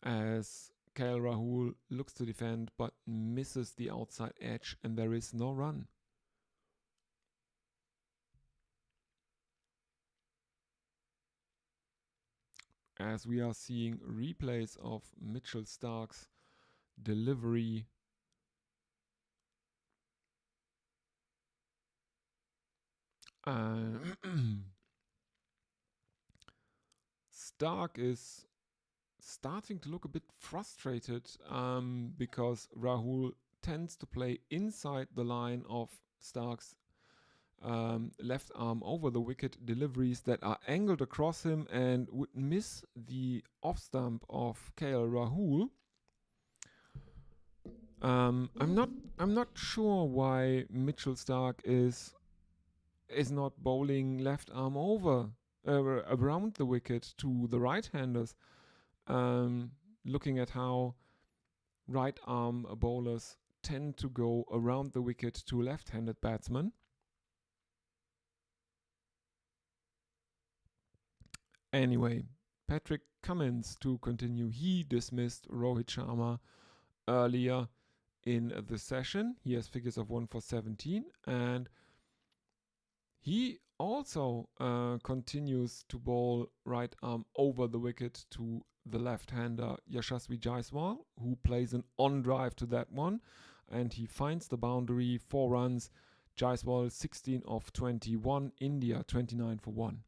as KL Rahul looks to defend but misses the outside edge, and there is no run. As we are seeing replays of Mitchell Stark's delivery. Stark is starting to look a bit frustrated because Rahul tends to play inside the line of Stark's left arm over the wicket deliveries that are angled across him and would miss the off stump of KL Rahul. I'm not sure why Mitchell Stark is not bowling left arm over around the wicket to the right-handers. Looking at how right arm bowlers tend to go around the wicket to left-handed batsmen. Anyway, Patrick Cummins to continue. He dismissed Rohit Sharma earlier in the session. He has figures of 1 for 17, and he also continues to bowl right arm over the wicket to the left-hander Yashasvi Jaiswal, who plays an on-drive to that one, and he finds the boundary, 4 runs. Jaiswal 16 of 21, India 29 for 1.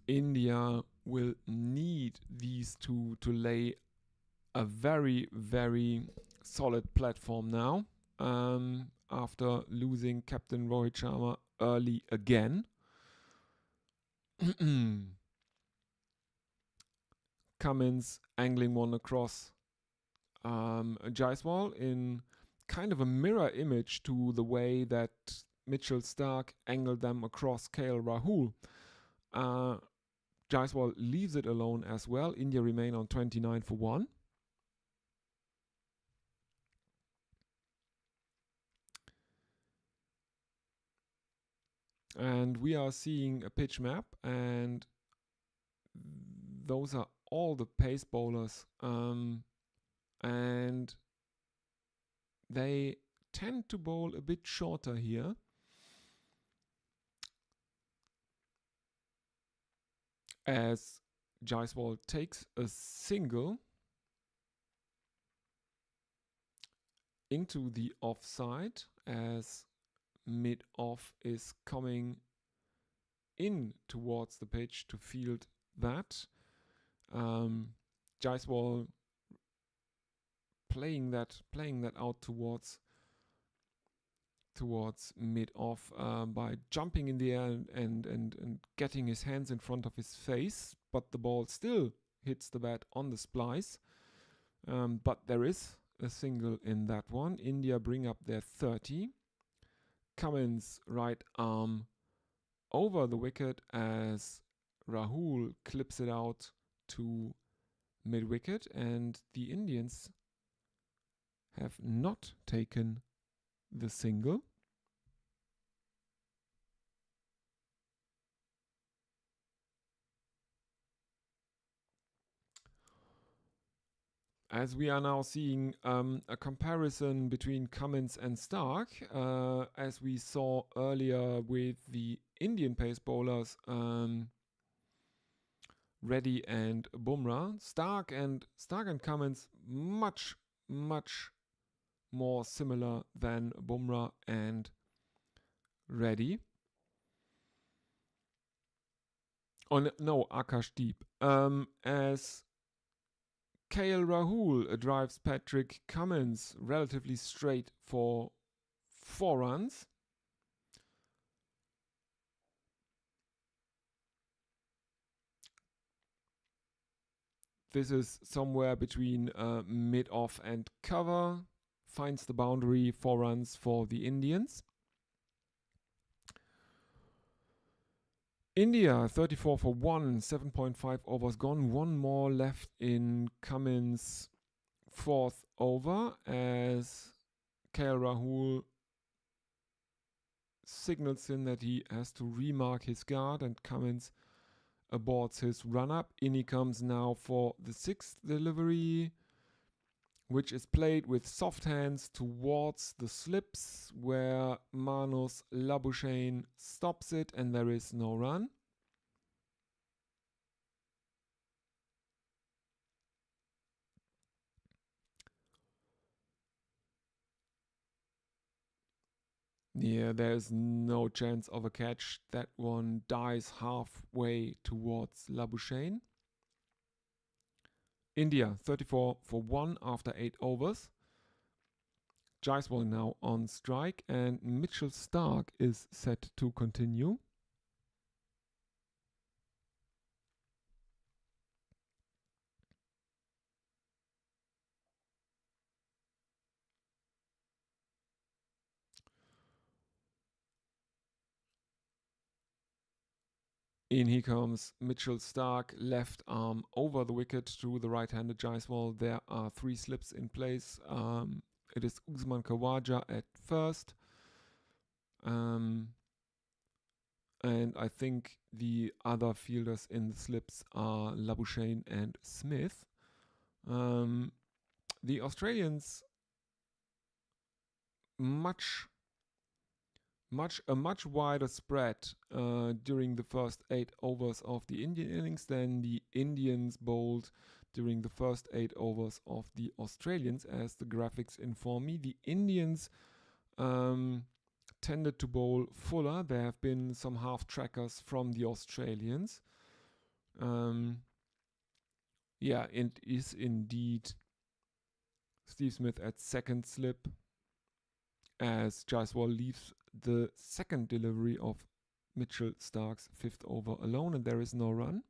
India will need these two to lay a very, very solid platform now, after losing Captain Rohit Sharma early again. Cummins angling one across Jaiswal in kind of a mirror image to the way that Mitchell Stark angled them across KL Rahul. Jaiswal leaves it alone as well. India remain on 29 for 1. And we are seeing a pitch map, and those are all the pace bowlers. And they tend to bowl a bit shorter here. As Jaiswal takes a single into the offside, as mid-off is coming in towards the pitch to field that. Jaiswal playing that out towards mid-off by jumping in the air and getting his hands in front of his face, but the ball still hits the bat on the splice. But there is a single in that one. India bring up their 30. Cummins right arm over the wicket as Rahul clips it out to mid-wicket, and the Indians have not taken the single. As we are now seeing a comparison between Cummins and Stark, as we saw earlier with the Indian pace bowlers Reddy and Bumrah. Stark and Cummins much more similar than Bumrah and Reddy. Oh no, Akashdeep. As KL Rahul drives Patrick Cummins relatively straight for 4 runs. This is somewhere between mid-off and cover. Finds the boundary, 4 runs for the Indians. India, 34 for 1, 7.5 overs gone. 1 more left in Cummins' 4th over as KL Rahul signals in that he has to remark his guard, and Cummins aborts his run-up. In he comes now for the 6th delivery, which is played with soft hands towards the slips, where Manus Labuschagne stops it, and there is no run. Yeah, there's no chance of a catch. That one dies halfway towards Labuschagne. India, 34 for 1 after 8 overs. Jaiswal now on strike, and Mitchell Stark is set to continue. In he comes Mitchell Stark, left arm over the wicket to the right-handed Jaiswal. There are 3 slips in place. It is Usman Khawaja at first. And I think the other fielders in the slips are Labuschagne and Smith. The Australians a much wider spread during the first 8 overs of the Indian innings than the Indians bowled during the first 8 overs of the Australians, as the graphics inform me. The Indians tended to bowl fuller. There have been some half trackers from the Australians. Yeah, it is indeed Steve Smith at 2nd slip, as Jaiswal leaves the 2nd delivery of Mitchell Stark's 5th over alone, and there is no run.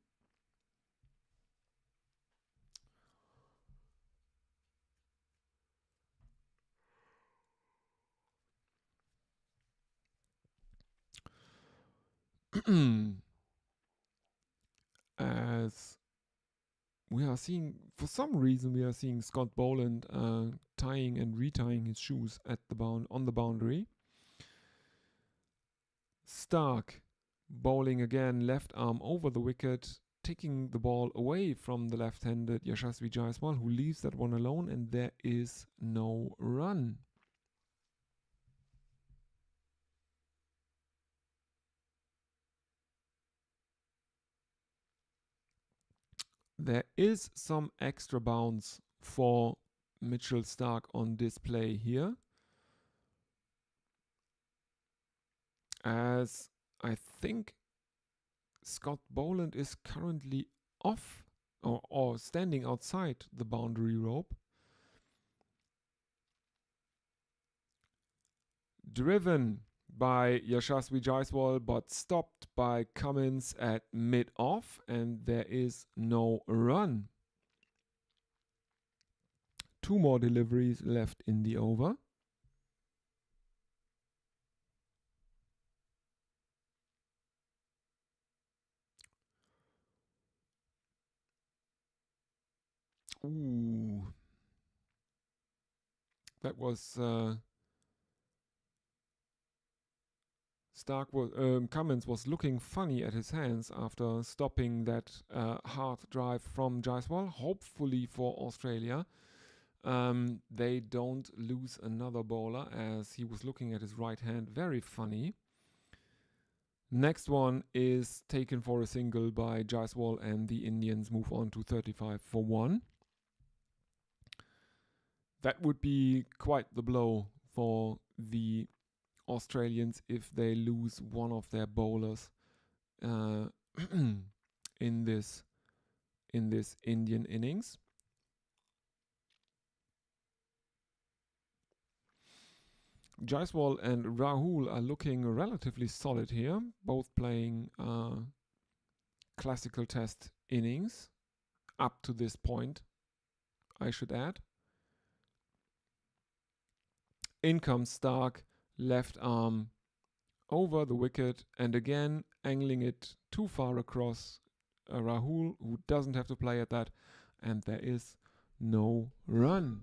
As we are seeing, for some reason, we are seeing Scott Boland tying and retying his shoes at the on the boundary. Stark bowling again, left arm over the wicket, taking the ball away from the left-handed Yashasvi Jaiswal, who leaves that one alone, and there is no run. There is some extra bounce for Mitchell Stark on display here, as I think Scott Boland is currently off or standing outside the boundary rope. Driven by Yashasvi Jaiswal, but stopped by Cummins at mid-off, and there is no run. 2 more deliveries left in the over. Ooh. That was Cummins was looking funny at his hands after stopping that hard drive from Jaiswal. Hopefully for Australia, they don't lose another bowler, as he was looking at his right hand. Very funny. Next one is taken for a single by Jaiswal, and the Indians move on to 35 for 1. That would be quite the blow for the Australians if they lose one of their bowlers in this Indian innings. Jaiswal and Rahul are looking relatively solid here, both playing classical test innings up to this point, I should add. In comes Stark, left arm over the wicket, and again angling it too far across Rahul, who doesn't have to play at that, and there is no run.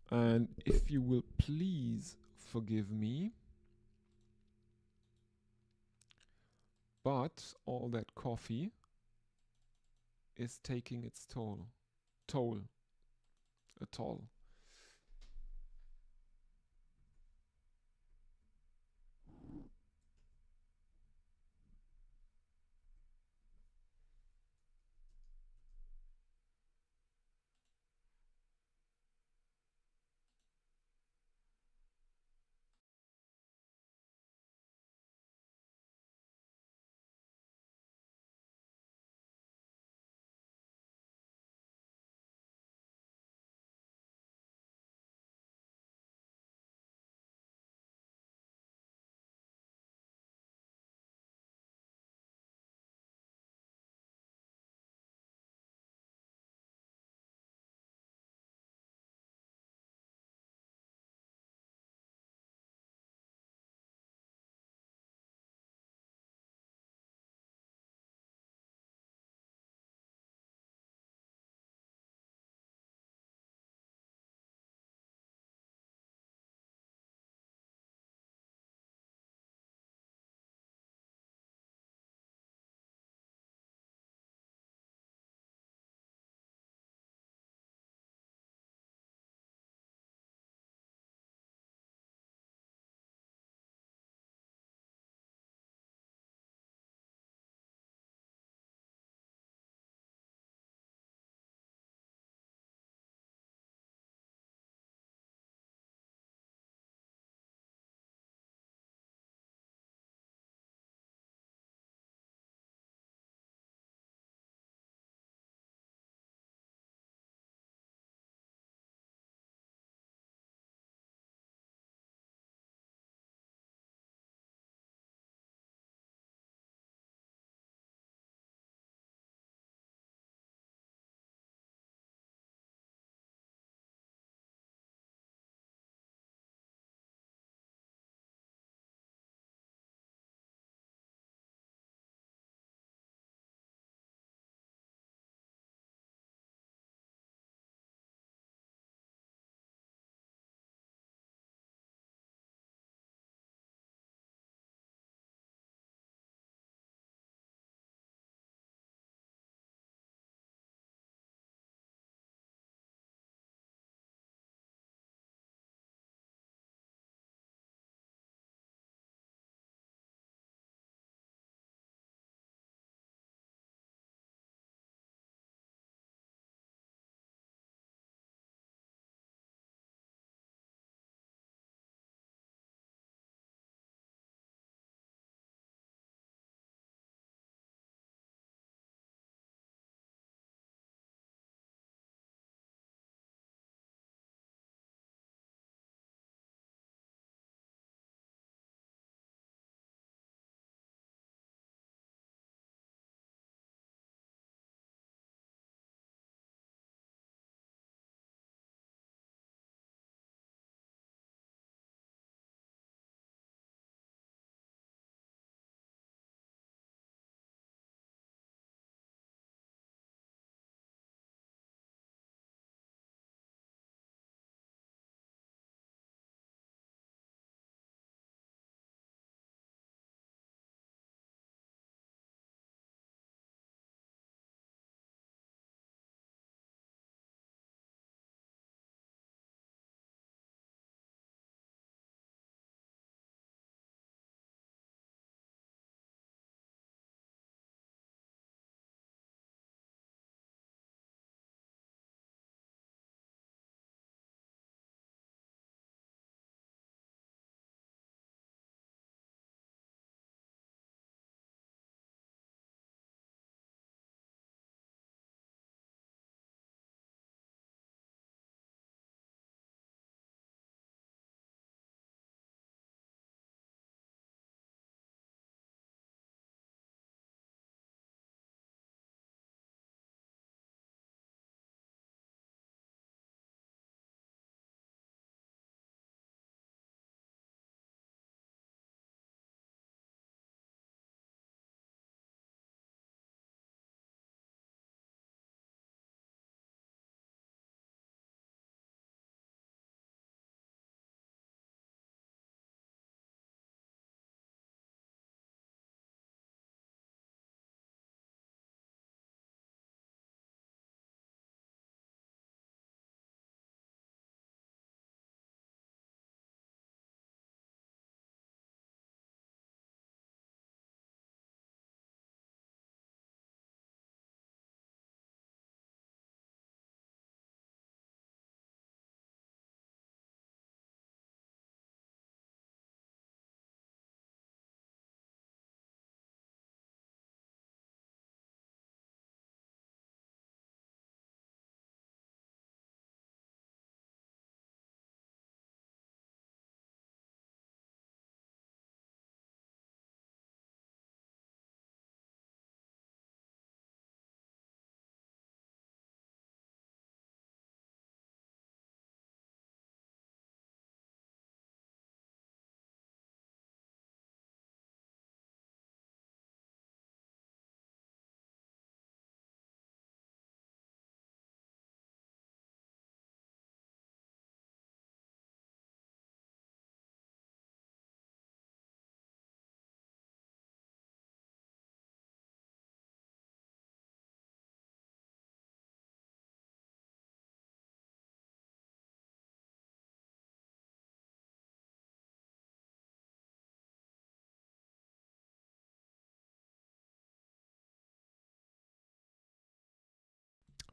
And if you will please forgive me, but all that coffee is taking its toll. A toll.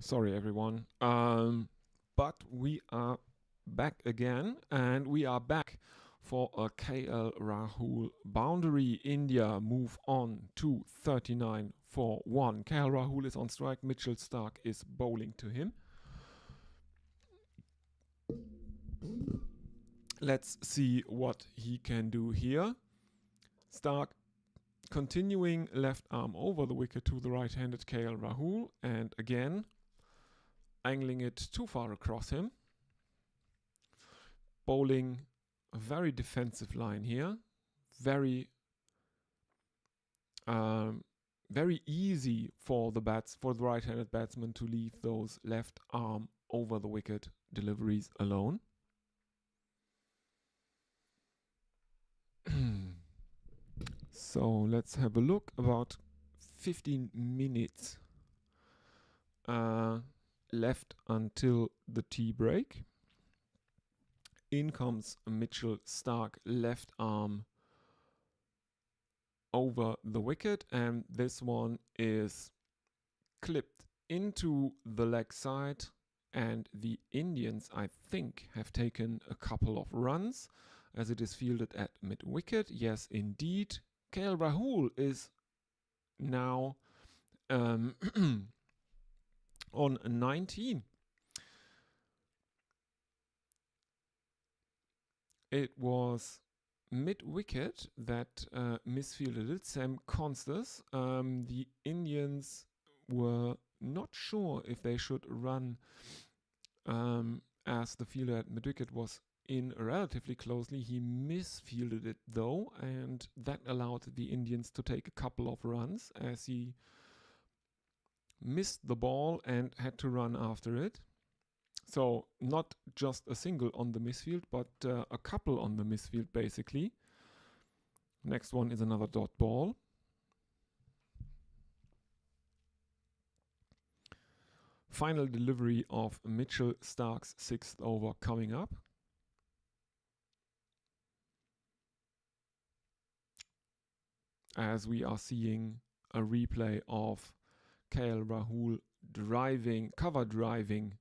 Sorry, everyone. But we are back again, and we are back for a KL Rahul boundary. India move on to 39 for 1. KL Rahul is on strike. Mitchell Starc is bowling to him. Let's see what he can do here. Starc continuing left arm over the wicket to the right-handed KL Rahul, and again angling it too far across him. Bowling a very defensive line here. Very easy for the right-handed batsman to leave those left arm over the wicket deliveries alone. So let's have a look. About 15 minutes left until the tea break. In comes Mitchell Starc, left arm over the wicket, and this one is clipped into the leg side, and the Indians, I think, have taken a couple of runs as it is fielded at mid-wicket. Yes, indeed. KL Rahul is now on 19. It was mid-wicket that misfielded it, Sam Constance. The Indians were not sure if they should run as the fielder at mid-wicket was in relatively closely. He misfielded it though, and that allowed the Indians to take a couple of runs as he missed the ball and had to run after it. So not just a single on the misfield, but a couple on the misfield basically. Next one is another dot ball. Final delivery of Mitchell Starc's 6th over coming up. As we are seeing a replay of KL Rahul cover driving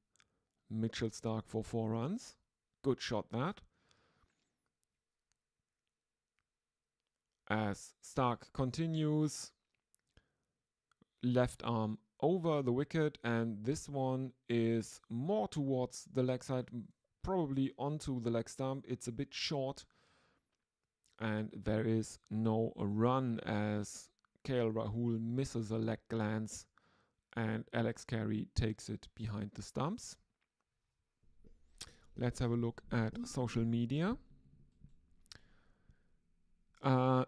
Mitchell Starc for 4 runs. Good shot that. As Starc continues, left arm over the wicket, and this one is more towards the leg side, probably onto the leg stump. It's a bit short, and there is no run as KL Rahul misses a leg glance, and Alex Carey takes it behind the stumps. Let's have a look at social media.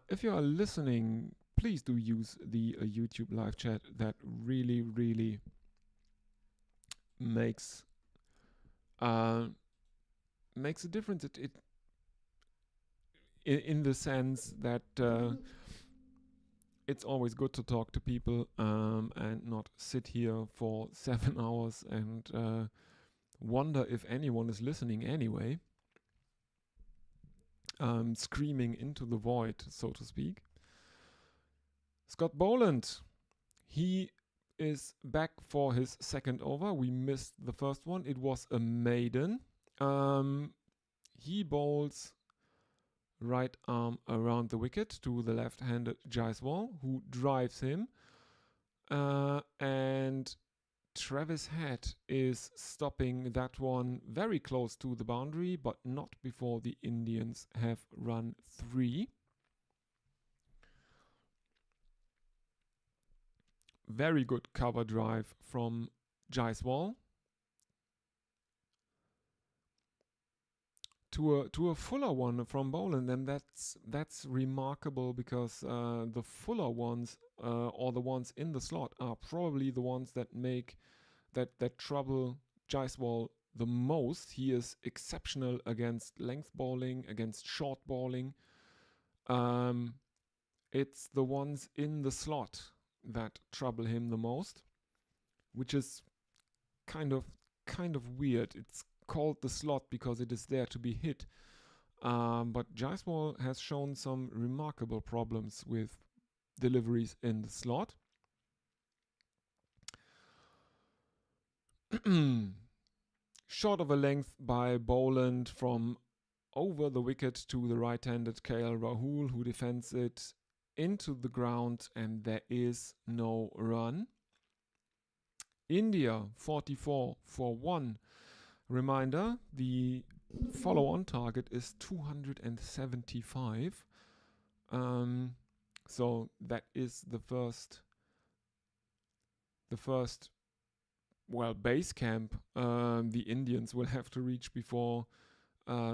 If you are listening, please do use the YouTube live chat. That really, really makes a difference. It in the sense that it's always good to talk to people and not sit here for 7 hours and wonder if anyone is listening anyway. Screaming into the void, so to speak. Scott Boland, he is back for his 2nd over. We missed the first one. It was a maiden. He bowls right arm around the wicket to the left-handed Jaiswal, who drives him. And Travis Head is stopping that one very close to the boundary, but not before the Indians have run 3. Very good cover drive from Jaiswal to a fuller one from Boland, and that's remarkable because the fuller ones or the ones in the slot are probably the ones that make that trouble Jaiswal the most. He is exceptional against length bowling, against short bowling. It's the ones in the slot that trouble him the most, which is kind of weird. It's called the slot because it is there to be hit. But Jaiswal has shown some remarkable problems with deliveries in the slot. short of a length by Boland from over the wicket to the right-handed KL Rahul, who defends it into the ground, and there is no run. India 44 for 1. Reminder, the follow-on target is 275. So that is the first base camp the Indians will have to reach before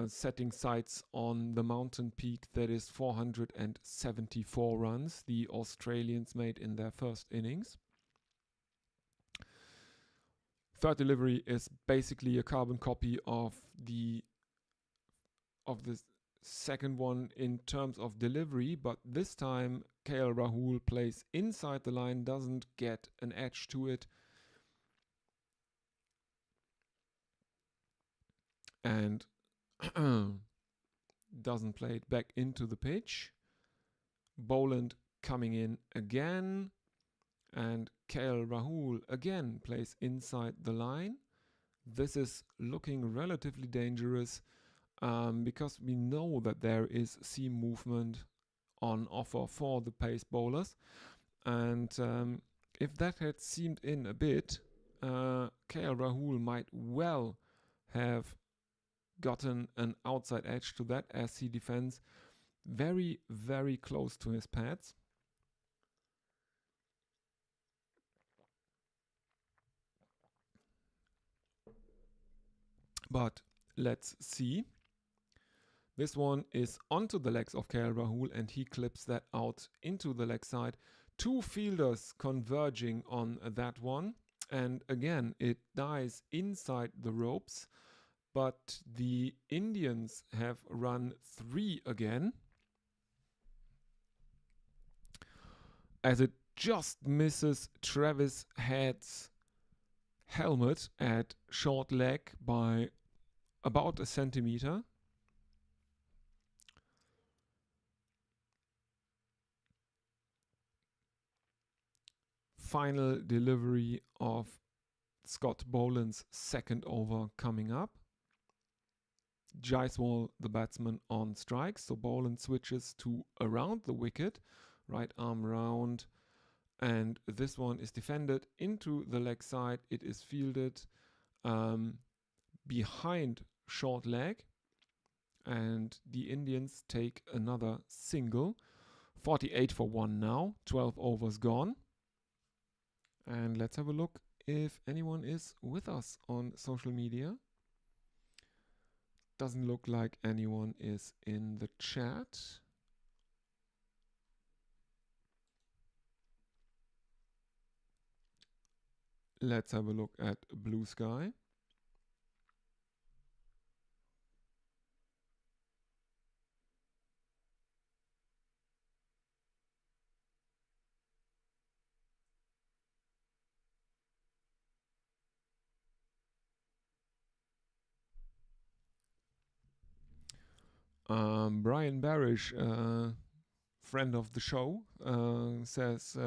setting sights on the mountain peak that is 474 runs the Australians made in their first innings. Third delivery is basically a carbon copy of the second one in terms of delivery, but this time KL Rahul plays inside the line, doesn't get an edge to it, and doesn't play it back into the pitch. Boland coming in again, and KL Rahul again plays inside the line. This is looking relatively dangerous because we know that there is seam movement on offer for the pace bowlers, and if that had seamed in a bit, KL Rahul might well have gotten an outside edge to that, as he defends very, very close to his pads. But let's see. This one is onto the legs of KL Rahul, and he clips that out into the leg side. Two fielders converging on that one, and again it dies inside the ropes, but the Indians have run 3 again, as it just misses Travis Head's helmet at short leg by about a centimeter. Final delivery of Scott Boland's second over coming up. Jaiswal, the batsman, on strike, so Boland switches to around the wicket, right arm round, and this one is defended into the leg side. It is fielded behind short leg, and the Indians take another single. 48 for 1 now, 12 overs gone. And let's have a look if anyone is with us on social media. Doesn't look like anyone is in the chat. Let's have a look at Blue Sky. Brian Barish, friend of the show, says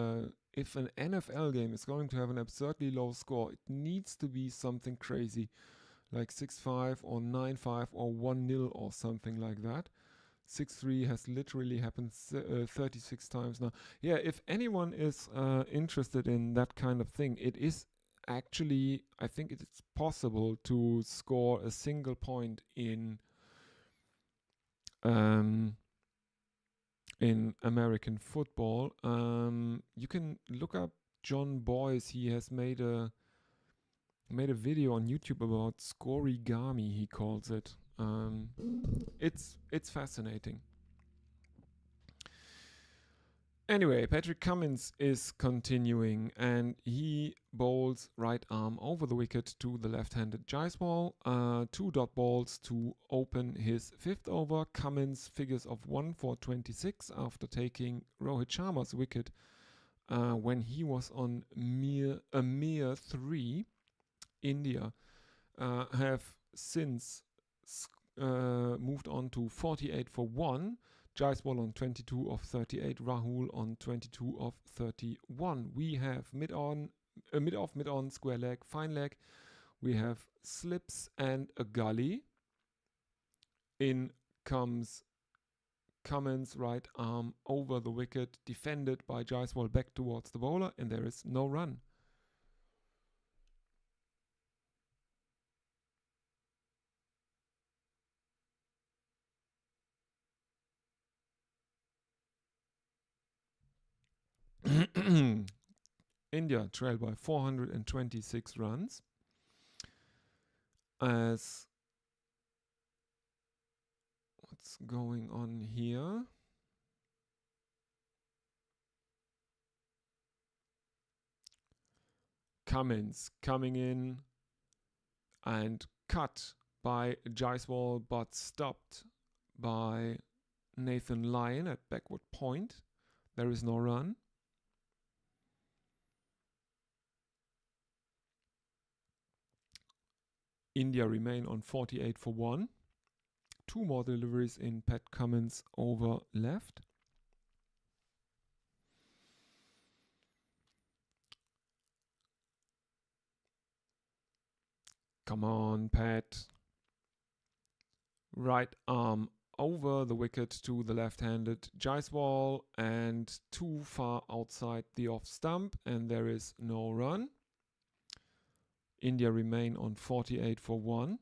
if an NFL game is going to have an absurdly low score, it needs to be something crazy, like 6-5 or 9-5 or 1-0 or something like that. 6-3 has literally happened 36 times now. Yeah, if anyone is interested in that kind of thing, it is actually, I think it's possible to score a single point in American football. You can look up John Boyce. He has made a video on YouTube about scorigami, he calls it. It's fascinating. Anyway, Patrick Cummins is continuing, and he bowls right arm over the wicket to the left-handed Jaiswal. 2 dot balls to open his 5th over. Cummins figures of 1 for 26 after taking Rohit Sharma's wicket when he was on a mere 3. India have since moved on to 48 for 1. Jaiswal on 22 of 38, Rahul on 22 of 31. We have mid-off, mid-on, square leg, fine leg, We have slips and a gully. In comes Cummins, right arm over the wicket, defended by Jaiswal back towards the bowler, and there is no run. India trail by 426 runs. As what's going on here? Cummins coming in and cut by Jaiswal, but stopped by Nathan Lyon at backward point. There is no run. India remain on 48 for 1. 2 more deliveries in Pat Cummins over left. Come on, Pat. Right arm over the wicket to the left-handed Jaiswal and too far outside the off stump, and there is no run. India remain on 48 for 1.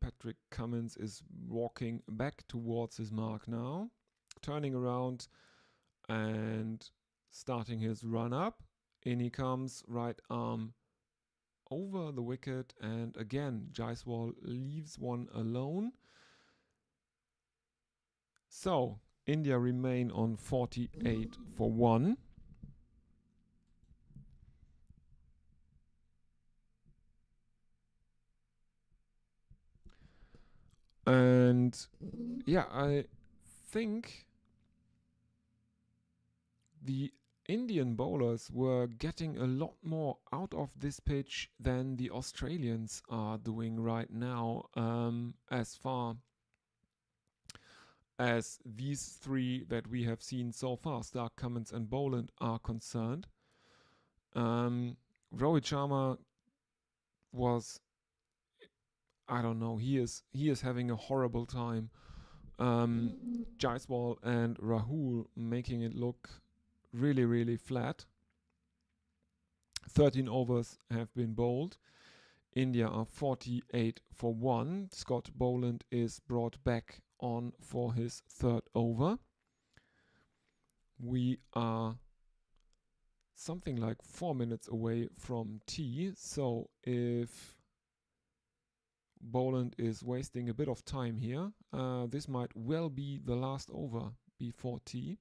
Patrick Cummins is walking back towards his mark now, turning around and starting his run up. In he comes, right arm over the wicket, and again Jaiswal leaves one alone. So India remain on 48 for 1. And yeah, I think the Indian bowlers were getting a lot more out of this pitch than the Australians are doing right now, as far as these three that we have seen so far, Stark, Cummins and Boland, are concerned. Rohit Sharma was, I don't know, he is having a horrible time. Jaiswal and Rahul making it look really, really flat. 13 overs have been bowled. India are 48 for 1. Scott Boland is brought back on for his third over. We are something like 4 minutes away from tea, so if Boland is wasting a bit of time here, this might well be the last over before tea.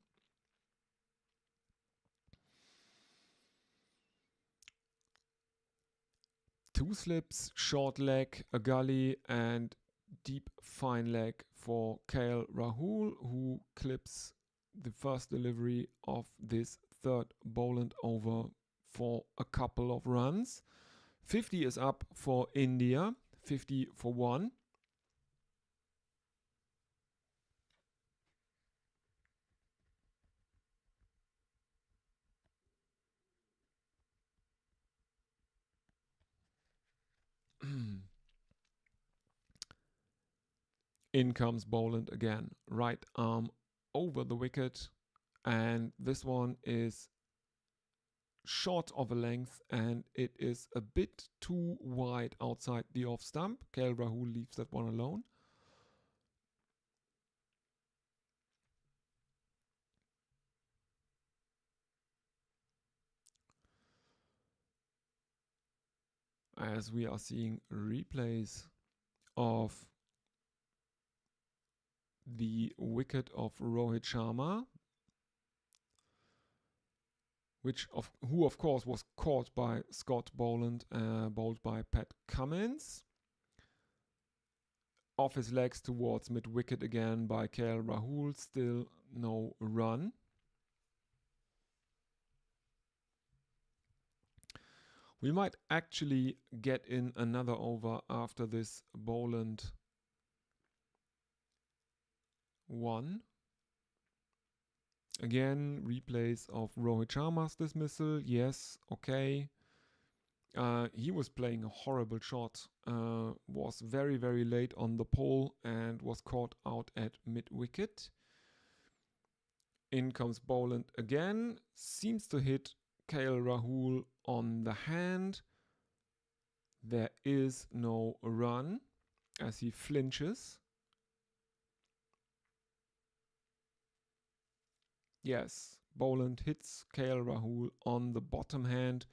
Two slips, short leg, a gully, and deep fine leg for KL Rahul, who clips the first delivery of this third Boland over for a couple of runs. 50 is up for India, 50 for 1. In comes Boland again, right arm over the wicket, and this one is short of a length and it is a bit too wide outside the off stump. KL Rahul leaves that one alone. As we are seeing replays of the wicket of Rohit Sharma, who of course was caught by Scott Boland, bowled by Pat Cummins. Off his legs towards mid-wicket again by KL Rahul, still no run. We might actually get in another over after this Boland 1. Again, replays of Rohit Sharma's dismissal. Yes, okay. He was playing a horrible shot, was very, very late on the pole and was caught out at mid-wicket. In comes Boland again, seems to hit KL Rahul on the hand. There is no run as he flinches. Yes, Boland hits KL Rahul on the bottom hand.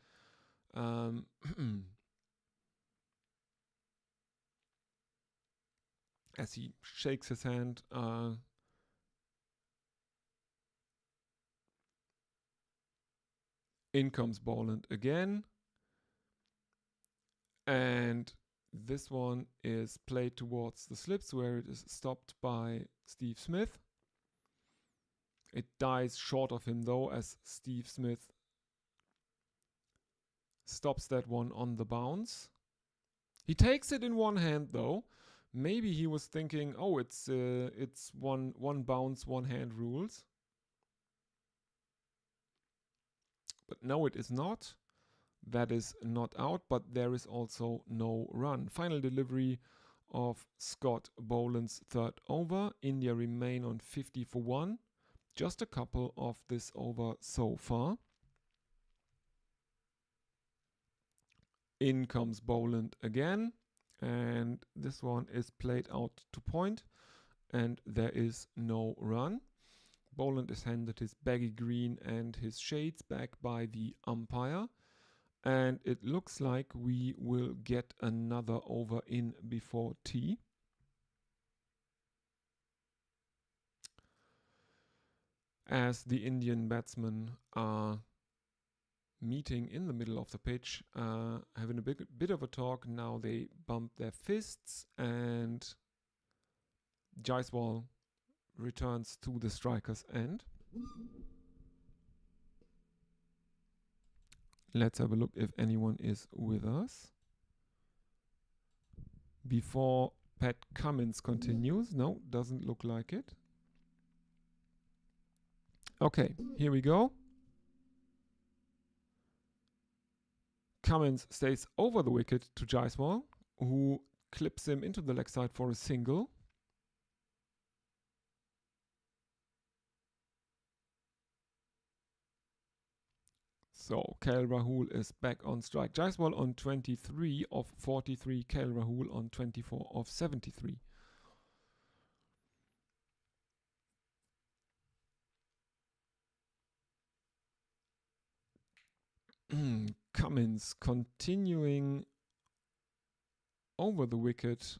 As he shakes his hand, in comes Boland again. And this one is played towards the slips where it is stopped by Steve Smith. It dies short of him though, as Steve Smith stops that one on the bounce. He takes it in one hand though. Maybe he was thinking, oh, it's one bounce, one hand rules. But no, it is not. That is not out, but there is also no run. Final delivery of Scott Boland's third over. India remain on 50 for 1. Just a couple of this over so far. In comes Boland again. And this one is played out to point. And there is no run. Boland is handed his baggy green and his shades back by the umpire. And it looks like we will get another over in before tea. As the Indian batsmen are meeting in the middle of the pitch, having a bit of a talk. Now they bump their fists and Jaiswal returns to the striker's end. Let's have a look if anyone is with us. Before Pat Cummins continues. No, doesn't look like it. Okay, here we go. Cummins stays over the wicket to Jaiswal, who clips him into the leg side for a single. So KL Rahul is back on strike. Jaiswal on 23 of 43, KL Rahul on 24 of 73. Cummins continuing over the wicket,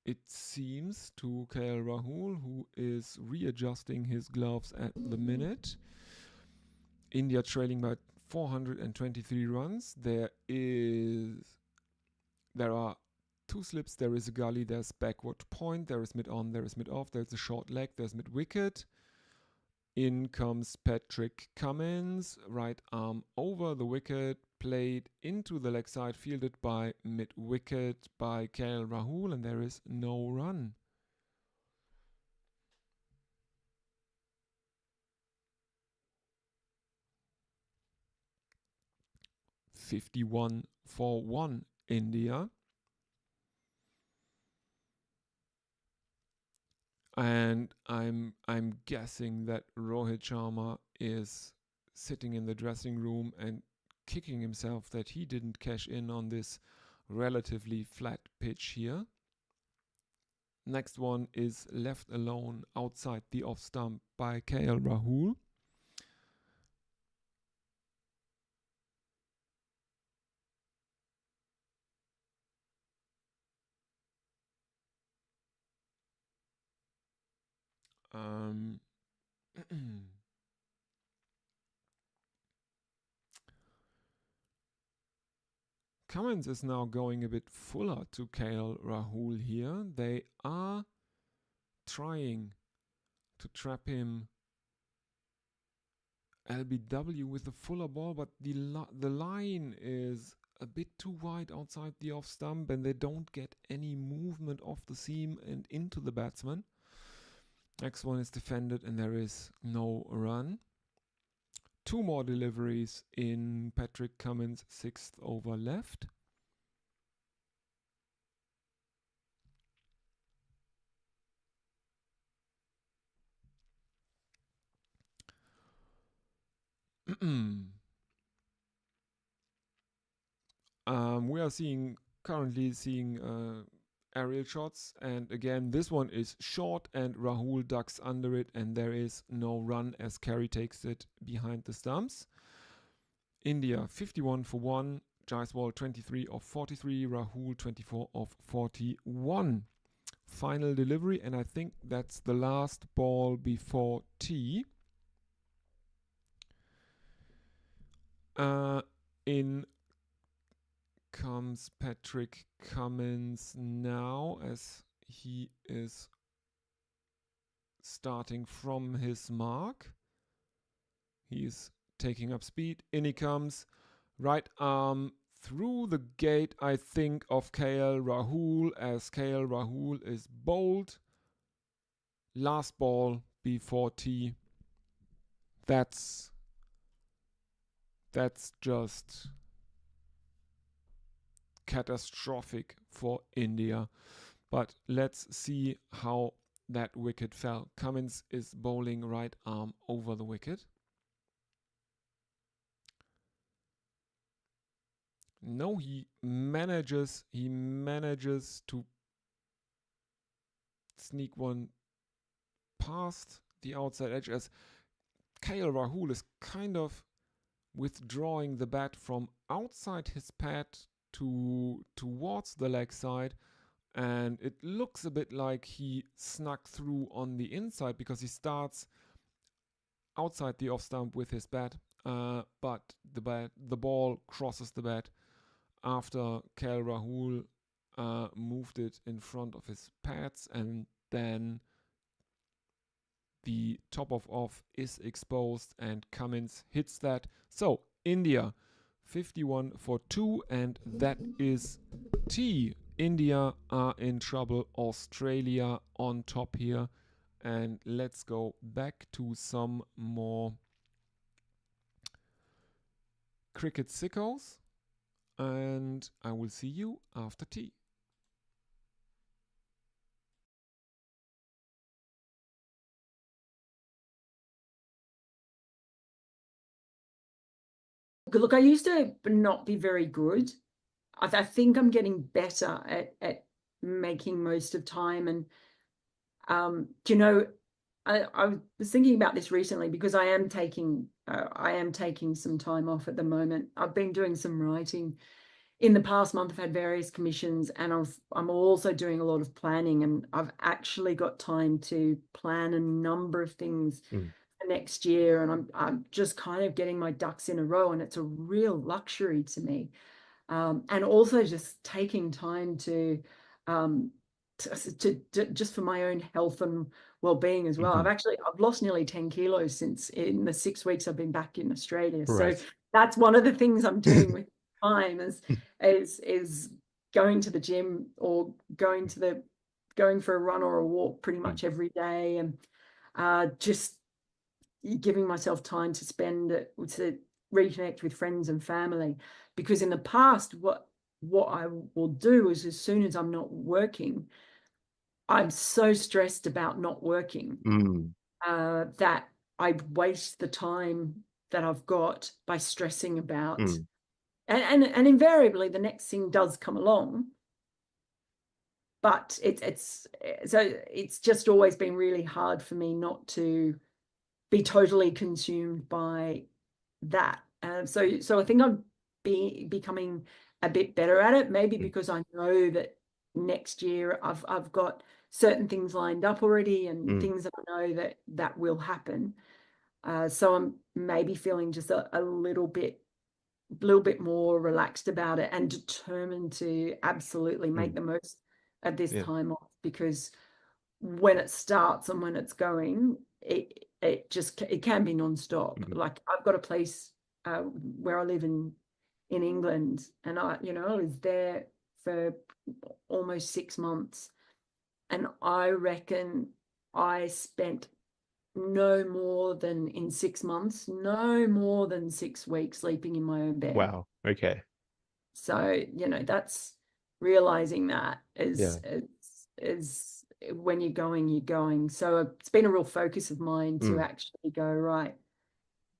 it seems, to KL Rahul, who is readjusting his gloves at the minute. India trailing by 423 runs. There are two slips, there is a gully, there's backward point, there is mid-on, there is mid-off, there's a short leg, there's mid-wicket. In comes Patrick Cummins, right arm over the wicket, played into the leg side, fielded by mid-wicket by KL Rahul, and there is no run. (51 for 1) India. And I'm guessing that Rohit Sharma is sitting in the dressing room and kicking himself that he didn't cash in on this relatively flat pitch here. Next one is left alone outside the off stump by KL Rahul. Cummins is now going a bit fuller to KL Rahul here. They are trying to trap him LBW with the fuller ball, but the line is a bit too wide outside the off stump, and they don't get any movement off the seam and into the batsman. Next one is defended, and there is no run. 2 more deliveries in Patrick Cummins' 6th over left. We are currently seeing aerial shots, and again this one is short and Rahul ducks under it, and there is no run as Carey takes it behind the stumps. India 51 for 1, Jaiswal 23 of 43, Rahul 24 of 41. Final delivery, and I think that's the last ball before tea. In comes Patrick Cummins now, as he is starting from his mark. He's taking up speed. In he comes. Right arm through the gate, I think, of KL Rahul, as KL Rahul is bowled. Last ball before tea. That's just catastrophic for India. But let's see how that wicket fell. Cummins is bowling right arm over the wicket. No, he manages to sneak one past the outside edge, as KL Rahul is kind of withdrawing the bat from outside his pad towards the leg side, and it looks a bit like he snuck through on the inside because he starts outside the off stump with his bat, but the ball crosses the bat after KL Rahul moved it in front of his pads, and then the top of off is exposed and Cummins hits that. So India 51 for 2, and that is tea. India are in trouble. Australia on top here. And let's go back to some more cricket sickos, and I will see you after tea. Look, I used to not be very good. I think I'm getting better at making most of time. And, you know, I was thinking about this recently because I am taking some time off at the moment. I've been doing some writing. In the past month, I've had various commissions, and I'm also doing a lot of planning, and I've actually got time to plan a number of things for next year, and I'm just kind of getting my ducks in a row, and it's a real luxury to me. And also just taking time to just for my own health and well-being as well. I've lost nearly 10 kilos since in the 6 weeks I've been back in Australia. Right. So that's one of the things I'm doing with time is going to the gym or going for a run or a walk pretty much every day, and just giving myself time to to reconnect with friends and family. Because in the past, what I will do is, as soon as I'm not working, I'm so stressed about not working that I waste the time that I've got by stressing about. And invariably the next thing does come along, but it's just always been really hard for me not to be totally consumed by that. So I think I'm becoming a bit better at it, maybe because I know that next year I've got certain things lined up already, and things that I know that will happen. So I'm maybe feeling just a little bit more relaxed about it, and determined to absolutely make the most of this time off, because when it starts and when it's going, it can be non-stop. Mhm. Like I've got a place where I live in England, and I was there for almost 6 months, and I reckon I spent no more than in 6 months, no more than 6 weeks sleeping in my own bed. Wow. Okay. So, that's realizing that Yeah. is when you're going. So it's been a real focus of mine to Mm. actually go, right,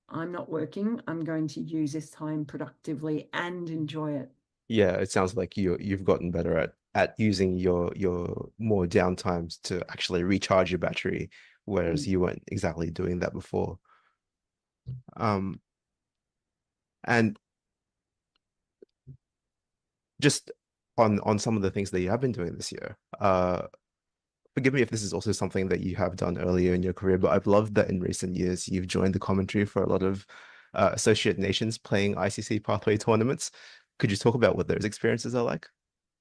I'm not working. I'm going to use this time productively and enjoy it. Yeah, it sounds like you've gotten better at using your more downtimes to actually recharge your battery, whereas you weren't exactly doing that before. Um, and just on some of the things that you have been doing this year, forgive me if this is also something that you have done earlier in your career, but I've loved that in recent years you've joined the commentary for a lot of associate nations playing ICC pathway tournaments. Could you talk about what those experiences are like?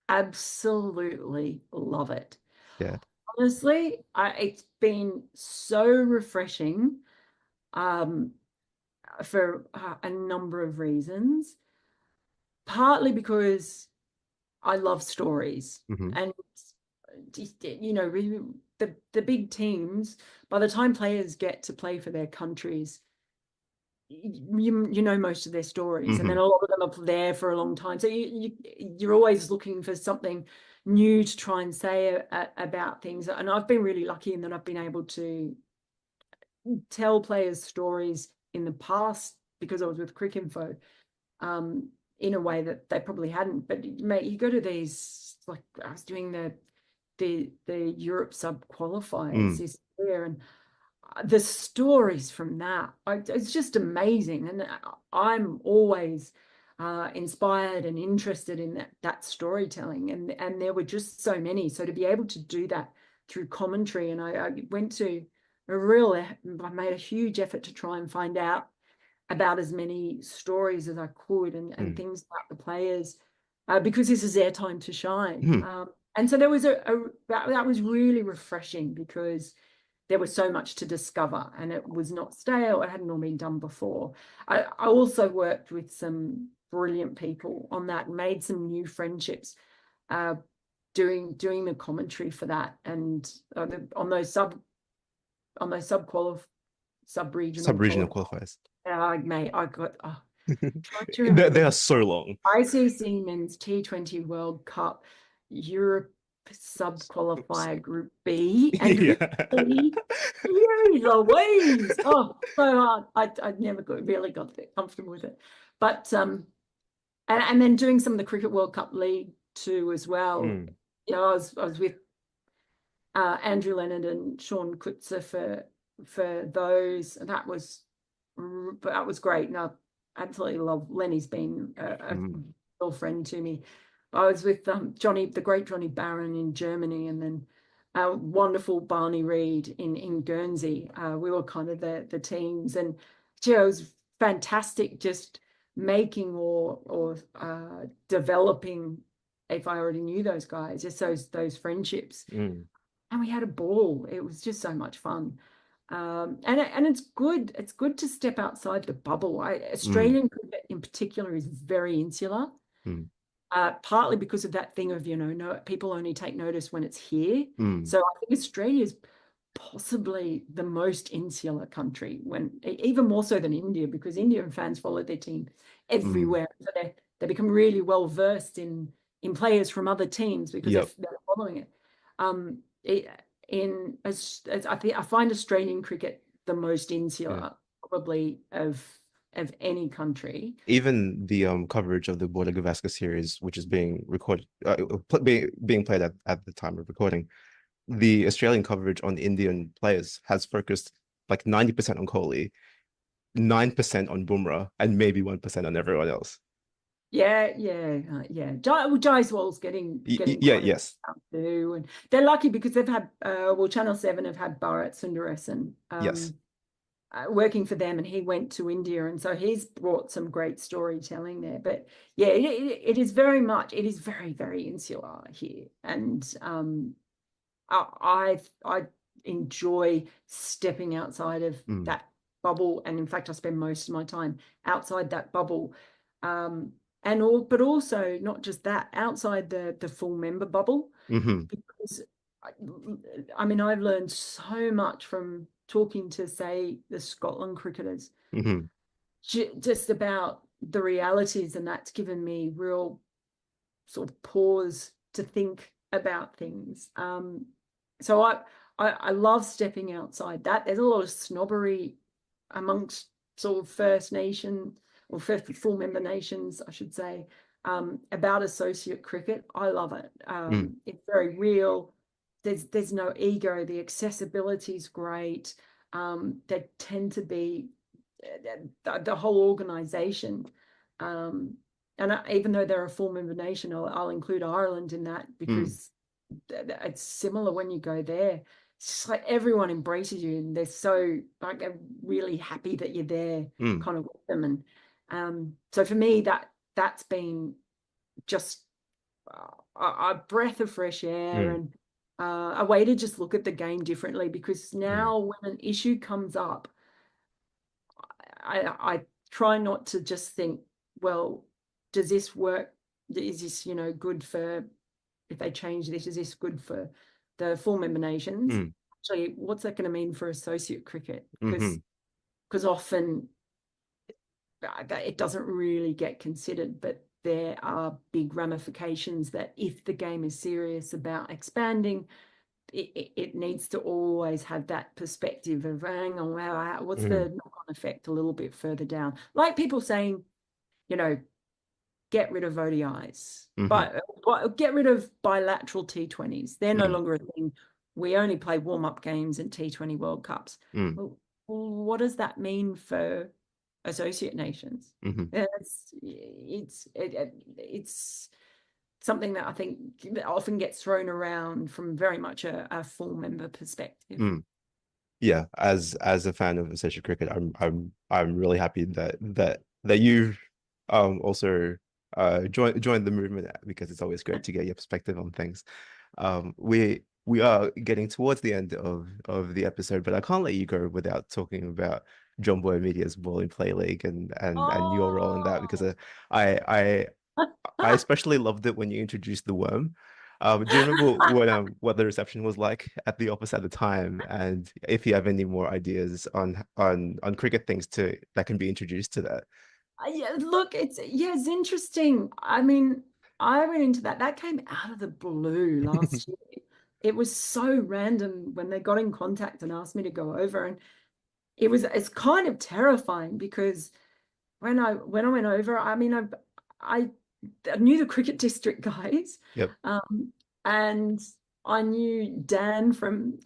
Absolutely love it. Yeah. Honestly, it's been so refreshing for a number of reasons. Partly because I love stories, Mm-hmm. and really, the big teams, by the time players get to play for their countries, you know most of their stories, and then Mm-hmm. a lot of them are there for a long time. So you're always looking for something new to try and say about things. And I've been really lucky in that I've been able to tell players stories in the past because I was with Cricinfo, in a way that they probably hadn't. But mate, you go to these, like I was doing the Europe sub qualifiers this year, and the stories from that, it's just amazing. And I'm always inspired and interested in that storytelling, and there were just so many. So to be able to do that through commentary, and I went to I made a huge effort to try and find out about as many stories as I could, and things about the players, because this is their time to shine. And so there was that was really refreshing, because there was so much to discover, and it was not stale. It hadn't all been done before. I also worked with some brilliant people on that, made some new friendships, doing the commentary for that, and on those sub-regional Sub-regional qualifiers. qualifiers. Mate, I got trying to They remember. are so long. ICC Men's T20 World Cup Europe sub-qualifier Group B and Group C. Jeez Louise. Oh, so hard. I never really got comfortable with it. But and then doing some of the Cricket World Cup League too as well. I was with Andrew Leonard and Sean Kutzer for those, and that was great. And I absolutely love Lenny's been a real friend to me. I was with the great Johnny Barron in Germany, and then wonderful Barney Reid in Guernsey. We were kind of the teams, and it was fantastic just making or developing, if I already knew those guys, just those friendships. And we had a ball. It was just so much fun. And it's good. It's good to step outside the bubble. Australian cricket in particular is very insular, partly because of that thing of, no, people only take notice when it's here. So I think Australia is possibly the most insular country, even more so than India, because Indian fans follow their team everywhere. So they become really well versed in players from other teams because they're following it. I find Australian cricket the most insular, probably of any country. Even the coverage of the Border Gavaskar series, which is being recorded, being played at the time of recording, the Australian coverage on the Indian players has focused like 90% on Kohli, 9% on Bumrah, and maybe 1% on everyone else. Yeah. Jaiswal's getting yes too, and they're lucky because they've had Channel 7 have had Bharat Sundaresan working for them, and he went to India, and so he's brought some great storytelling there. But yeah, it is very very, very insular here, and I enjoy stepping outside of that bubble. And in fact, I spend most of my time outside that bubble. But also not just that, outside the full member bubble, because I mean, I've learned so much from talking to, say, the Scotland cricketers, just about the realities, and that's given me real sort of pause to think about things. So I love stepping outside that. There's a lot of snobbery amongst sort of First Nation or full member nations, I should say, about associate cricket. I love it. It's very real. There's no ego. The accessibility is great. They tend to be the whole organisation. And even though they're a full member nation, I'll include Ireland in that, because it's similar when you go there. It's just like everyone embraces you, and they're so like they're really happy that you're there, kind of with them. And so for me, that's been just a breath of fresh air, and a way to just look at the game differently. Because now, when an issue comes up, I try not to just think, well, does this work? Is this, good for, if they change this, is this good for the full member nations? Actually, what's that going to mean for associate cricket? Because often it doesn't really get considered, but there are big ramifications that if the game is serious about expanding, it needs to always have that perspective of, hang on, wow, what's the knock-on effect a little bit further down? Like people saying, get rid of ODIs, but get rid of bilateral T20s. They're no longer a thing. We only play warm-up games and T20 World Cups. Well, what does that mean for associate nations? It's something that I think often gets thrown around from very much a full member perspective. Yeah, as a fan of associate cricket, I'm really happy that you've also joined the movement, because it's always great to get your perspective on things. We are getting towards the end of the episode, but I can't let you go without talking about John Boy Media's Ball in Play League and your role in that, because I especially loved it when you introduced the worm. Do you remember what the reception was like at the office at the time, and if you have any more ideas on cricket things that can be introduced to that? Yeah, look, it's interesting. I mean, I went into that. That came out of the blue last year. It was so random when they got in contact and asked me to go over, and it's kind of terrifying, because when I went over, I mean, I knew the cricket district guys, and I knew Dan from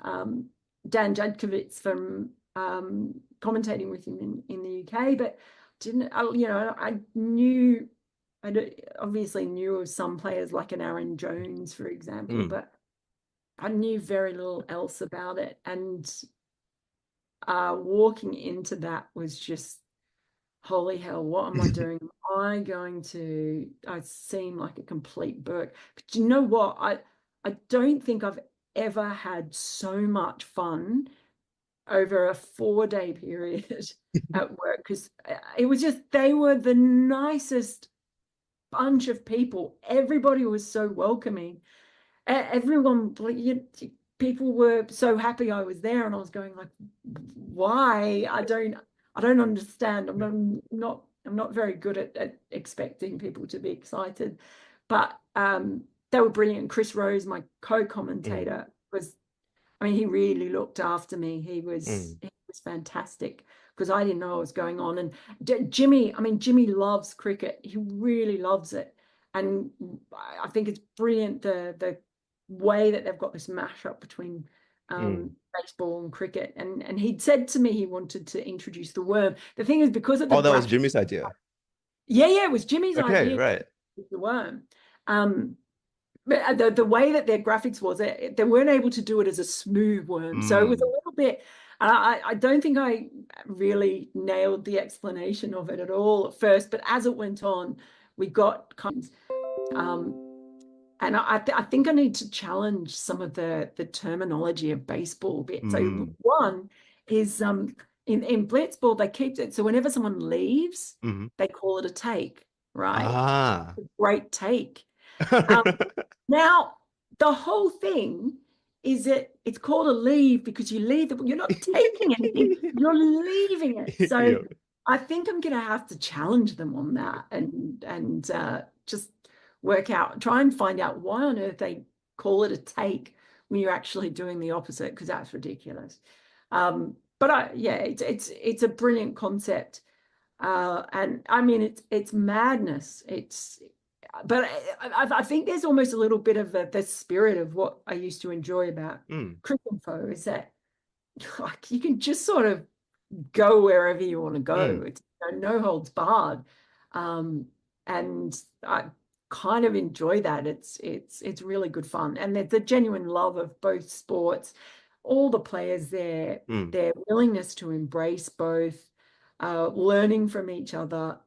Dan Jadkovich from commentating with him in the UK, but I obviously knew of some players like an Aaron Jones, for example, but I knew very little else about it. And walking into that was just, holy hell, what am I doing? I seem like a complete Burke. But you know what? I don't think I've ever had so much fun over a 4-day period at work, because it was just, they were the nicest bunch of people. Everybody was so welcoming. Everyone, people were so happy I was there, and I was going like, why? I don't understand. I'm not very good at expecting people to be excited, but they were brilliant. Chris Rose, my co-commentator, he really looked after me. He was fantastic, because I didn't know what was going on. And Jimmy loves cricket. He really loves it. And I think it's brilliant, the way that they've got this mashup between baseball and cricket. And he'd said to me he wanted to introduce the worm. The thing is, because of the that was Jimmy's idea. Yeah, it was Jimmy's idea. Right. The worm. But the way that their graphics was, they weren't able to do it as a smooth worm. So it was a little bit, I don't think I really nailed the explanation of it at all at first, but as it went on, we got And I think I need to challenge some of the terminology of baseball a bit. So one is in blitzball, they keep it. So whenever someone leaves, they call it a take, right? Ah. A great take. Now, the whole thing is that it's called a leave because you leave it. You're not taking anything. You're leaving it. So Yeah. I think I'm going to have to challenge them on that and just try and find out why on earth they call it a take when you're actually doing the opposite, because that's ridiculous. But it's a brilliant concept. And I mean, it's madness. But I think there's almost a little bit of the spirit of what I used to enjoy about Cricinfo is that like you can just sort of go wherever you want to go. It's no holds barred, and I kind of enjoy that. It's really good fun, and the genuine love of both sports, all the players there, their willingness to embrace both, learning from each other.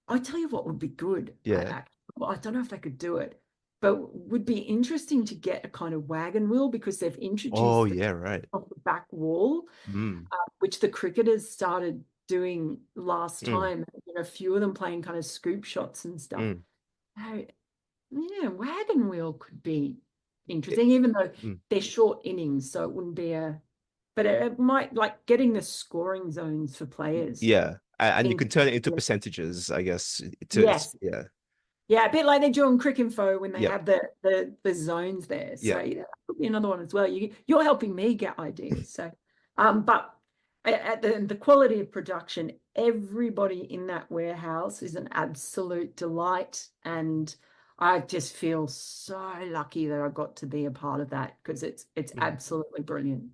I tell you what would be good. Yeah. I don't know if they could do it, but would be interesting to get a kind of wagon wheel because they've introduced Right. off the back wall, which the cricketers started doing last time. You know, a few of them playing kind of scoop shots and stuff. Yeah, wagon wheel could be interesting, even though they're short innings, so it wouldn't be but it might, like, getting the scoring zones for players. Yeah. And you can turn it into percentages, I guess. Yes. Yeah. Yeah, a bit like they do on Cricinfo when they Yep. have the zones there. So that could be another one as well. You're helping me get ideas. So, but at the quality of production, everybody in that warehouse is an absolute delight, and I just feel so lucky that I got to be a part of that because it's absolutely brilliant.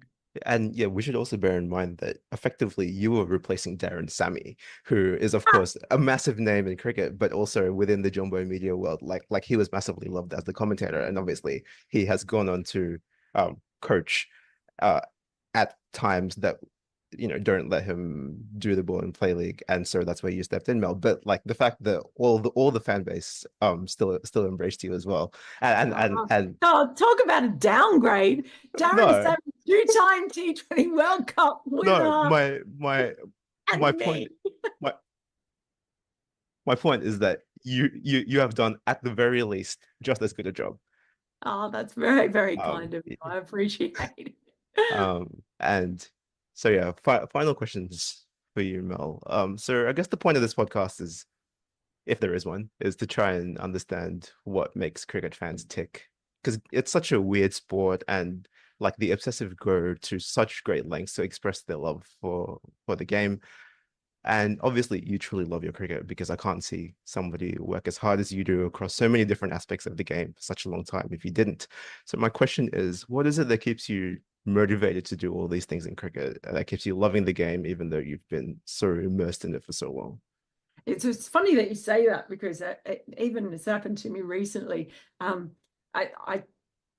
And yeah, we should also bear in mind that effectively you were replacing Darren Sammy, who is of course a massive name in cricket, but also within the jumbo media world. Like he was massively loved as the commentator, and obviously he has gone on to coach at times that don't let him do the ball and play league, and so that's where you stepped in, Mel. But like the fact that all the fan base still embraced you as well, and talk about a downgrade. Darren Sammy, two-time T20 World Cup winner. No, my point is that you have done at the very least just as good a job. Oh, that's very, very kind of you. I appreciate it. And so yeah, final questions for you, Mel. So I guess the point of this podcast is, if there is one, is to try and understand what makes cricket fans tick, because it's such a weird sport, and like the obsessive go to such great lengths to express their love for the game. And obviously you truly love your cricket, because I can't see somebody work as hard as you do across so many different aspects of the game for such a long time if you didn't. So my question is, what is it that keeps you motivated to do all these things in cricket, that keeps you loving the game even though you've been so immersed in it for so long? It's funny that you say that, because even it's happened to me recently. And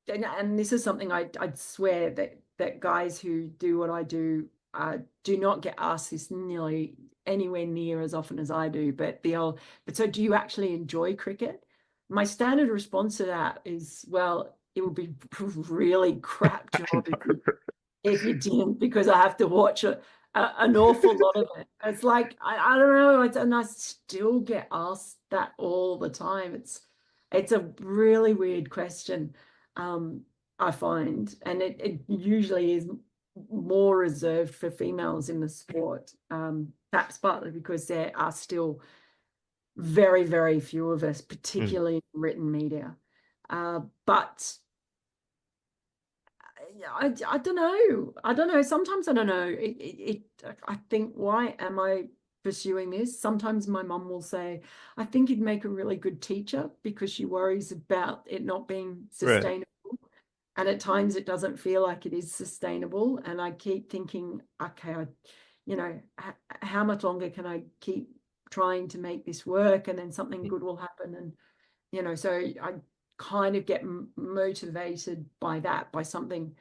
this is something I'd swear that guys who do what I do not get asked this nearly anywhere near as often as I do. But so do you actually enjoy cricket? My standard response to that is, well, it would be a really crap job if you didn't, because I have to watch an awful lot of it. It's like, I don't know, and I still get asked that all the time. It's a really weird question, I find, and it usually is more reserved for females in the sport, perhaps partly because there are still very, very few of us, particularly in written media. But I don't know. Sometimes I don't know. I think, why am I pursuing this? Sometimes my mum will say, I think you'd make a really good teacher, because she worries about it not being sustainable. Right. And at times it doesn't feel like it is sustainable. And I keep thinking, okay, how much longer can I keep trying to make this work? And then something good will happen. And, so I kind of get motivated by that, by something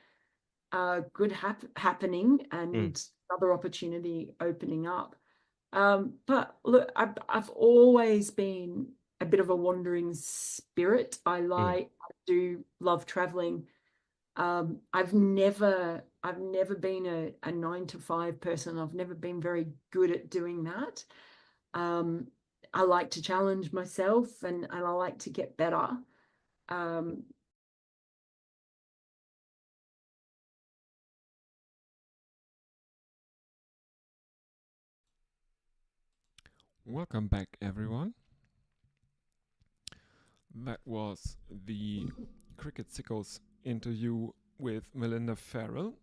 good happening and another opportunity opening up. But look, I've always been a bit of a wandering spirit. I do love traveling. I've never been a 9 to 5 person. I've never been very good at doing that. I like to challenge myself, and I like to get better. Welcome back, everyone. That was the Cricket Sickos interview with Melinda Farrell.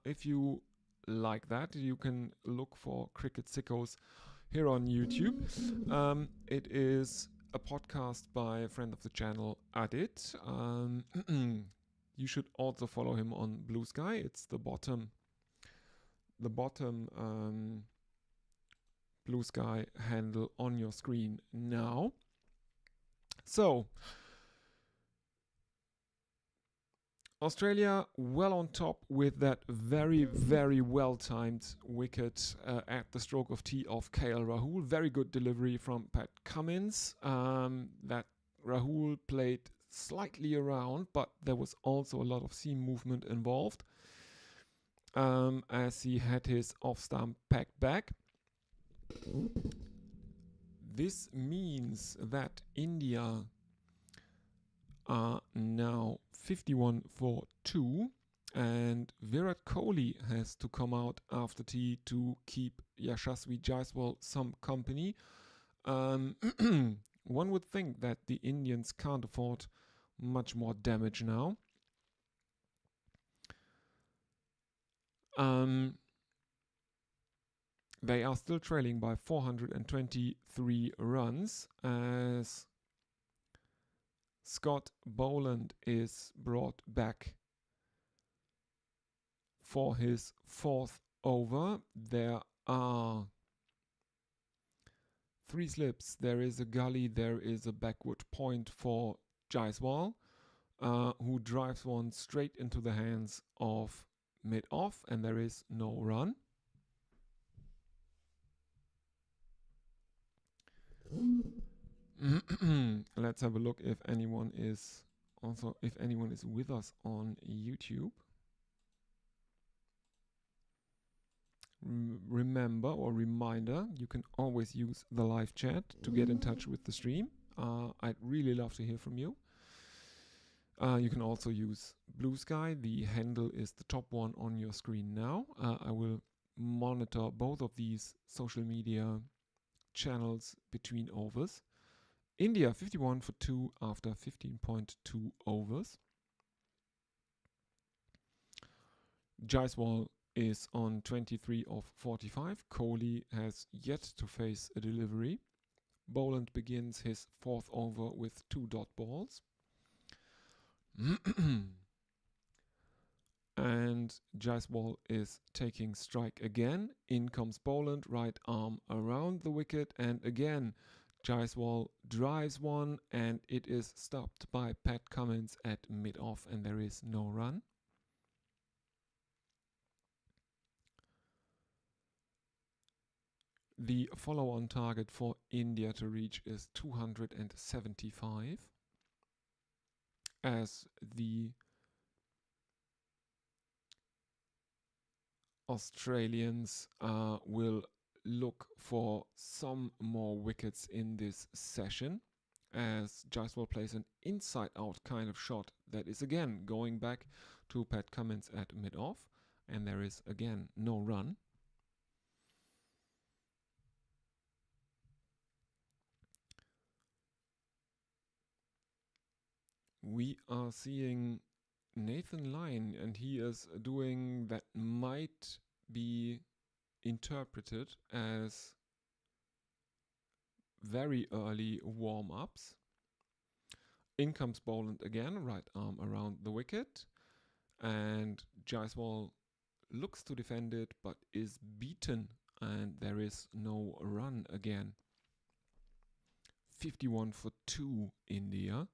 If you like that, you can look for Cricket Sickos here on YouTube. It is a podcast by a friend of the channel, Adit. You should also follow him on Blue Sky. It's the bottom Blue Sky handle on your screen now. So, Australia well on top with that very, very well-timed wicket at the stroke of tea of KL Rahul. Very good delivery from Pat Cummins. That Rahul played slightly around, but there was also a lot of seam movement involved as he had his off-stump packed back. This means that India are now 51 for 2, and Virat Kohli has to come out after tea to keep Yashasvi Jaiswal some company. One would think that the Indians can't afford much more damage now. They are still trailing by 423 runs as Scott Boland is brought back for his 4th over. There are 3 slips. There is a gully. There is a backward point for Jaiswal, who drives one straight into the hands of mid-off, and there is no run. Let's have a look if anyone is with us on YouTube. Remember or reminder, you can always use the live chat to get in touch with the stream. I'd really love to hear from you. You can also use Blue Sky. The handle is the top one on your screen now. I will monitor both of these social media channels between overs. India 51 for 2 after 15.2 overs. Jaiswal is on 23 of 45. Kohli has yet to face a delivery. Boland begins his 4th over with 2 dot balls. And Jaiswal is taking strike again. In comes Boland, right arm around the wicket, and again Jaiswal drives one, and it is stopped by Pat Cummins at mid-off, and there is no run. The follow-on target for India to reach is 275, as the Australians will look for some more wickets in this session, as Jaiswal plays an inside-out kind of shot that is again going back to Pat Cummins at mid-off, and there is again no run. We are seeing Nathan Lyon, and he is doing that might be interpreted as very early warm-ups. In comes Boland again, right arm around the wicket, and Jaiswal looks to defend it but is beaten, and there is no run again. 51 for 2 India.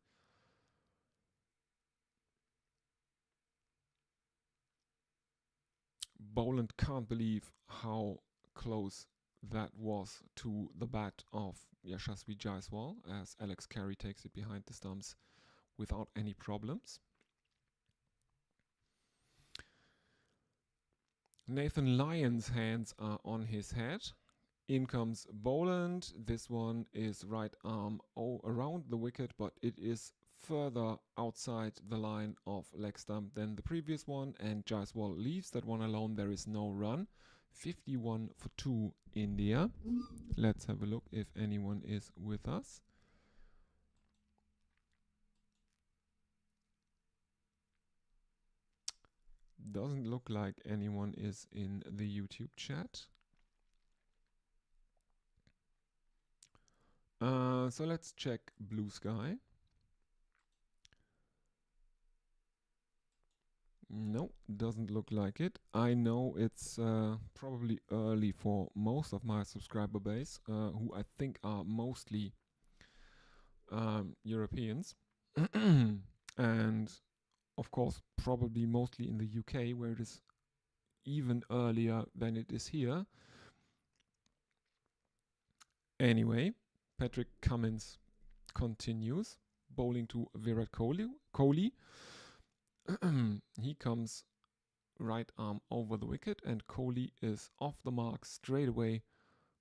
Boland can't believe how close that was to the bat of Yashasvi Jaiswal, as Alex Carey takes it behind the stumps without any problems. Nathan Lyon's hands are on his head. In comes Boland. This one is right arm around the wicket, but it is further outside the line of leg stump than the previous one, and Jaiswal leaves that one alone. There is no run. 51 for 2 India. Let's have a look if anyone is with us. Doesn't look like anyone is in the YouTube chat. So let's check Blue Sky. No, doesn't look like it. I know it's probably early for most of my subscriber base, who I think are mostly Europeans. And of course, probably mostly in the UK, where it is even earlier than it is here. Anyway, Patrick Cummins continues, bowling to Virat Kohli. He comes right arm over the wicket, and Kohli is off the mark straight away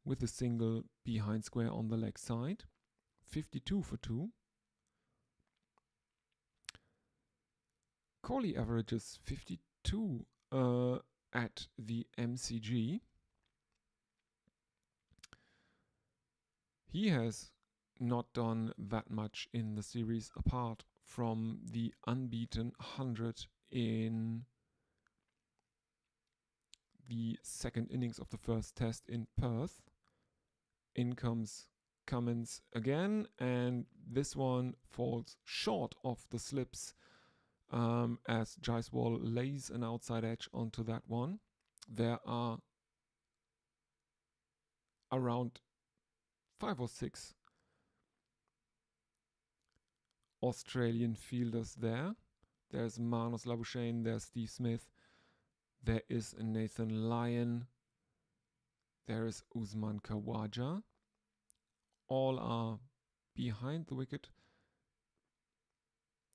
with a single behind square on the leg side. 52 for 2. Kohli averages 52 at the MCG. He has not done that much in the series apart from the unbeaten 100 in the second innings of the first test in Perth. In comes Cummins again, and this one falls short of the slips as Jaiswal lays an outside edge onto that one. There are around 5 or 6 Australian fielders there. There's Manos Labuschagne, there's Steve Smith, there is Nathan Lyon, there is Usman Khawaja. All are behind the wicket.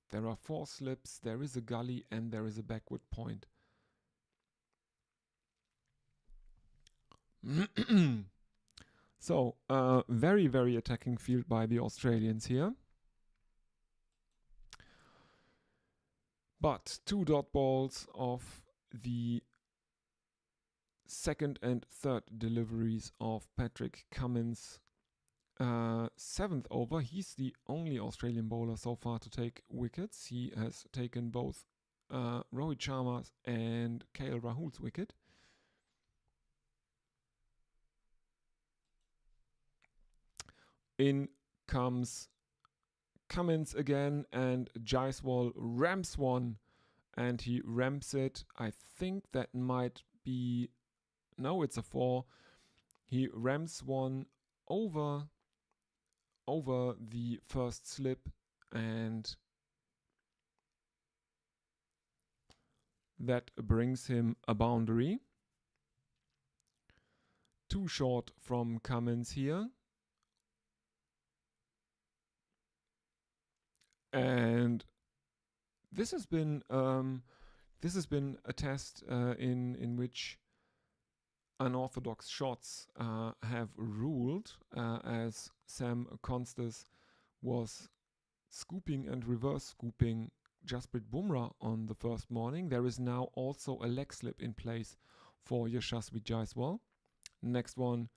There are 4 slips, there is a gully, and there is a backward point. So, very, very attacking field by the Australians here. But 2 dot balls of the second and third deliveries of Patrick Cummins. 7th over, he's the only Australian bowler so far to take wickets. He has taken both Rohit Sharma's and KL Rahul's wicket. In comes Cummins again, and Jaiswal ramps one, and he ramps it. I think that might be... No, it's a 4. He ramps one over the first slip, and that brings him a boundary. Too short from Cummins here. And this has been a test in which unorthodox shots have ruled, as Sam Constas was scooping and reverse scooping Jasprit Bumrah on the first morning. There is now also a leg slip in place for Yashasvi Jaiswal. Next one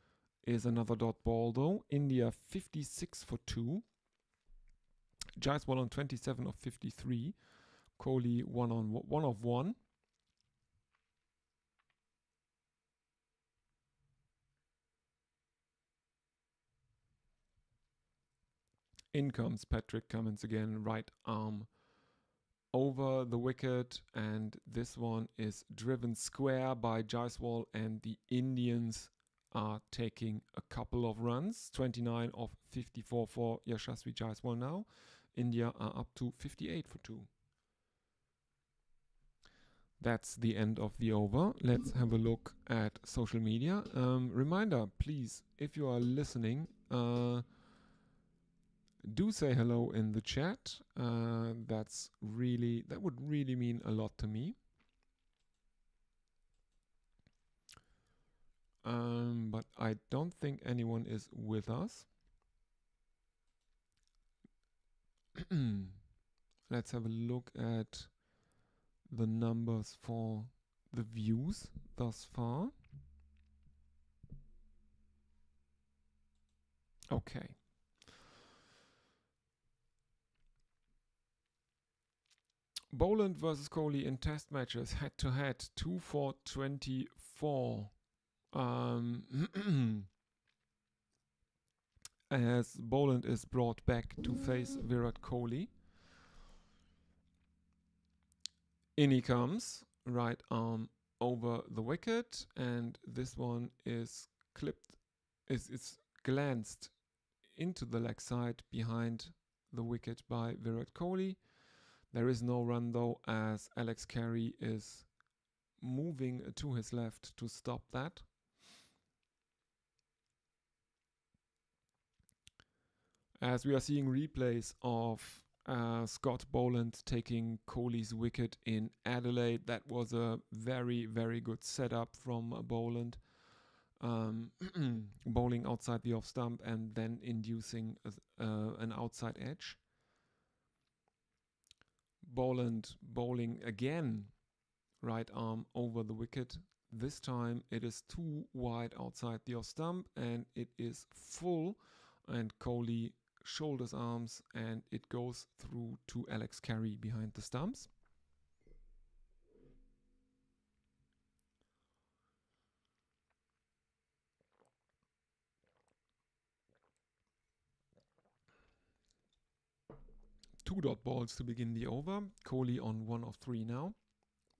is another dot ball though. India 56 for 2. Jaiswal on 27 of 53. Kohli 1 of 1. In comes Patrick Cummins again, right arm over the wicket, and this one is driven square by Jaiswal, and the Indians are taking a couple of runs. 29 of 54 for Yashasvi Jaiswal now. India are up to 58 for 2. That's the end of the over. Let's have a look at social media. Reminder, please, if you are listening, do say hello in the chat. That would really mean a lot to me. But I don't think anyone is with us. Let's have a look at the numbers for the views thus far. Okay. Boland versus Kohli in test matches head to head 2 for 24. As Boland is brought back to face Virat Kohli. In he comes, right arm over the wicket, and this one is clipped, is glanced into the leg side behind the wicket by Virat Kohli. There is no run though, as Alex Carey is moving to his left to stop that. As we are seeing replays of Scott Boland taking Kohli's wicket in Adelaide. That was a very, very good setup from Boland. Bowling outside the off stump and then inducing an outside edge. Boland bowling again, right arm over the wicket. This time it is too wide outside the off stump and it is full, and Kohli shoulders arms and it goes through to Alex Carey behind the stumps. Two dot balls to begin the over. Kohli on 1 of 3 now.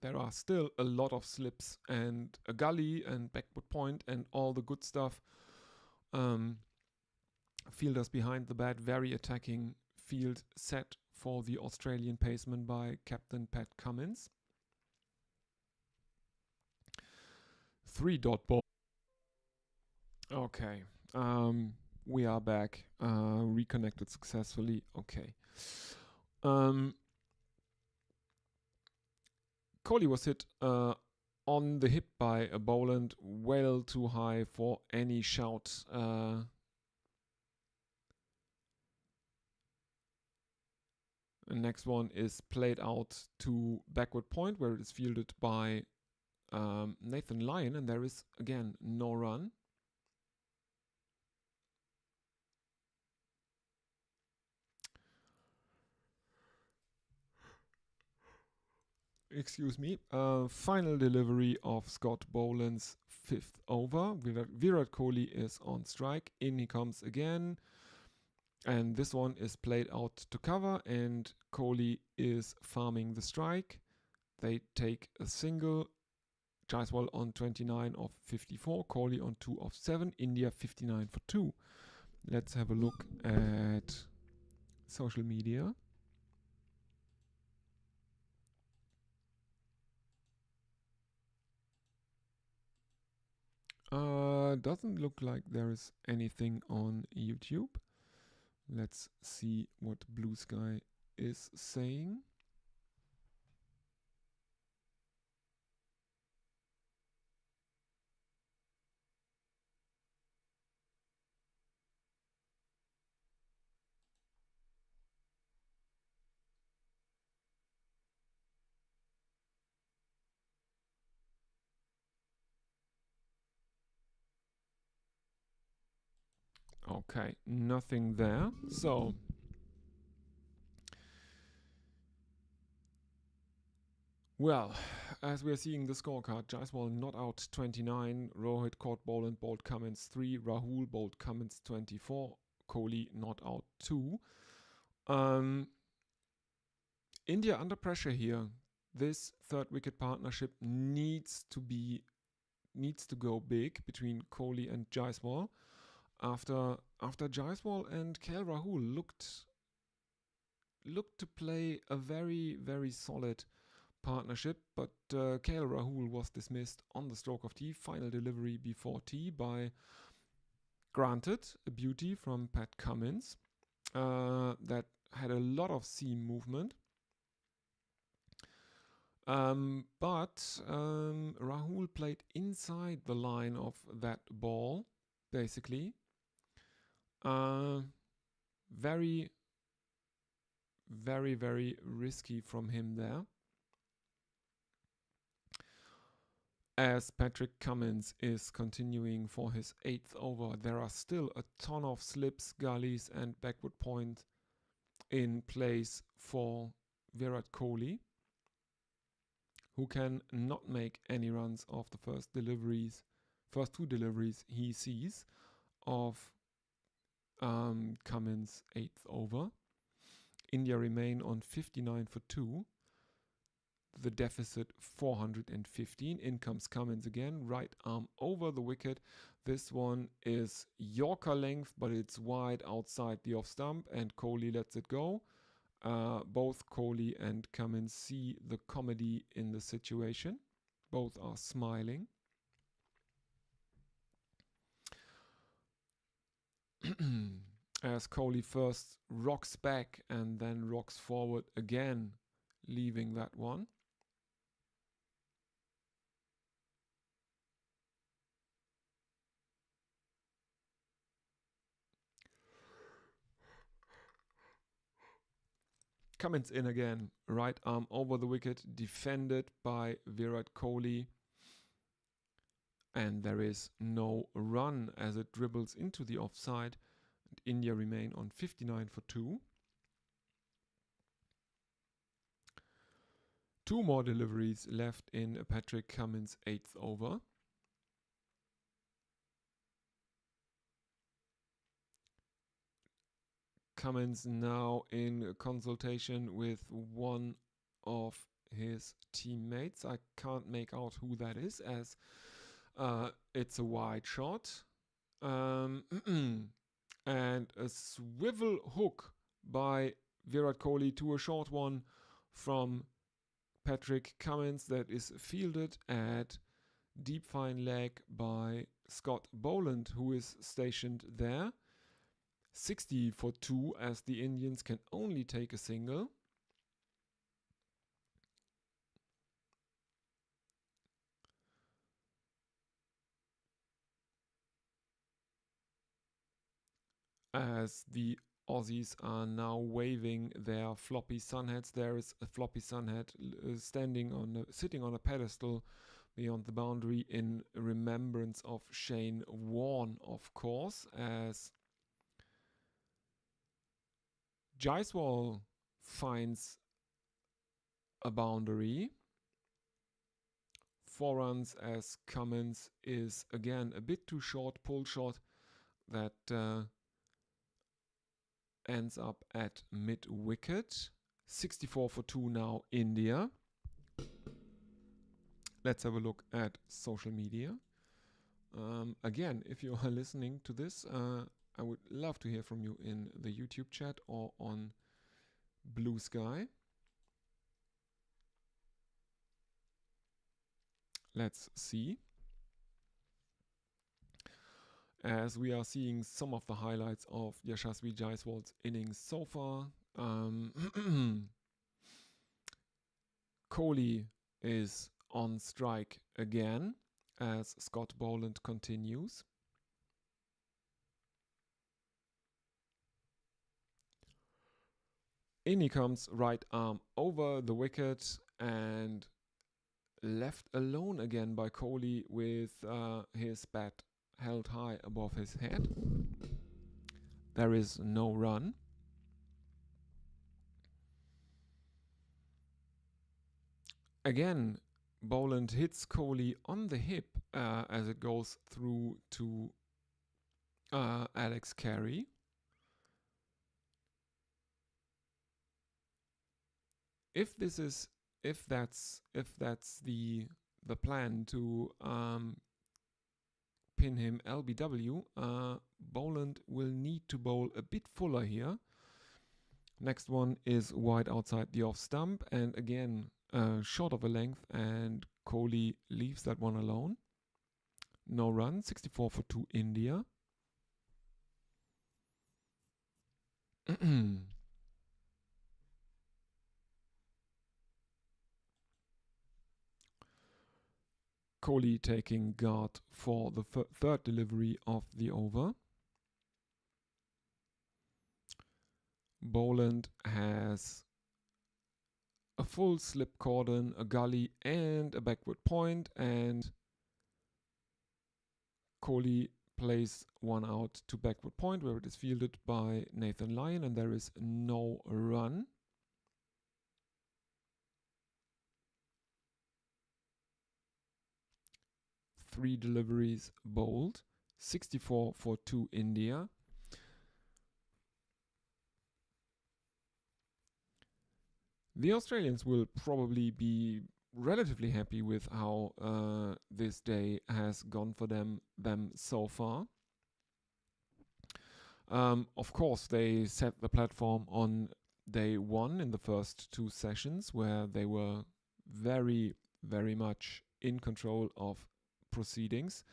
There are still a lot of slips and a gully and backward point and all the good stuff. Fielders behind the bat, very attacking field set for the Australian paceman by Captain Pat Cummins. 3 dot ball. Okay. We are back. Reconnected successfully. Okay. Kohli was hit on the hip by a Boland, well too high for any shout. The next one is played out to backward point, where it is fielded by Nathan Lyon, and there is again no run. Excuse me. Final delivery of Scott Boland's 5th over. Virat Kohli is on strike. In he comes again. And this one is played out to cover, and Kohli is farming the strike. They take a single. Jaiswal on 29 of 54. Kohli on 2 of 7. India 59 for 2. Let's have a look at social media. Doesn't look like there is anything on YouTube. Let's see what Blue Sky is saying. Okay, nothing there. So well, as we are seeing the scorecard, Jaiswal not out 29, Rohit caught Boland, bowled Cummins 3, Rahul bowled Cummins 24, Kohli not out 2. India under pressure here. This third wicket partnership needs to go big between Kohli and Jaiswal. After Jaiswal and KL Rahul looked to play a very, very solid partnership, but KL Rahul was dismissed on the stroke of tee, final delivery before tee by, granted, a beauty from Pat Cummins that had a lot of seam movement. But Rahul played inside the line of that ball, basically. Very, very, very risky from him there. As Patrick Cummins is continuing for his 8th over, there are still a ton of slips, gullies and backward point in place for Virat Kohli, who can not make any runs of the first two deliveries he sees of Cummins' 8th over. India remain on 59 for 2. The deficit 415. In comes Cummins again, right arm over the wicket. This one is Yorker length, but it's wide outside the off stump, and Kohli lets it go. Both Kohli and Cummins see the comedy in the situation. Both are smiling. As Kohli first rocks back and then rocks forward again, leaving that one. Cummins in again, right arm over the wicket, defended by Virat Kohli. And there is no run as it dribbles into the offside. And India remain on 59 for 2. 2 more deliveries left in Patrick Cummins' 8th over. Cummins now in consultation with one of his teammates. I can't make out who that is, as it's a wide shot. And a swivel hook by Virat Kohli to a short one from Patrick Cummins that is fielded at deep fine leg by Scott Boland, who is stationed there. 60 for 2 as the Indians can only take a single. As the Aussies are now waving their floppy sunheads. There is a floppy sunhead sitting on a pedestal beyond the boundary in remembrance of Shane Warne, of course, as Jaiswal finds a boundary. 4 runs as Cummins is again a bit too short, pull shot that ends up at mid-wicket. 64 for 2 now, India. Let's have a look at social media. Again, if you are listening to this, I would love to hear from you in the YouTube chat or on Blue Sky. Let's see. As we are seeing some of the highlights of Yashasvi Jaiswal's innings so far. Kohli is on strike again as Scott Boland continues. In he comes, right arm over the wicket and left alone again by Kohli with his bat held high above his head. There is no run. Again, Boland hits Kohli on the hip as it goes through to Alex Carey. If that's the plan to pin him LBW, Boland will need to bowl a bit fuller here. Next one is wide outside the off stump, and again short of a length, and Kohli leaves that one alone. No run, 64 for 2 India. Kohli taking guard for the third delivery of the over. Boland has a full slip cordon, a gully, and a backward point, and Kohli plays one out to backward point where it is fielded by Nathan Lyon, and there is no run. Three deliveries bowled, 64 for 2 India. The Australians will probably be relatively happy with how this day has gone for them so far. Of course, they set the platform on day one in the first two sessions, where they were very, very much in control of proceedings.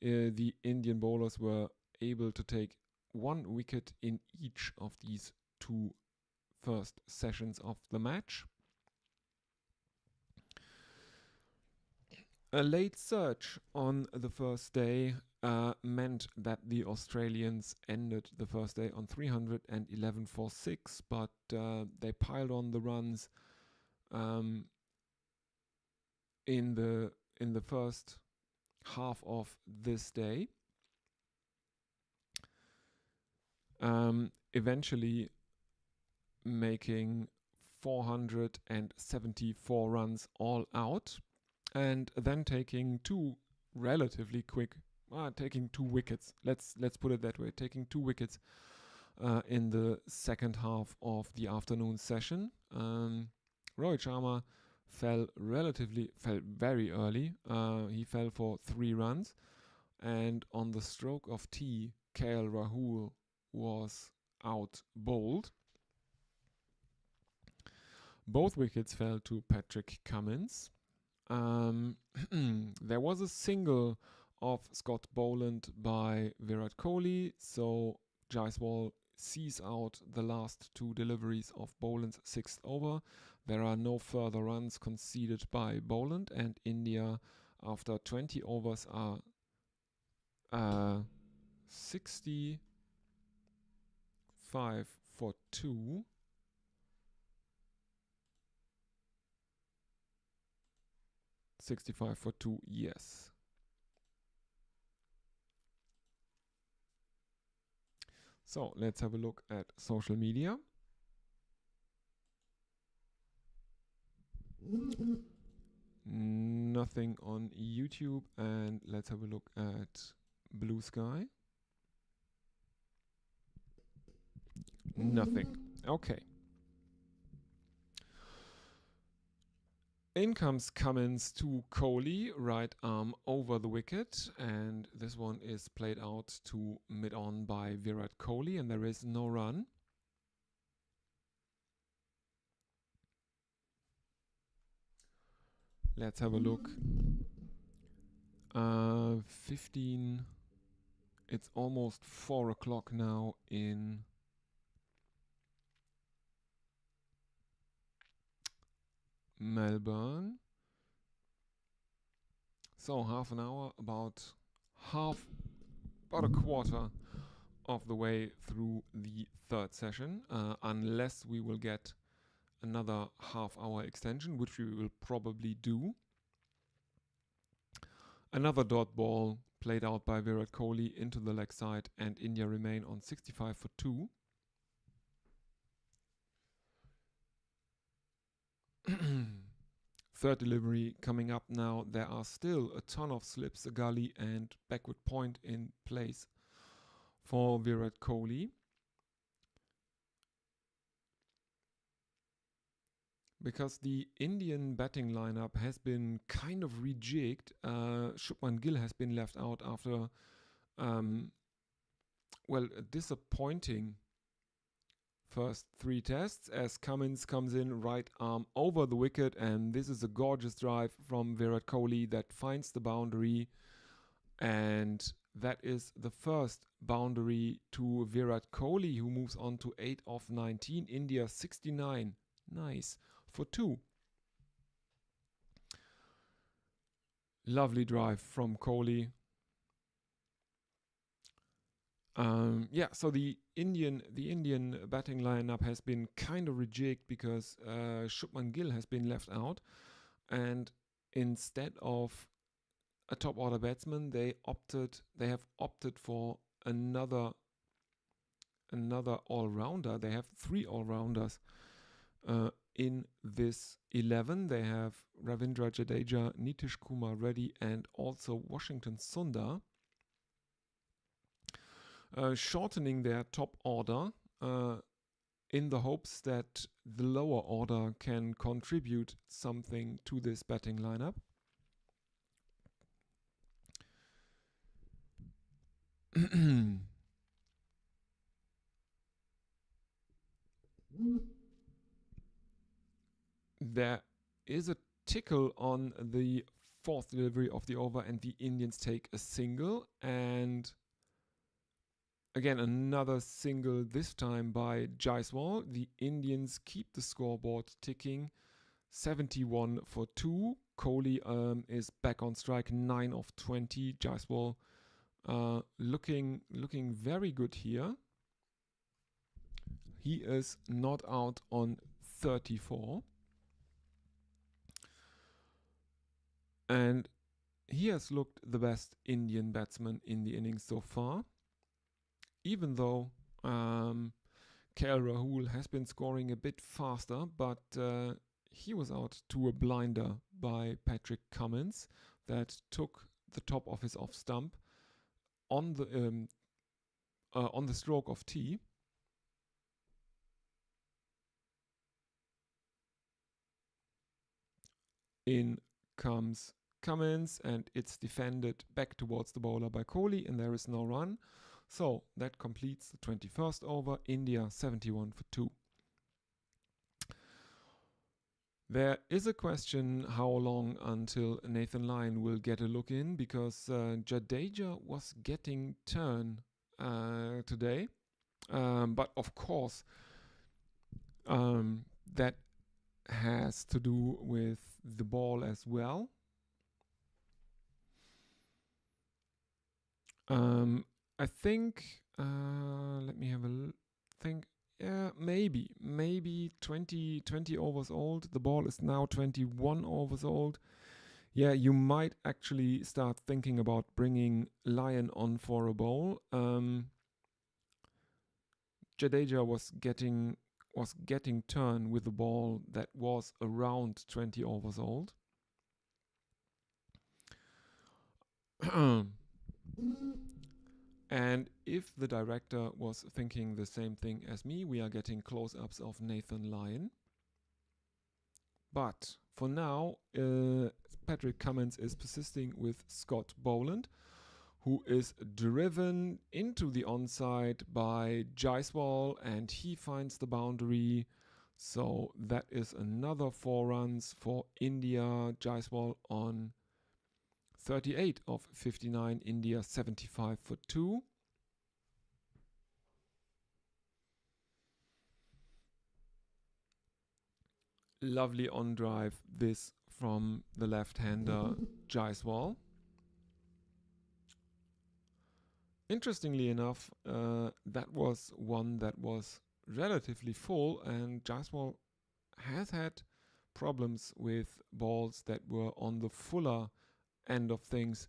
The Indian bowlers were able to take 1 wicket in each of these two first sessions of the match. A late surge on the first day meant that the Australians ended the first day on 311 for 6, but they piled on the runs in the first half of this day. Eventually making 474 runs all out, and then taking two relatively quick, taking 2 wickets. Let's put it that way. Taking 2 wickets in the second half of the afternoon session. Rohit Sharma fell very early. He fell for 3 runs, and on the stroke of tea, KL Rahul was out bowled. Both wickets fell to Patrick Cummins. There was a single of Scott Boland by Virat Kohli, so Jaiswal sees out the last 2 deliveries of Boland's 6th over. There are no further runs conceded by Boland, and India, after 20 overs, are 65 for 2. $65 for 2, yes. So let's have a look at social media. Nothing on YouTube, and let's have a look at Blue Sky. Nothing. Okay. In comes Cummins to Kohli, right arm over the wicket, and this one is played out to mid-on by Virat Kohli, and there is no run. Let's have a look. 15. It's almost 4 o'clock now in Melbourne. So half an hour, about a quarter of the way through the third session, unless we will get another half-hour extension, which we will probably do. Another dot ball played out by Virat Kohli into the leg side, and India remain on 65 for 2. Third delivery coming up now. There are still a ton of slips, a gully, and backward point in place for Virat Kohli. Because the Indian batting lineup has been kind of rejigged. Shubman Gill has been left out after, a disappointing first 3 tests as Cummins comes in right arm over the wicket, and this is a gorgeous drive from Virat Kohli that finds the boundary, and that is the first boundary to Virat Kohli, who moves on to 8 of 19. India 69. Nice. For 2. Lovely drive from Kohli. So the Indian batting lineup has been kind of rejected because Shubman Gill has been left out, and instead of a top order batsman, they have opted for another all-rounder. They have 3 all-rounders in this 11. They have Ravindra Jadeja, Nitish Kumar Reddy, and also Washington Sundar. Shortening their top order in the hopes that the lower order can contribute something to this batting lineup. There is a tickle on the 4th delivery of the over, and the Indians take a single, and again, another single, this time by Jaiswal. The Indians keep the scoreboard ticking. 71 for 2. Kohli is back on strike, 9 of 20. Jaiswal looking very good here. He is not out on 34. And he has looked the best Indian batsman in the innings so far. Even though KL Rahul has been scoring a bit faster, but he was out to a blinder by Patrick Cummins that took the top of his off stump on the stroke of tee. In comes Cummins, and it's defended back towards the bowler by Kohli, and there is no run. So that completes the 21st over. India 71 for 2. There is a question how long until Nathan Lyon will get a look in, because Jadeja was getting turn today. But of course, that has to do with the ball as well. I think, let me have a think. Yeah, maybe 20 overs old. The ball is now 21 overs old. Yeah, you might actually start thinking about bringing Lyon on for a bowl. Jadeja was getting turn with the ball that was around 20 overs old. And if the director was thinking the same thing as me, we are getting close-ups of Nathan Lyon. But for now, Patrick Cummins is persisting with Scott Boland, who is driven into the onside by Jaiswal, and he finds the boundary. So that is another 4 runs for India. Jaiswal on 38 of 59, India 75 for 2. Lovely on drive, this from the left-hander Jaiswal. Interestingly enough, that was one that was relatively full, and Jaiswal has had problems with balls that were on the fuller end of things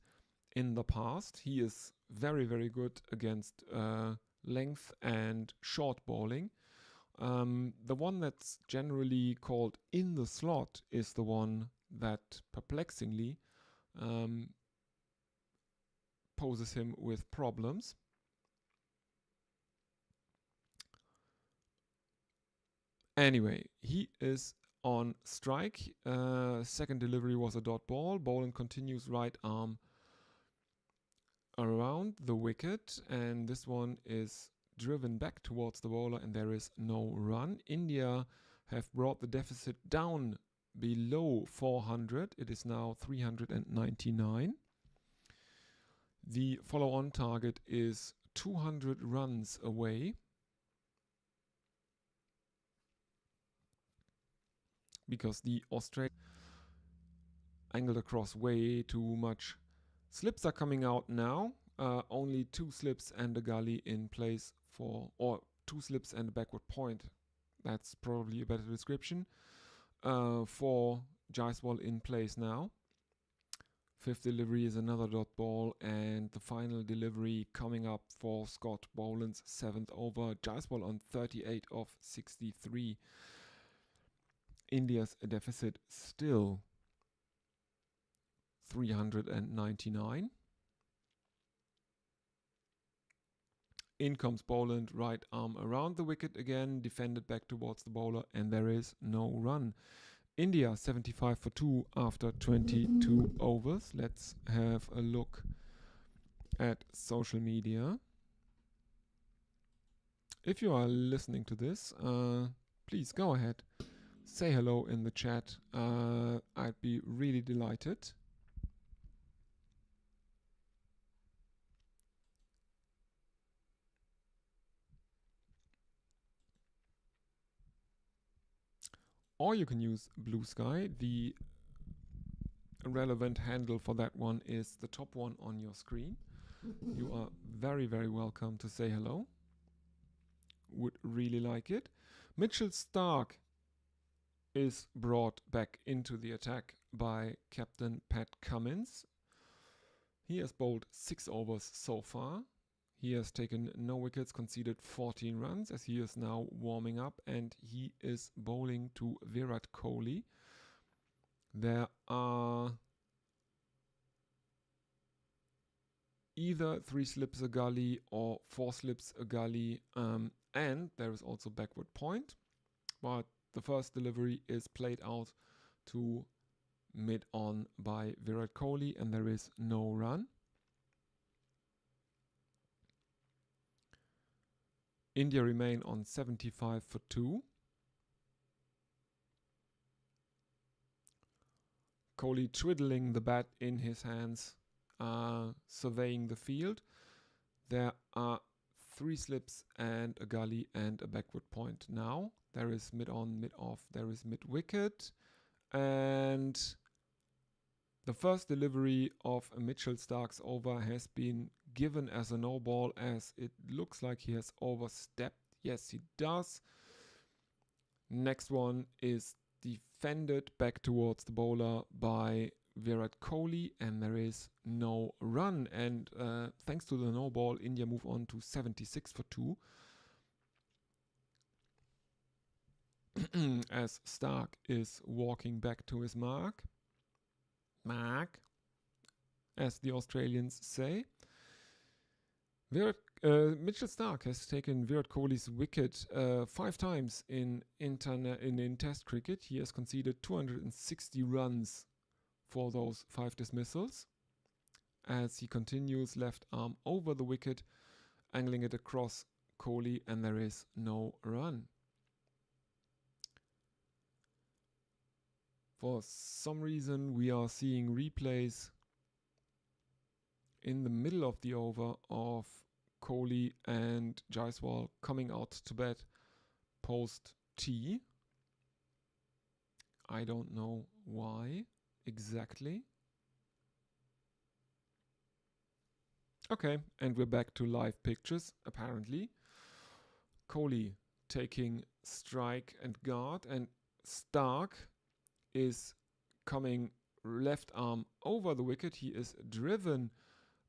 in the past. He is very, very good against length and short bowling. The one that's generally called in the slot is the one that perplexingly poses him with problems. Anyway, he is on strike. Second delivery was a dot ball. Boland continues right arm around the wicket, and this one is driven back towards the bowler and there is no run. India have brought the deficit down below 400. It is now 399. The follow-on target is 200 runs away. Because the Australian angled across way too much. Slips are coming out now. Only 2 slips and a gully in place or 2 slips and a backward point. That's probably a better description. For Jaiswal in place now. 5th delivery is another dot ball, and the final delivery coming up for Scott Boland's 7th over. Jaiswal on 38 of 63. India's deficit still 399. In comes Boland, right arm around the wicket again, defended back towards the bowler, and there is no run. India 75 for 2 after 22 overs. Let's have a look at social media. If you are listening to this, please go ahead. Say hello in the chat. I'd be really delighted. Or you can use Blue Sky. The relevant handle for that one is the top one on your screen. You are very, very welcome to say hello. Would really like it. Mitchell Starc is brought back into the attack by Captain Pat Cummins. He has bowled 6 overs so far. He has taken no wickets, conceded 14 runs as he is now warming up, and he is bowling to Virat Kohli. There are either 3 slips a gully or 4 slips a gully, and there is also backward point, but the first delivery is played out to mid-on by Virat Kohli and there is no run. India remain on 75 for 2. Kohli twiddling the bat in his hands, surveying the field. There are 3 slips and a gully and a backward point now. There is mid-on, mid-off, there is mid-wicket. And the first delivery of Mitchell Starc's over has been given as a no ball, as it looks like he has overstepped. Yes, he does. Next one is defended back towards the bowler by Virat Kohli, and there is no run. And thanks to the no ball, India move on to 76 for 2. As Starc is walking back to his mark, as the Australians say. Mitchell Starc has taken Virat Kohli's wicket 5 times in Test cricket. He has conceded 260 runs for those 5 dismissals. As he continues left arm over the wicket, angling it across Kohli, and there is no run. For some reason, we are seeing replays in the middle of the over of Kohli and Jaiswal coming out to bat post tee. I don't know why exactly. Okay, and we're back to live pictures, apparently. Kohli taking strike and guard, and Starc is coming left arm over the wicket. He is driven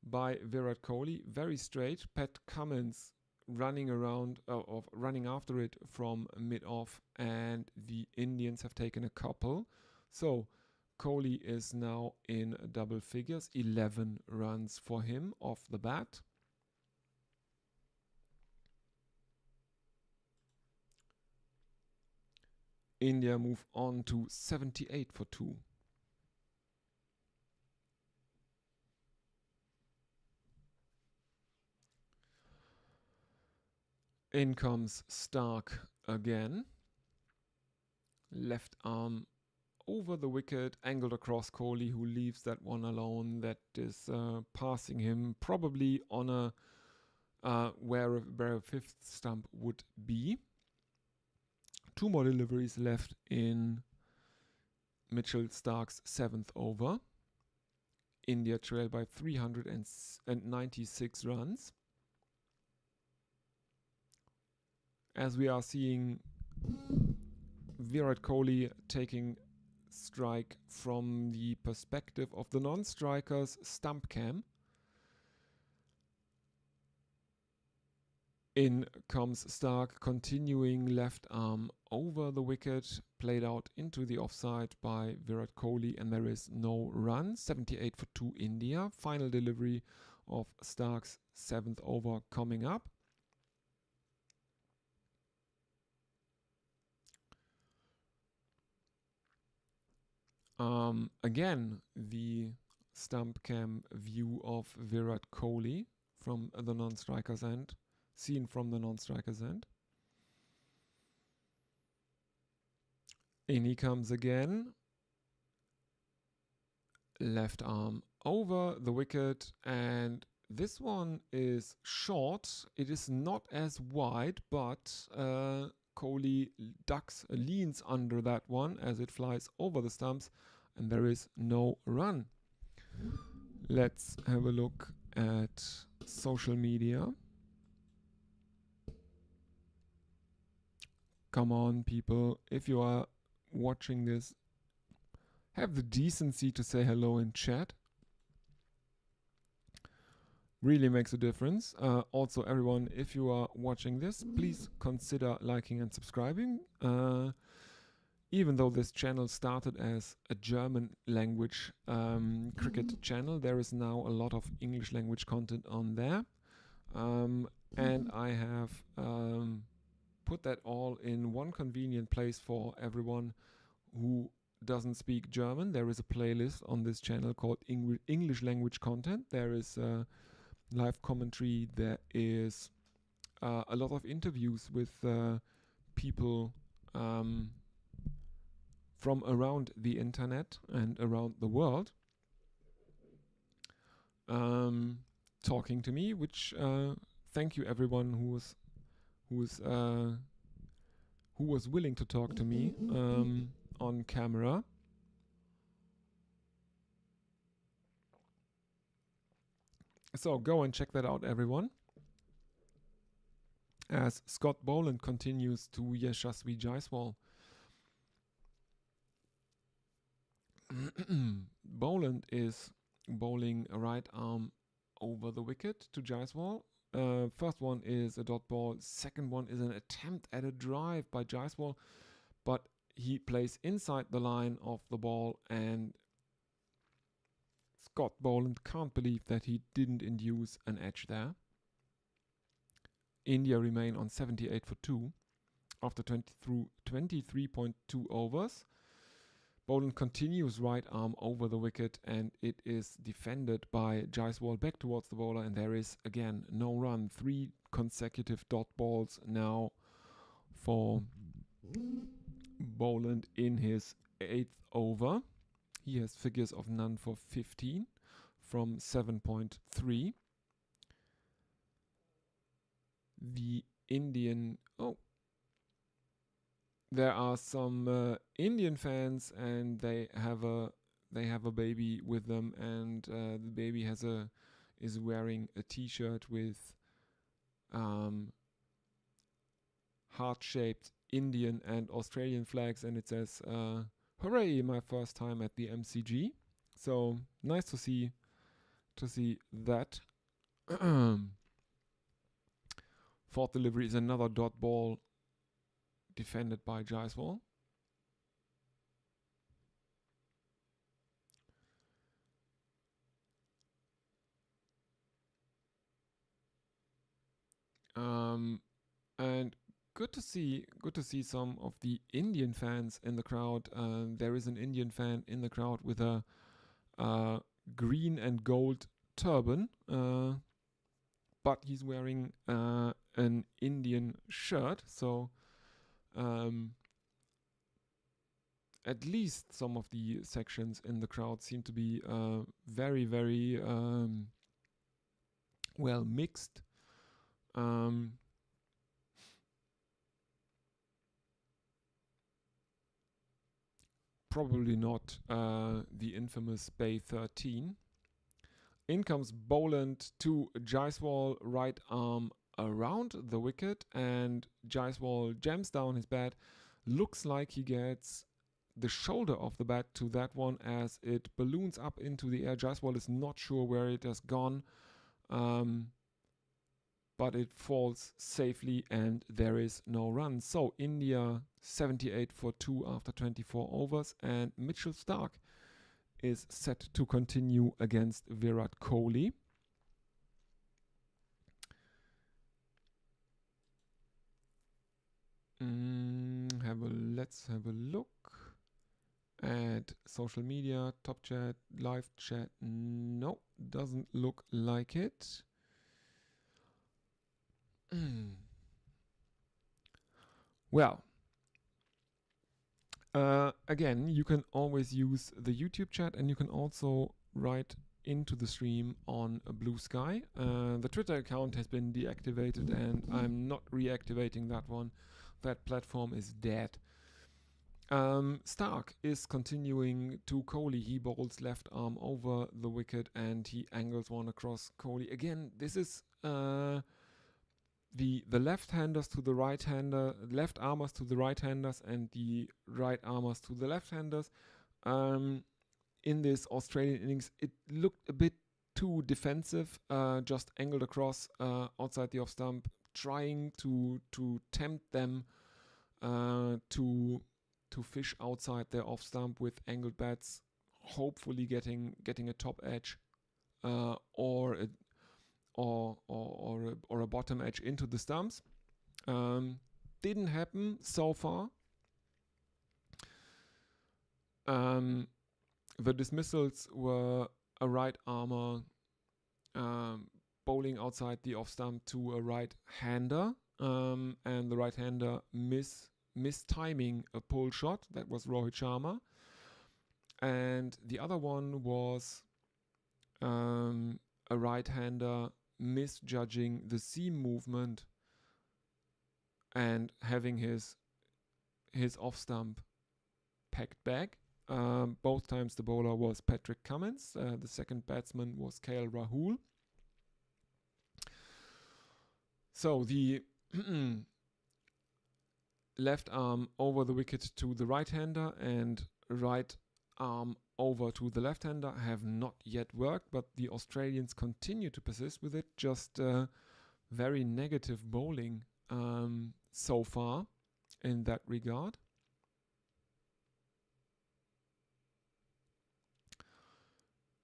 by Virat Kohli, very straight. Pat Cummins running around, running after it from mid-off, and the Indians have taken a couple. So Kohli is now in double figures, 11 runs for him off the bat. India move on to 78 for 2. In comes Stark again. Left arm over the wicket, angled across Kohli, who leaves that one alone. That is passing him probably on a where a fifth stump would be. 2 more deliveries left in Mitchell Stark's 7th over. India trail by 396 runs. As we are seeing Virat Kohli taking strike from the perspective of the non-strikers stump cam. In comes Stark, continuing left arm over the wicket, played out into the offside by Virat Kohli, and there is no run. 78 for 2 India. Final delivery of Stark's 7th over coming up. Again, the stump cam view of Virat Kohli from the non-striker's end. Seen from the non-striker's end. In he comes again. Left arm over the wicket, and this one is short. It is not as wide, but Kohli leans under that one as it flies over the stumps, and there is no run. Let's have a look at social media. Come on, people, if you are watching this, have the decency to say hello in chat. Really makes a difference. Also, everyone, if you are watching this, please consider liking and subscribing. Even though this channel started as a German language cricket channel, there is now a lot of English language content on there. And I have put that all in one convenient place for everyone who doesn't speak German. There is a playlist on this channel called English language content. There is live commentary. There is a lot of interviews with people from around the internet and around the world talking to me, which thank you everyone who was willing to talk to me on camera. So go and check that out, everyone. As Scott Boland continues to Yashasvi Jaiswal. Boland is bowling a right arm over the wicket to Jaiswal. First one is a dot ball. Second one is an attempt at a drive by Jaiswal, but he plays inside the line of the ball, and Scott Boland can't believe that he didn't induce an edge there. India remain on 78 for 2 after 23.2 overs. Boland continues right arm over the wicket, and it is defended by Jaiswal back towards the bowler, and there is again no run. 3 consecutive dot balls now for Boland in his 8th over. He has figures of none for 15 from 7.3. The Indian... there are some Indian fans, and they have a baby with them, and the baby is wearing a T-shirt with heart-shaped Indian and Australian flags, and it says "Hooray! My first time at the MCG." So nice to see that. Fourth delivery is another dot ball, defended by Jaiswal. And good to see some of the Indian fans in the crowd. There is an Indian fan in the crowd with a green and gold turban, but he's wearing an Indian shirt, so at least some of the sections in the crowd seem to be very, very well mixed. Probably not the infamous Bay 13. In comes Boland to Jaiswal, right arm around the wicket, and Jaiswal jams down his bat. Looks like he gets the shoulder of the bat to that one as it balloons up into the air. Jaiswal is not sure where it has gone, but it falls safely and there is no run. So India 78 for 2 after 24 overs, and Mitchell Starc is set to continue against Virat Kohli. Let's have a look at social media, top chat, live chat. No, doesn't look like it. Well, again, you can always use the YouTube chat, and you can also write into the stream on a Blue Sky. The Twitter account has been deactivated, and I'm not reactivating that one. That platform is dead. Starc is continuing to Kohli. He bowls left arm over the wicket and he angles one across Kohli. Again, this is the left-handers to the right-hander, left armers to the right-handers, and the right armers to the left-handers. In this Australian innings, it looked a bit too defensive, just angled across outside the off-stump, trying to tempt them to fish outside their off-stump with angled bats, hopefully getting a top edge or a bottom edge into the stumps. Didn't happen so far. The dismissals were a right armer bowling outside the off stump to a right hander, and the right hander mistiming a pull shot. That was Rohit Sharma. And the other one was a right hander misjudging the seam movement and having his off stump packed back. Both times the bowler was Patrick Cummins. The second batsman was KL Rahul. So the left arm over the wicket to the right hander and right arm over to the left hander have not yet worked, but the Australians continue to persist with it. Just very negative bowling so far in that regard.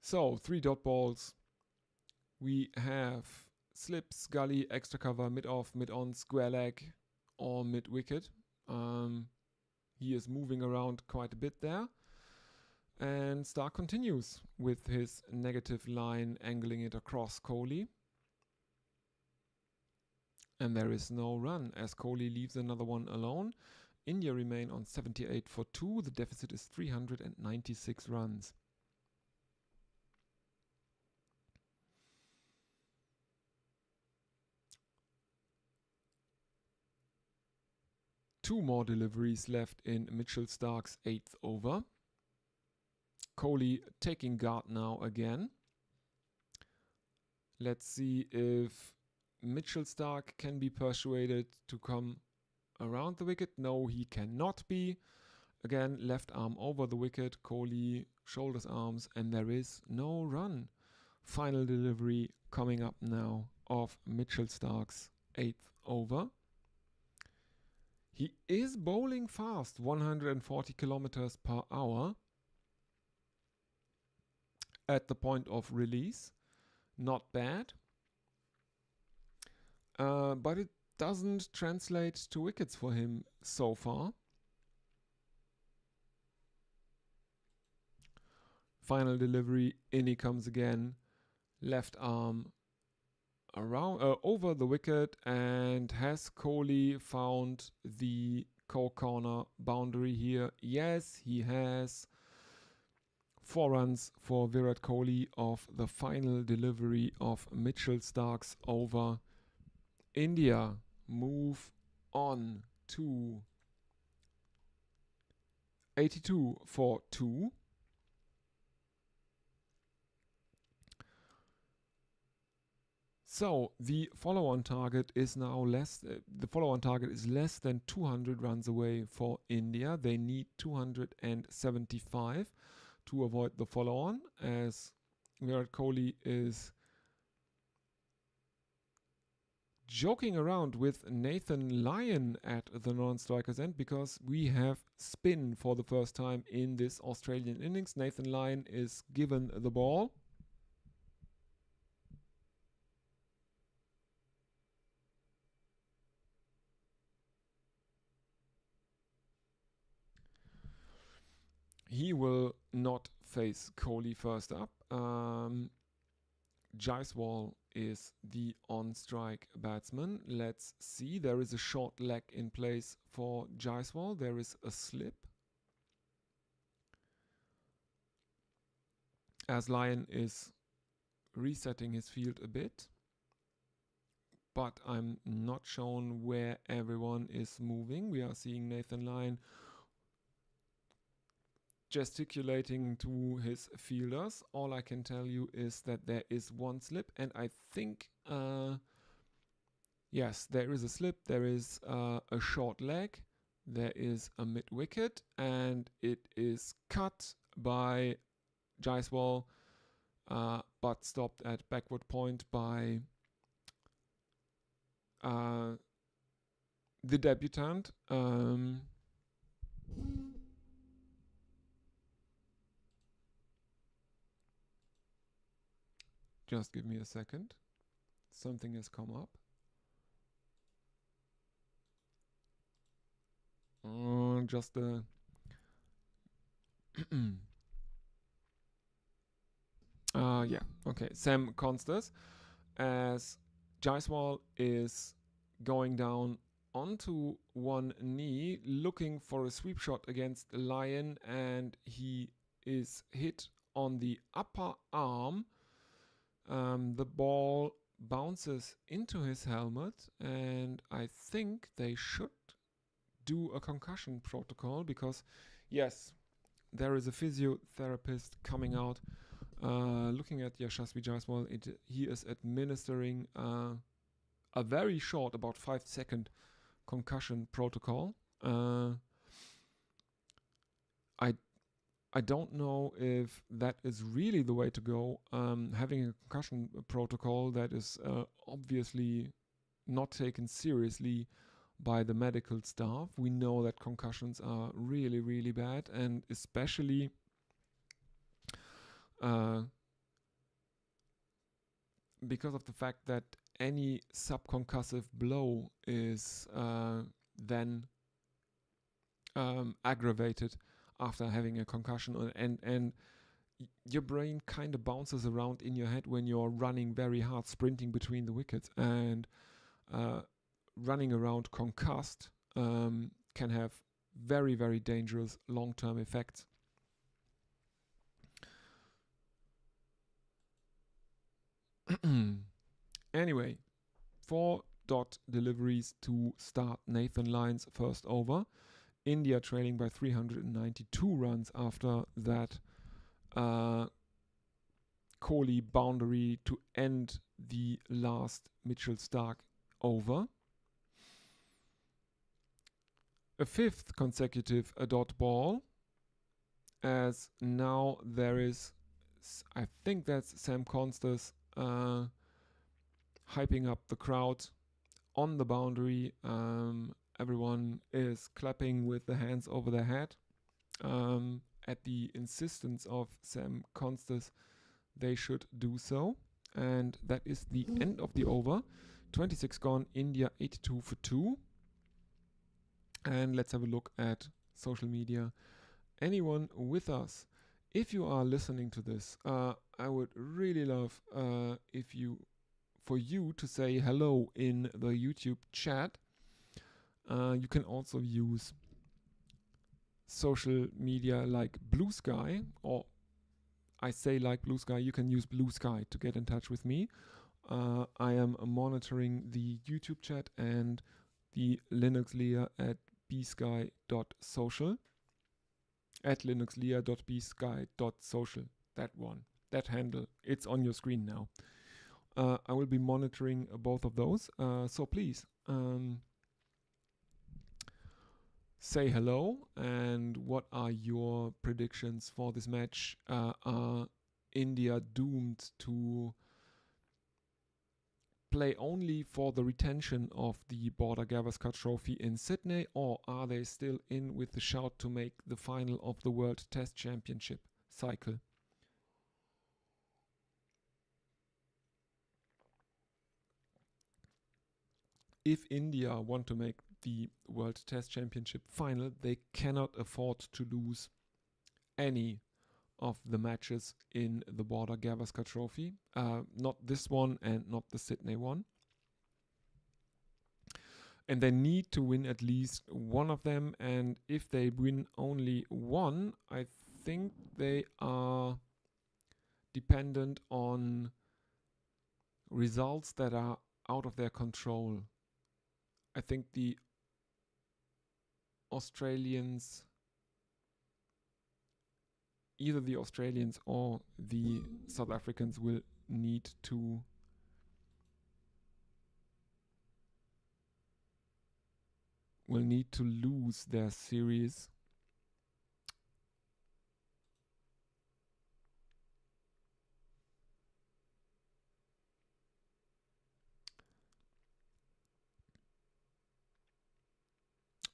So 3 dot balls. We have slips, gully, extra cover, mid off, mid on, square leg, or mid wicket. He is moving around quite a bit there. And Starc continues with his negative line, angling it across Kohli. And there is no run as Kohli leaves another one alone. India remain on 78 for 2. The deficit is 396 runs. Two more deliveries left in Mitchell Starc's 8th over. Kohli taking guard now again. Let's see if Mitchell Starc can be persuaded to come around the wicket. No, he cannot be. Again, left arm over the wicket. Kohli shoulders arms, and there is no run. Final delivery coming up now of Mitchell Starc's 8th over. He is bowling fast, 140 kilometers per hour at the point of release. Not bad. But it doesn't translate to wickets for him so far. Final delivery, in he comes again. Left arm around over the wicket, and has Kohli found the corner boundary here? Yes, he has. 4 runs for Virat Kohli of the final delivery of Mitchell Starc's over. India move on to 82 for 2. So the follow-on target is now less. The follow-on target is less than 200 runs away for India. They need 275 to avoid the follow-on, as Virat Kohli is joking around with Nathan Lyon at the non-strikers end, because we have spin for the first time in this Australian innings. Nathan Lyon is given the ball. He will not face Kohli first up. Jaiswal is the on-strike batsman. Let's see. There is a short leg in place for Jaiswal. There is a slip, as Lyon is resetting his field a bit. But I'm not shown where everyone is moving. We are seeing Nathan Lyon gesticulating to his fielders. All I can tell you is that there is one slip, and I think yes, there is a slip, there is a short leg, there is a mid wicket, and it is cut by Jaiswal, but stopped at backward point by the debutant. Just give me a second. Something has come up. Just a yeah, okay. Sam Consters, as Jaiswal is going down onto one knee, looking for a sweep shot against Lyon, and he is hit on the upper arm. The ball bounces into his helmet, and I think they should do a concussion protocol, because yes, there is a physiotherapist coming out, looking at Yashasvi Jaiswal. He is administering a very short, about 5-second concussion protocol. I don't know if that is really the way to go. Having a concussion protocol that is obviously not taken seriously by the medical staff. We know that concussions are really, really bad, and especially because of the fact that any subconcussive blow is then aggravated after having a concussion, and your brain kind of bounces around in your head when you're running very hard, sprinting between the wickets, and running around concussed can have very, very dangerous long-term effects. Anyway, 4 dot deliveries to start Nathan Lyon's first over. India trailing by 392 runs after that Kohli boundary to end the last Mitchell Starc over. A 5th consecutive dot ball, as now there is, I think that's Sam Consters hyping up the crowd on the boundary. Everyone is clapping with the hands over their head. At the insistence of Sam Consters, they should do so. And that is the end of the over. 26 gone, India 82 for 2. And let's have a look at social media. Anyone with us? If you are listening to this, I would really love if you for you to say hello in the YouTube chat. You can also use social media like Blue Sky, or I say like Blue Sky, you can use Blue Sky to get in touch with me. I am monitoring the YouTube chat and the linuxlear at bsky.social, at linuxlear.bsky.social, that handle, it's on your screen now. I will be monitoring both of those, so please say hello. And what are your predictions for this match? Are India doomed to play only for the retention of the Border Gavaskar Trophy in Sydney, or are they still in with the shout to make the final of the World Test Championship cycle? If India want to make the World Test Championship final, they cannot afford to lose any of the matches in the Border Gavaskar Trophy. Not this one and not the Sydney one. And they need to win at least one of them. And if they win only one, I think they are dependent on results that are out of their control. I think the Australians, either the Australians or the South Africans, will need to lose their series.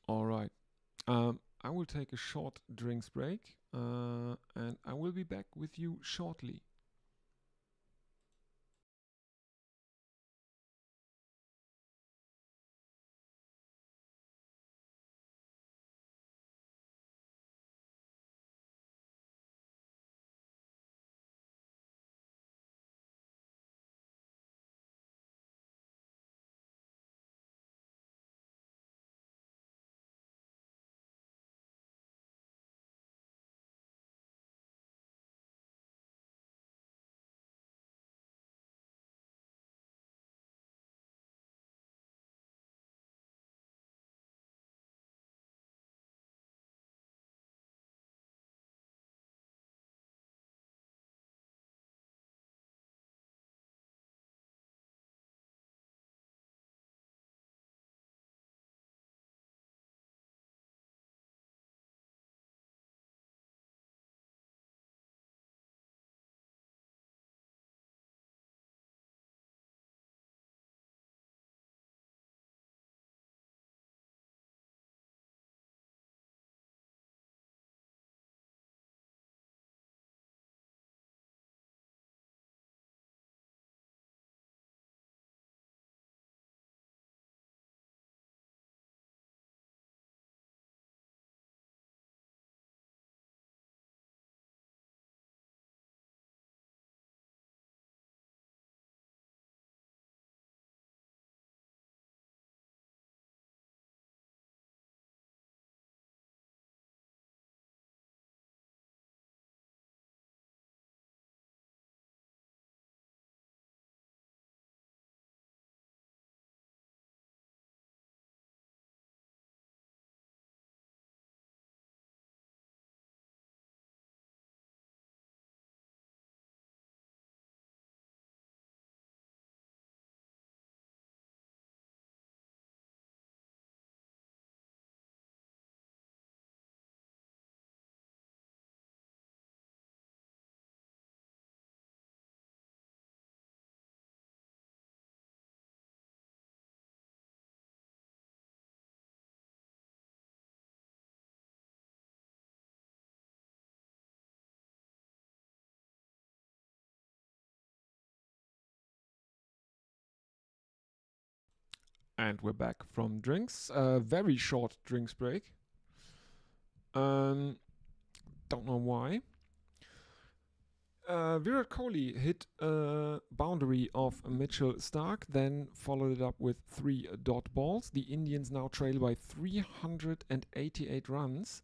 All right. I will take a short drinks break, and I will be back with you shortly. And we're back from drinks. Very short drinks break. Don't know why. Virat Kohli hit a boundary of Mitchell Starc, then followed it up with 3 dot balls. The Indians now trail by 388 runs,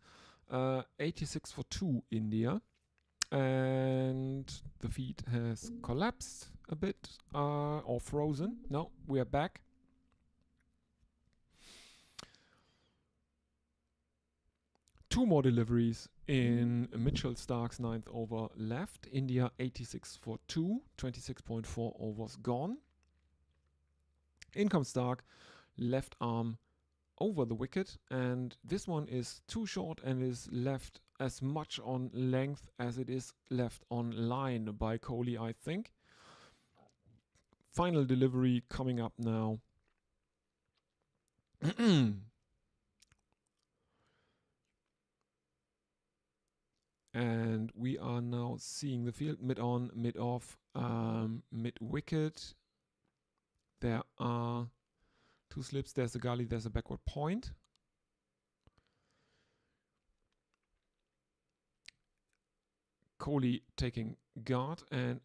86 for 2 India. And the feed has collapsed a bit, or frozen. No, we are back. Two more deliveries in Mitchell Starc's 9th over left. India 86 for 2, 26.4 overs gone. In comes Starc, left arm over the wicket, and this one is too short and is left as much on length as it is left on line by Kohli, I think. Final delivery coming up now. And we are now seeing the field mid-on, mid-off, mid-wicket. There are 2 slips. There's a gully, there's a backward point. Kohli taking guard and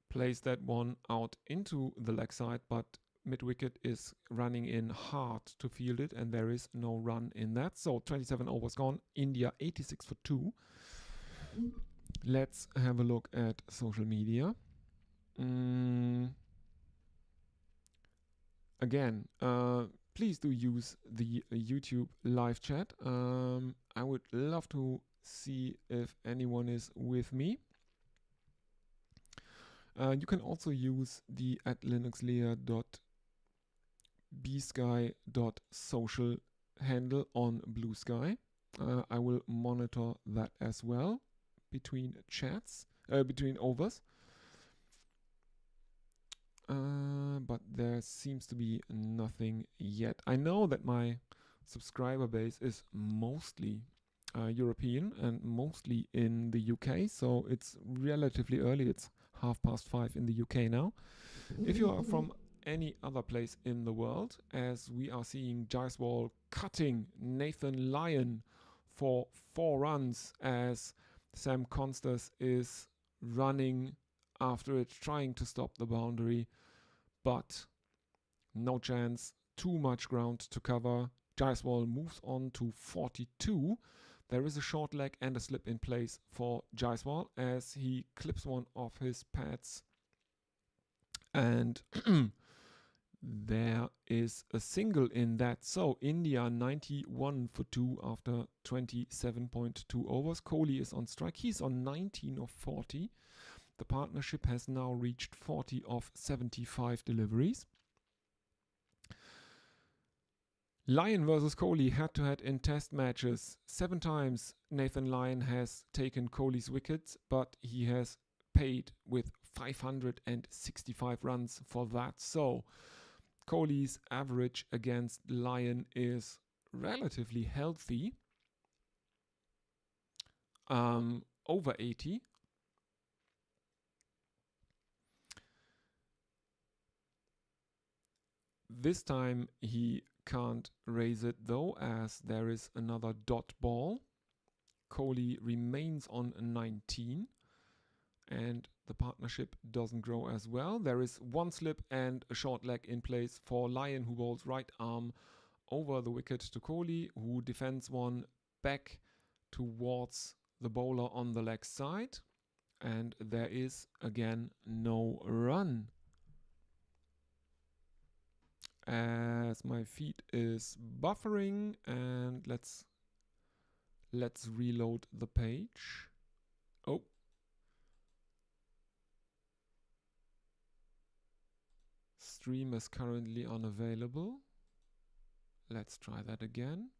plays that one out into the leg side, but mid-wicket is running in hard to field it, and there is no run in that. So 27 overs gone. India 86 for 2. Let's have a look at social media. Again, please do use the YouTube live chat. I would love to see if anyone is with me. You can also use the @linuxlayer.bsky.social handle on Blue Sky. I will monitor that as well between chats, between overs. But there seems to be nothing yet. I know that my subscriber base is mostly European and mostly in the UK, so it's relatively early. It's 5:30 in the UK now. If you are from any other place in the world, as we are seeing Jaiswal cutting Nathan Lyon for 4 runs as Sam Constance is running after it, trying to stop the boundary, but no chance, too much ground to cover. Jaiswal moves on to 42. There is a short leg and a slip in place for Jaiswal as he clips one of his pads, and there is a single in that. So India 91 for 2 after 27.2 overs. Kohli is on strike. He's on 19 of 40. The partnership has now reached 40 of 75 deliveries. Lyon versus Kohli head-to-head in test matches. 7 times Nathan Lyon has taken Kohli's wickets, but he has paid with 565 runs for that. So Kohli's average against Lyon is relatively healthy, over 80. This time he can't raise it though, as there is another dot ball. Kohli remains on 19 and the partnership doesn't grow as well. There is 1 slip and a short leg in place for Lyon, who bowls right arm over the wicket to Kohli, who defends one back towards the bowler on the leg side, and there is again no run. As my feed is buffering, and let's reload the page. Oh, stream is currently unavailable. Let's try that again.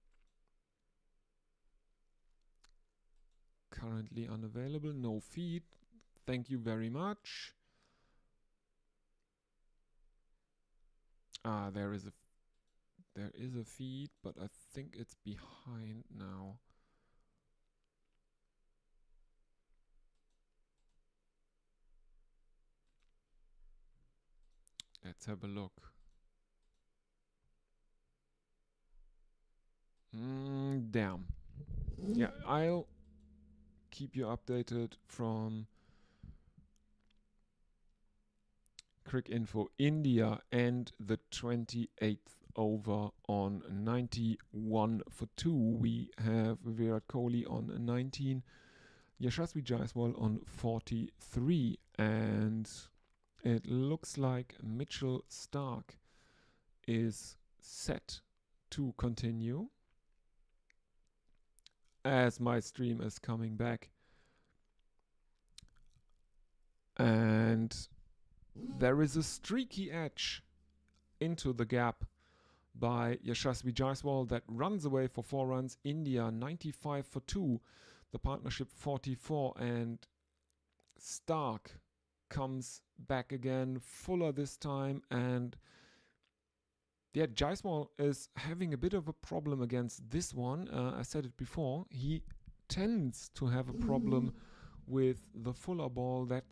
Currently unavailable, no feed. Thank you very much. There is a feed, but I think it's behind now. Let's have a look. Damn. Yeah, I'll keep you updated from Cricinfo. India and the 28th over on 91 for 2. We have Virat Kohli on 19, Yashasvi Jaiswal on 43, and it looks like Mitchell Starc is set to continue as my stream is coming back. And there is a streaky edge into the gap by Yashasvi Jaiswal that runs away for 4 runs. India 95 for 2, the partnership 44, and Starc comes back again, fuller this time, and yeah, Jaiswal is having a bit of a problem against this one. I said it before, he tends to have a problem with the fuller ball, that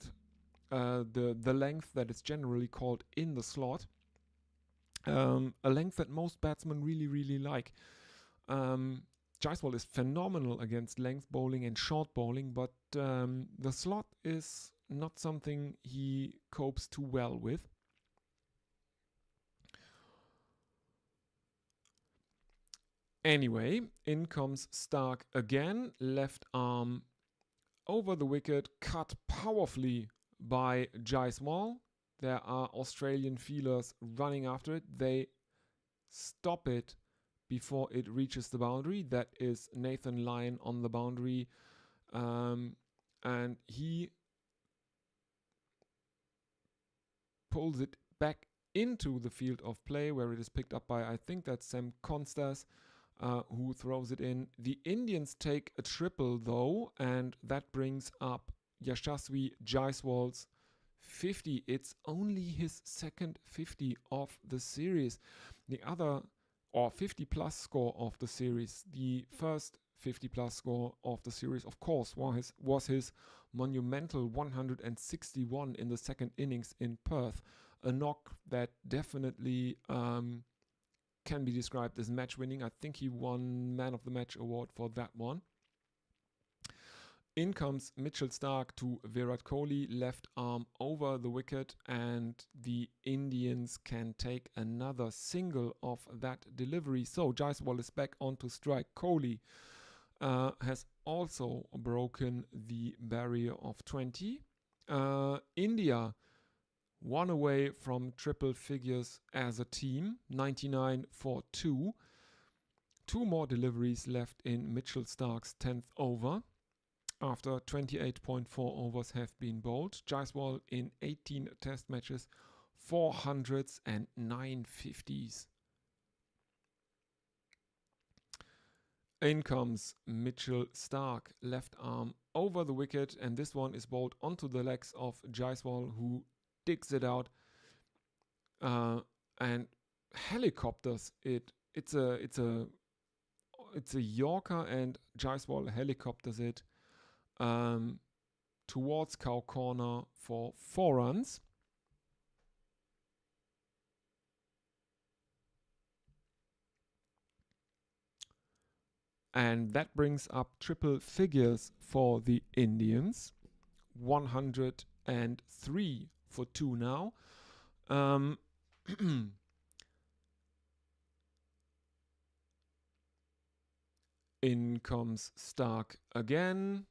the length that is generally called in the slot, a length that most batsmen really like. Jaiswal is phenomenal against length bowling and short bowling, but the slot is not something he copes too well with. Anyway, in comes Starc again, left arm over the wicket, cut powerfully by Jaiswal. There are Australian fielders running after it. They stop it before it reaches the boundary. That is Nathan Lyon on the boundary, and he pulls it back into the field of play, where it is picked up by, I think that's Sam Constas, who throws it in. The Indians take a triple though, and that brings up Yashasvi Jaiswal's 50. It's only his second 50 of the series. The other, or 50 plus score of the series, the first 50 plus score of the series, of course, was his monumental 161 in the second innings in Perth. A knock that definitely can be described as match winning. I think he won Man of the Match award for that one. In comes Mitchell Starc to Virat Kohli, left arm over the wicket, and the Indians can take another single of that delivery. So Jaiswal is back onto strike. Kohli has also broken the barrier of 20. India one away from triple figures as a team, 99 for 2. 2 more deliveries left in Mitchell Starc's 10th over, after 28.4 overs have been bowled. Jaiswal in 18 test matches, 400s and 950s. In comes Mitchell Starc, left arm over the wicket, and this one is bowled onto the legs of Jaiswal, who digs it out and helicopters it. It's a Yorker, and Jaiswal helicopters it towards cow corner for 4 runs. And that brings up triple figures for the Indians. 103 for 2 now. In comes Starc again.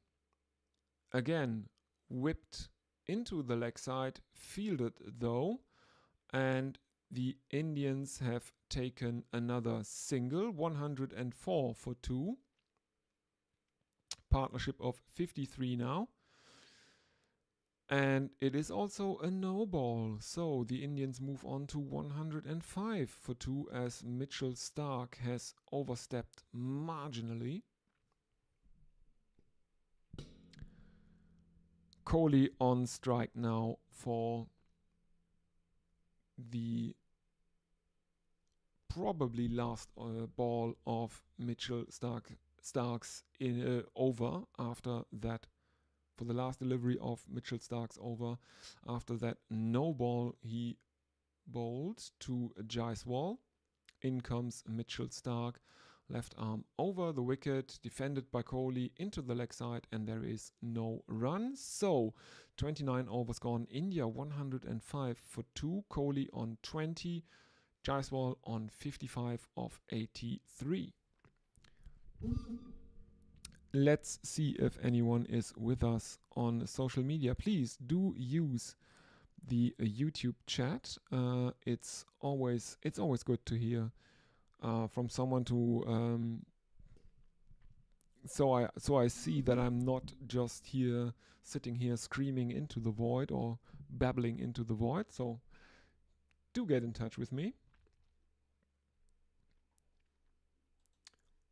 Again, whipped into the leg side, fielded though, and the Indians have taken another single, 104 for 2. Partnership of 53 now. And it is also a no ball, so the Indians move on to 105 for 2 as Mitchell Starc has overstepped marginally. Kohli on strike now for the probably last ball of Mitchell Starc's over after that. For the last delivery of Mitchell Starc's over, after that no ball he bowled to Jaiswal. In comes Mitchell Starc, Left arm over the wicket, defended by Kohli into the leg side, and there is no run. So 29 overs gone. India 105 for 2. Kohli on 20. Jaiswal on 55 of 83. Let's see if anyone is with us on social media. Please do use the YouTube chat. It's always good to hear from someone to so I see that I'm not just here sitting here screaming into the void or babbling into the void. So do get in touch with me.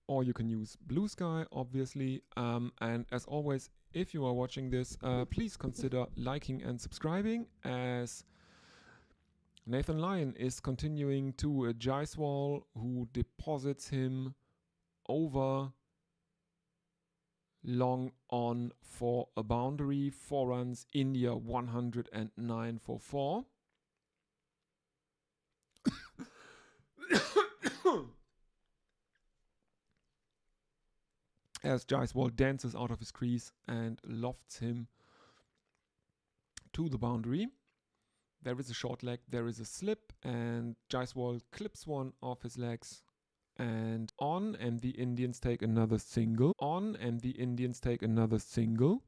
Or you can use Blue Sky, obviously. And as always, if you are watching this, please consider liking and subscribing, as Nathan Lyon is continuing to a Jaiswal, who deposits him over long on for a boundary. 4 runs, India 109 for 4. As Jaiswal dances out of his crease and lofts him to the boundary. There is a short leg, there is a slip, and Jaiswal clips one off his legs and on, and the Indians take another single. On, and the Indians take another single.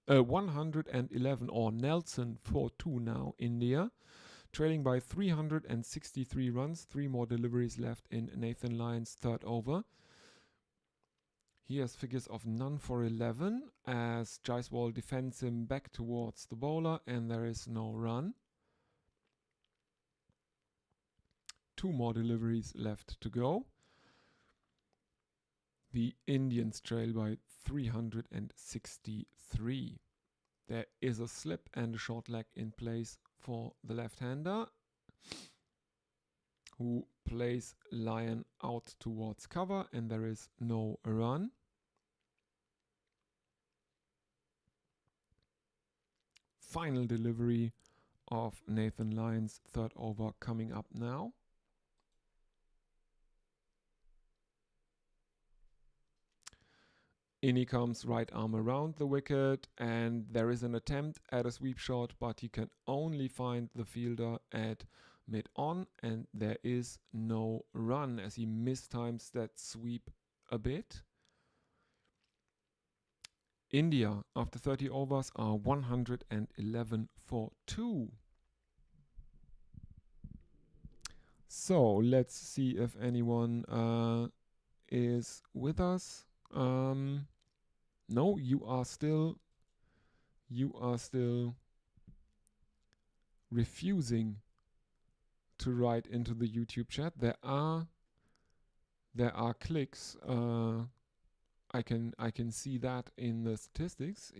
111, or Nelson for 2 now, India. Trailing by 363 runs, 3 more deliveries left in Nathan Lyon's third over. He has figures of none for 11 as Jaiswal defends him back towards the bowler, and there is no run. 2 more deliveries left to go. The Indians trail by 363. There is a slip and a short leg in place for the left-hander, who plays Lyon out towards cover, and there is no run. Final delivery of Nathan Lyon's third over coming up now. In he comes, right arm around the wicket, and there is an attempt at a sweep shot, but he can only find the fielder at mid-on, and there is no run as he mistimes that sweep a bit. India, after 30 overs, are 111 for 2. So let's see if anyone is with us. No, you are still refusing to write into the YouTube chat. There are clicks. I can see that in the statistics.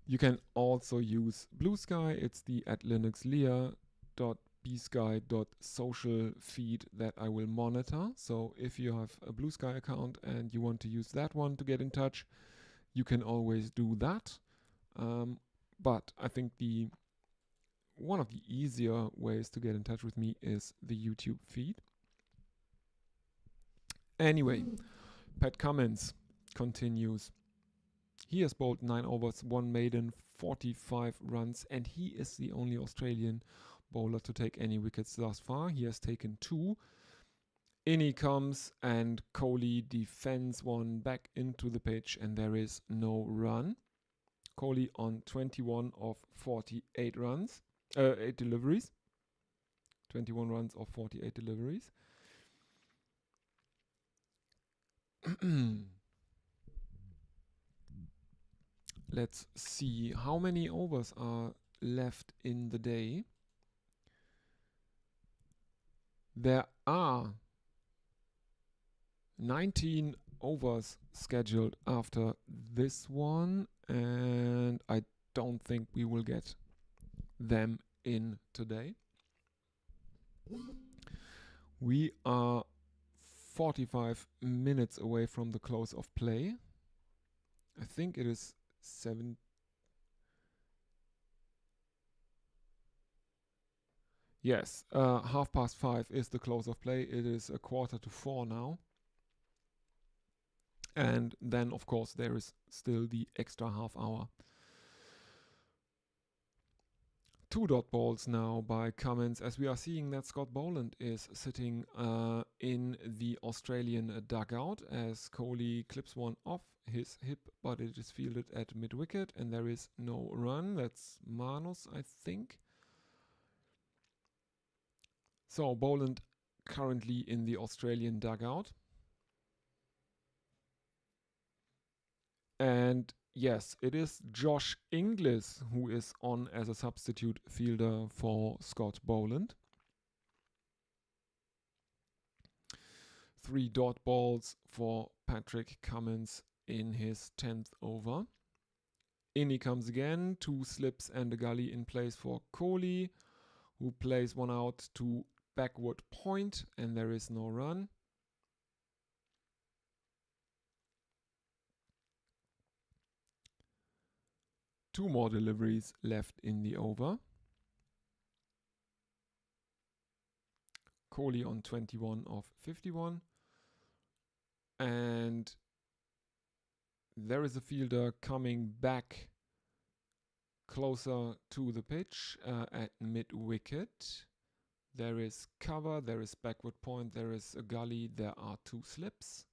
You can also use Blue Sky. It's the @linuxlia.bsky.social feed that I will monitor. So if you have a Blue Sky account and you want to use that one to get in touch, you can always do that. But I think one of the easier ways to get in touch with me is the YouTube feed. Anyway, Pat Cummins continues. He has bowled 9 overs, 1 maiden, 45 runs, and he is the only Australian bowler to take any wickets thus far. He has taken 2. In he comes, and Kohli defends one back into the pitch, and there is no run. Kohli on 21 of 48 runs, 8 deliveries. 21 runs of 48 deliveries. Let's see how many overs are left in the day. There are 19 overs scheduled after this one, and I don't think we will get them in today. We are 45 minutes away from the close of play. I think it is 7. Yes, 5:30 is the close of play. It is 3:45 now. And then, of course, there is still the extra half hour. 2 dot balls now by Cummins, as we are seeing that Scott Boland is sitting in the Australian dugout as Kohli clips one off his hip, but it is fielded at mid-wicket and there is no run. That's Manus, I think. So Boland currently in the Australian dugout. And yes, it is Josh Inglis who is on as a substitute fielder for Scott Boland. 3 dot balls for Patrick Cummins in his 10th over. In he comes again, 2 slips and a gully in place for Kohli, who plays one out to backward point, and there is no run. Two more deliveries left in the over. Kohli on 21 of 51. And there is a fielder coming back closer to the pitch at mid-wicket. There is cover, there is backward point, there is a gully, there are 2 slips.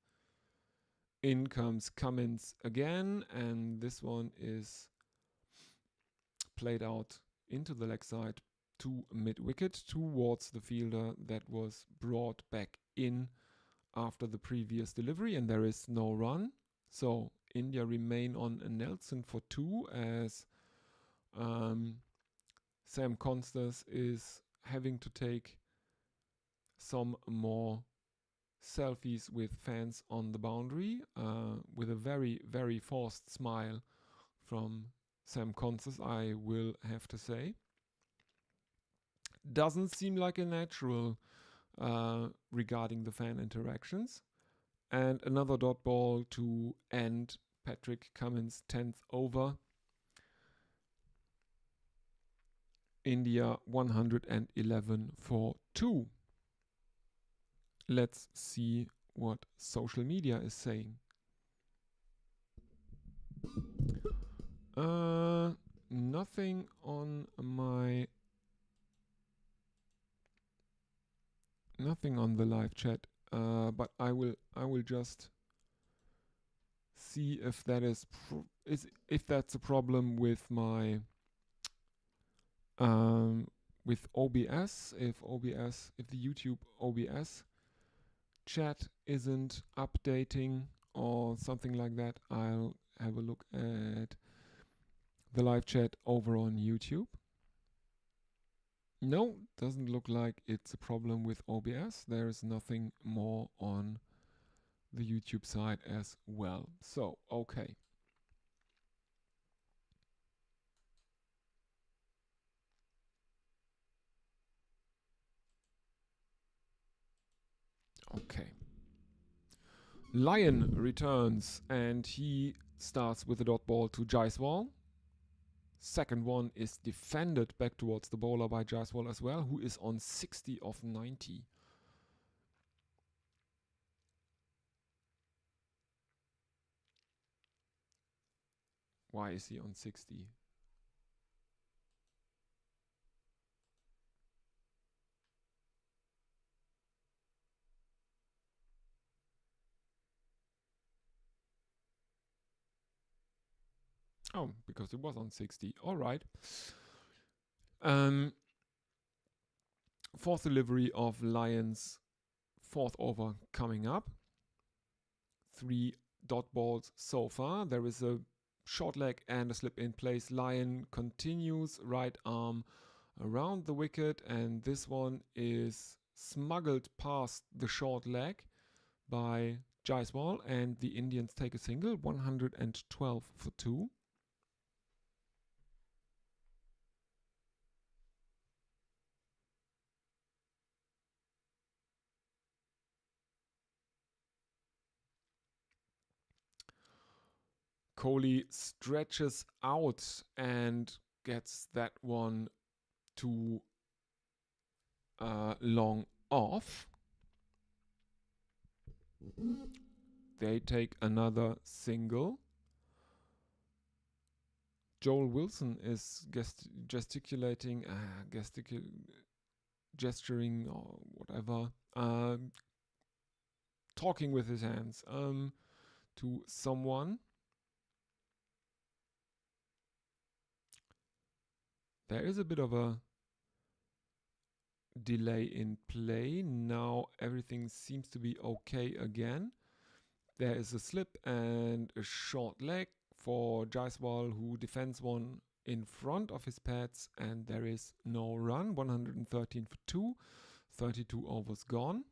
In comes Cummins again, and this one is played out into the leg side to mid-wicket towards the fielder that was brought back in after the previous delivery, and there is no run. So India remain on a Nelson for 2 as Sam Constance is having to take some more selfies with fans on the boundary with a very, very forced smile from Sam Constance, I will have to say. Doesn't seem like a natural regarding the fan interactions. And another dot ball to end Patrick Cummins' 10th over. India 111 for 2. Let's see what social media is saying. Nothing on the live chat, but I will just see if that is if that's a problem with my with OBS. If the YouTube OBS chat isn't updating or something like that, I'll have a look at the live chat over on YouTube. No, doesn't look like it's a problem with OBS. There's nothing more on the YouTube side as well. So, okay. Okay. Lion returns and he starts with a dot ball to Jaiswal. Second one is defended back towards the bowler by Jaiswal as well, who is on 60 of 90. Why is he on 60? Oh, because it was on 60. All right. Fourth delivery of Lions, 4th over coming up. 3 dot balls so far. There is a short leg and a slip in place. Lion continues, right arm around the wicket, and this one is smuggled past the short leg by Jaiswal, and the Indians take a single, 112 for 2. Kohli stretches out and gets that one to long off. They take another single. Joel Wilson is gesticulating, gesturing or whatever, talking with his hands to someone. There is a bit of a delay in play. Now everything seems to be okay again. There is a slip and a short leg for Jaiswal, who defends one in front of his pads, and there is no run. 113 for 2, 32 overs gone.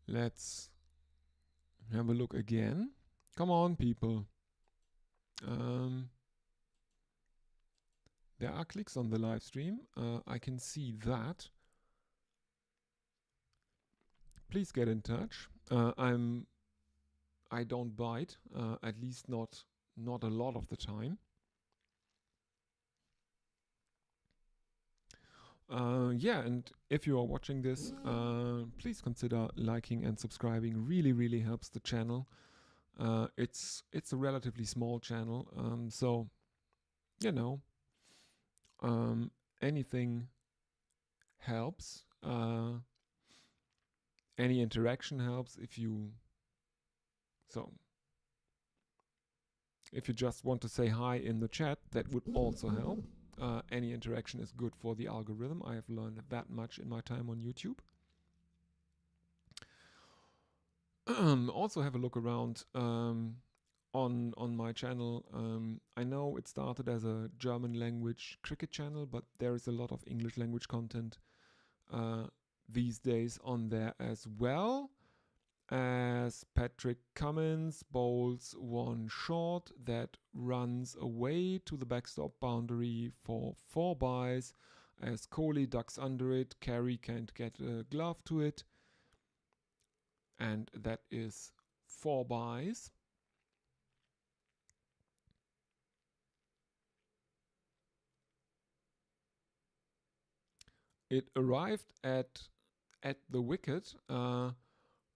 Let's have a look again. Come on, people. There are clicks on the live stream. I can see that. Please get in touch. I don't bite, at least not a lot of the time. Yeah, and if you are watching this, please consider liking and subscribing. Really helps the channel. It's a relatively small channel, so you know, anything helps. Any interaction helps. If you just want to say hi in the chat, that would also help. Any interaction is good for the algorithm. I have learned that much in my time on YouTube. Also have a look around on my channel. I know it started as a German language cricket channel, but there is a lot of English language content these days on there as well. As Patrick Cummins bowls one short that runs away to the backstop boundary for 4 byes. As Kohli ducks under it, Carey can't get a glove to it. And that is 4 byes. It arrived at the wicket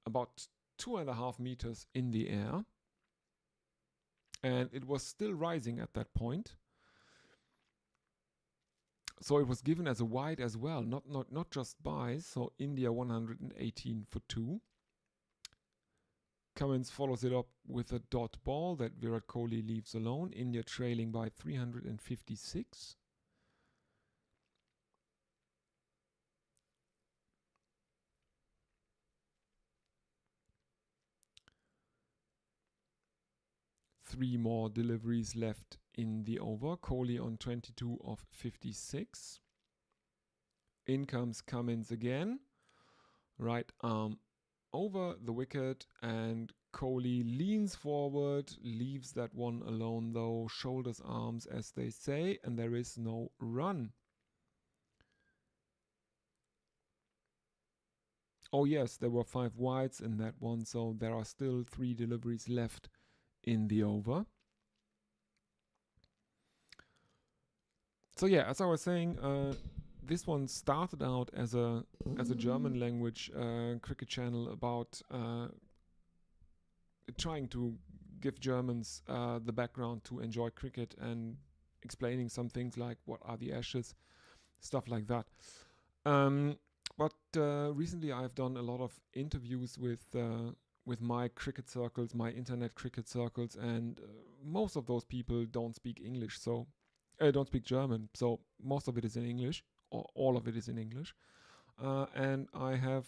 about 2.5 meters in the air, and it was still rising at that point. So it was given as a wide as well, not just byes. So India 118 for 2. Cummins follows it up with a dot ball that Virat Kohli leaves alone. India trailing by 356. Three more deliveries left in the over. Kohli on 22 of 56. In comes Cummins again. Right arm over the wicket, and Kohli leans forward, leaves that one alone though, shoulders arms as they say, and there is no run. Oh yes, there were 5 wides in that one, so there are still 3 deliveries left in the over. So yeah, as I was saying, this one started out as a German language cricket channel about trying to give Germans the background to enjoy cricket and explaining some things like what are the Ashes, stuff like that. But recently I've done a lot of interviews with my cricket circles, my internet cricket circles, and most of those people don't speak English, so don't speak German, so most of it is in English, or all of it is in English. And I have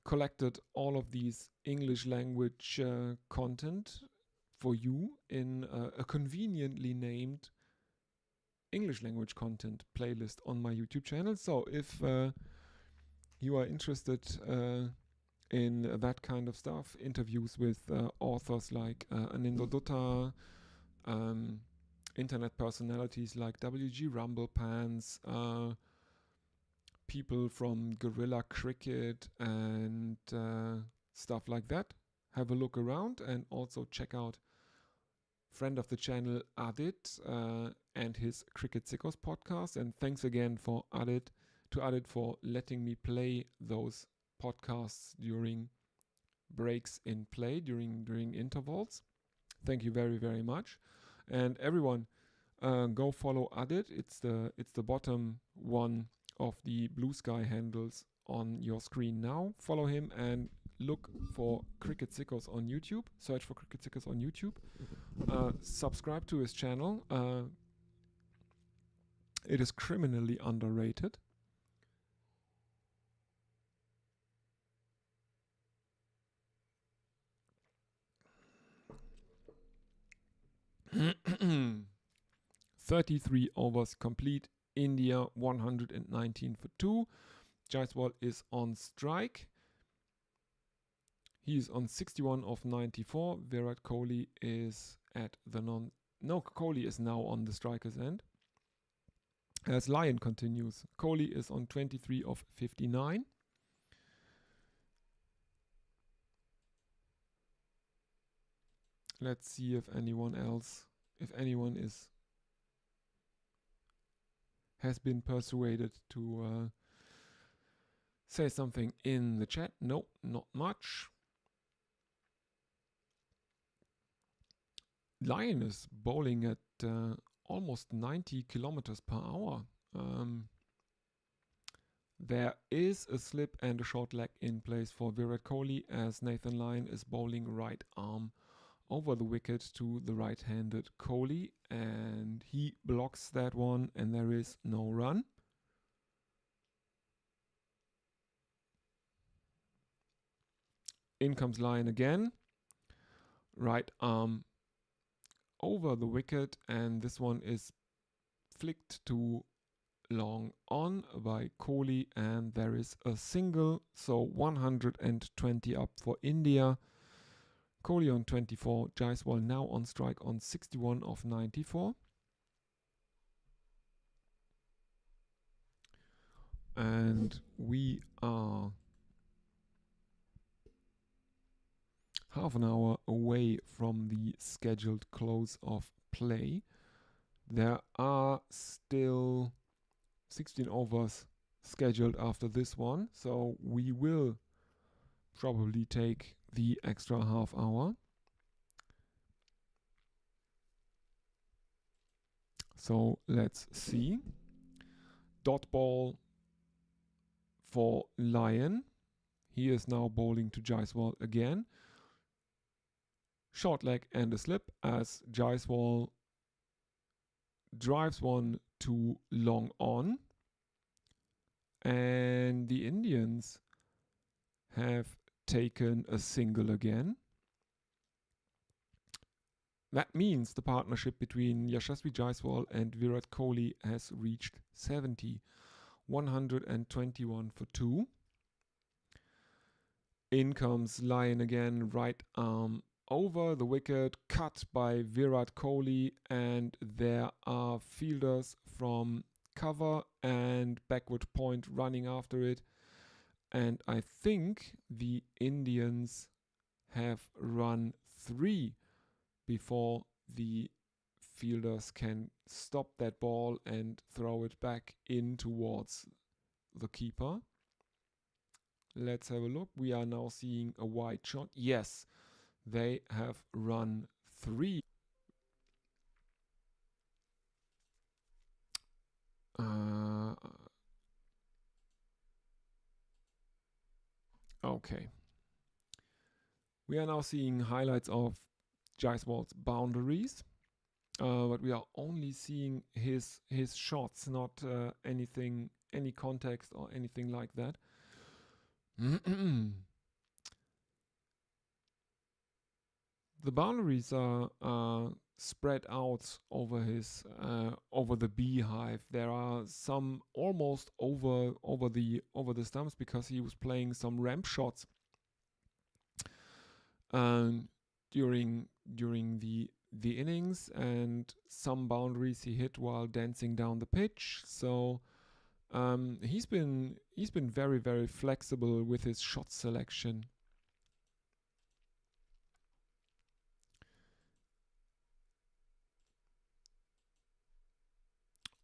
collected all of these English language content for you in a conveniently named English language content playlist on my YouTube channel. So if you are interested in that kind of stuff, interviews with authors like Anindo Dutta, internet personalities like WG Rumblepants, people from Guerrilla Cricket and stuff like that, have a look around, and also check out friend of the channel Adit and his Cricket Sickos podcast. And thanks again to Adit for letting me play those podcasts during breaks in play, during intervals. Thank you very, very much. And everyone, go follow Adit. It's the bottom one of the Blue Sky handles on your screen now. Follow him and look for Cricket Sickos on YouTube. Search for Cricket Sickos on YouTube. Subscribe to his channel. It is criminally underrated. (33 overs complete. India 119 for 2. Jaiswal is on strike. He is on 61 of 94. Virat Kohli is at the Kohli is now on the striker's end. As Lyon continues, Kohli is on 23 of 59. Let's see if anyone has been persuaded to say something in the chat. No, not much. Lyon is bowling at almost 90 kilometers per hour. There is a slip and a short leg in place for Virat Kohli as Nathan Lyon is bowling right arm over the wicket to the right-handed Kohli, and he blocks that one, and there is no run. In comes Lyon again. Right arm over the wicket, and this one is flicked to long on by Kohli, and there is a single, so 120 up for India. Kohli on 24, Jaiswal now on strike on 61 of 94. And we are half an hour away from the scheduled close of play. There are still 16 overs scheduled after this one, so we will probably take the extra half hour. So let's see. Dot ball for Lyon. He is now bowling to Jaiswal again. Short leg and a slip as Jaiswal drives one to long on. And the Indians have taken a single again. That means the partnership between Yashasvi Jaiswal and Virat Kohli has reached 70. 121 for 2. In comes Lyon again, right arm over the wicket, cut by Virat Kohli, and there are fielders from cover and backward point running after it. And I think the Indians have run 3 before the fielders can stop that ball and throw it back in towards the keeper. Let's have a look. We are now seeing a wide shot. Yes, they have run 3. Okay. We are now seeing highlights of Jaiswal's boundaries, but we are only seeing his shots, not any context or anything like that. The boundaries are spread out over his over the beehive. There are some almost over the stumps because he was playing some ramp shots during the innings, and some boundaries he hit while dancing down the pitch. So he's been very, very flexible with his shot selection.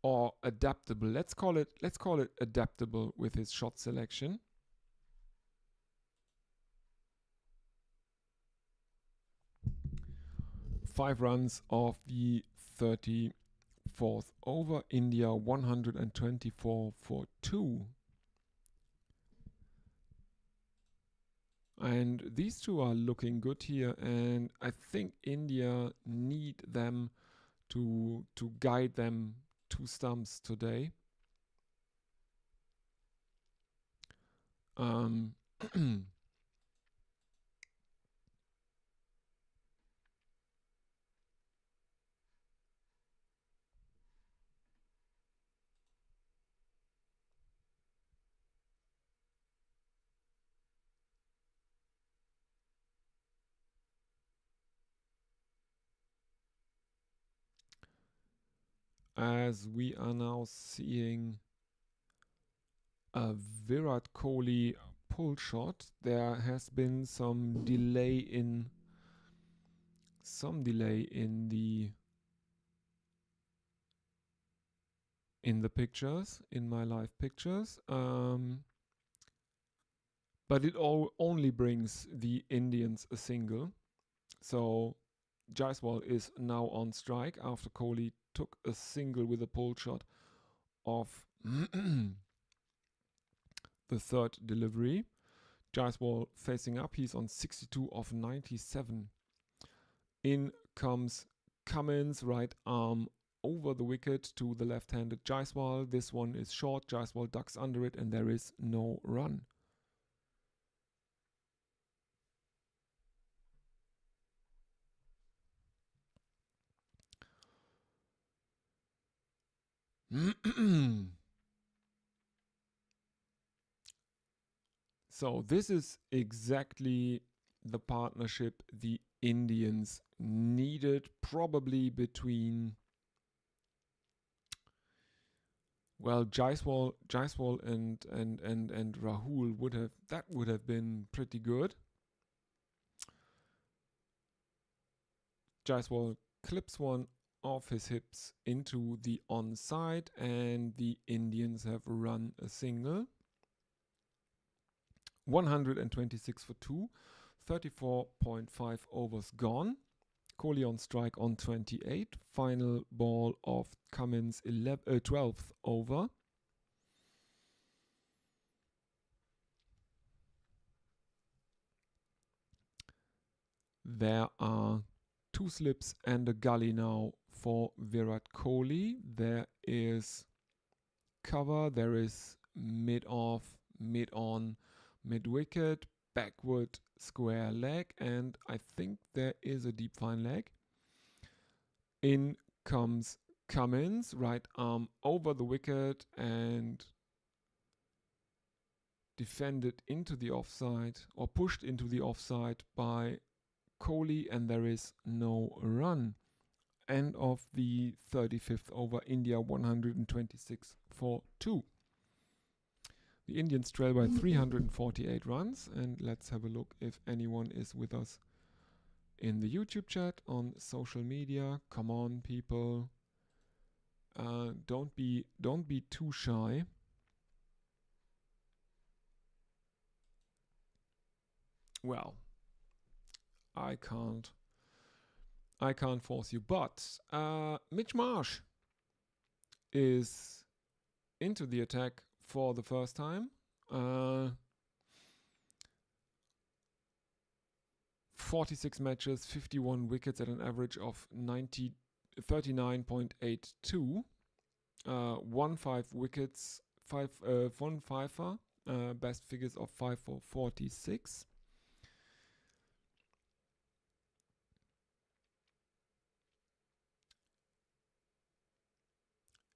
or adaptable. Let's call it adaptable with his shot selection. Five runs of the 34th over. India 124 for 2. And these two are looking good here, and I think India need them to guide them to stumps today. As we are now seeing a Virat Kohli pull shot, there has been some delay in the pictures, in my live pictures, but it only brings the Indians a single. So Jaiswal is now on strike after Kohli took a single with a pull shot of the third delivery. Jaiswal facing up, he's on 62 of 97. In comes Cummins, right arm over the wicket to the left-handed Jaiswal. This one is short, Jaiswal ducks under it, and there is no run. So this is exactly the partnership the Indians needed, probably between, well, Jaiswal and Rahul would have been pretty good. Jaiswal clips one off his hips into the onside, and the Indians have run a single. 126 for 2, 34.5 overs gone. Kohli on strike on 28. Final ball of Cummins' 12th over. There are 2 slips and a gully now for Virat Kohli. There is cover, there is mid-off, mid-on, mid-wicket, backward square leg, and I think there is a deep fine leg. In comes Cummins, right arm over the wicket and defended into the offside, or pushed into the offside by Kohli, and there is no run. End of the 35th over, India 126 for 2. The Indians trail by 348 runs, and let's have a look if anyone is with us in the YouTube chat, on social media. Come on, people. Don't be too shy. Well, I can't force you, but Mitch Marsh is into the attack for the first time. 46 matches, 51 wickets at an average of 39.82. 1-5 wickets, 1 fifer, best figures of 5 for 46.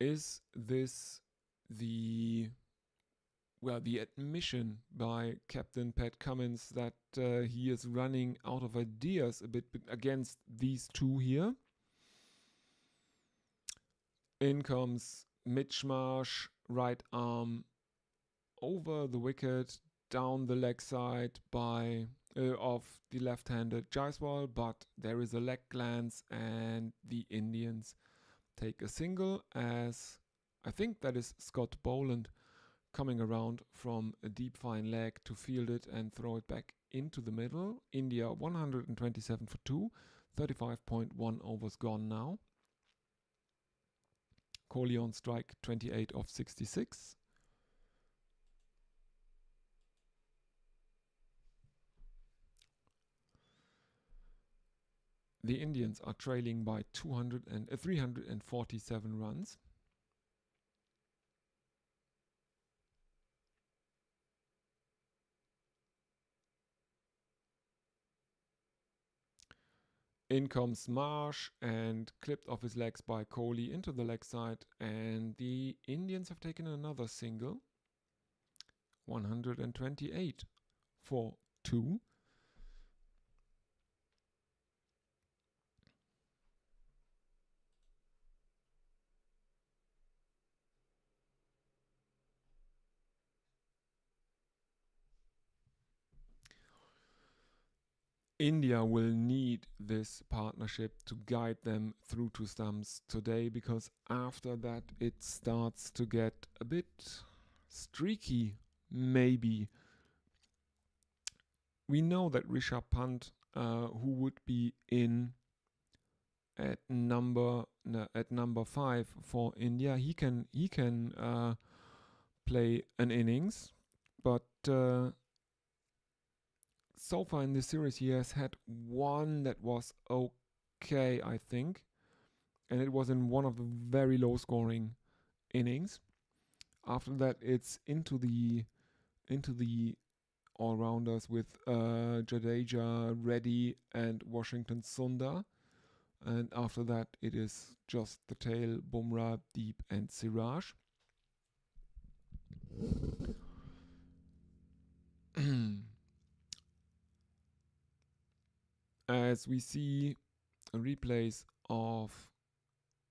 Is this the admission by Captain Pat Cummins that he is running out of ideas a bit against these two here? In comes Mitch Marsh, right arm over the wicket, down the leg side by of the left-handed Jaiswal, but there is a leg glance and the Indians take a single as I think that is Scott Boland coming around from a deep fine leg to field it and throw it back into the middle. India 127 for 2, 35.1 overs gone now. Kohli on strike, 28 of 66. The Indians are trailing by 347 runs. In comes Marsh and clipped off his legs by Kohli into the leg side, and the Indians have taken another single. 128 for 2. India will need this partnership to guide them through to stumps today, because after that it starts to get a bit streaky, maybe. We know that Rishabh Pant, who would be in at number 5 for India, he can play an innings, but so far in this series he has had one that was okay, I think, and it was in one of the very low scoring innings. After that it's into the all-rounders with Jadeja, Reddy and Washington Sundar, and after that it is just the tail, Bumrah, Deep and Siraj. As we see replays of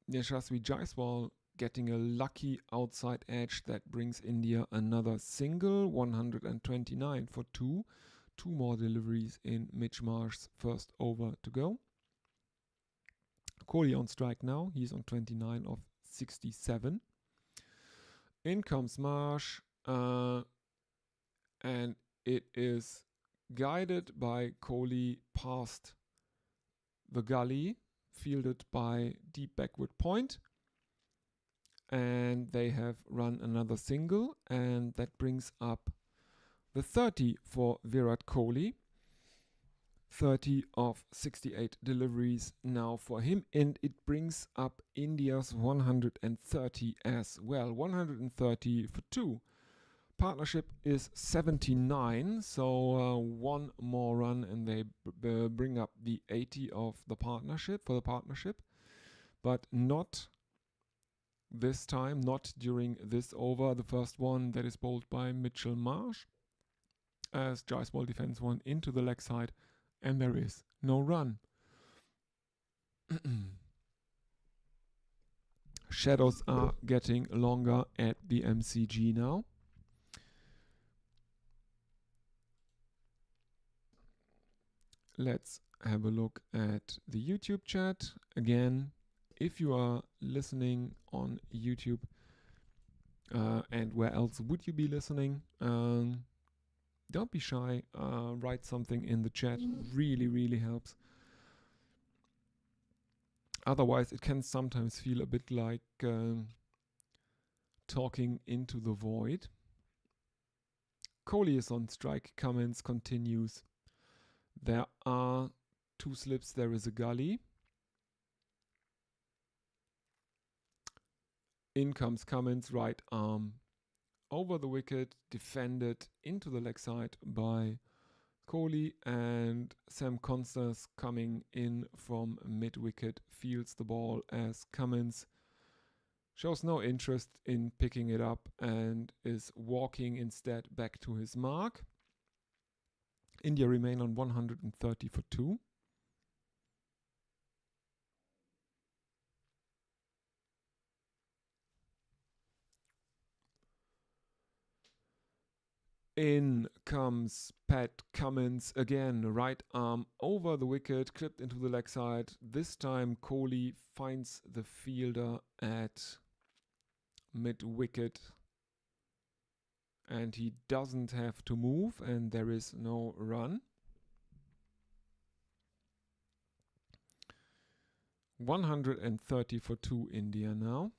Yashasvi Jaiswal getting a lucky outside edge that brings India another single, 129 for 2. 2 more deliveries in Mitch Marsh's first over to go. Kohli on strike now, he's on 29 of 67. In comes Marsh, and it is guided by Kohli past the gully, fielded by deep backward point, and they have run another single, and that brings up the 30 for Virat Kohli. 30 of 68 deliveries now for him, and it brings up India's 130 as well. 130 for 2. Partnership is 79, so one more run and they bring up the 80 of the partnership, but not this time, not during this over. The first one that is bowled by Mitchell Marsh, as Jaiswal defends one into the leg side, and there is no run. Shadows are getting longer at the MCG now. Let's have a look at the YouTube chat. Again, if you are listening on YouTube, and where else would you be listening? Don't be shy. Write something in the chat. Really, really helps. Otherwise, it can sometimes feel a bit like talking into the void. Kohli is on strike. Cummins continues. There are 2 slips. There is a gully. In comes Cummins, right arm over the wicket, defended into the leg side by Kohli, and Sam Constance coming in from mid-wicket fields the ball as Cummins shows no interest in picking it up and is walking instead back to his mark. India remain on 130 for 2. In comes Pat Cummins again, right arm over the wicket, clipped into the leg side. This time Kohli finds the fielder at mid-wicket, and he doesn't have to move, and there is no run. 130 for 2 India now.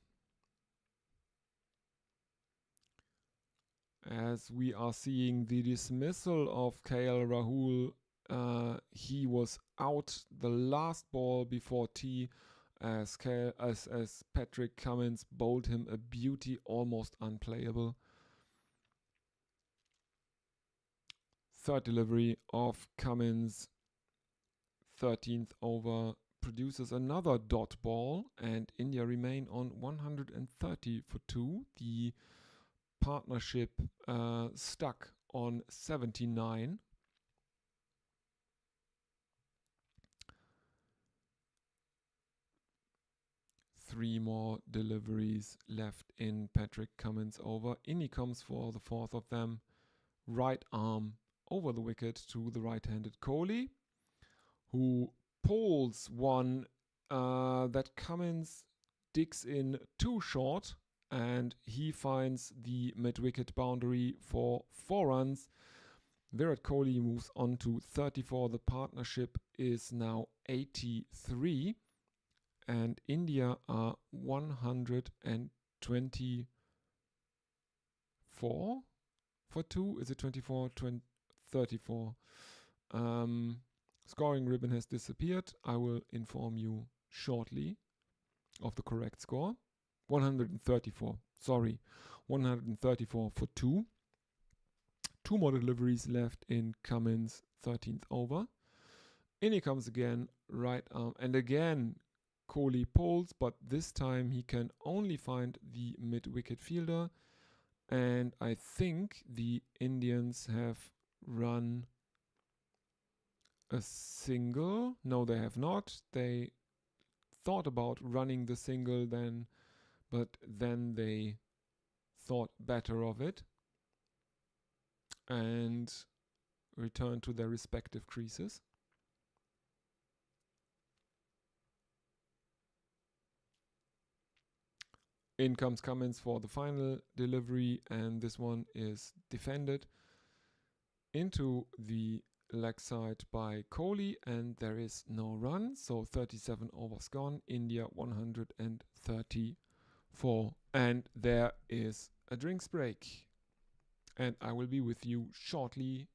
As we are seeing the dismissal of KL Rahul, he was out the last ball before tea as Patrick Cummins bowled him a beauty, almost unplayable. Third delivery of Cummins, 13th over, produces another dot ball, and India remain on 130 for 2. The partnership stuck on 79. Three more deliveries left in Patrick Cummins over. In he comes for the fourth of them. Right arm over the wicket to the right-handed Kohli, who pulls one that Cummins digs in too short, and he finds the mid-wicket boundary for 4 runs. Virat Kohli moves on to 34. The partnership is now 83. And India are 124 for 2. Is it 24? 34. Scoring ribbon has disappeared. I will inform you shortly of the correct score. 134. Sorry. 134 for 2. 2 more deliveries left in Cummins' 13th over. In he comes again, right arm. And again, Kohli pulls, but this time he can only find the mid-wicket fielder. And I think the Indians have run a single. No, they have not. They thought about running the single then, but then they thought better of it and returned to their respective creases. In comes Cummins for the final delivery, and this one is defended into the leg side by Kohli, and there is no run. So 37 overs gone, India 134. And there is a drinks break. And I will be with you shortly.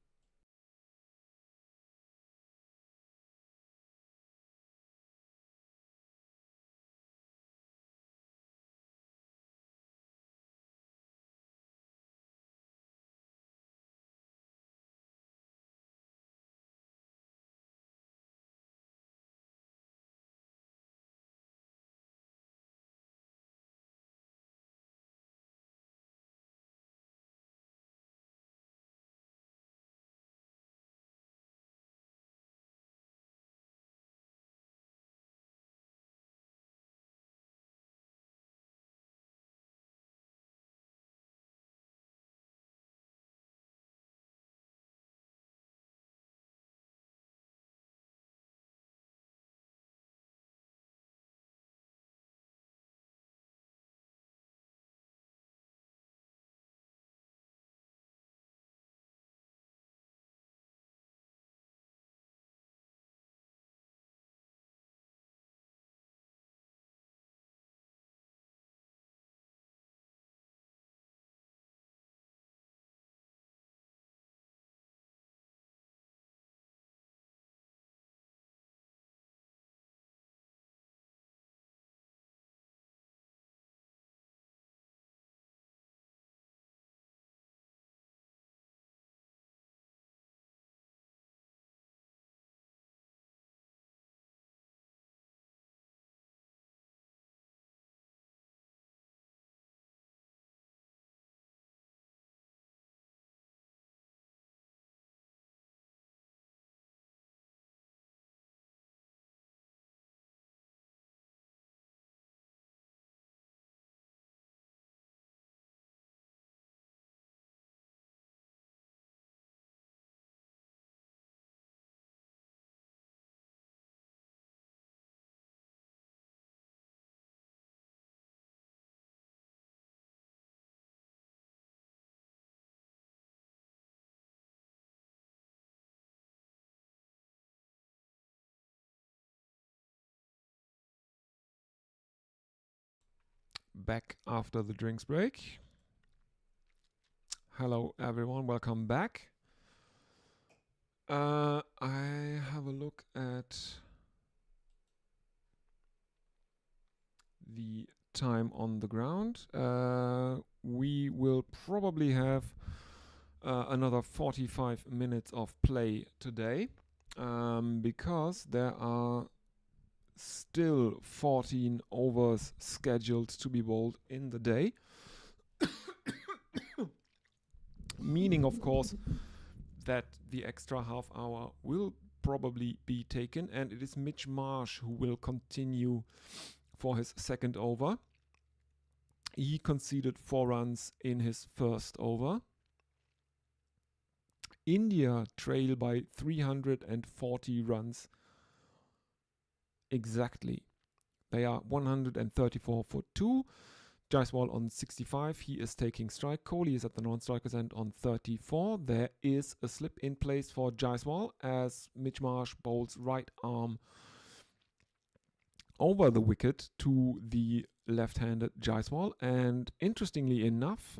back after the drinks break. Hello everyone, welcome back. I have a look at the time on the ground. We will probably have another 45 minutes of play today, because there are still 14 overs scheduled to be bowled in the day. Meaning, of course, that the extra half hour will probably be taken, and it is Mitch Marsh who will continue for his second over. He conceded 4 runs in his first over. India trail by 340 runs exactly. They are 134 for 2. Jaiswal on 65. He is taking strike. Kohli is at the non-strikers end on 34. There is a slip in place for Jaiswal as Mitch Marsh bowls right arm over the wicket to the left-handed Jaiswal. And interestingly enough,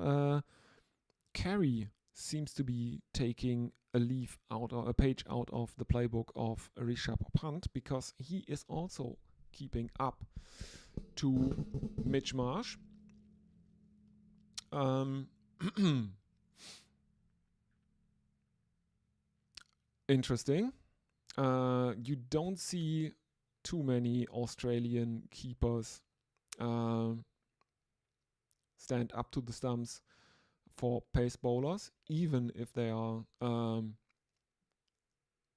Carey seems to be taking a leaf out or a page out of the playbook of Rishabh Pant, because he is also keeping up to Mitch Marsh. Interesting. You don't see too many Australian keepers stand up to the stumps for pace bowlers, even if they are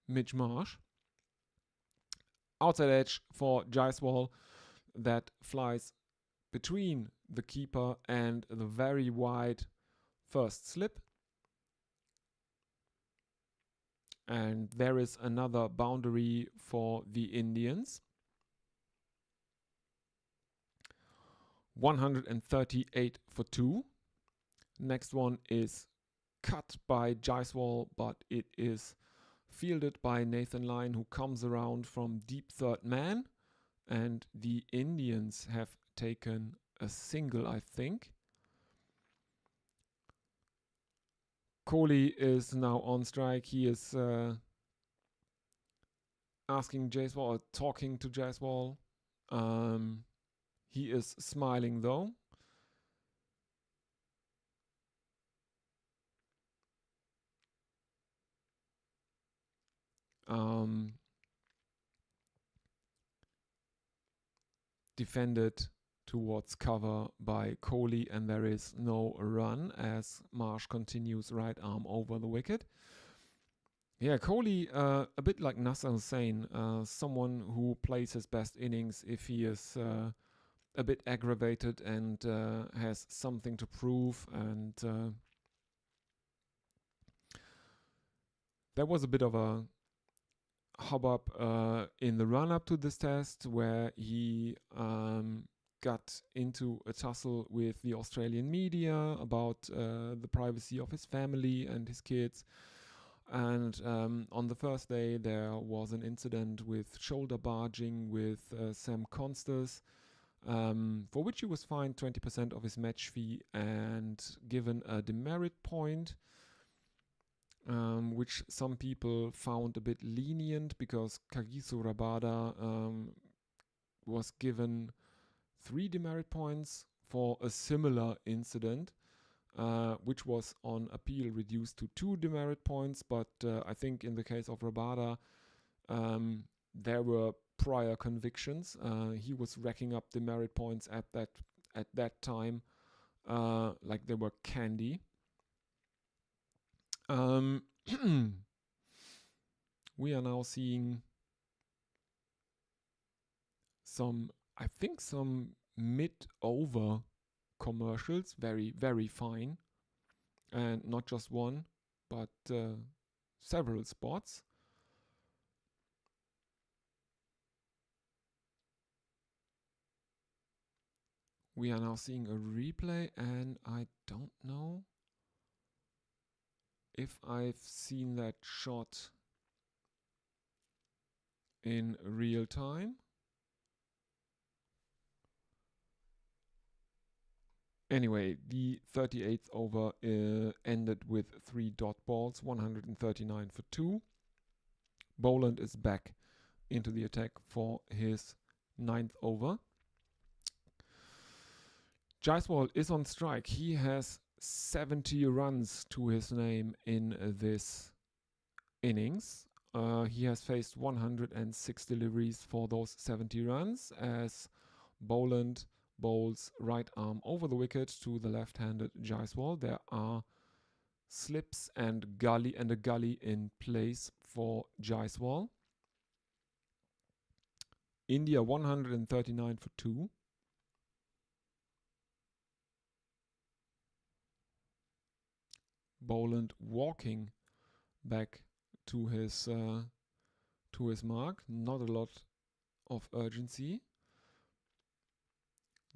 Mitch Marsh. Outside edge for Jaiswal that flies between the keeper and the very wide first slip. And there is another boundary for the Indians. 138 for 2. Next one is cut by Jaiswal, but it is fielded by Nathan Lyon, who comes around from deep third man. And the Indians have taken a single, I think. Kohli is now on strike. He is asking Jaiswal, or talking to Jaiswal. He is smiling though. Defended towards cover by Kohli, and there is no run as Marsh continues right arm over the wicket. Yeah, Kohli, a bit like Nasser Hussain, someone who plays his best innings if he is a bit aggravated and has something to prove. And there was a bit of a hubbub in the run-up to this test, where he got into a tussle with the Australian media about the privacy of his family and his kids. And on the first day, there was an incident with shoulder barging with Sam Consters, for which he was fined 20% of his match fee and given a demerit point, which some people found a bit lenient, because Kagiso Rabada was given 3 demerit points for a similar incident, which was on appeal reduced to 2 demerit points. But I think in the case of Rabada, there were prior convictions. He was racking up demerit points at that time, like they were candy. We are now seeing some mid-over commercials, very, very fine. And not just one, but several spots. We are now seeing a replay, and I don't know if I've seen that shot in real time. Anyway, the 38th over ended with 3 dot balls, 139 for 2. Boland is back into the attack for his 9th over. Jaiswal is on strike. He has 70 runs to his name in this innings. He has faced 106 deliveries for those 70 runs as Boland bowls right arm over the wicket to the left-handed Jaiswal. There are slips and a gully in place for Jaiswal. India 139 for 2. Boland walking back to his mark. Not a lot of urgency.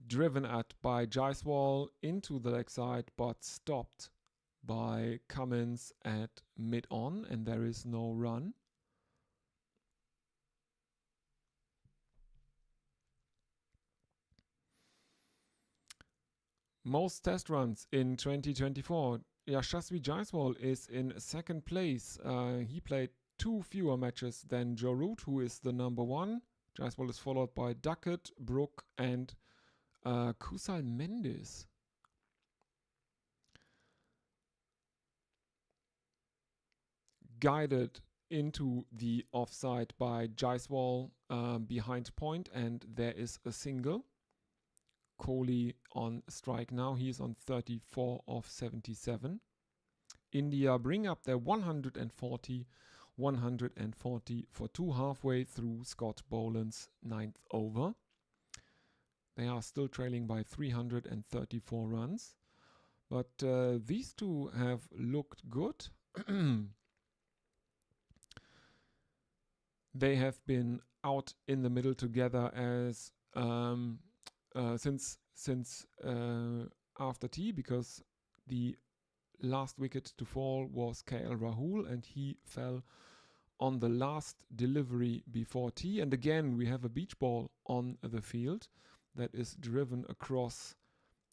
Driven at by Jaiswal into the leg side, but stopped by Cummins at mid-on, and there is no run. Most test runs in 2024. Yashasvi Jaiswal is in second place. He played 2 fewer matches than Joe Root, who is the number 1. Jaiswal is followed by Duckett, Brook, and Kusal Mendes. Guided into the offside by Jaiswal behind point, and there is a single. Kohli on strike now. He is on 34 of 77. India bring up their 140 for 2 halfway through Scott Boland's 9th over. They are still trailing by 334 runs. But these two have looked good. They have been out in the middle together as since after tea, because the last wicket to fall was KL Rahul, and he fell on the last delivery before tea. And again, we have a beach ball on the field that is driven across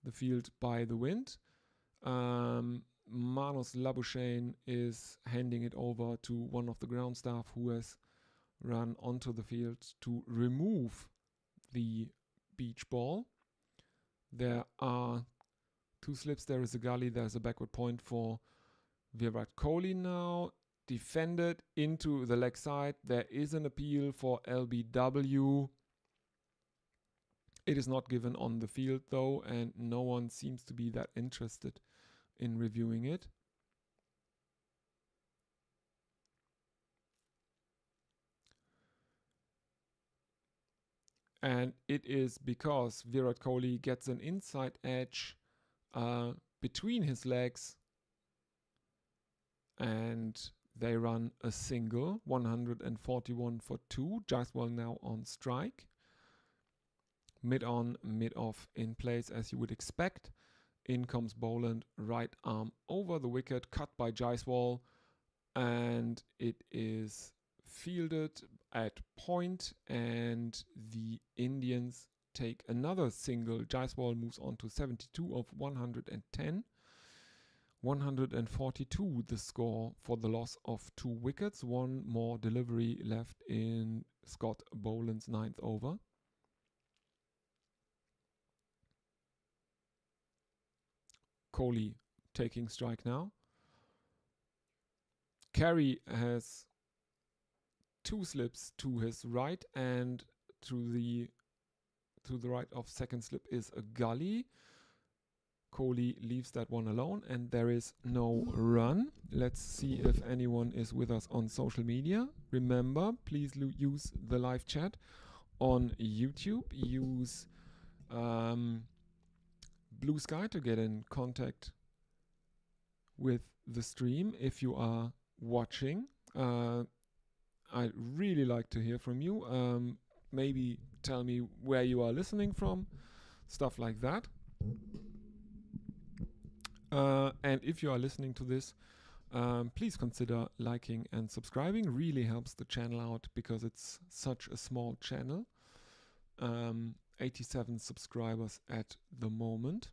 the field by the wind. Manus Labuschagne is handing it over to one of the ground staff who has run onto the field to remove the beach ball. There are 2 slips, there is a gully, there's a backward point for Virat Kohli now. Defended into the leg side. There is an appeal for LBW. It is not given on the field though, and no one seems to be that interested in reviewing it. And it is because Virat Kohli gets an inside edge between his legs, and they run a single, 141 for 2. Jaiswal now on strike. Mid-on, mid-off in place as you would expect. In comes Boland, right arm over the wicket, cut by Jaiswal, and it is fielded at point, and the Indians take another single. Jaiswal moves on to 72 of 110. 142 the score for the loss of 2 wickets. 1 more delivery left in Scott Boland's 9th over. Kohli taking strike now. Carey has 2 slips to his right, and to the right of second slip is a gully. Kohli leaves that one alone, and there is no run. Let's see if anyone is with us on social media. Remember, please use the live chat on YouTube. Use Blue Sky to get in contact with the stream if you are watching. I'd really like to hear from you. Maybe tell me where you are listening from, stuff like that. And if you are listening to this, please consider liking and subscribing. Really helps the channel out because it's such a small channel. 87 subscribers at the moment.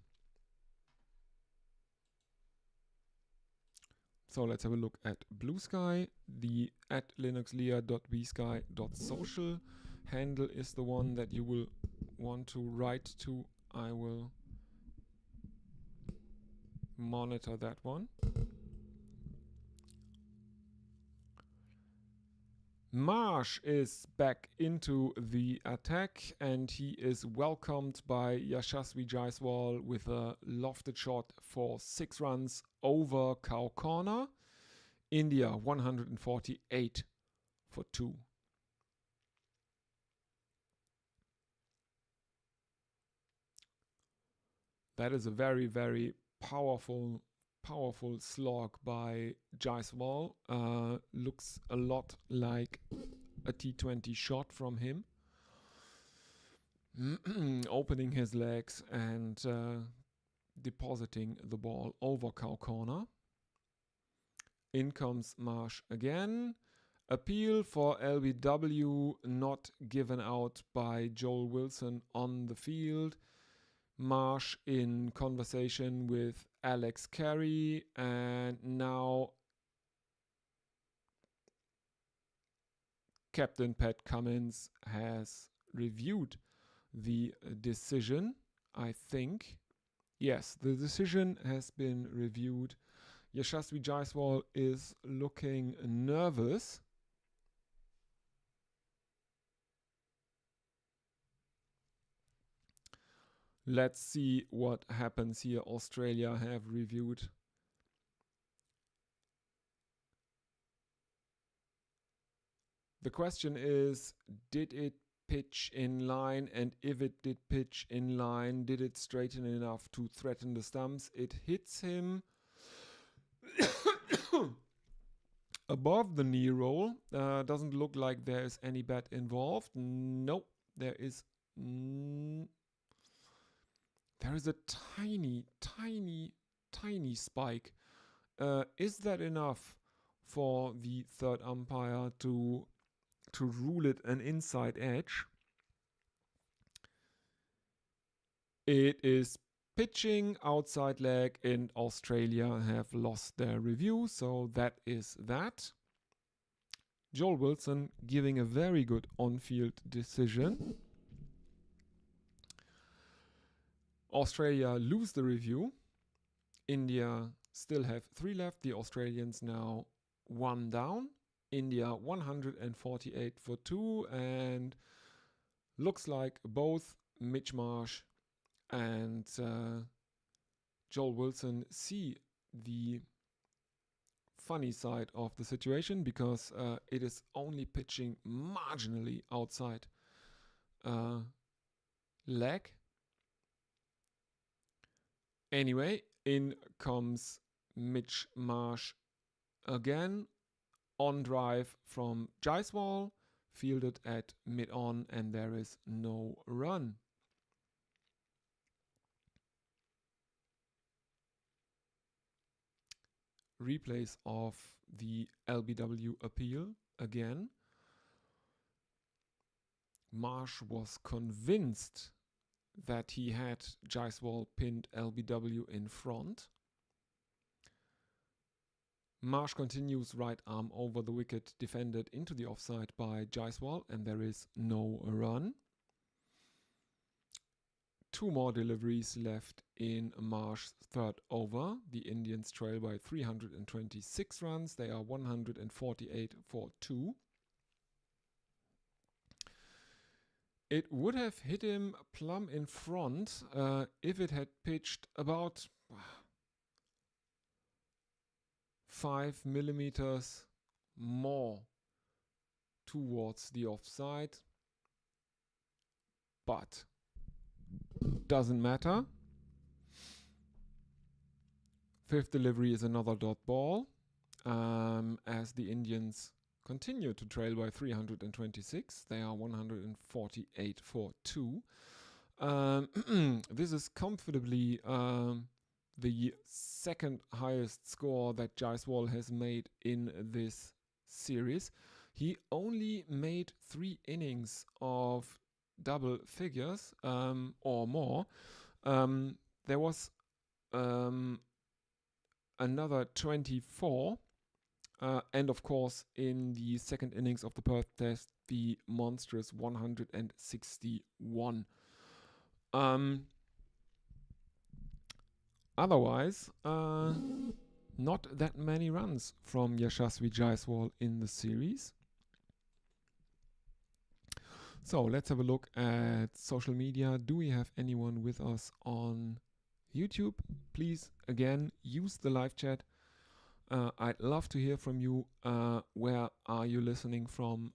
So let's have a look at Blue Sky. The at linuxlia.bsky.social handle is the one that you will want to write to. I will monitor that one. Marsh is back into the attack, and he is welcomed by Yashasvi Jaiswal with a lofted shot for 6 runs over cow corner. India 148 for 2. That is a very, very powerful slog by Jaiswal. Looks a lot like a T20 shot from him. Opening his legs and depositing the ball over cow corner. In comes Marsh again. Appeal for LBW not given out by Joel Wilson on the field. Marsh in conversation with Alex Carey, and now Captain Pat Cummins has reviewed the decision, I think. Yes, the decision has been reviewed. Yashasvi Jaiswal is looking nervous. Let's see what happens here. Australia have reviewed. The question is, did it pitch in line? And if it did pitch in line, did it straighten enough to threaten the stumps? It hits him above the knee roll. Doesn't look like there is any bat involved. Nope, there is a tiny spike. Is that enough for the third umpire to rule it an inside edge? It is pitching outside leg, and Australia have lost their review, so that is that. Joel Wilson giving a very good on-field decision. Australia lose the review. India still have 3 left. The Australians now 1 down. India 148 for 2, and looks like both Mitch Marsh and Joel Wilson see the funny side of the situation, because it is only pitching marginally outside leg. Anyway, in comes Mitch Marsh again. On drive from Jaiswal, fielded at mid-on, and there is no run. Replays of the LBW appeal again. Marsh was convinced that he had Jaiswal pinned LBW in front. Marsh continues right arm over the wicket, defended into the offside by Jaiswal, and there is no run. 2 more deliveries left in Marsh's third over. The Indians trail by 326 runs. They are 148 for 2. It would have hit him plumb in front if it had pitched about 5 millimeters more towards the offside, but doesn't matter. 5th delivery is another dot ball, as the Indians continue to trail by 326. They are 148 for 2. This is comfortably the second highest score that Jaiswal has made in this series. He only made 3 innings of double figures or more. There was another 24. And of course, in the second innings of the Perth Test, the monstrous 161. Otherwise, not that many runs from Yashasvi Jaiswal in the series. So let's have a look at social media. Do we have anyone with us on YouTube? Please, again, use the live chat. I'd love to hear from you. Where are you listening from?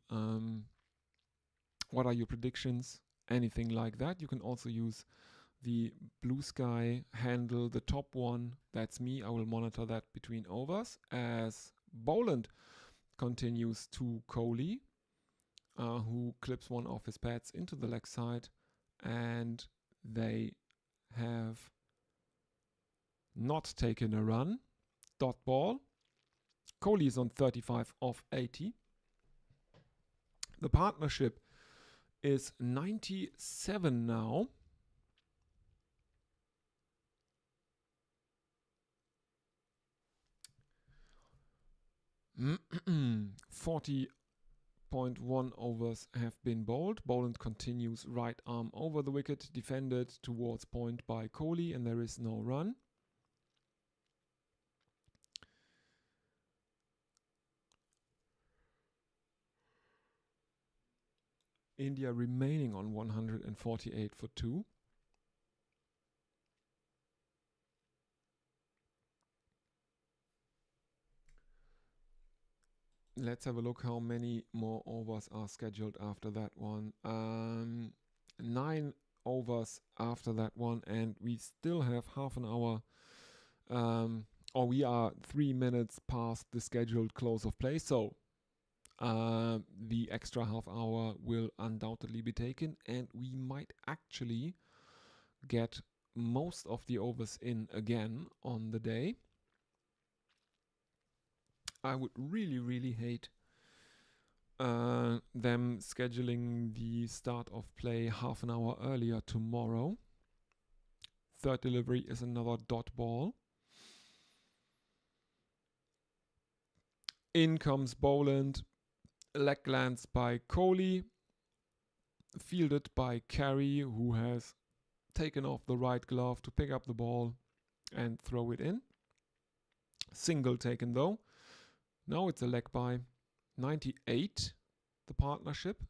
What are your predictions? Anything like that. You can also use the Blue Sky handle, the top one. That's me. I will monitor that between overs as Boland continues to Kohli, who clips one off his pads into the leg side, and they have not taken a run. Dot ball. Kohli is on 35 off 80. The partnership is 97 now. .1 overs have been bowled. Boland continues right arm over the wicket, defended towards point by Kohli, and there is no run. India remaining on 148 for 2. Let's have a look how many more overs are scheduled after that one. 9 overs after that one, and we still have half an hour, or we are 3 minutes past the scheduled close of play. So the extra half hour will undoubtedly be taken, and we might actually get most of the overs in again on the day. I would really hate them scheduling the start of play half an hour earlier tomorrow. Third delivery is another dot ball. In comes Boland. Leg lands by Kohli. Fielded by Carey, who has taken off the right glove to pick up the ball and throw it in. Single taken though. Now it's a leg by. 98, the partnership.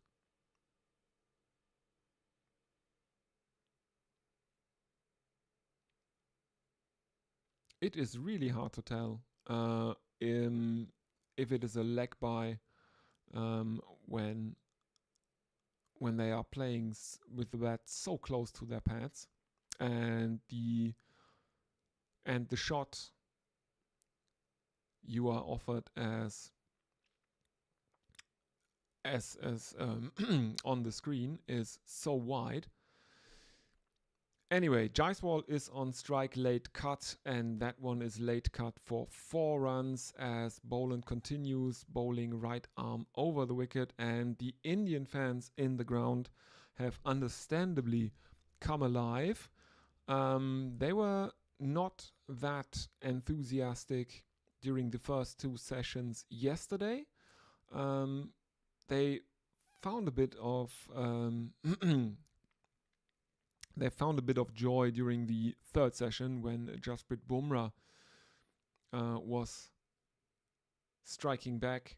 It is really hard to tell if it is a leg by when they are playing with the bat so close to their pads, and the shot you are offered as on the screen is so wide. Anyway, Jaiswal is on strike late cut, and that one is late cut for 4 runs as Boland continues bowling right arm over the wicket, and the Indian fans in the ground have understandably come alive. They were not that enthusiastic during the first 2 sessions yesterday. They found a bit of joy during the 3rd session when Jasprit Bumrah was striking back,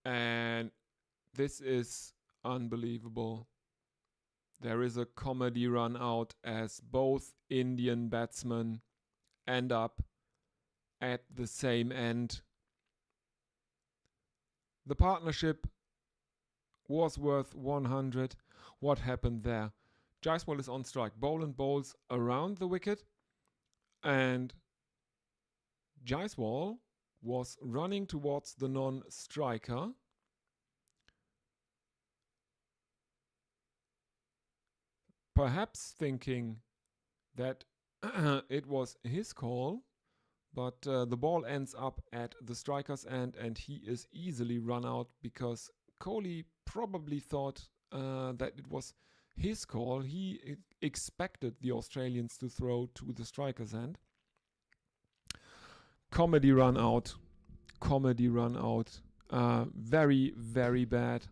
and this is unbelievable. There is a comedy run out as both Indian batsmen end up at the same end. The partnership was worth 100. What happened there? Jaiswal is on strike. Boland bowls around the wicket, and Jaiswal was running towards the non-striker. Perhaps thinking that it was his call, but the ball ends up at the striker's end, and he is easily run out because Kohli probably thought that it was his call. He expected the Australians to throw to the striker's end. Comedy run out. Very, very bad.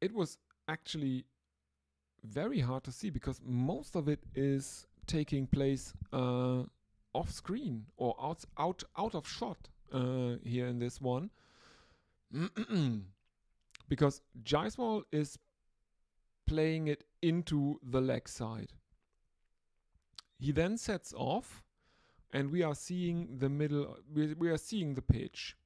It was actually very hard to see because most of it is taking place off screen or out of shot here in this one. Because Jaiswal is playing it into the leg side. He then sets off, and we are seeing the middle. We are seeing the pitch.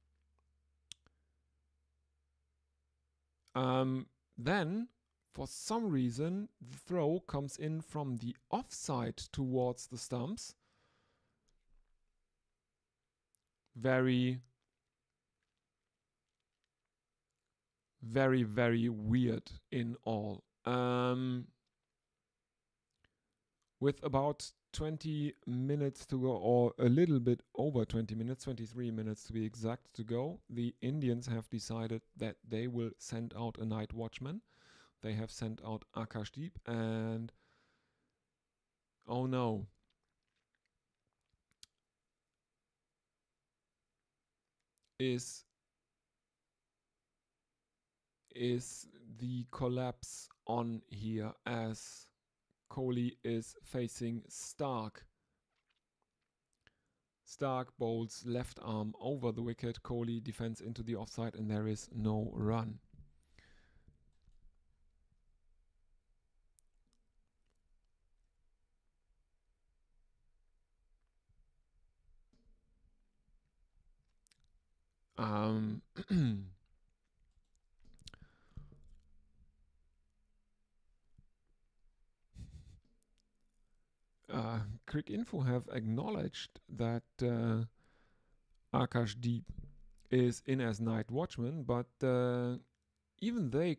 Then, for some reason, the throw comes in from the offside towards the stumps. Very, very, very weird in all. With about 20 minutes to go, or a little bit over 20 minutes, 23 minutes to be exact to go, the Indians have decided that they will send out a night watchman. They have sent out Akashdeep, and oh no. Is the collapse on here as Kohli is facing Stark. Stark bowls left arm over the wicket. Kohli defends into the offside, and there is no run. Crick Info have acknowledged that Akashdeep is in as night watchman, but even they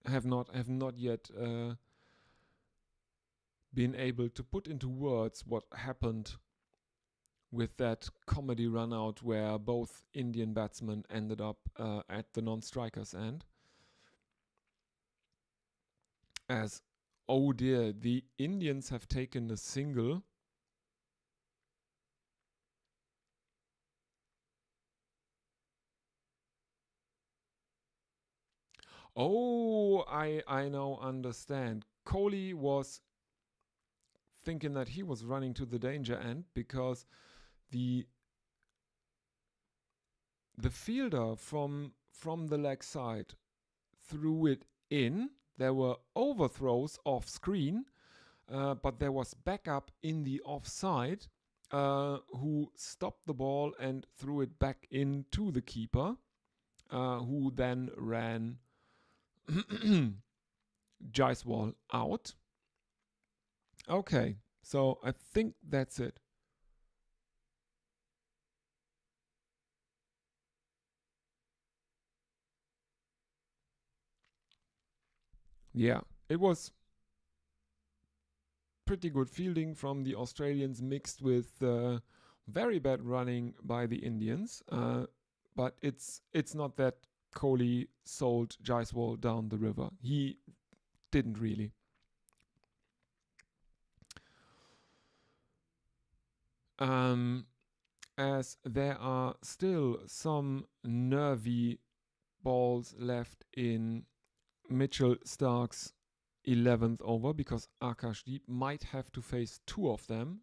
have not yet been able to put into words what happened with that comedy run out where both Indian batsmen ended up at the non-striker's end. As, oh dear, the Indians have taken a single. Oh, I now understand. Kohli was thinking that he was running to the danger end because the fielder from the leg side threw it in. There were overthrows off screen, but there was backup in the offside who stopped the ball and threw it back into the keeper, who then ran Jaiswal out. Okay, so I think that's it. Yeah, it was pretty good fielding from the Australians mixed with very bad running by the Indians. But it's not that Kohli sold Jaiswal down the river. He didn't really. As there are still some nervy balls left in Mitchell Stark's 11th over because Akashdeep might have to face two of them.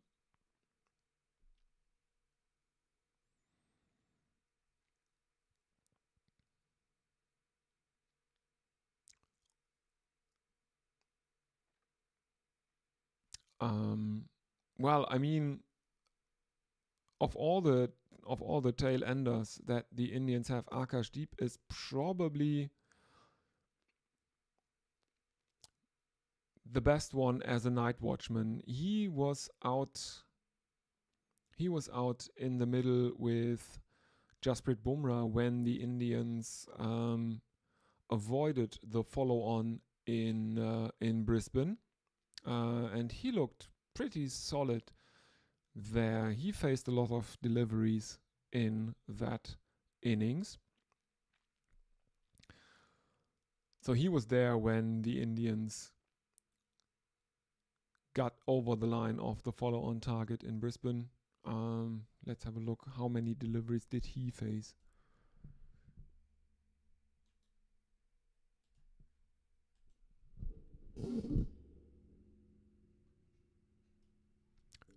Well, I mean, of all the tail enders that the Indians have, Akashdeep is probably the best one as a night watchman. He was out in the middle with Jasprit Bumrah when the Indians avoided the follow-on in Brisbane, and he looked pretty solid there. He faced a lot of deliveries in that innings. So he was there when the Indians got over the line of the follow-on target in Brisbane. Let's have a look. How many deliveries did he face?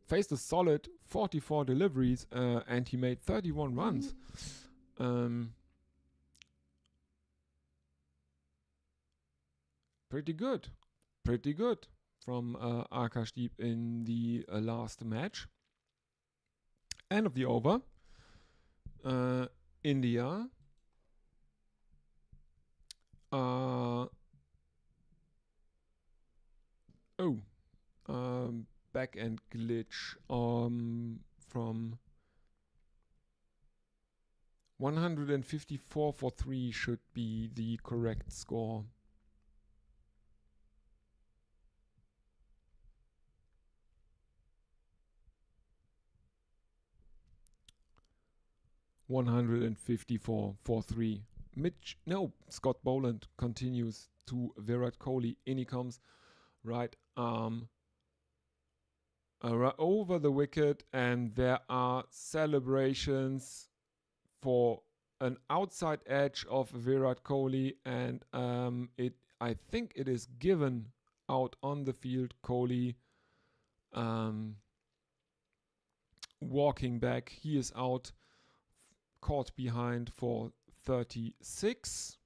Faced a solid 44 deliveries and he made 31 runs. Pretty good from Akashdeep in the last match. End of the over. India back end glitch from 154 for 3 should be the correct score. Scott Boland continues to Virat Kohli. In he comes, right arm over the wicket, and there are celebrations for an outside edge of Virat Kohli, and I think it is given out on the field. Kohli walking back, he is out, caught behind for 36.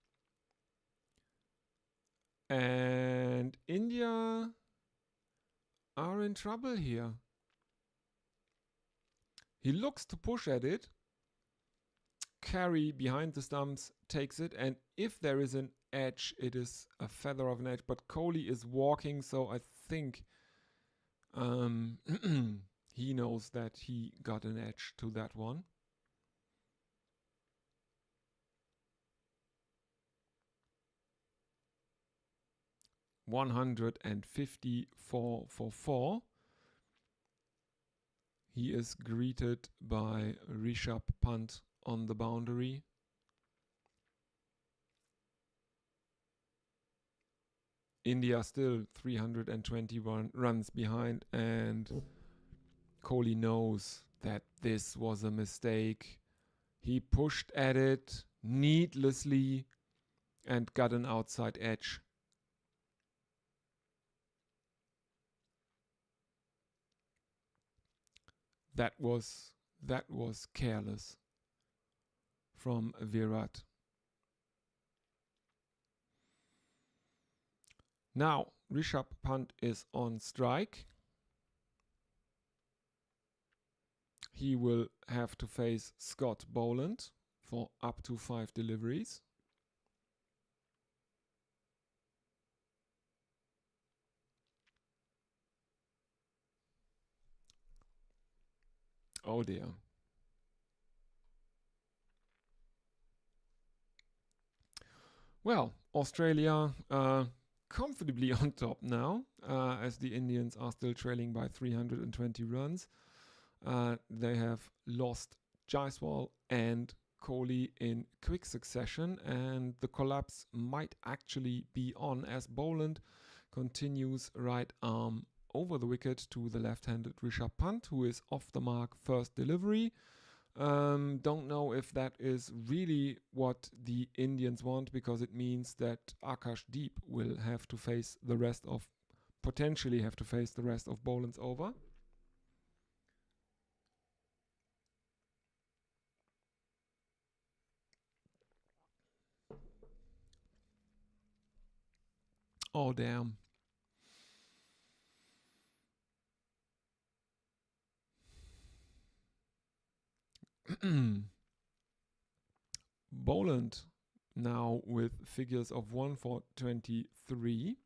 And India are in trouble here. He looks to push at it. Carey behind the stumps takes it, and if there is an edge, it is a feather of an edge, but Kohli is walking, so I think he knows that he got an edge to that one. .154 for 4. He is greeted by Rishabh Pant on the boundary. India still 321 runs behind, and Kohli knows that this was a mistake. He pushed at it needlessly and got an outside edge. That was careless from Virat. Now Rishabh Pant is on strike. He will have to face Scott Boland for up to 5 deliveries. Oh dear. Well, Australia comfortably on top now, as the Indians are still trailing by 320 runs. They have lost Jaiswal and Kohli in quick succession, and the collapse might actually be on as Boland continues right arm over the wicket to the left-handed Rishabh Pant, who is off the mark first delivery. Don't know if that is really what the Indians want, because it means that Akashdeep will have to face the rest of, potentially have to face the rest of Boland's over. Oh, damn. Boland now with figures of 1 for 23.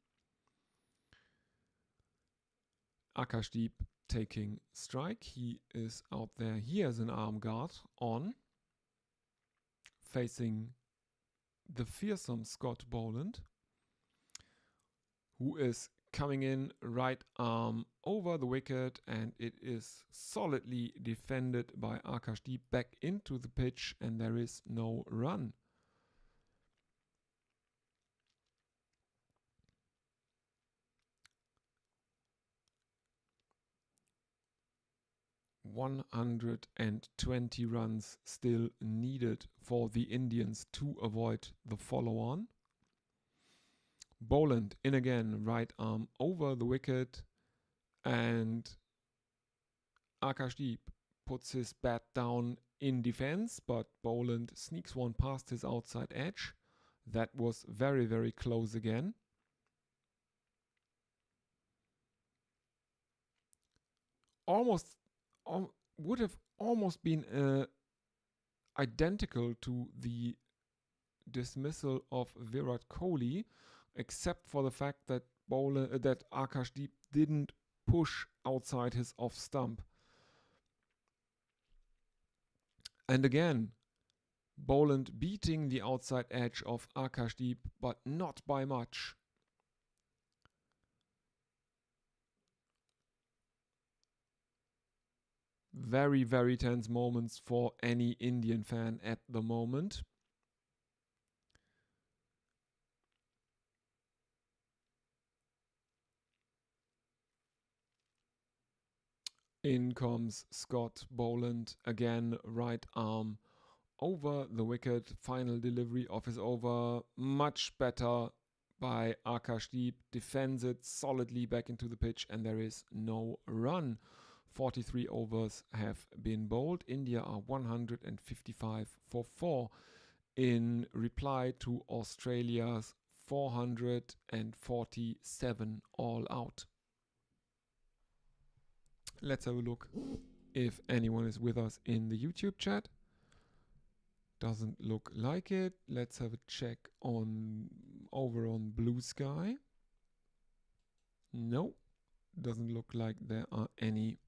Akashdeep taking strike. He is out there. He has an arm guard on, facing the fearsome Scott Boland, who is coming in, right arm over the wicket, and it is solidly defended by Akashdeep back into the pitch, and there is no run. $120 runs still needed for the Indians to avoid the follow-on. Boland in again, right arm over the wicket, and Akashdeep puts his bat down in defense, but Boland sneaks one past his outside edge. That was very, very close again. Would have almost been identical to the dismissal of Virat Kohli, except for the fact that that Akashdeep didn't push outside his off stump. And again, Boland beating the outside edge of Akashdeep, but not by much. Very, very tense moments for any Indian fan at the moment. In comes Scott Boland, again right arm over the wicket. Final delivery of his over, much better by Akashdeep. Defends it solidly back into the pitch, and there is no run. 43 overs have been bowled. India are 155 for 4 in reply to Australia's 447 all out. Let's have a look if anyone is with us in the YouTube chat. Doesn't look like it. Let's have a check over on Blue Sky. No, doesn't look like there are any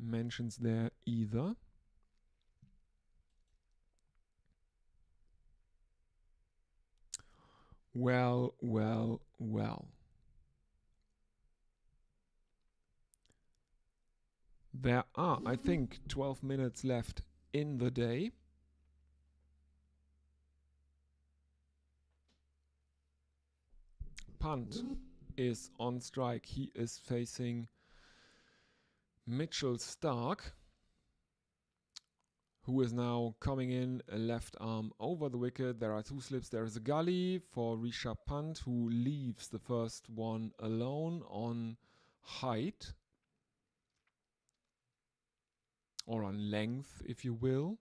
mentions there either. Well. There are, I think, 12 minutes left in the day. Punt is on strike. He is facing Mitchell Starc, who is now coming in, a left arm over the wicket. There are two slips. There is a gully for Rishabh Pant, who leaves the first one alone on height, or on length, if you will.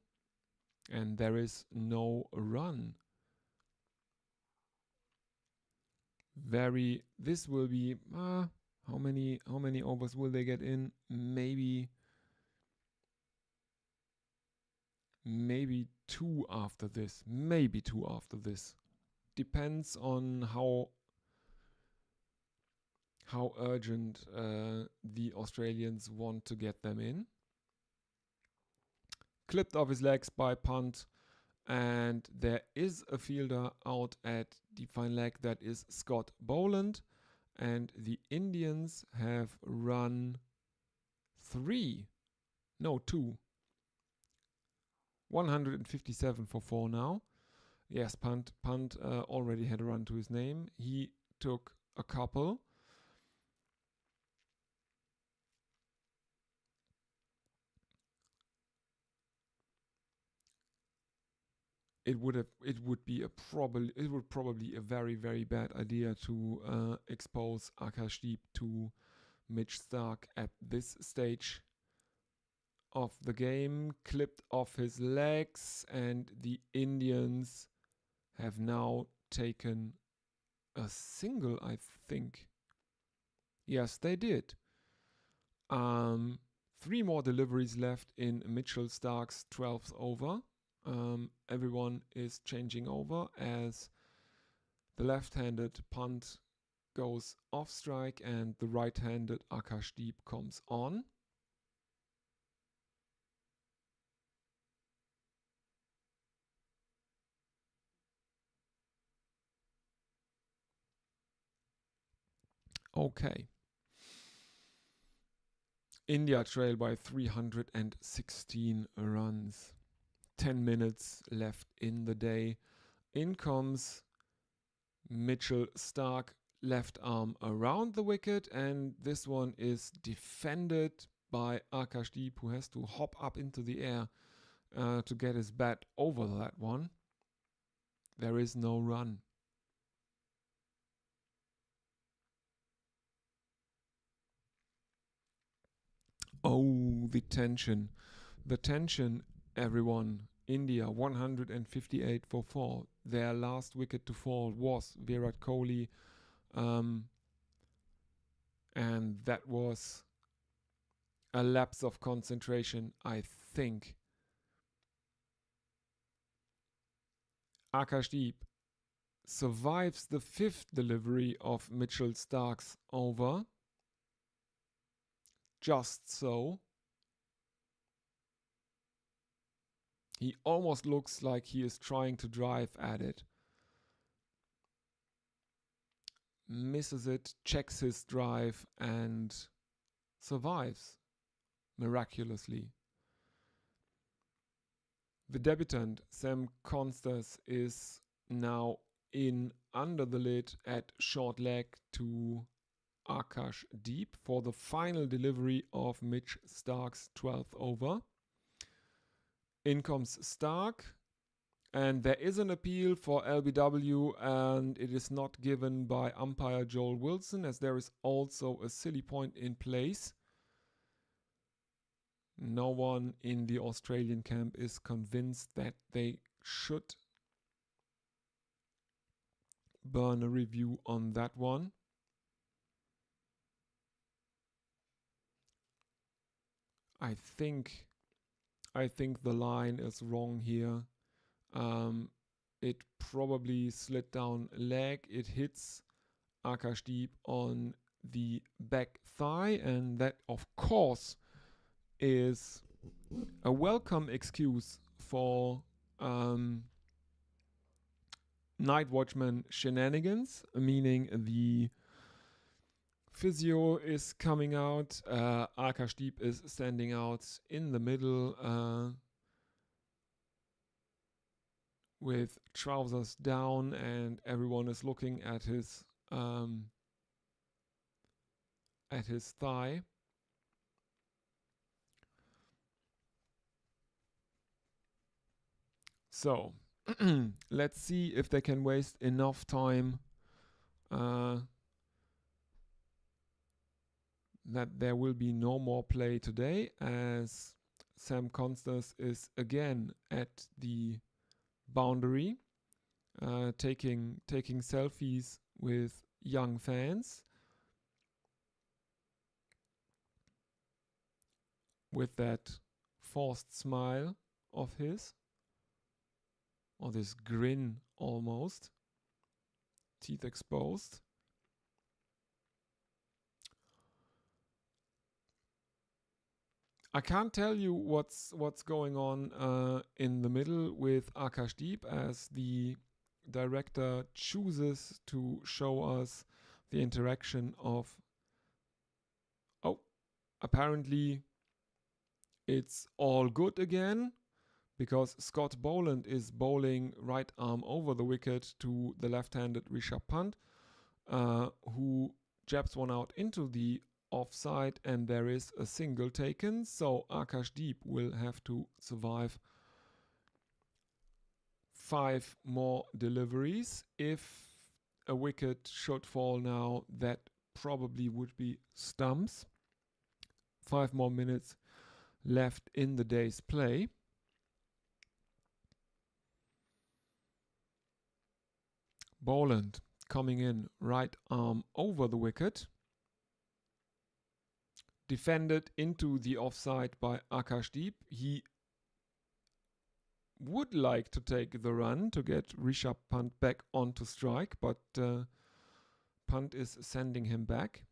And there is no run. This will be, how many overs will they get in? Maybe two after this. Depends on how urgent the Australians want to get them in. Clipped off his legs by Punt, and there is a fielder out at deep fine leg. That is Scott Boland, and the Indians have run 2. 157 for 4 now. Yes, Punt already had a run to his name. He took a couple. It would probably a very, very bad idea to expose Akashdeep to Mitch Starc at this stage of the game. Clipped off his legs, and the Indians have now taken a single, I think. Yes, they did. 3 more deliveries left in Mitchell Starc's 12th over. Everyone is changing over as the left-handed Punt goes off strike and the right-handed Akashdeep comes on. Okay. India trail by 316 runs. 10 minutes left in the day. In comes Mitchell Starc, left arm around the wicket, and this one is defended by Akashdeep, who has to hop up into the air to get his bat over that one. There is no run. Oh, the tension. The tension, everyone. India 158 for 4. Their last wicket to fall was Virat Kohli. And that was a lapse of concentration, I think. Akashdeep survives the 5th delivery of Mitchell Starc's over. Just so. He almost looks like he is trying to drive at it. Misses it, checks his drive, and survives miraculously. The debutant, Sam Constance, is now in under the lid at short leg to Akashdeep for the final delivery of Mitch Starc's 12th over. In comes Starc, and there is an appeal for LBW, and it is not given by umpire Joel Wilson, as there is also a silly point in place. No one in the Australian camp is convinced that they should burn a review on that one. I think the line is wrong here. It probably slid down leg. It hits Akashdeep on the back thigh, and that, of course, is a welcome excuse for night watchman shenanigans, meaning the physio is coming out, Akashdeep is standing out in the middle with trousers down, and everyone is looking at his thigh. So let's see if they can waste enough time that there will be no more play today, as Sam Constance is again at the boundary, taking selfies with young fans with that forced smile of his, or this grin almost, teeth exposed. I can't tell you what's going on in the middle with Akashdeep, as the director chooses to show us the interaction of... Oh, apparently it's all good again, because Scott Boland is bowling right arm over the wicket to the left-handed Rishabh Pant, who jabs one out into the offside, and there is a single taken. So Akashdeep will have to survive 5 more deliveries. If a wicket should fall now, that probably would be stumps. 5 more minutes left in the day's play. Boland coming in right arm over the wicket. Defended into the offside by Akashdeep. He would like to take the run to get Rishabh Pant back onto strike, but Pant is sending him back.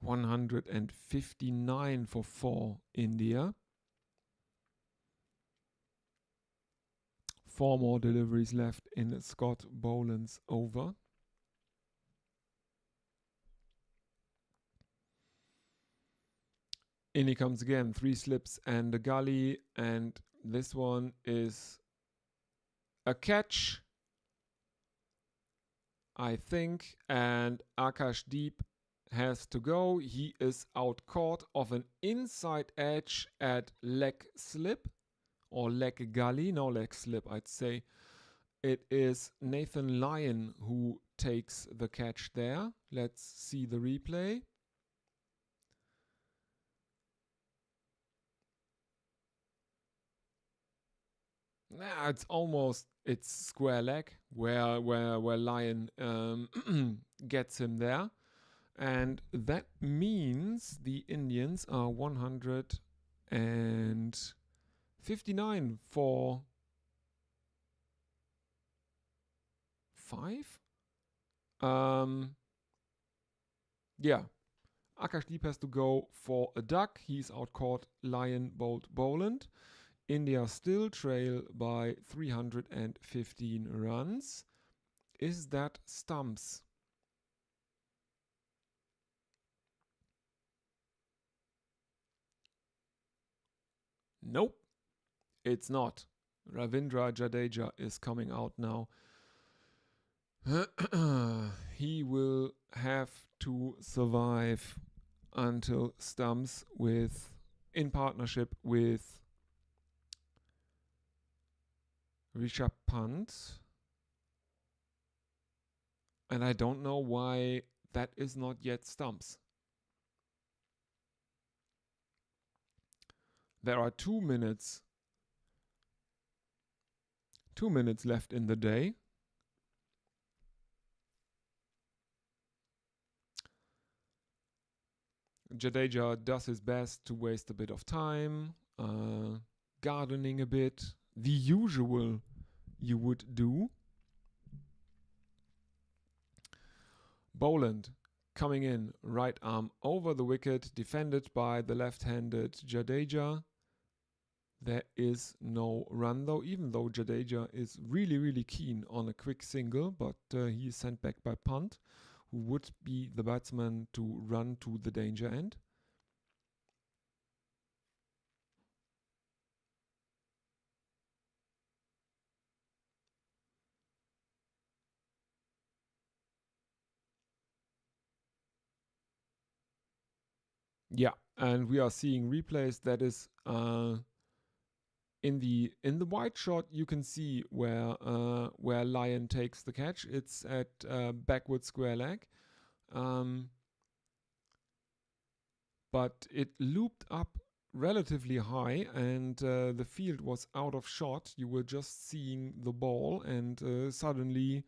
159 for 4 India. 4 more deliveries left in Scott Boland's over. In he comes again, 3 slips and a gully, and this one is a catch, I think, and Akash Deep has to go. He is out caught of an inside edge at leg slip or leg gully, no leg slip, I'd say. It is Nathan Lyon who takes the catch there. Let's see the replay. Nah, it's square leg where Lyon gets him there. And that means the Indians are 159 for 5. Yeah. Akashdeep has to go for a duck. He's outcaught Lion Bolt Boland. India still trail by 315 runs. Is that stumps? Nope, it's not. Ravindra Jadeja is coming out now. He will have to survive until stumps in partnership with Rishabh Pant. And I don't know why that is not yet stumps. There are 2 minutes left in the day. Jadeja does his best to waste a bit of time, gardening a bit, the usual you would do. Boland coming in, right arm over the wicket, defended by the left-handed Jadeja. There is no run though, even though Jadeja is really, really keen on a quick single, but he is sent back by Pant, who would be the batsman to run to the danger end. Yeah, and we are seeing replays. That is in the wide shot. You can see where Lyon takes the catch. It's at backward square leg, but it looped up relatively high, and the field was out of shot. You were just seeing the ball, and suddenly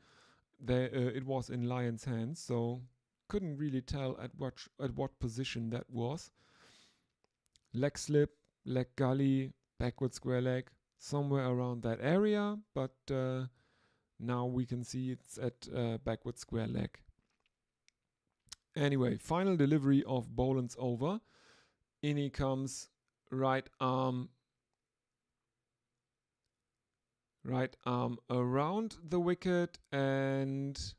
it was in Lyon's hands. So couldn't really tell at what position that was. Leg slip, leg gully, backward square leg, somewhere around that area, but now we can see it's at backward square leg. Anyway, final delivery of Boland's over. In he comes, right arm around the wicket, and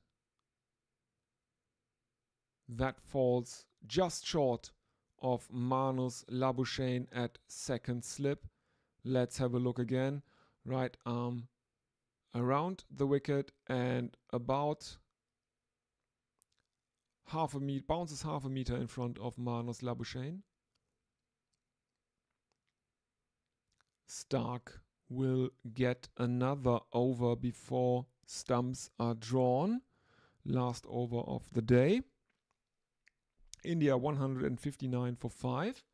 that falls just short of Manus Labuschagne at second slip. Let's have a look again. Right arm around the wicket and about bounces half a meter in front of Manus Labuschagne. Stark will get another over before stumps are drawn. Last over of the day. India 159 for 5.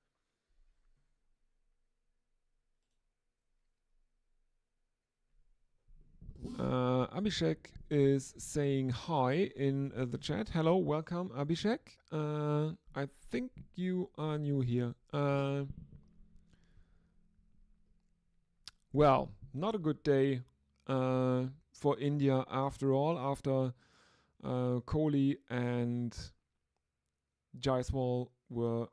Abhishek is saying hi in the chat. Hello, welcome Abhishek. I think you are new here. Well, not a good day for India after all. After Kohli and Jaiswal were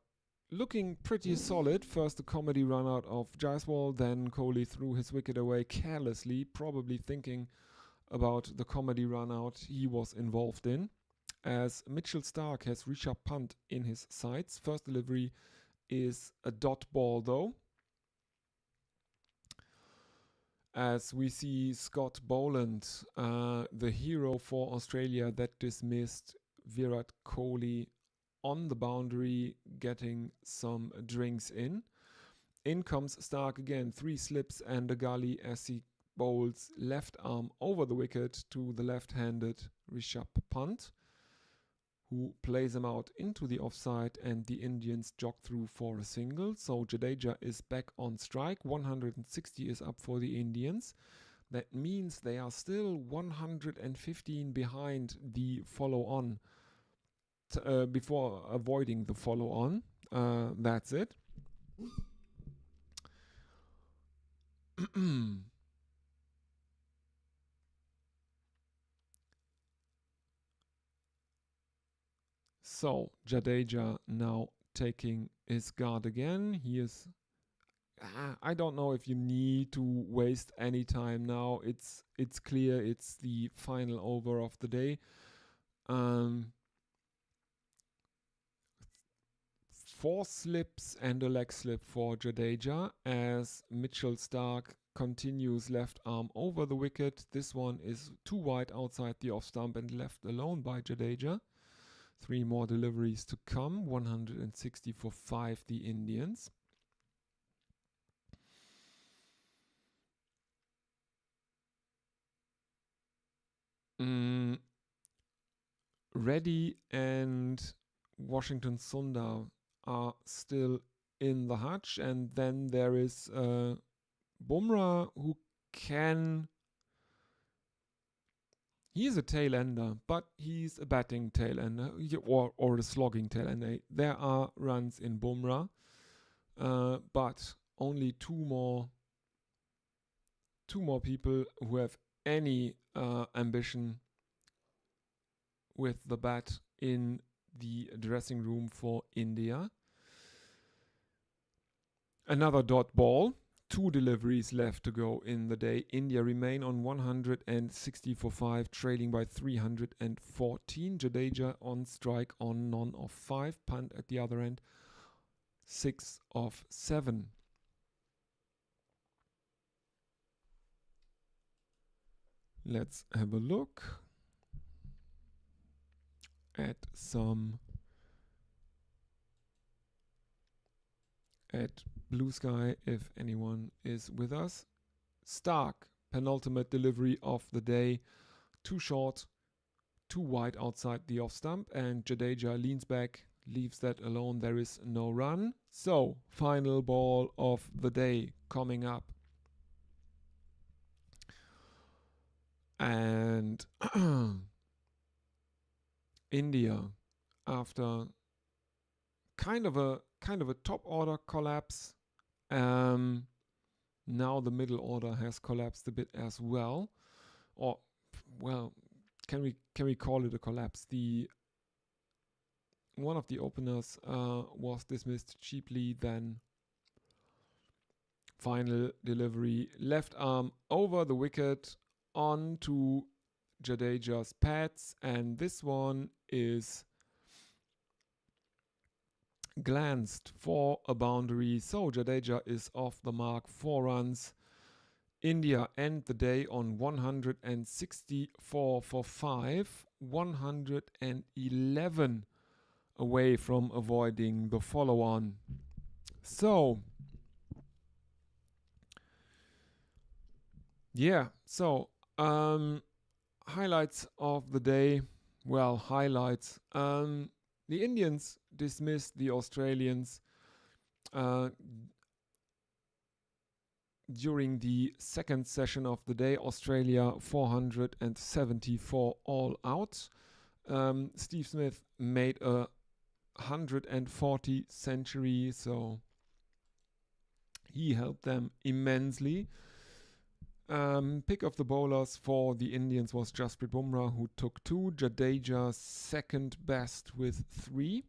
looking pretty solid. First, the comedy run out of Jaiswal, then Kohli threw his wicket away carelessly, probably thinking about the comedy run out he was involved in. As Mitchell Starc has Rishabh Pant in his sights. First delivery is a dot ball though. As we see Scott Boland, the hero for Australia that dismissed Virat Kohli on the boundary, getting some drinks in. In comes Starc again, 3 slips and a gully as he bowls left arm over the wicket to the left-handed Rishabh Pant, who plays him out into the offside, and the Indians jog through for a single. So Jadeja is back on strike. 160 is up for the Indians. That means they are still 115 behind the follow-on before avoiding the follow-on. That's it. So Jadeja now taking his guard again. He is. I don't know if you need to waste any time now. It's clear it's the final over of the day. 4 slips and a leg slip for Jadeja as Mitchell Starc continues left arm over the wicket. This one is too wide outside the off stump and left alone by Jadeja. 3 more deliveries to come. 160 for 5 the Indians. Reddy and Washington Sundar are still in the hutch, and then there is Bumrah, who can. He's a tail ender, but he's a batting tail ender or a slogging tail ender. There are runs in Bumrah, but only two more people who have any ambition with the bat in the dressing room for India. Another dot ball. 2 deliveries left to go in the day. India remain on 160 for 5, trailing by 314. Jadeja on strike on none of 5. Pant at the other end, 6 of 7. Let's have a look at Blue Sky if anyone is with us. Starc, penultimate delivery of the day. Too short, too wide outside the off stump, and Jadeja leans back, leaves that alone. There is no run. So, final ball of the day coming up. And India, after kind of a top order collapse, now the middle order has collapsed a bit as well. Or, well, can we call it a collapse? One of the openers was dismissed cheaply. Then final delivery, left arm over the wicket onto Jadeja's pads, and this one is glanced for a boundary. So Jadeja is off the mark, 4 runs. India end the day on 164 for 5, 111 away from avoiding the follow-on. So, yeah, so highlights of the day. Well, highlights. The Indians dismissed the Australians during the second session of the day. Australia 474 all out. Steve Smith made a 140 century, so he helped them immensely. Pick of the bowlers for the Indians was Jasprit Bumrah, who took 2. Jadeja second best with 3.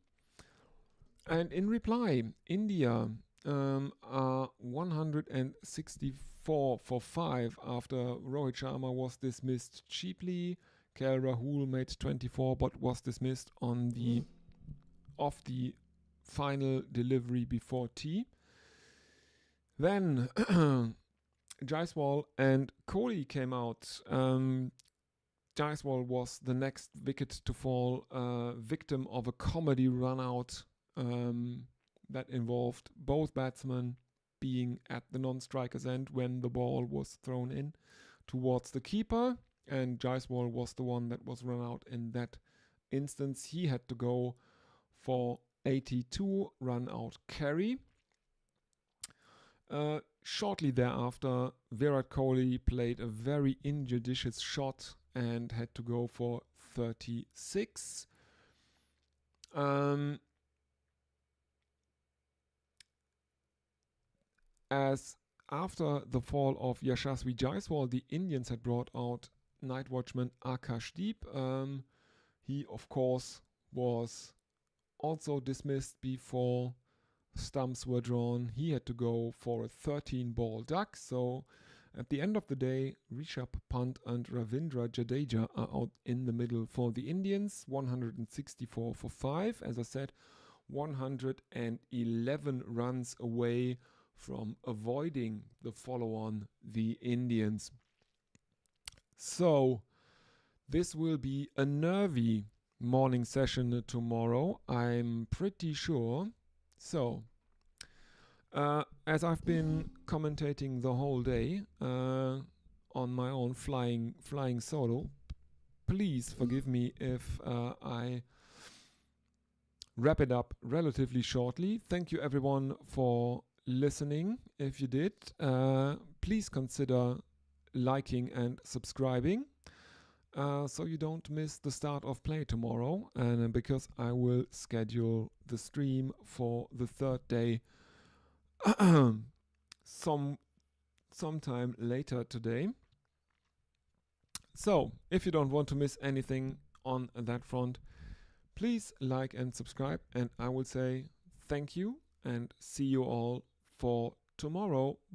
And in reply, India are 164 for 5 after Rohit Sharma was dismissed cheaply. KL Rahul made 24 but was dismissed on the final delivery before tea. Then Jaiswal and Kohli came out. Jaiswal was the next wicket to fall, victim of a comedy run out that involved both batsmen being at the non-striker's end when the ball was thrown in towards the keeper, and Jaiswal was the one that was run out in that instance. He had to go for 82 run out carry. Shortly thereafter, Virat Kohli played a very injudicious shot and had to go for 36. As after the fall of Yashasvi Jaiswal, the Indians had brought out night watchman Akashdeep. He, of course, was also dismissed before stumps were drawn. He had to go for a 13-ball duck. So at the end of the day, Rishabh Pant and Ravindra Jadeja are out in the middle for the Indians. 164 for 5. As I said, 111 runs away from avoiding the follow-on, the Indians. So this will be a nervy morning session tomorrow, I'm pretty sure. So, as I've been commentating the whole day on my own flying solo, please forgive me if I wrap it up relatively shortly. Thank you everyone for listening. If you did, please consider liking and subscribing so you don't miss the start of play tomorrow, and because I will schedule the stream for the third day sometime later today. So if you don't want to miss anything on that front, please like and subscribe, and I will say thank you and see you all for tomorrow.